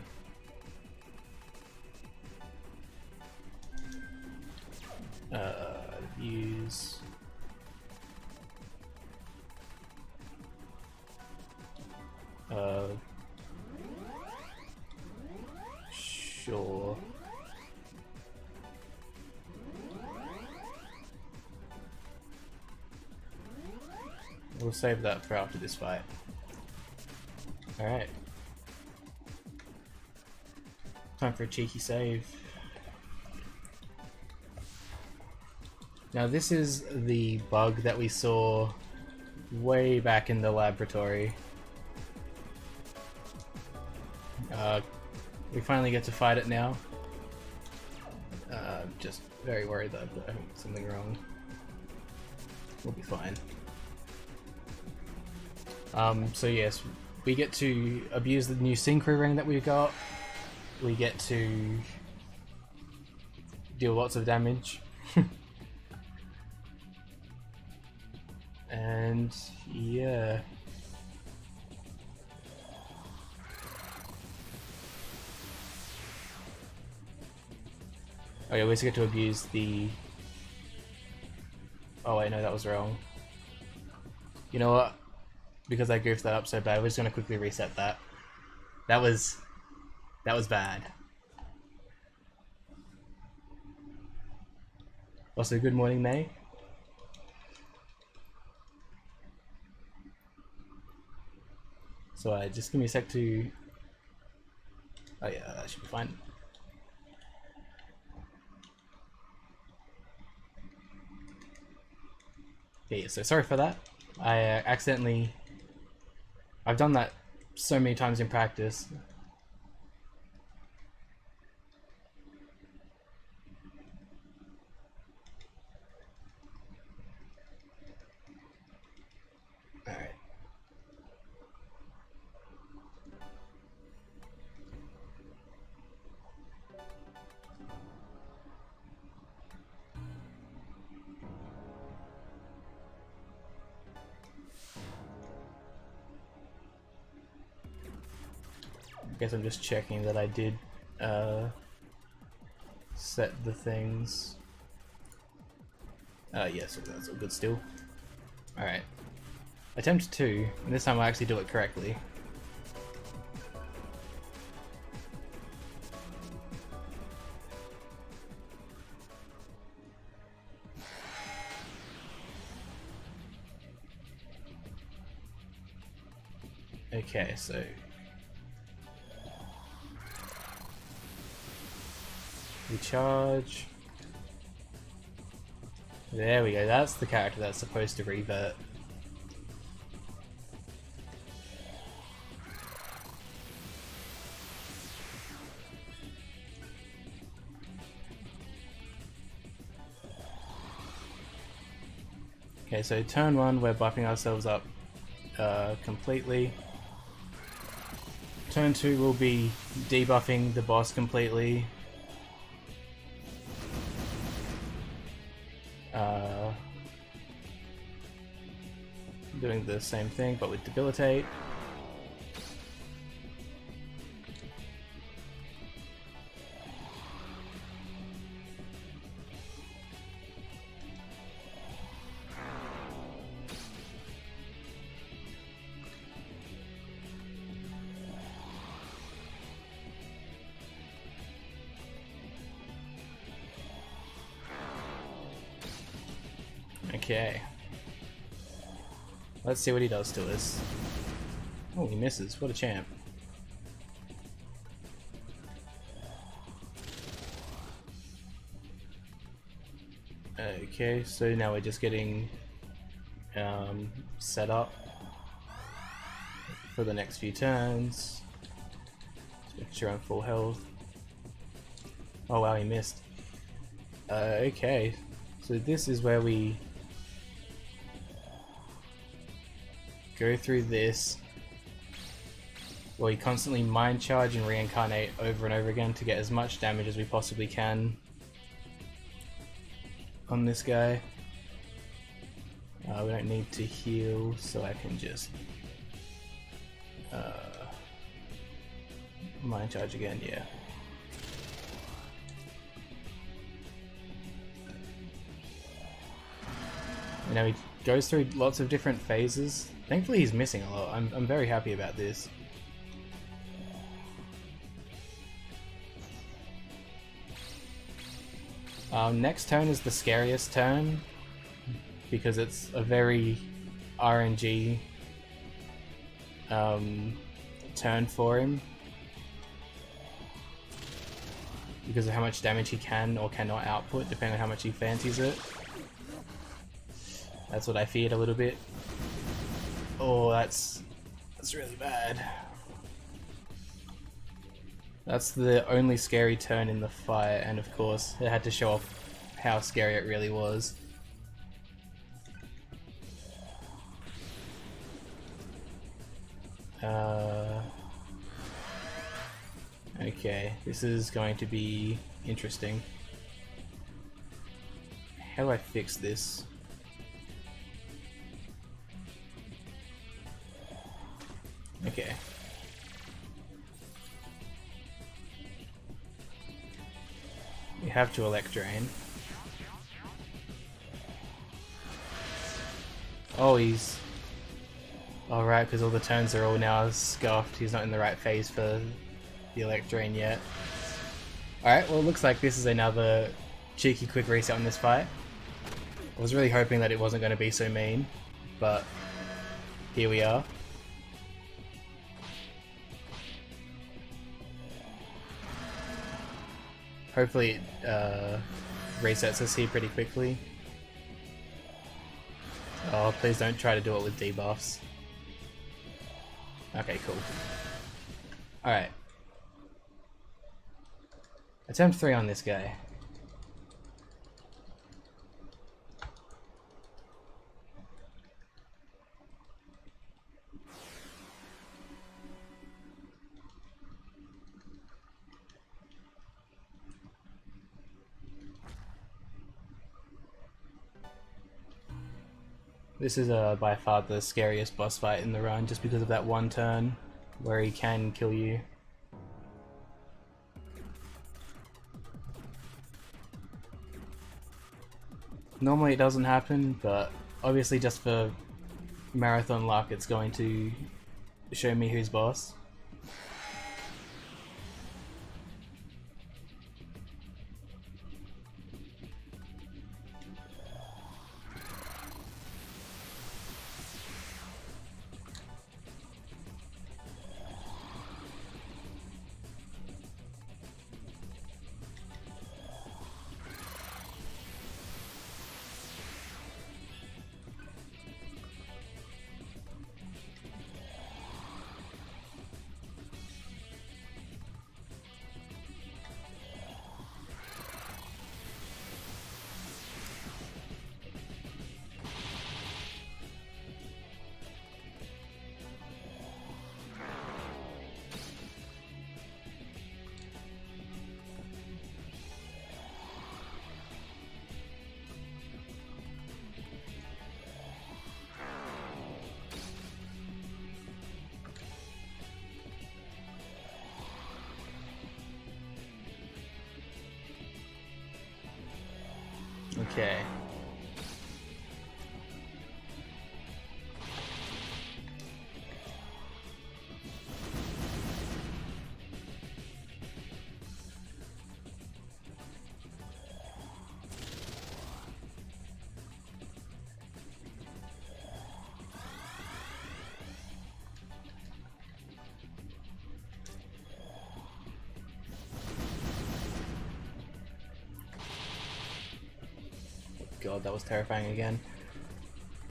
Use sure. We'll save that for after this fight. Alright. Time for a cheeky save. Now this is the bug that we saw way back in the laboratory. We finally get to fight it now. Just very worried that I've got something wrong. We'll be fine. So yes, we get to abuse the new synchro ring that we've got. We get to deal lots of damage. And And yeah. Oh yeah, we just get to abuse the... Oh wait, no, that was wrong. You know what? Because I goofed that up so bad, we're just gonna quickly reset that. That was bad. Also, good morning, May. So just give me a sec to... Oh yeah, that should be fine. Yeah, so sorry for that. I accidentally... I've done that so many times in practice. Alright. I guess I'm just checking that I did set the things. Yes, that's all good still. Alright. Attempt 2, and this time I actually do it correctly. Okay, so... Recharge. There we go, that's the character that's supposed to revert. Okay, so turn 1, we're buffing ourselves up completely. Turn 2 will be debuffing the boss completely. Doing the same thing but with debilitate. Okay. Let's see what he does to us. Oh, he misses. What a champ. Okay, so now we're just getting set up for the next few turns. Just make sure I'm full health. Oh wow, he missed. Okay, so this is where we go through this, where we constantly mind charge and reincarnate over and over again to get as much damage as we possibly can on this guy. We don't need to heal, so I can just mind charge again, yeah. You know, he goes through lots of different phases. Thankfully he's missing a lot. I'm very happy about this. Next turn is the scariest turn because it's a very RNG turn for him because of how much damage he can or cannot output depending on how much he fancies it. That's what I feared a little bit. Oh, that's really bad. That's the only scary turn in the fight, and of course it had to show off how scary it really was. Okay, this is going to be interesting. How do I fix this? Okay. We have to elect drain. Oh, he's... Alright, because all the turns are all now scuffed. He's not in the right phase for the elect drain yet. Alright, well it looks like this is another cheeky quick reset on this fight. I was really hoping that it wasn't going to be so mean, but here we are. Hopefully it resets us here pretty quickly. Oh, please don't try to do it with debuffs. Okay, cool. Alright. Attempt 3 on this guy. This is by far the scariest boss fight in the run, just because of that one turn where he can kill you. Normally it doesn't happen, but obviously just for marathon luck it's going to show me who's boss. Okay. God, that was terrifying again.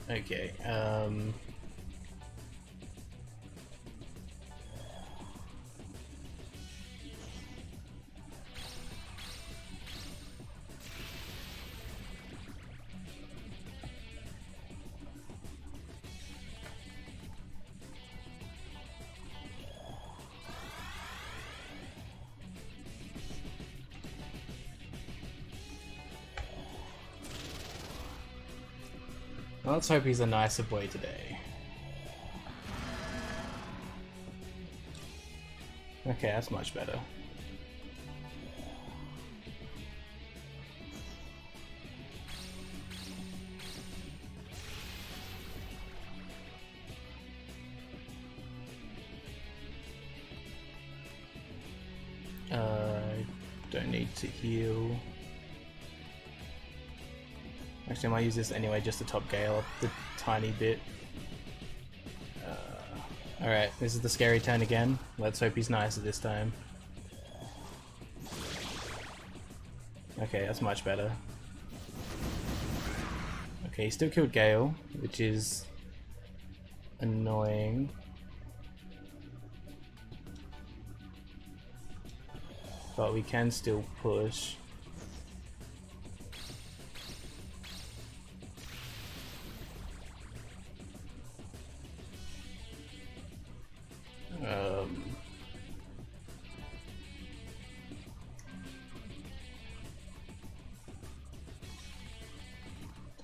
Okay, let's hope he's a nicer boy today. Okay, that's much better. Don't need to heal. Actually, I might use this anyway, just to top Gale the tiny bit. Alright, this is the scary turn again. Let's hope he's nicer this time. Okay, that's much better. Okay, he still killed Gale, which is annoying. But we can still push.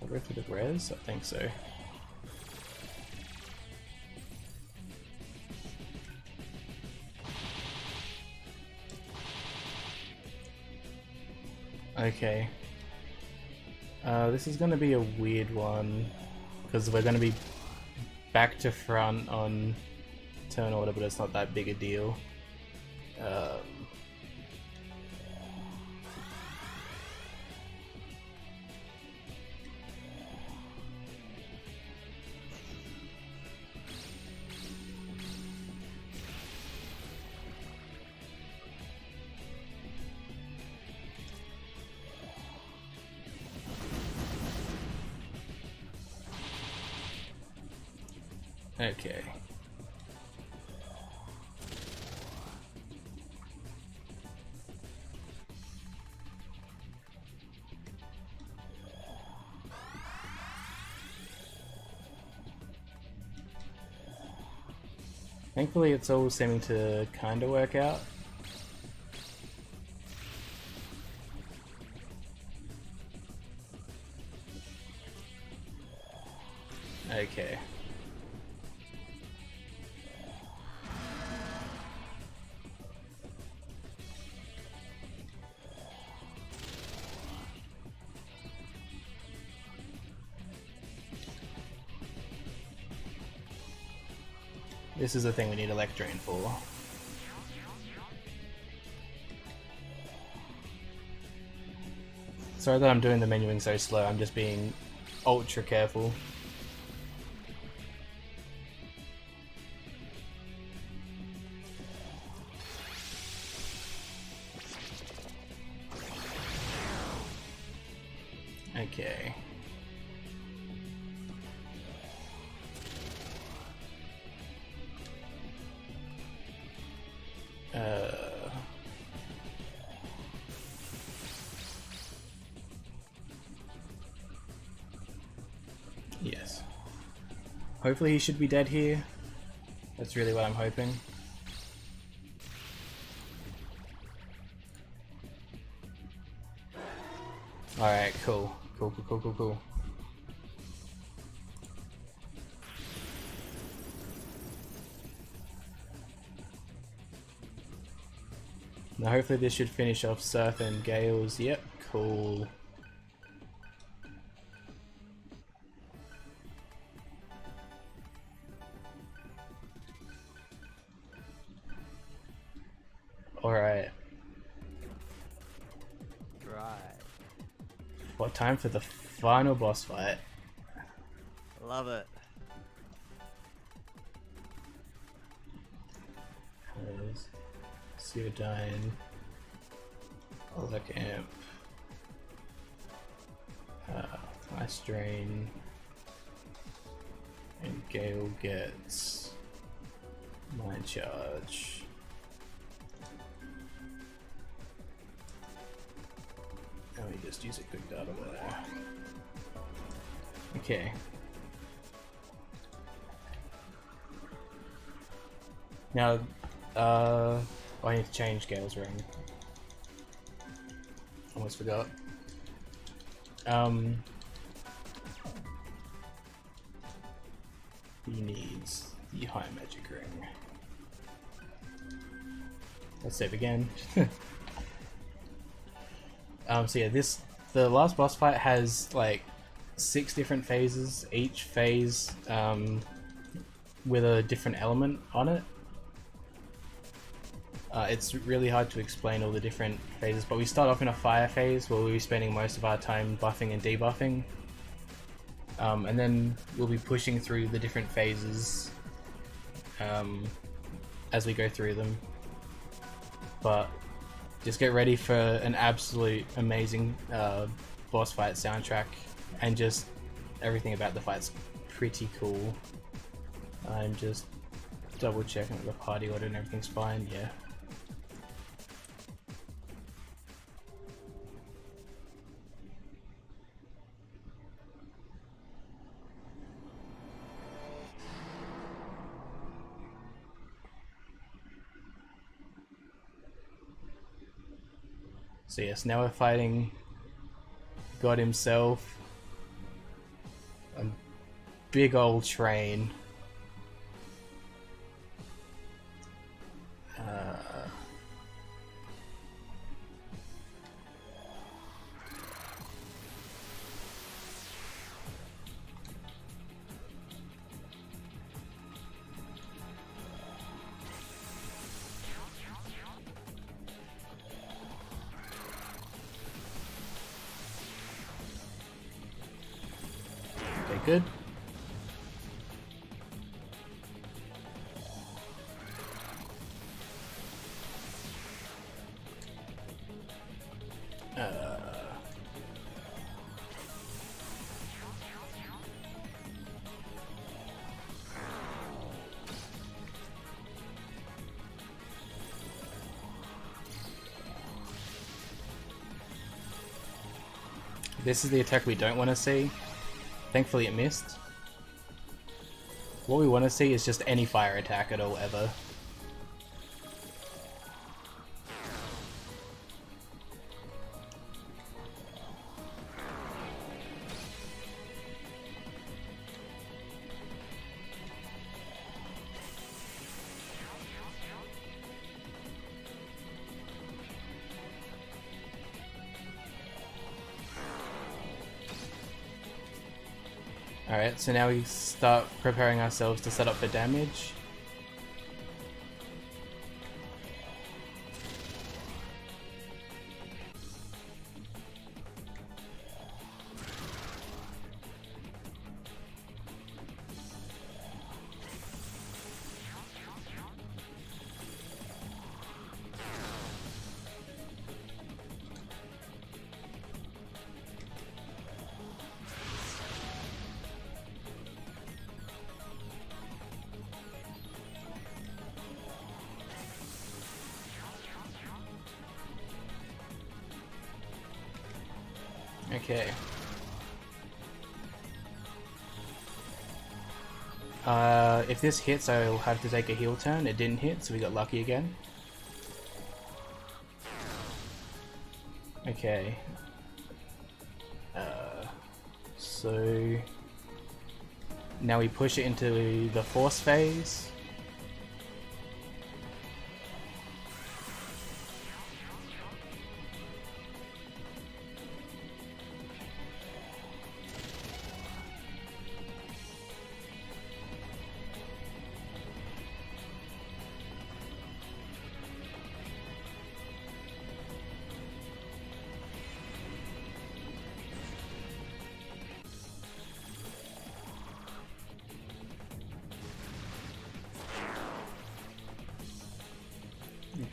I'll go through the res? I think so. Okay. This is gonna be a weird one because we're gonna be back to front on turn order, but it's not that big a deal. Okay. Thankfully, it's all seeming to kind of work out. Okay. This is the thing we need Electrain for. Sorry that I'm doing the menuing so slow, I'm just being ultra careful. Okay. Yes. Hopefully he should be dead here. That's really what I'm hoping. Alright, cool. Cool. Now hopefully this should finish off Surf and Gales. Yep, cool. Alright.
Right.
What time for the final boss fight?
Love it.
Seodyne, Olek Amp, Ice Drain, and Gale gets Mind Charge. Let me just use a quick data there. Okay. Now, I need to change Gale's ring. Almost forgot. He needs the High Magic Ring. Let's save again. So yeah, the last boss fight has like 6 different phases, each phase with a different element on it. It's really hard to explain all the different phases, but we start off in a fire phase where we'll be spending most of our time buffing and debuffing. And then we'll be pushing through the different phases as we go through them. But just get ready for an absolute amazing boss fight soundtrack, and just everything about the fight's pretty cool. I'm just double checking that the party order and everything's fine, yeah. So yes, now we're fighting God himself. A big old train. good. This is the attack we don't want to see. Thankfully it missed. What we want to see is just any fire attack at all, ever. Alright, so now we start preparing ourselves to set up for damage. Okay. If this hits, I'll have to take a heal turn. It didn't hit, so we got lucky again. Okay. So now we push it into the force phase.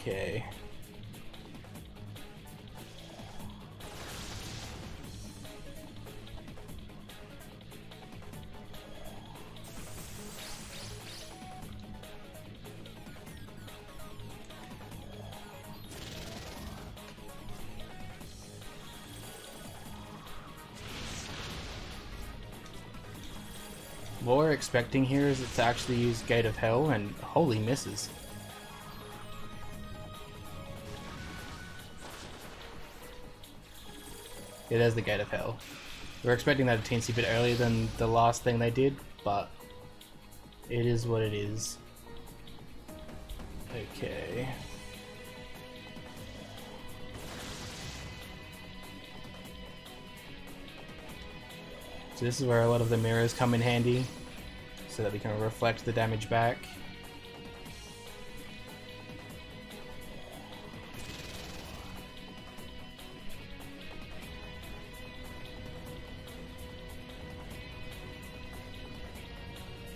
Okay. What we're expecting here is it to actually use Gate of Hell, and holy misses. Yeah, there's the Gate of Hell. We're expecting that a teensy bit earlier than the last thing they did, but it is what it is. Okay. So this is where a lot of the mirrors come in handy, so that we can reflect the damage back.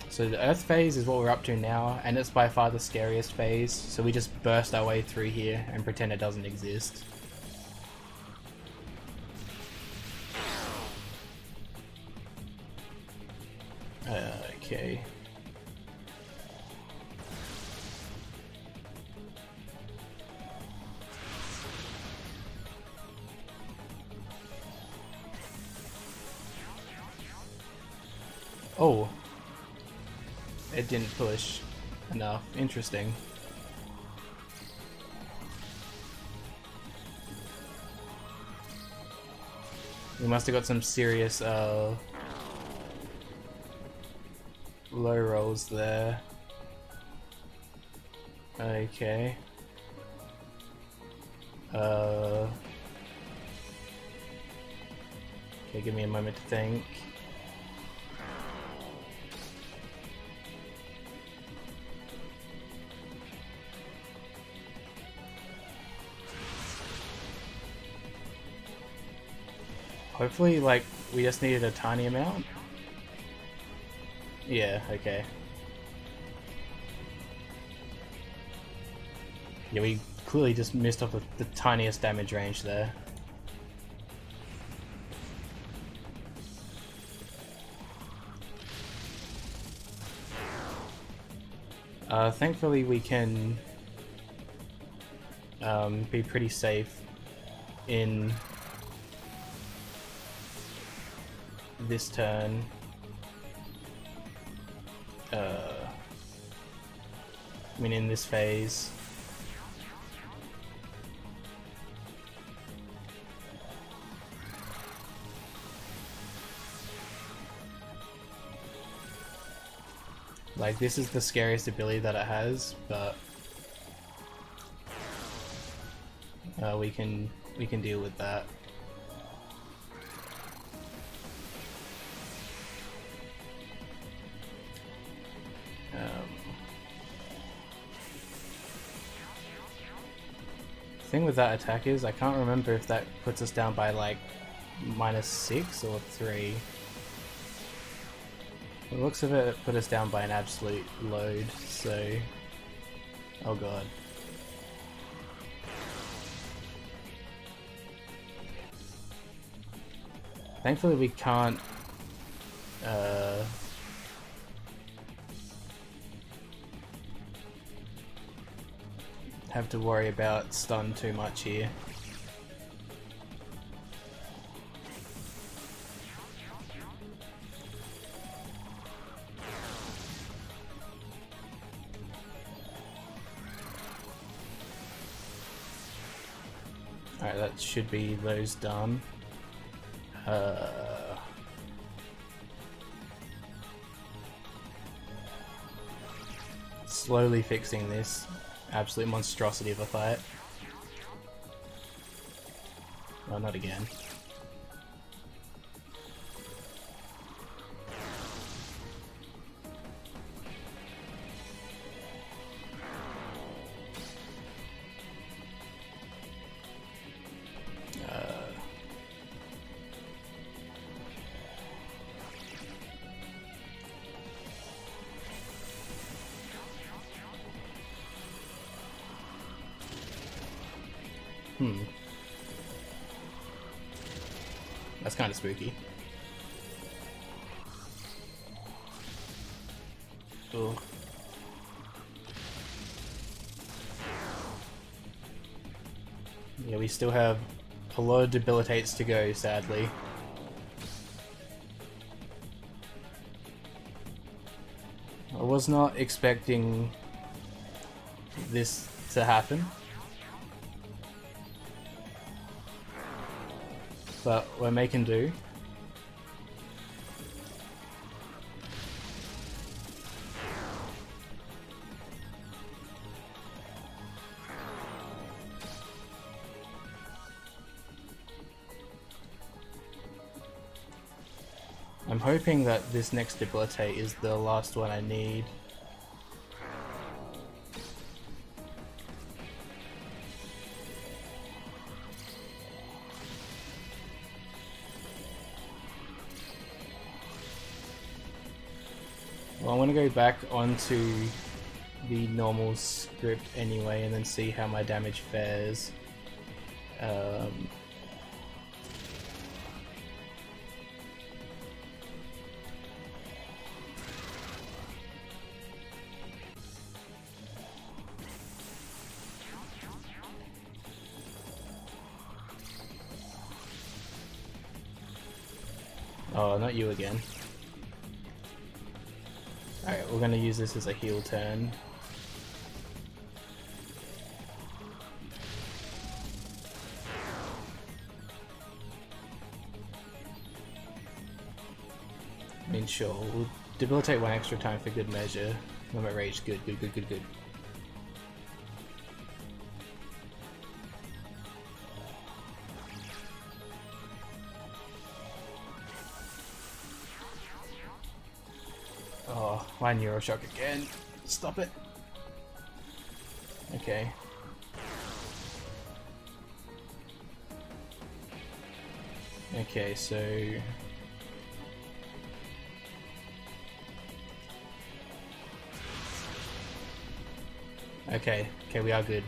So the Earth phase is what we're up to now, and it's by far the scariest phase, so we just burst our way through here and pretend it doesn't exist. Okay. Oh. It didn't push enough. Interesting. We must have got some serious low rolls there. Okay. Okay, give me a moment to think. Hopefully, like, we just needed a tiny amount. Yeah, okay. Yeah, we clearly just missed off the tiniest damage range there. Thankfully we can be pretty safe in this turn. I mean in this phase. Like, this is the scariest ability that it has, but we can deal with that. Thing with that attack is I can't remember if that puts us down by like -6 or 3. The looks of it put us down by an absolute load, so... Oh god. Thankfully we can't... have to worry about stun too much here. Alright, that should be those done. Slowly fixing this absolute monstrosity of a fight. Oh, not again. That's kind of spooky. Ugh. Yeah, we still have a lot of debilitates to go, sadly. I was not expecting this to happen. But we're making do. I'm hoping that this next debilitate is the last one I need. Well, I'm going to go back onto the normal script anyway and then see how my damage fares. Oh, not you again. Alright, we're gonna use this as a heal turn. I mean, sure, we'll debilitate one extra time for good measure. Limit rage, good. Oh, my Neuroshock again. Stop it. Okay. Okay, so... Okay, we are good,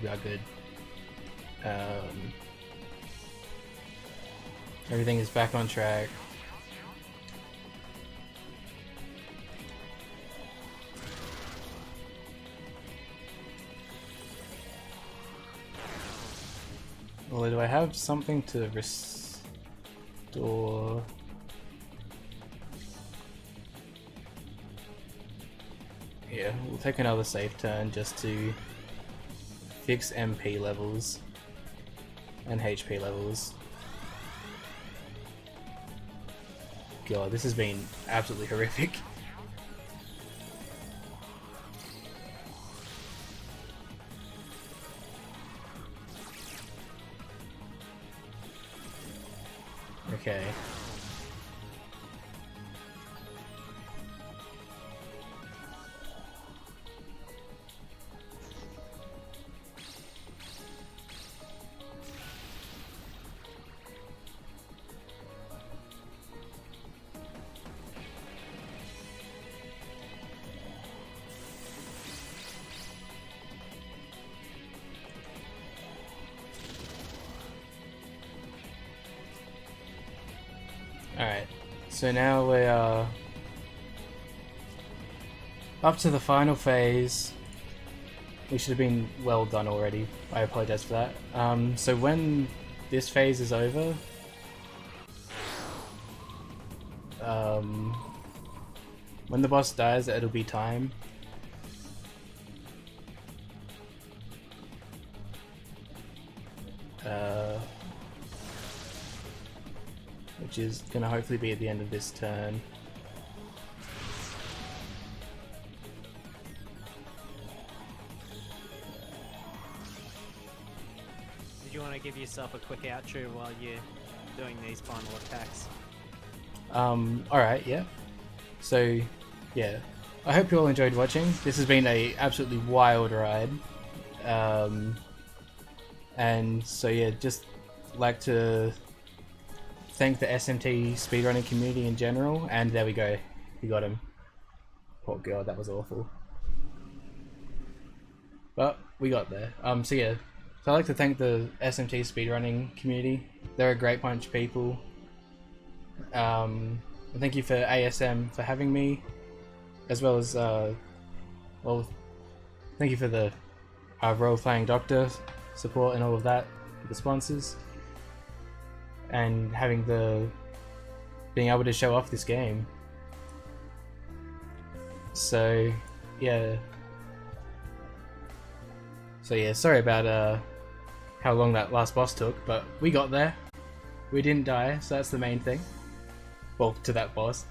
everything is back on track. Well, do I have something to restore? Yeah, we'll take another save turn just to fix MP levels and HP levels. God, this has been absolutely horrific. Okay. Alright, so now we are up to the final phase. We should have been well done already. I apologize for that. So when this phase is over, when the boss dies, it'll be time. Which is gonna hopefully be at the end of this turn.
Did you want to give yourself a quick outro while you're doing these final attacks?
Alright, yeah. So, yeah. I hope you all enjoyed watching. This has been a absolutely wild ride. And so yeah, just like to thank the SMT speedrunning community in general, and there we go, we got him. Oh god, that was awful. But we got there. So yeah, so I'd like to thank the SMT speedrunning community. They're a great bunch of people. Thank you for ASM for having me, as well as well, thank you for the Royal Flying Doctor support and all of that, the sponsors, and being able to show off this game. So yeah, sorry about how long that last boss took, but we got there. We didn't die, so that's the main thing. Well, to that boss.